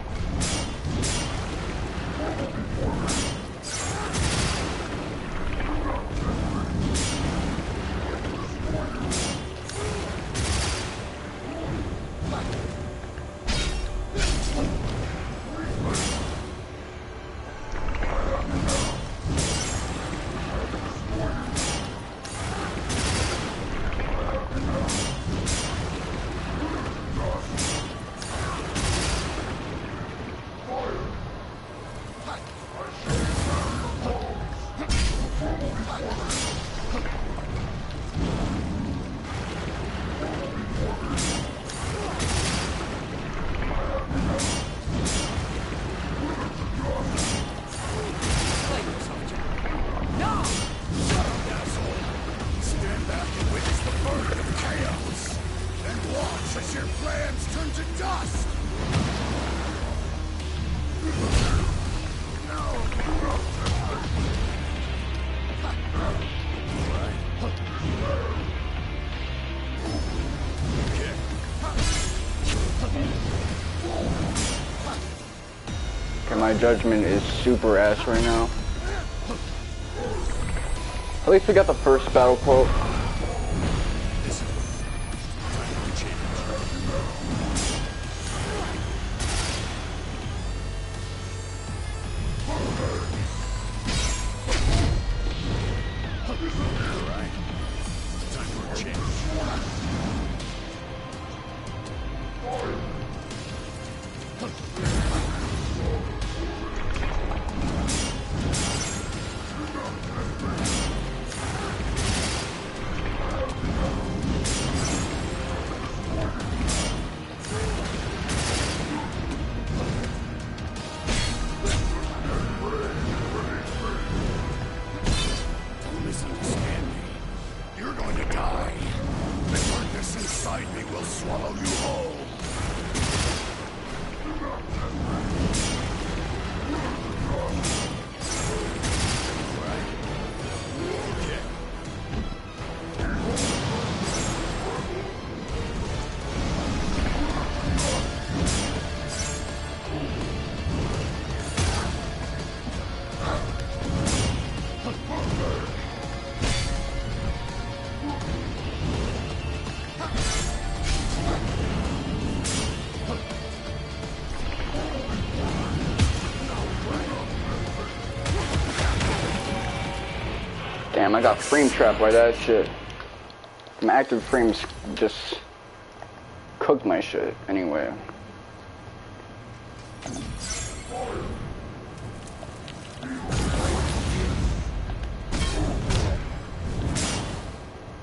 My judgment is super ass right now. At least we got the first battle quote. inside me will swallow you whole. Damn, I got frame trapped by that shit. My active frames just cooked my shit anyway.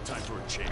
Time for a change.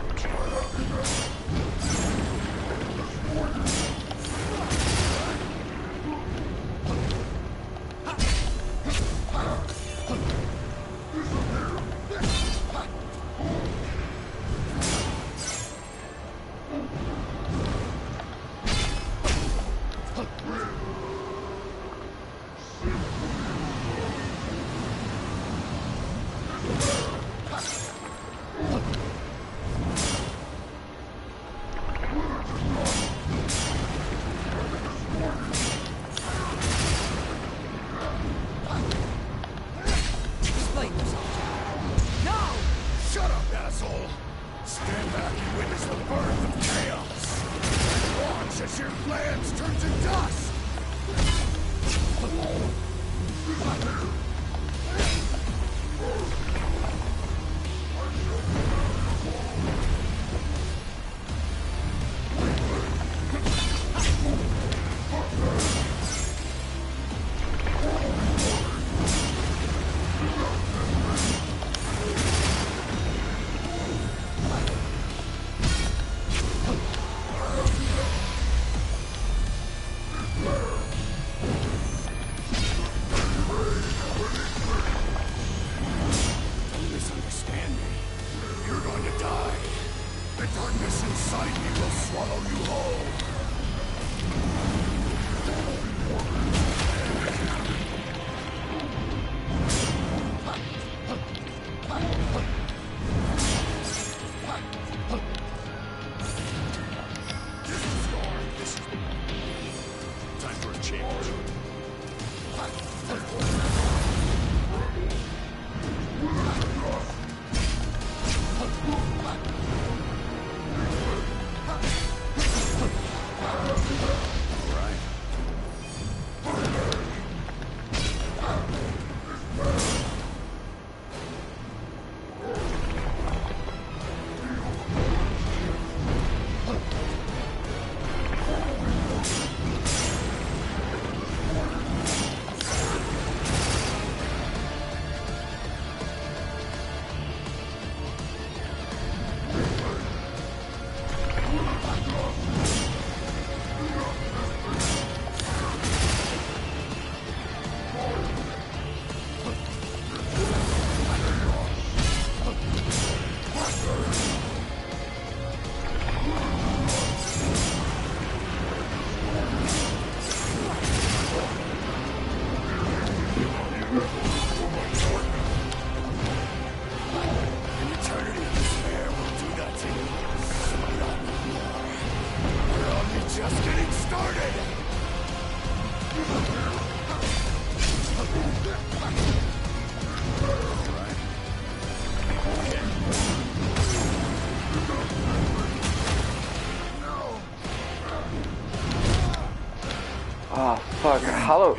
Oh, fuck. How?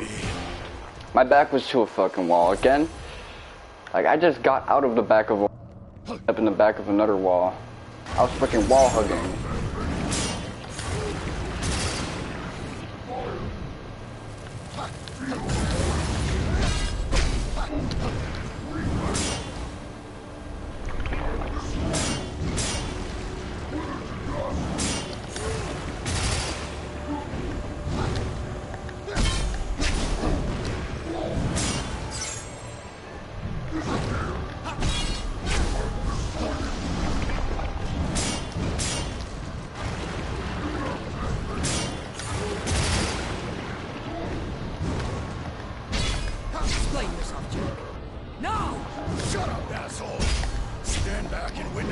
My back was to a fucking wall again. Like, I just got out of the back of a up in the back of another wall. I was fucking wall hugging.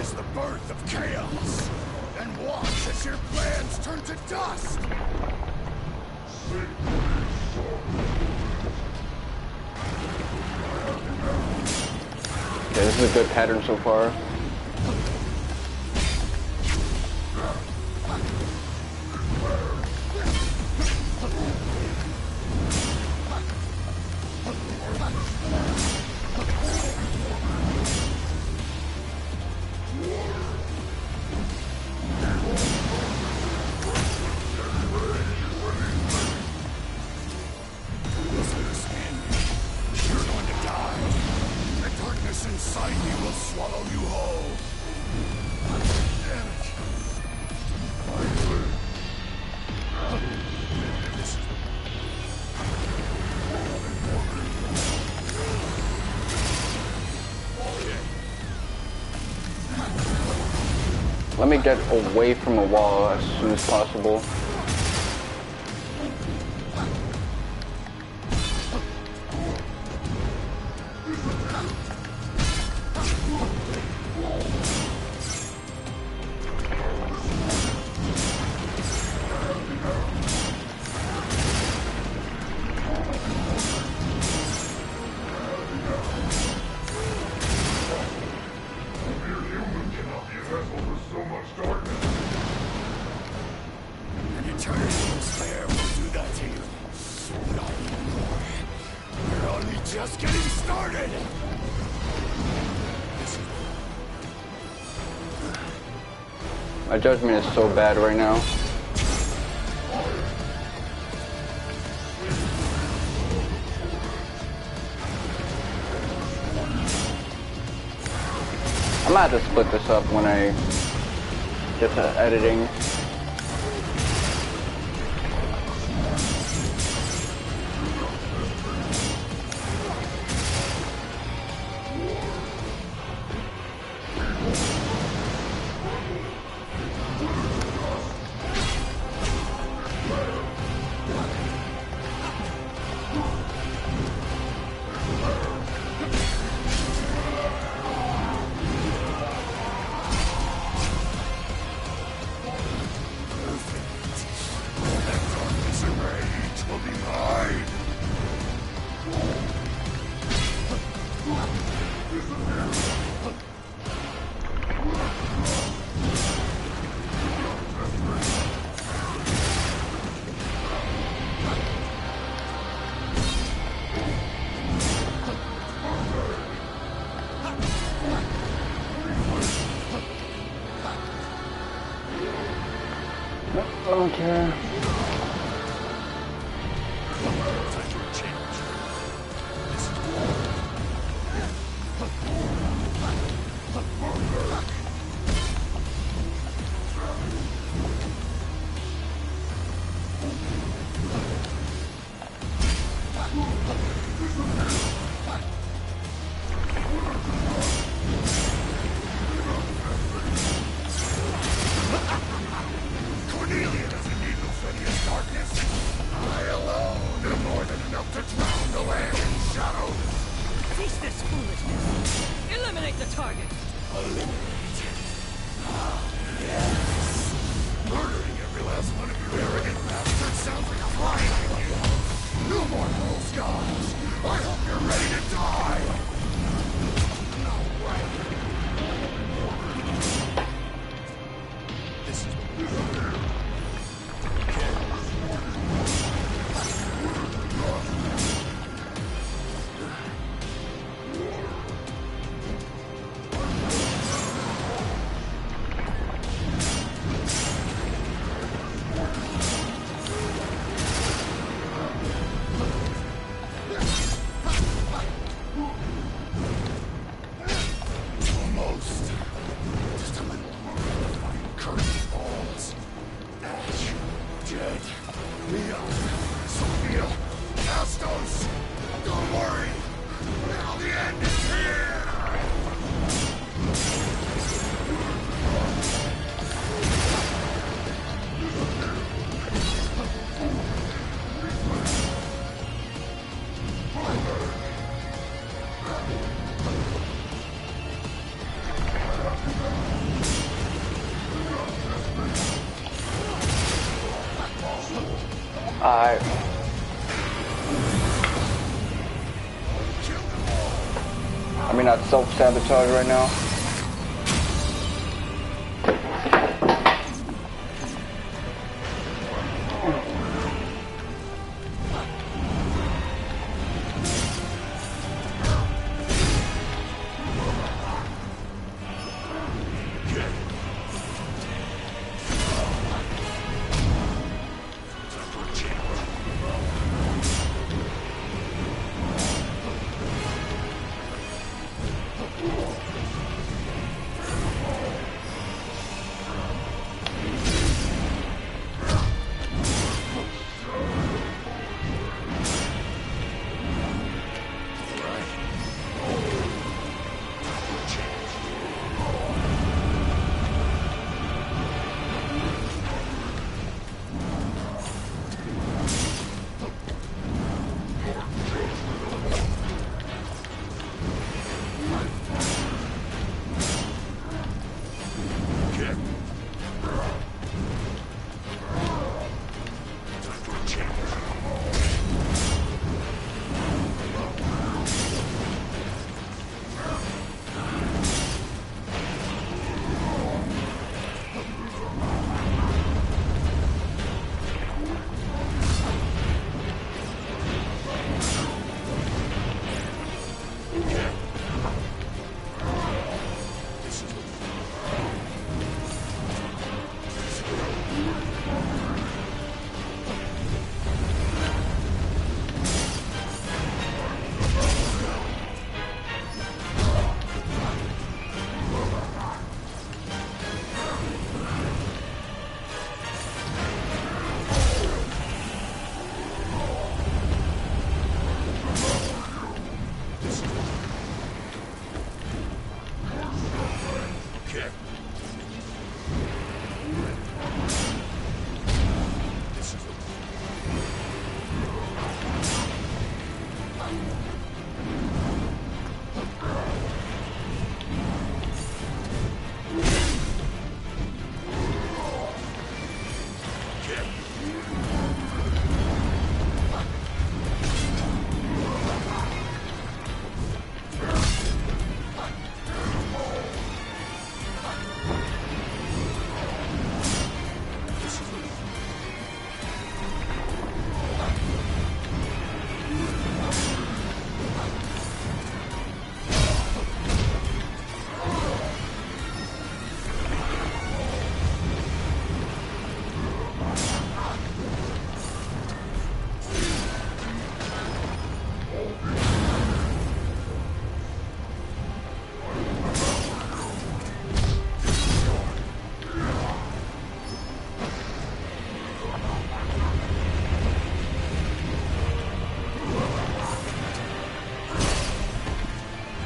witness the birth of chaos, and watch as your plans turn to dust! Okay, this is a good pattern so far. Inside me will swallow you whole. Damn it. Let me get away from the wall as soon as possible. Just getting started! My judgment is so bad right now. I'm gonna have to split this up when I get to editing. Okay. Cornelia doesn't need Lufenia's darkness. I alone am more than enough to drown the land in shadow. Cease this foolishness. Eliminate the target. Eliminate? Ah, yes. Murdering every last one of you arrogant bastards sounds like a fine idea. No more false gods. I hope you're ready to die. No way. This is Alright. I mean, not self-sabotage right now.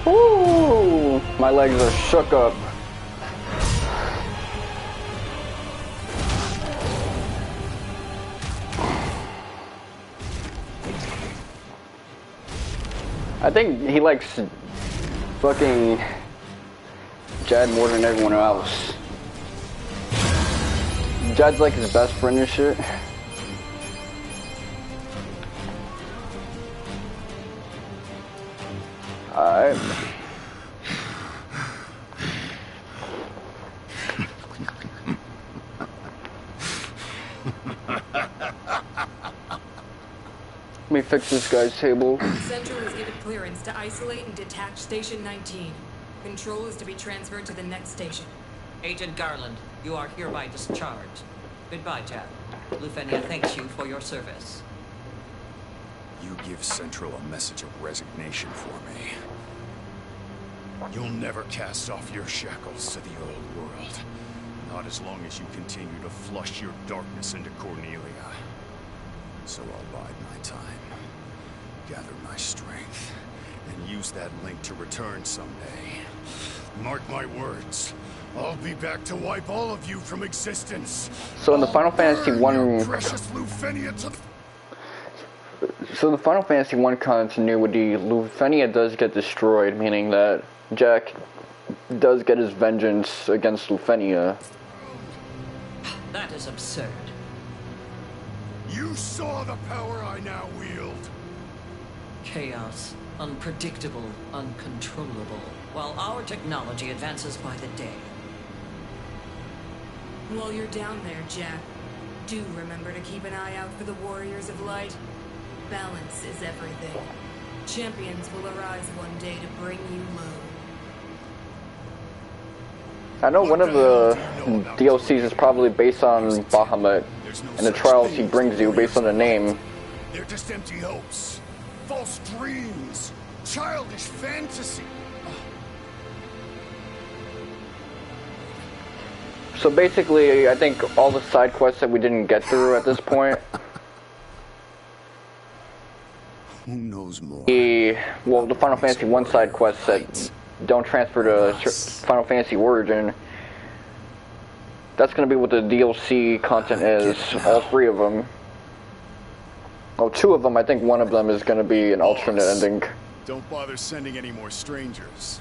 Ooh, my legs are shook up. I think he likes fucking Jed more than everyone else. Jed's like his best friend and shit. Alright. Let me fix this guy's table. Central has given clearance to isolate and detach Station 19. Control is to be transferred to the next station. Agent Garland, you are hereby discharged. Goodbye, Jack. Lufenia thanks you for your service. You give Central a message of resignation for me. You'll never cast off your shackles to the old world. Not as long as you continue to flush your darkness into Cornelia. So I'll bide my time, gather my strength, and use that link to return someday. Mark my words, I'll be back to wipe all of you from existence. So in the Final Fantasy 1... precious Lufenia to So the Final Fantasy 1 continuity, Lufenia does get destroyed, meaning that Jack does get his vengeance against Lufenia. That is absurd. You saw the power I now wield. Chaos. Unpredictable, uncontrollable. While our technology advances by the day. While you're down there, Jack, do remember to keep an eye out for the Warriors of Light. Balance is everything. Champions will arise one day to bring you low. I know one of the DLCs is probably based on Bahamut and the trials he brings you based on the name. They're just empty hopes, false dreams, childish fantasy. So basically, I think all the side quests that we didn't get through at this point. Who knows more? The Final Fantasy 1 side quests that don't transfer to Final Fantasy Origin. That's going to be what the DLC content is. All 3 of them. Well, 2 of them. I think one of them is going to be an alternate ending. Don't bother sending any more strangers.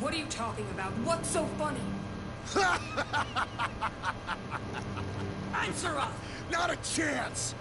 What are you talking about? What's so funny? Answer us! Not a chance!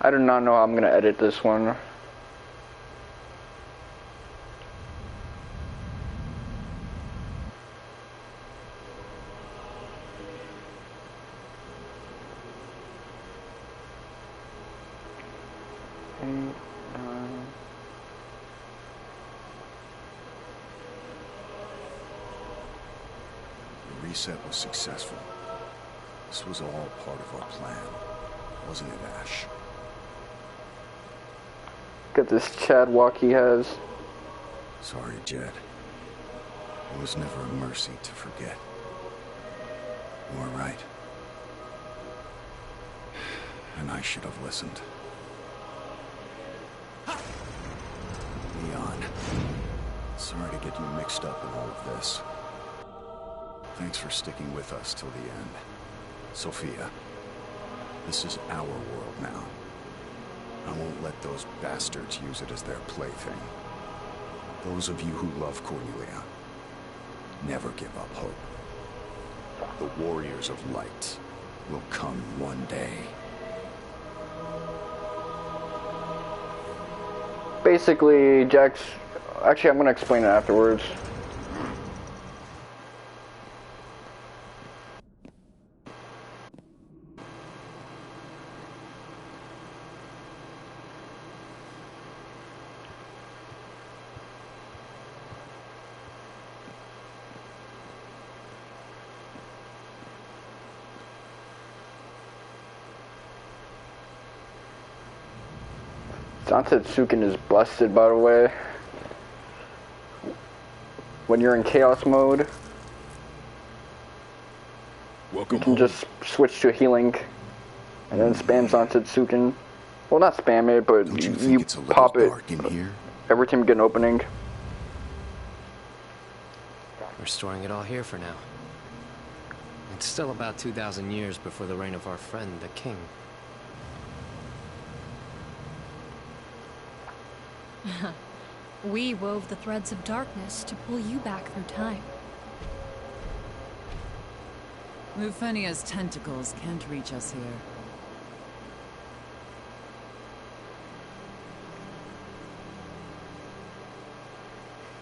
I do not know how I'm going to edit this one. The reset was successful. This was all part of our plan, wasn't it, Ash? Look at this Chad walk he has. Sorry, Jed. It was never a mercy to forget. You were right. And I should have listened. Leon, sorry to get you mixed up in all of this. Thanks for sticking with us till the end. Sophia, this is our world now. I won't let those bastards use it as their plaything. Those of you who love Cornelia, never give up hope. The Warriors of Light will come one day. Basically, Jack's... Actually, I'm going to explain it afterwards. Zantetsuken is busted, by the way. When you're in chaos mode, you can just switch to healing and then spam Zantetsuken. Well, not spam it, but you pop it every time you get an opening. We're storing it all here for now. It's still about 2,000 years before the reign of our friend, the king. We wove the threads of darkness to pull you back through time. Lufenia's tentacles can't reach us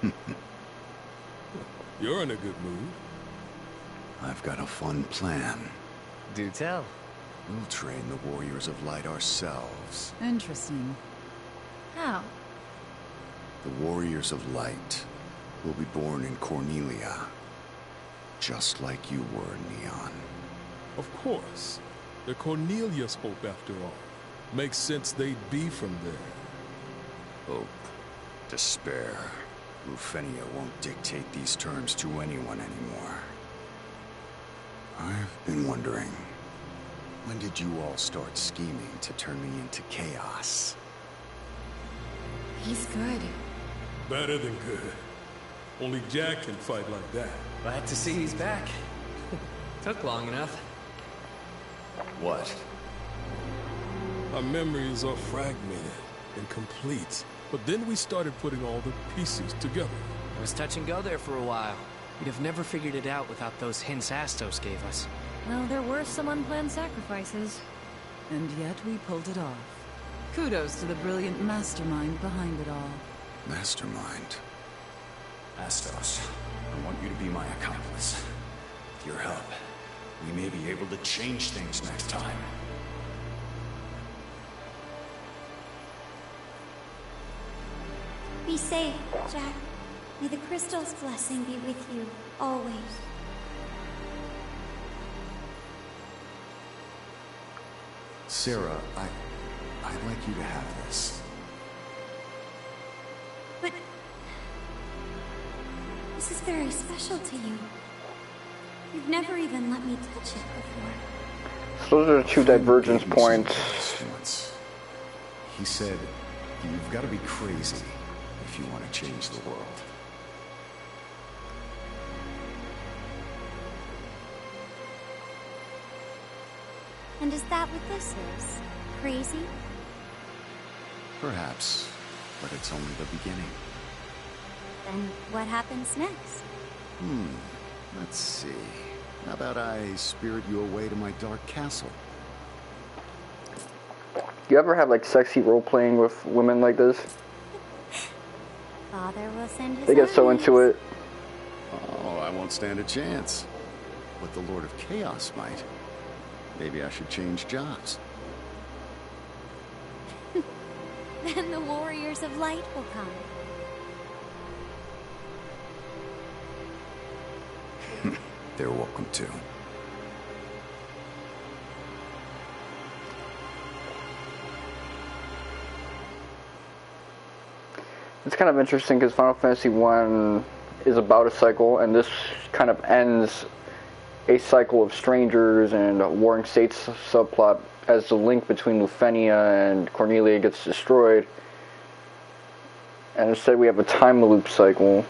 here. You're in a good mood. I've got a fun plan. Do tell. We'll train the Warriors of Light ourselves. Interesting. How? The Warriors of Light will be born in Cornelia, just like you were, Neon. Of course. They're Cornelia's hope after all. Makes sense they'd be from there. Hope. Despair. Lufenia won't dictate these terms to anyone anymore. I've been wondering, when did you all start scheming to turn me into chaos? He's good. Better than good. Only Jack can fight like that. Glad to see he's back. Took long enough. What? Our memories are fragmented, incomplete. But then we started putting all the pieces together. It was touch and go there for a while. We'd have never figured it out without those hints Astos gave us. Well, there were some unplanned sacrifices. And yet we pulled it off. Kudos to the brilliant mastermind behind it all. Mastermind? Astos, I want you to be my accomplice. With your help, we may be able to change things next time. Be safe, Jack. May the crystal's blessing be with you, always. Sarah, I'd like you to have this. But... this is very special to you. You've never even let me touch it before. So those are the two divergence points. He said, you've got to be crazy if you want to change the world. And is that what this is? Crazy? Perhaps, but it's only the beginning. Then what happens next? Let's see. How about I spirit you away to my dark castle? You ever have like sexy role playing with women like this? Father will send his They get so armies. into it. Oh, I won't stand a chance. But the Lord of Chaos might. Maybe I should change jobs. Then the Warriors of Light will come. They're welcome to. It's kind of interesting because Final Fantasy 1 is about a cycle, and this kind of ends a cycle of strangers and warring states subplot as the link between Lufenia and Cornelia gets destroyed. And instead we have a time loop cycle.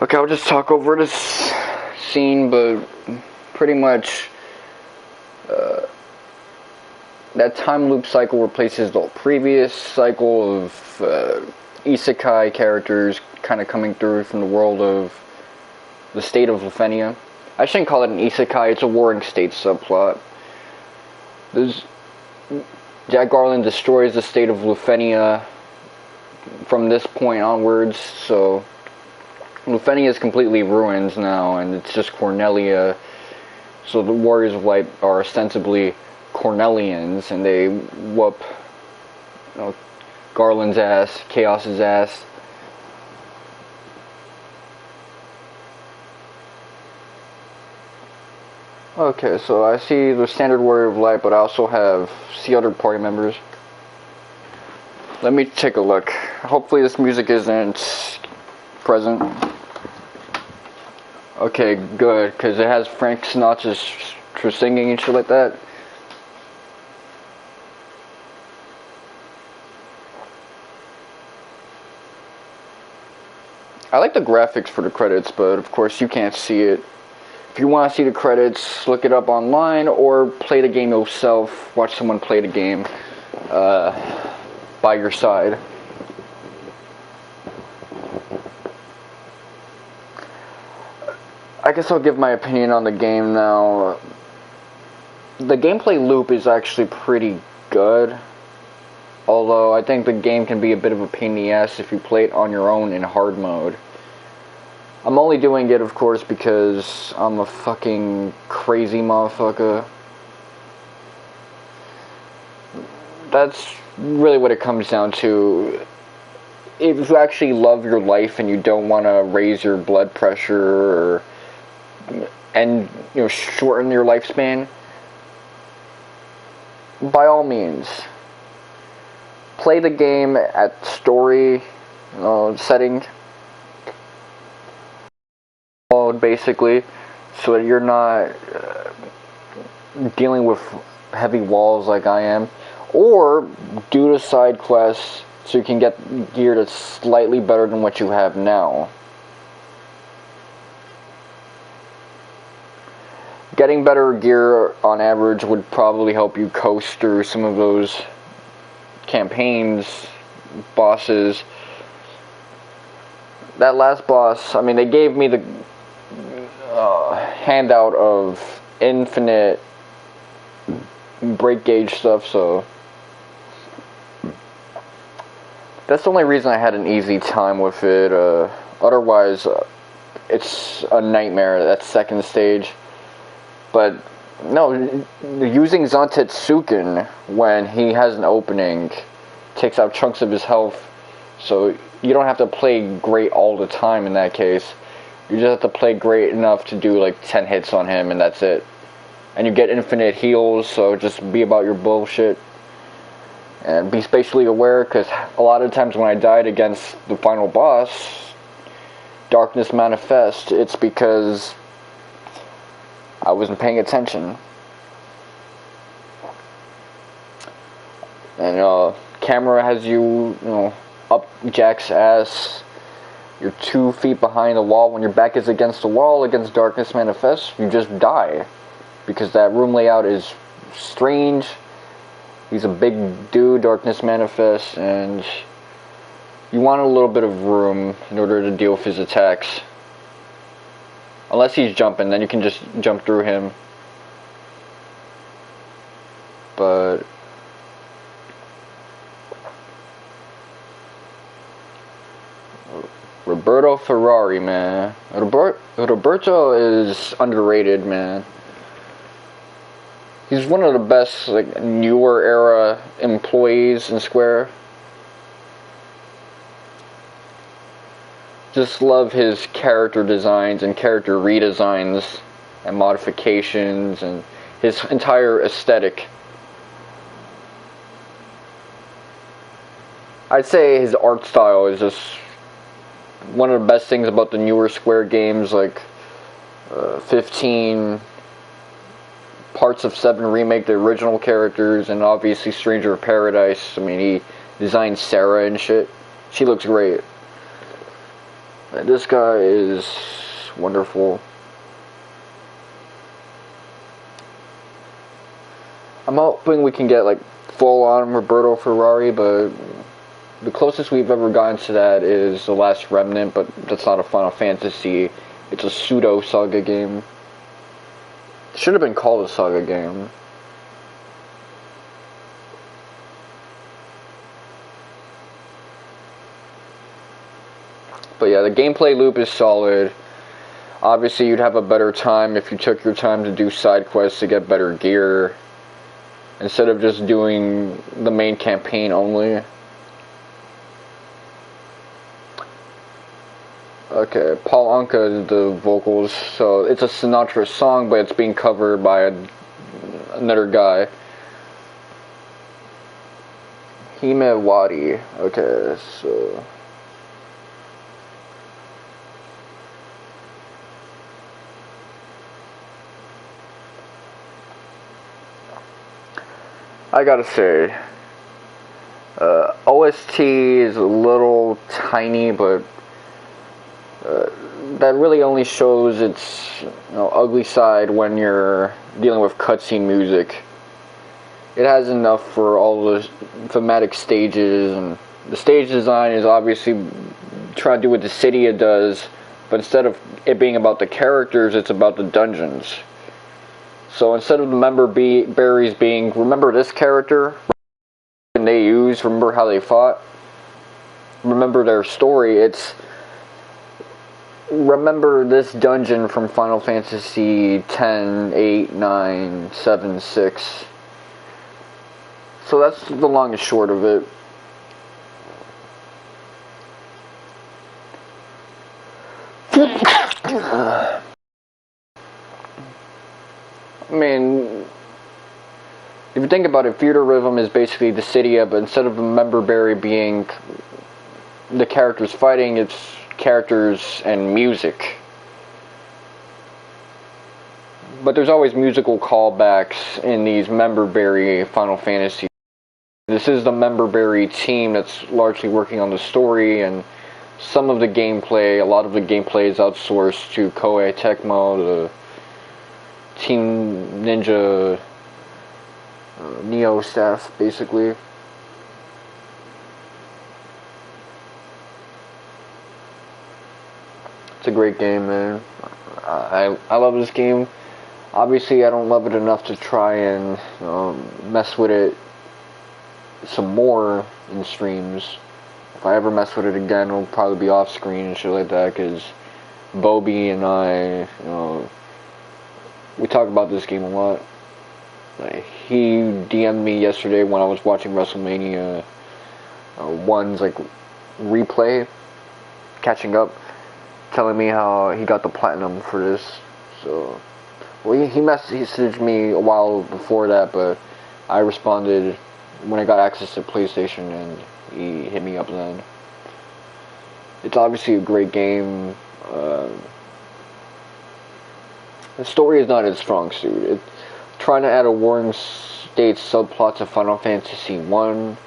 Okay, I'll just talk over this scene, but pretty much that time loop cycle replaces the previous cycle of isekai characters kind of coming through from the world of the state of Lufenia. I shouldn't call it an isekai, it's a warring state subplot. Jack Garland destroys the state of Lufenia from this point onwards, so Lufenia is completely ruined now, and it's just Cornelia. So the Warriors of Light are ostensibly Cornelians, and they whoop Garland's ass, Chaos's ass. Okay, so I see the standard Warrior of Light, but I also see other party members. Let me take a look. Hopefully this music isn't present. Okay, good, because it has Frank Sinatra singing and shit like that. I like the graphics for the credits, but of course you can't see it. If you want to see the credits, look it up online or play the game yourself. Watch someone play the game by your side. I guess I'll give my opinion on the game now. The gameplay loop is actually pretty good. Although I think the game can be a bit of a pain in the ass if you play it on your own in hard mode. I'm only doing it, of course, because I'm a fucking crazy motherfucker. that's really what it comes down to. If you actually love your life and you don't want to raise your blood pressure and shorten your lifespan, by all means, play the game at story setting mode, basically, so that you're not dealing with heavy walls like I am, or do the side quests so you can get gear that's slightly better than what you have now. Getting better gear on average would probably help you coast through some of those campaigns, bosses. That last boss, I mean, they gave me the handout of infinite break gauge stuff, so that's the only reason I had an easy time with it. Otherwise, it's a nightmare, that second stage. But no, using Zantetsuken when he has an opening takes out chunks of his health, so you don't have to play great all the time in that case. You just have to play great enough to do like 10 hits on him and that's it. And you get infinite heals, so just be about your bullshit. And be spatially aware, because a lot of times when I died against the final boss, Darkness Manifest, it's because I wasn't paying attention. And camera has you, up Jack's ass. You're 2 feet behind the wall. When your back is against the wall against Darkness Manifest, you just die. Because that room layout is strange. He's a big dude, Darkness Manifest, and you want a little bit of room in order to deal with his attacks. Unless he's jumping, then you can just jump through him. But Roberto Ferrari, man. Roberto is underrated, man. He's one of the best, like, newer era employees in Square. Just love his character designs and character redesigns and modifications and his entire aesthetic. I'd say his art style is just one of the best things about the newer Square games, like 15, parts of 7 Remake, the original characters, and obviously Stranger of Paradise. I mean, he designed Sarah and shit. She looks great. And this guy is wonderful. I'm hoping we can get like full-on Roberto Ferrari, but the closest we've ever gotten to that is The Last Remnant, but that's not a Final Fantasy. It's a pseudo-saga game. It should have been called a saga game. But yeah, the gameplay loop is solid. Obviously, you'd have a better time if you took your time to do side quests to get better gear, instead of just doing the main campaign only. Okay, Paul Anka did the vocals, so it's a Sinatra song, but it's being covered by another guy. Hime Wadi. Okay, so I gotta say, OST is a little tiny, but that really only shows its ugly side when you're dealing with cutscene music. It has enough for all the thematic stages, and the stage design is obviously trying to do what the Dissidia does, but instead of it being about the characters, it's about the dungeons. So instead of the member berries being, remember this character, and they use, remember how they fought, remember their story, it's remember this dungeon from Final Fantasy 10, 8, 9, 7, 6. So that's the long and short of it. I mean, if you think about it, Feudalism is basically the Dissidia, but instead of the member berry being the characters fighting, it's characters and music. But there's always musical callbacks in these member berry Final Fantasy. This is the member berry team that's largely working on the story, and some of the gameplay, a lot of the gameplay is outsourced to Koei Tecmo, the Team Ninja Nioh staff, basically. It's a great game, man. I love this game. Obviously, I don't love it enough to try and mess with it some more in streams. If I ever mess with it again, it'll probably be off screen and shit like that, because Bobby and I, we talk about this game a lot. He DM'd me yesterday when I was watching WrestleMania 1's replay, catching up, telling me how he got the platinum for this. So, well, he messaged me a while before that, but I responded when I got access to PlayStation, and he hit me up then. It's obviously a great game. The story is not its strong suit. Trying to add a Warring States subplot to Final Fantasy 1.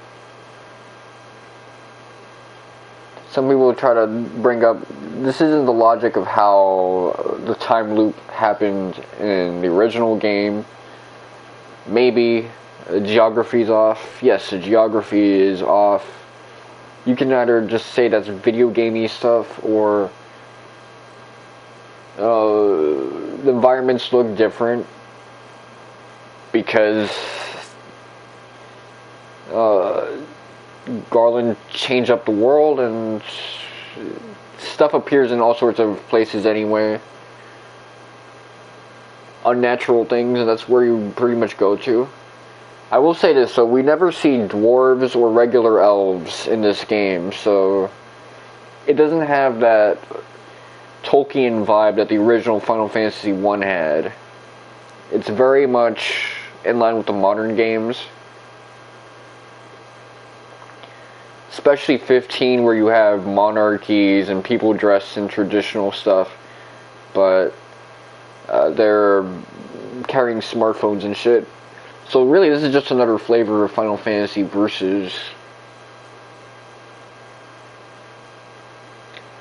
Some people try to bring up, this isn't the logic of how the time loop happened in the original game. Maybe the geography's off. Yes, the geography is off. You can either just say that's video gamey stuff, or the environments look different because Garland changed up the world, and stuff appears in all sorts of places anyway. Unnatural things, and that's where you pretty much go to. I will say this, so we never see dwarves or regular elves in this game, so it doesn't have that Tolkien vibe that the original Final Fantasy 1 had. It's very much in line with the modern games. Especially 15, where you have monarchies and people dressed in traditional stuff, but they're carrying smartphones and shit. So really, this is just another flavor of Final Fantasy Versus.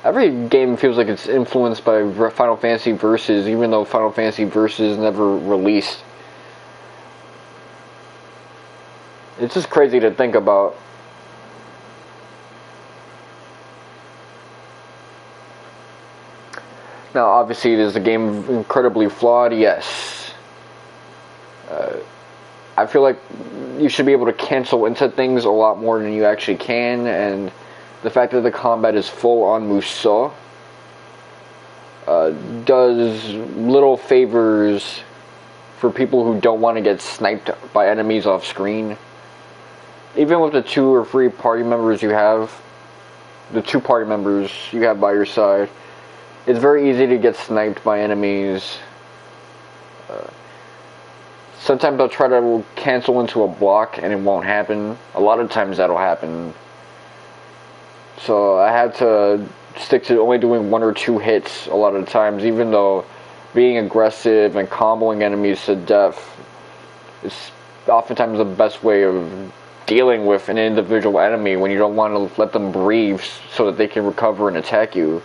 Every game feels like it's influenced by Final Fantasy Versus, even though Final Fantasy Versus never released. It's just crazy to think about. Now, obviously, is the game incredibly flawed? Yes. I feel like you should be able to cancel into things a lot more than you actually can, and the fact that the combat is full on Musou does little favors for people who don't want to get sniped by enemies off screen. Even with the 2 or 3 party members you have, the 2 party members you have by your side, it's very easy to get sniped by enemies. Sometimes I'll try to cancel into a block and it won't happen. A lot of times that'll happen. So I had to stick to only doing 1 or 2 hits a lot of the times, even though being aggressive and comboing enemies to death is oftentimes the best way of dealing with an individual enemy when you don't want to let them breathe so that they can recover and attack you.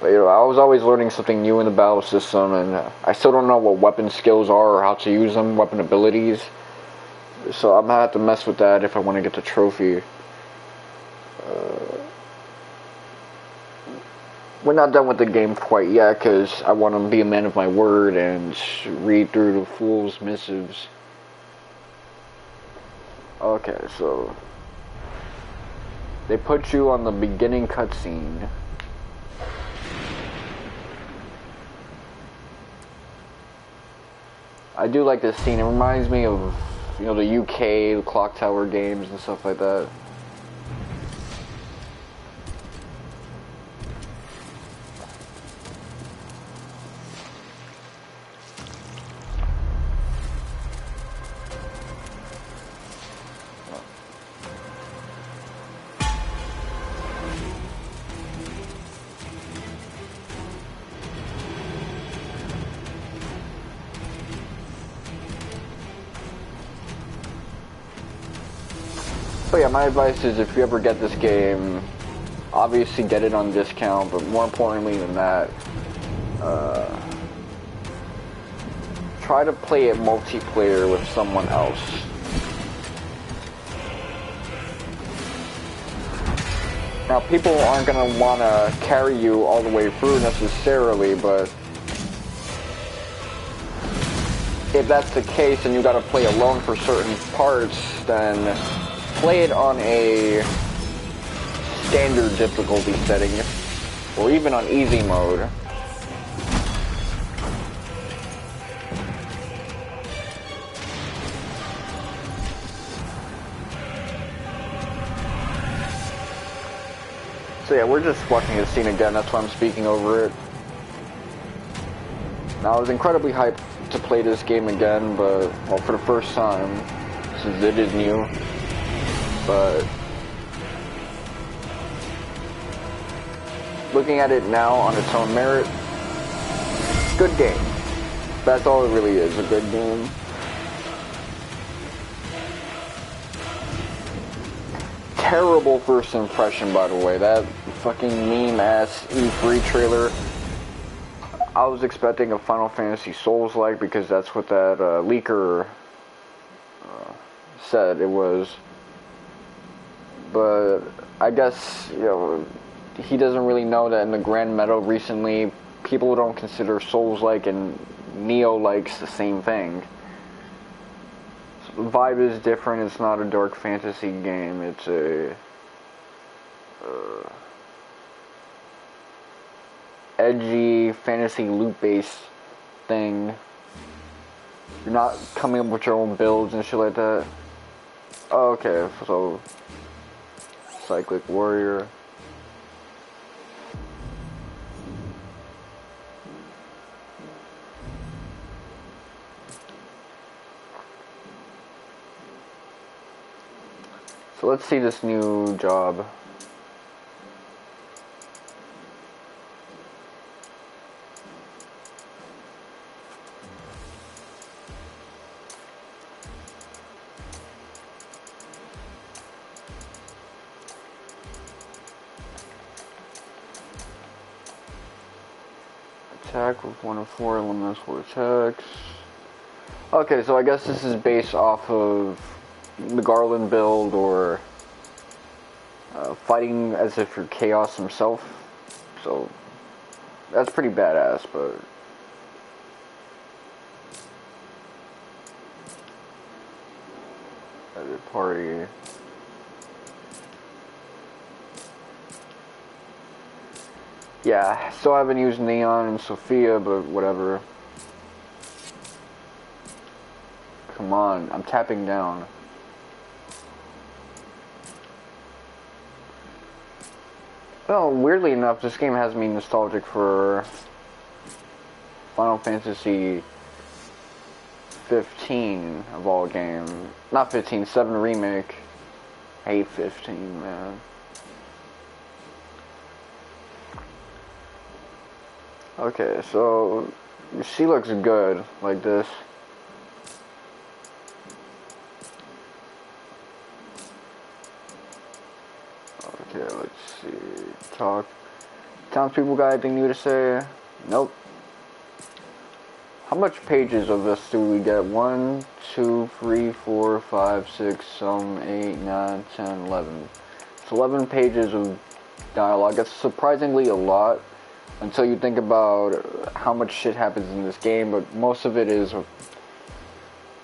But, I was always learning something new in the battle system, and I still don't know what weapon skills are or how to use them, weapon abilities. So I'm gonna have to mess with that if I want to get the trophy. We're not done with the game quite yet, because I want to be a man of my word and read through the fool's missives. Okay, so they put you on the beginning cutscene. I do like this scene. It reminds me of, you know, the UK, the Clock Tower games and stuff like that. But yeah, my advice is if you ever get this game, obviously get it on discount, but more importantly than that, try to play it multiplayer with someone else. Now, people aren't going to want to carry you all the way through necessarily, but if that's the case and you got to play alone for certain parts, then play it on a standard difficulty setting, or even on easy mode. So yeah, we're just watching this scene again, that's why I'm speaking over it. Now, I was incredibly hyped to play this game again, but, well, for the first time, since it is new. But looking at it now on its own merit, good game. That's all it really is, a good game. Terrible first impression, by the way. That fucking meme-ass E3 trailer. I was expecting a Final Fantasy Souls-like because that's what that leaker said it was. But I guess, you know, he doesn't really know that in the Grand Meta recently, people don't consider Souls-like and Nioh-likes the same thing. So the vibe is different. It's not a dark fantasy game. It's a edgy fantasy loot-based thing. You're not coming up with your own builds and shit like that. Oh, okay, so Cyclic Warrior. So let's see this new job. Attack with 1 of 4 elemental attacks. Okay, so I guess this is based off of the Garland build, or fighting as if you're Chaos himself. So that's pretty badass, but edit party. Yeah, still haven't used Neon and Sophia, but whatever. Come on, I'm tapping down. Well, weirdly enough, this game has me nostalgic for Final Fantasy 15 of all games. Not 15, 7 Remake. I hate 15, man. Okay, so she looks good like this. Okay, let's see. Talk. Townspeople got anything new to say? Nope. How much pages of this do we get? 1, 2, 3, 4, 5, 6, 7, 8, 9, 10, 11. It's 11 pages of dialogue. That's surprisingly a lot until you think about how much shit happens in this game, but most of it is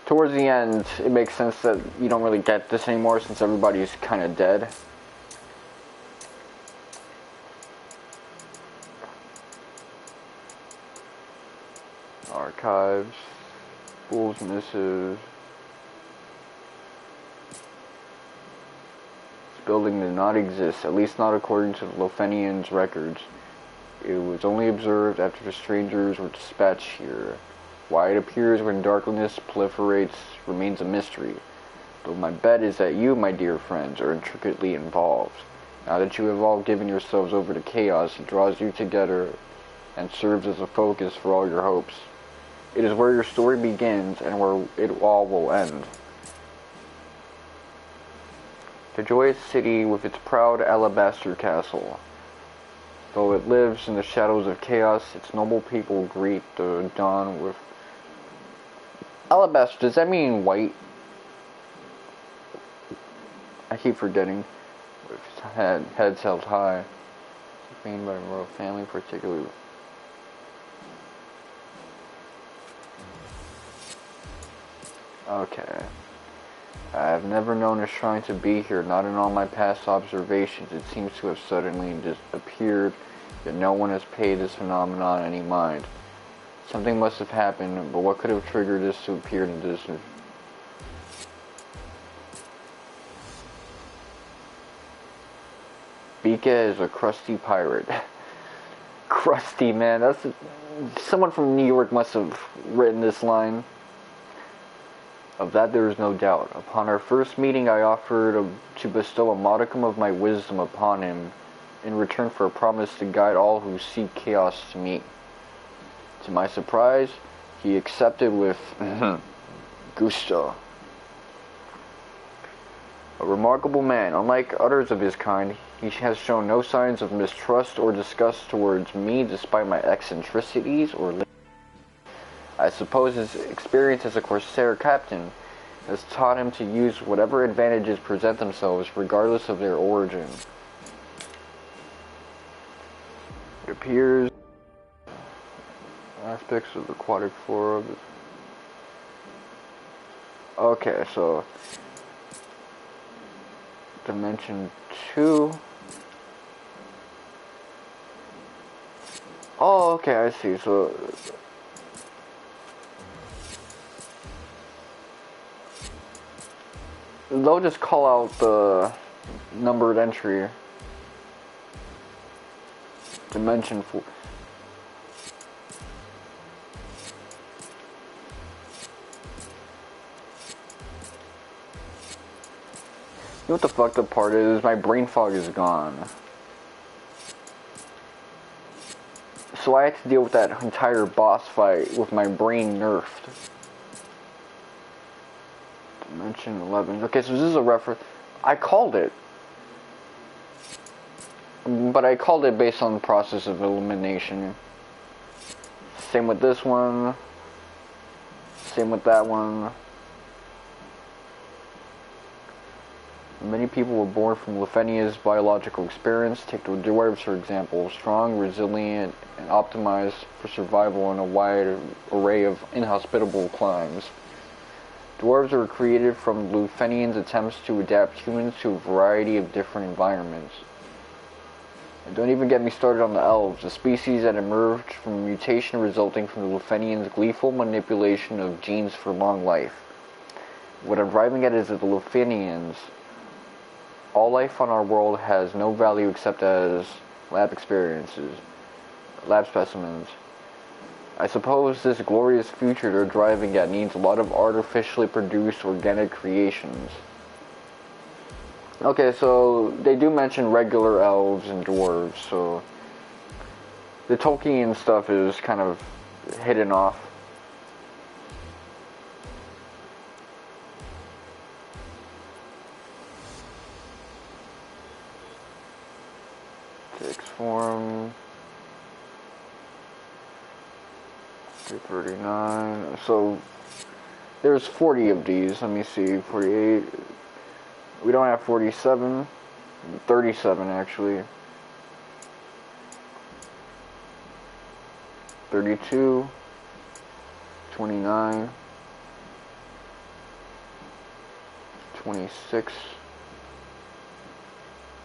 towards the end. It makes sense that you don't really get this anymore since everybody's kind of dead. Archives. School's missive. This building did not exist, at least not according to the Lufenians' records. It was only observed after the strangers were dispatched here. Why it appears when darkness proliferates remains a mystery, though my bet is that you, my dear friends, are intricately involved. Now that you have all given yourselves over to chaos, it draws you together and serves as a focus for all your hopes. It is where your story begins and where it all will end. The joyous city with its proud alabaster castle. Though it lives in the shadows of chaos, its noble people greet the dawn with... Alabaster, does that mean white? I keep forgetting. With heads held high. Made by a royal family, particularly... Okay. I have never known a shrine to be here, not in all my past observations. It seems to have suddenly disappeared, yet no one has paid this phenomenon any mind. Something must have happened, but what could have triggered this to appear in the distance? Bika is a crusty pirate. Crusty, man. Someone from New York must have written this line. Of that there is no doubt. Upon our first meeting I offered to bestow a modicum of my wisdom upon him in return for a promise to guide all who seek chaos to me. To my surprise, he accepted with gusto. A remarkable man. Unlike others of his kind, he has shown no signs of mistrust or disgust towards me despite my eccentricities or I suppose his experience as a Corsair captain has taught him to use whatever advantages present themselves regardless of their origin. It appears aspects of the aquatic flora of the... Okay, so Dimension 2. Oh, okay, I see. So they'll just call out the numbered entry. Dimension 4. You know what the fucked up part is? My brain fog is gone. So I had to deal with that entire boss fight with my brain nerfed. Dimension 11. Okay, so this is a reference. I called it. But I called it based on the process of elimination. Same with this one. Same with that one. Many people were born from Lufenia's biological experience. Take the dwarves, for example. Strong, resilient, and optimized for survival in a wide array of inhospitable climes. Dwarves were created from Lufenians' attempts to adapt humans to a variety of different environments. And don't even get me started on the elves, a species that emerged from mutation resulting from the Lufenians' gleeful manipulation of genes for long life. What I'm driving at is that the Lufenians, all life on our world has no value except as lab specimens. I suppose this glorious future they're driving at needs a lot of artificially produced organic creations. Okay, so they do mention regular elves and dwarves, so the Tolkien stuff is kind of hidden off. Sixth form. 39. So there's 40 of these. Let me see. 48. We don't have 47. 37 actually. 32. 29. 26.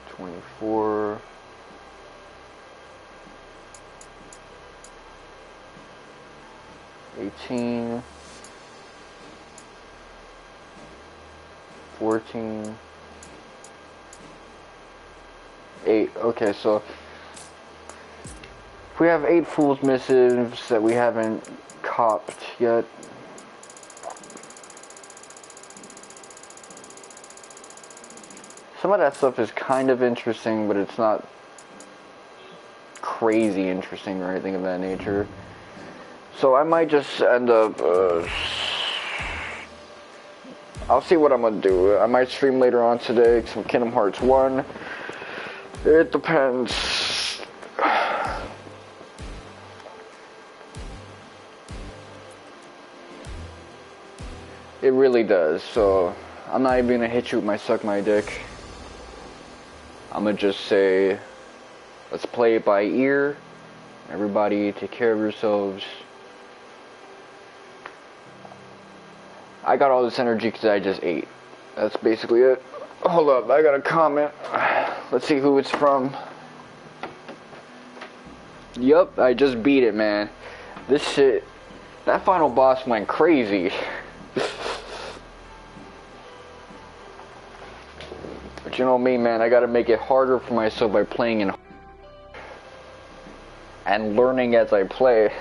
24. 18, 14. 8. Okay, so we have 8 Fool's Missives that we haven't copped yet. Some of that stuff is kind of interesting, but it's not crazy interesting or anything of that nature. So I might just end up, I'll see what I'm gonna do. I might stream later on today, some Kingdom Hearts 1. It depends. It really does, so I'm not even gonna hit you with my suck my dick. I'm gonna just say, let's play it by ear. Everybody take care of yourselves. I got all this energy because I just ate. That's basically it. Hold up, I got a comment. Let's see who it's from. Yup, I just beat it, man. This shit, that final boss went crazy. But you know me, man, I gotta make it harder for myself by playing in and learning as I play.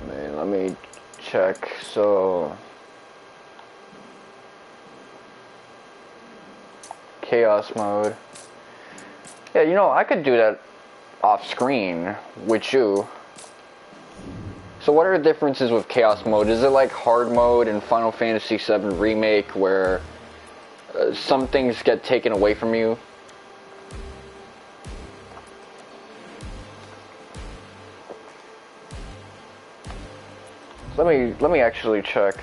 Man, let me check. So chaos mode. Yeah, you know, I could do that off screen with you. So what are the differences with chaos mode? Is it like hard mode in Final Fantasy VII Remake where some things get taken away from you? Let me actually check.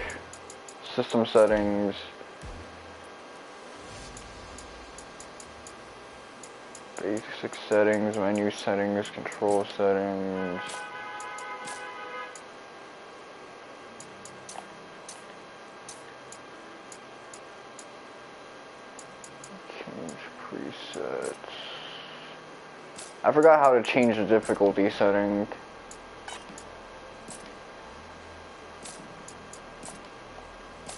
System settings. Basic settings, menu settings, control settings. Change presets. I forgot how to change the difficulty setting.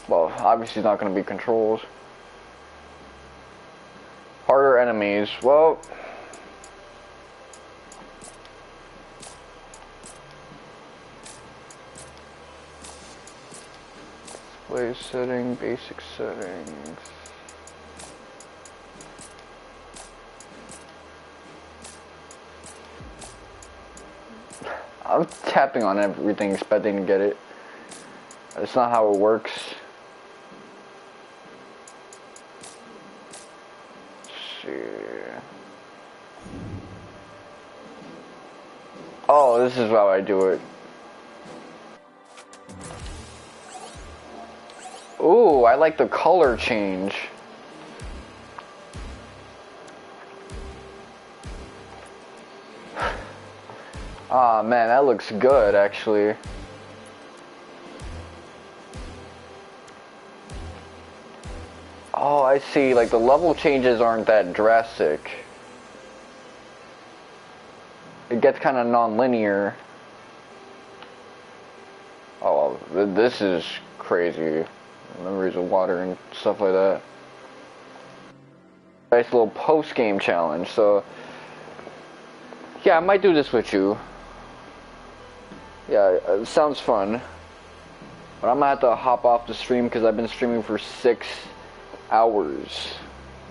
Well, obviously it's not going to be controls. Harder enemies. Well, display setting, basic settings. I'm tapping on everything expecting to get it. That's not how it works. Oh, this is how I do it. Ooh, I like the color change. Ah, man, that looks good, actually. Oh, I see. Like, the level changes aren't that drastic. It gets kind of non-linear. Oh, this is crazy. Memories of water and stuff like that. Nice little post-game challenge. So, yeah, I might do this with you. Yeah, it sounds fun. But I'm gonna have to hop off the stream because I've been streaming for 6 hours.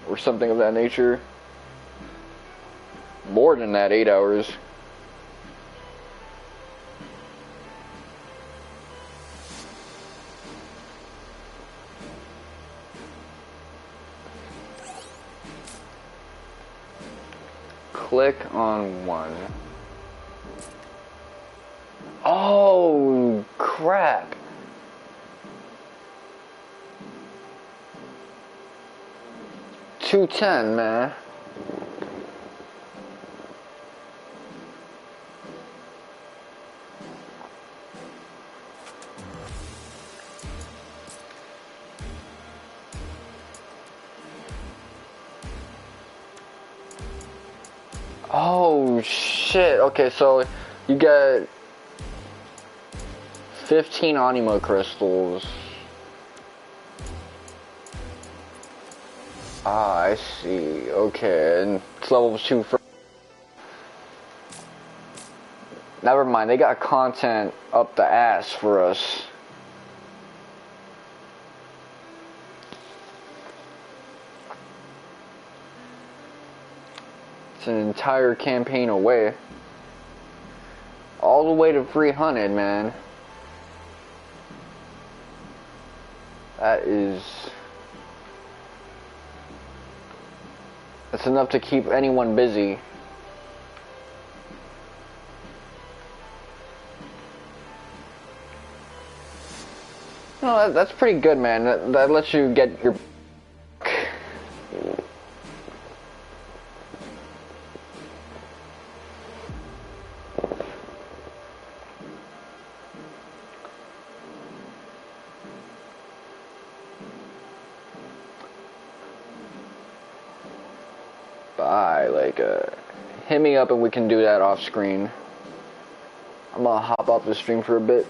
Or something of that nature. More than that, 8 hours. Click on one. Oh, crap. $210, man. Oh shit. Okay, so you get 15 anima crystals. Ah, I see. Okay, and it's level 2 for. Never mind, they got content up the ass for us. It's an entire campaign away. All the way to 300, man. That is... That's enough to keep anyone busy. No, that's pretty good, man. That lets you get your... hit me up and we can do that off screen. I'm gonna hop off the stream for a bit.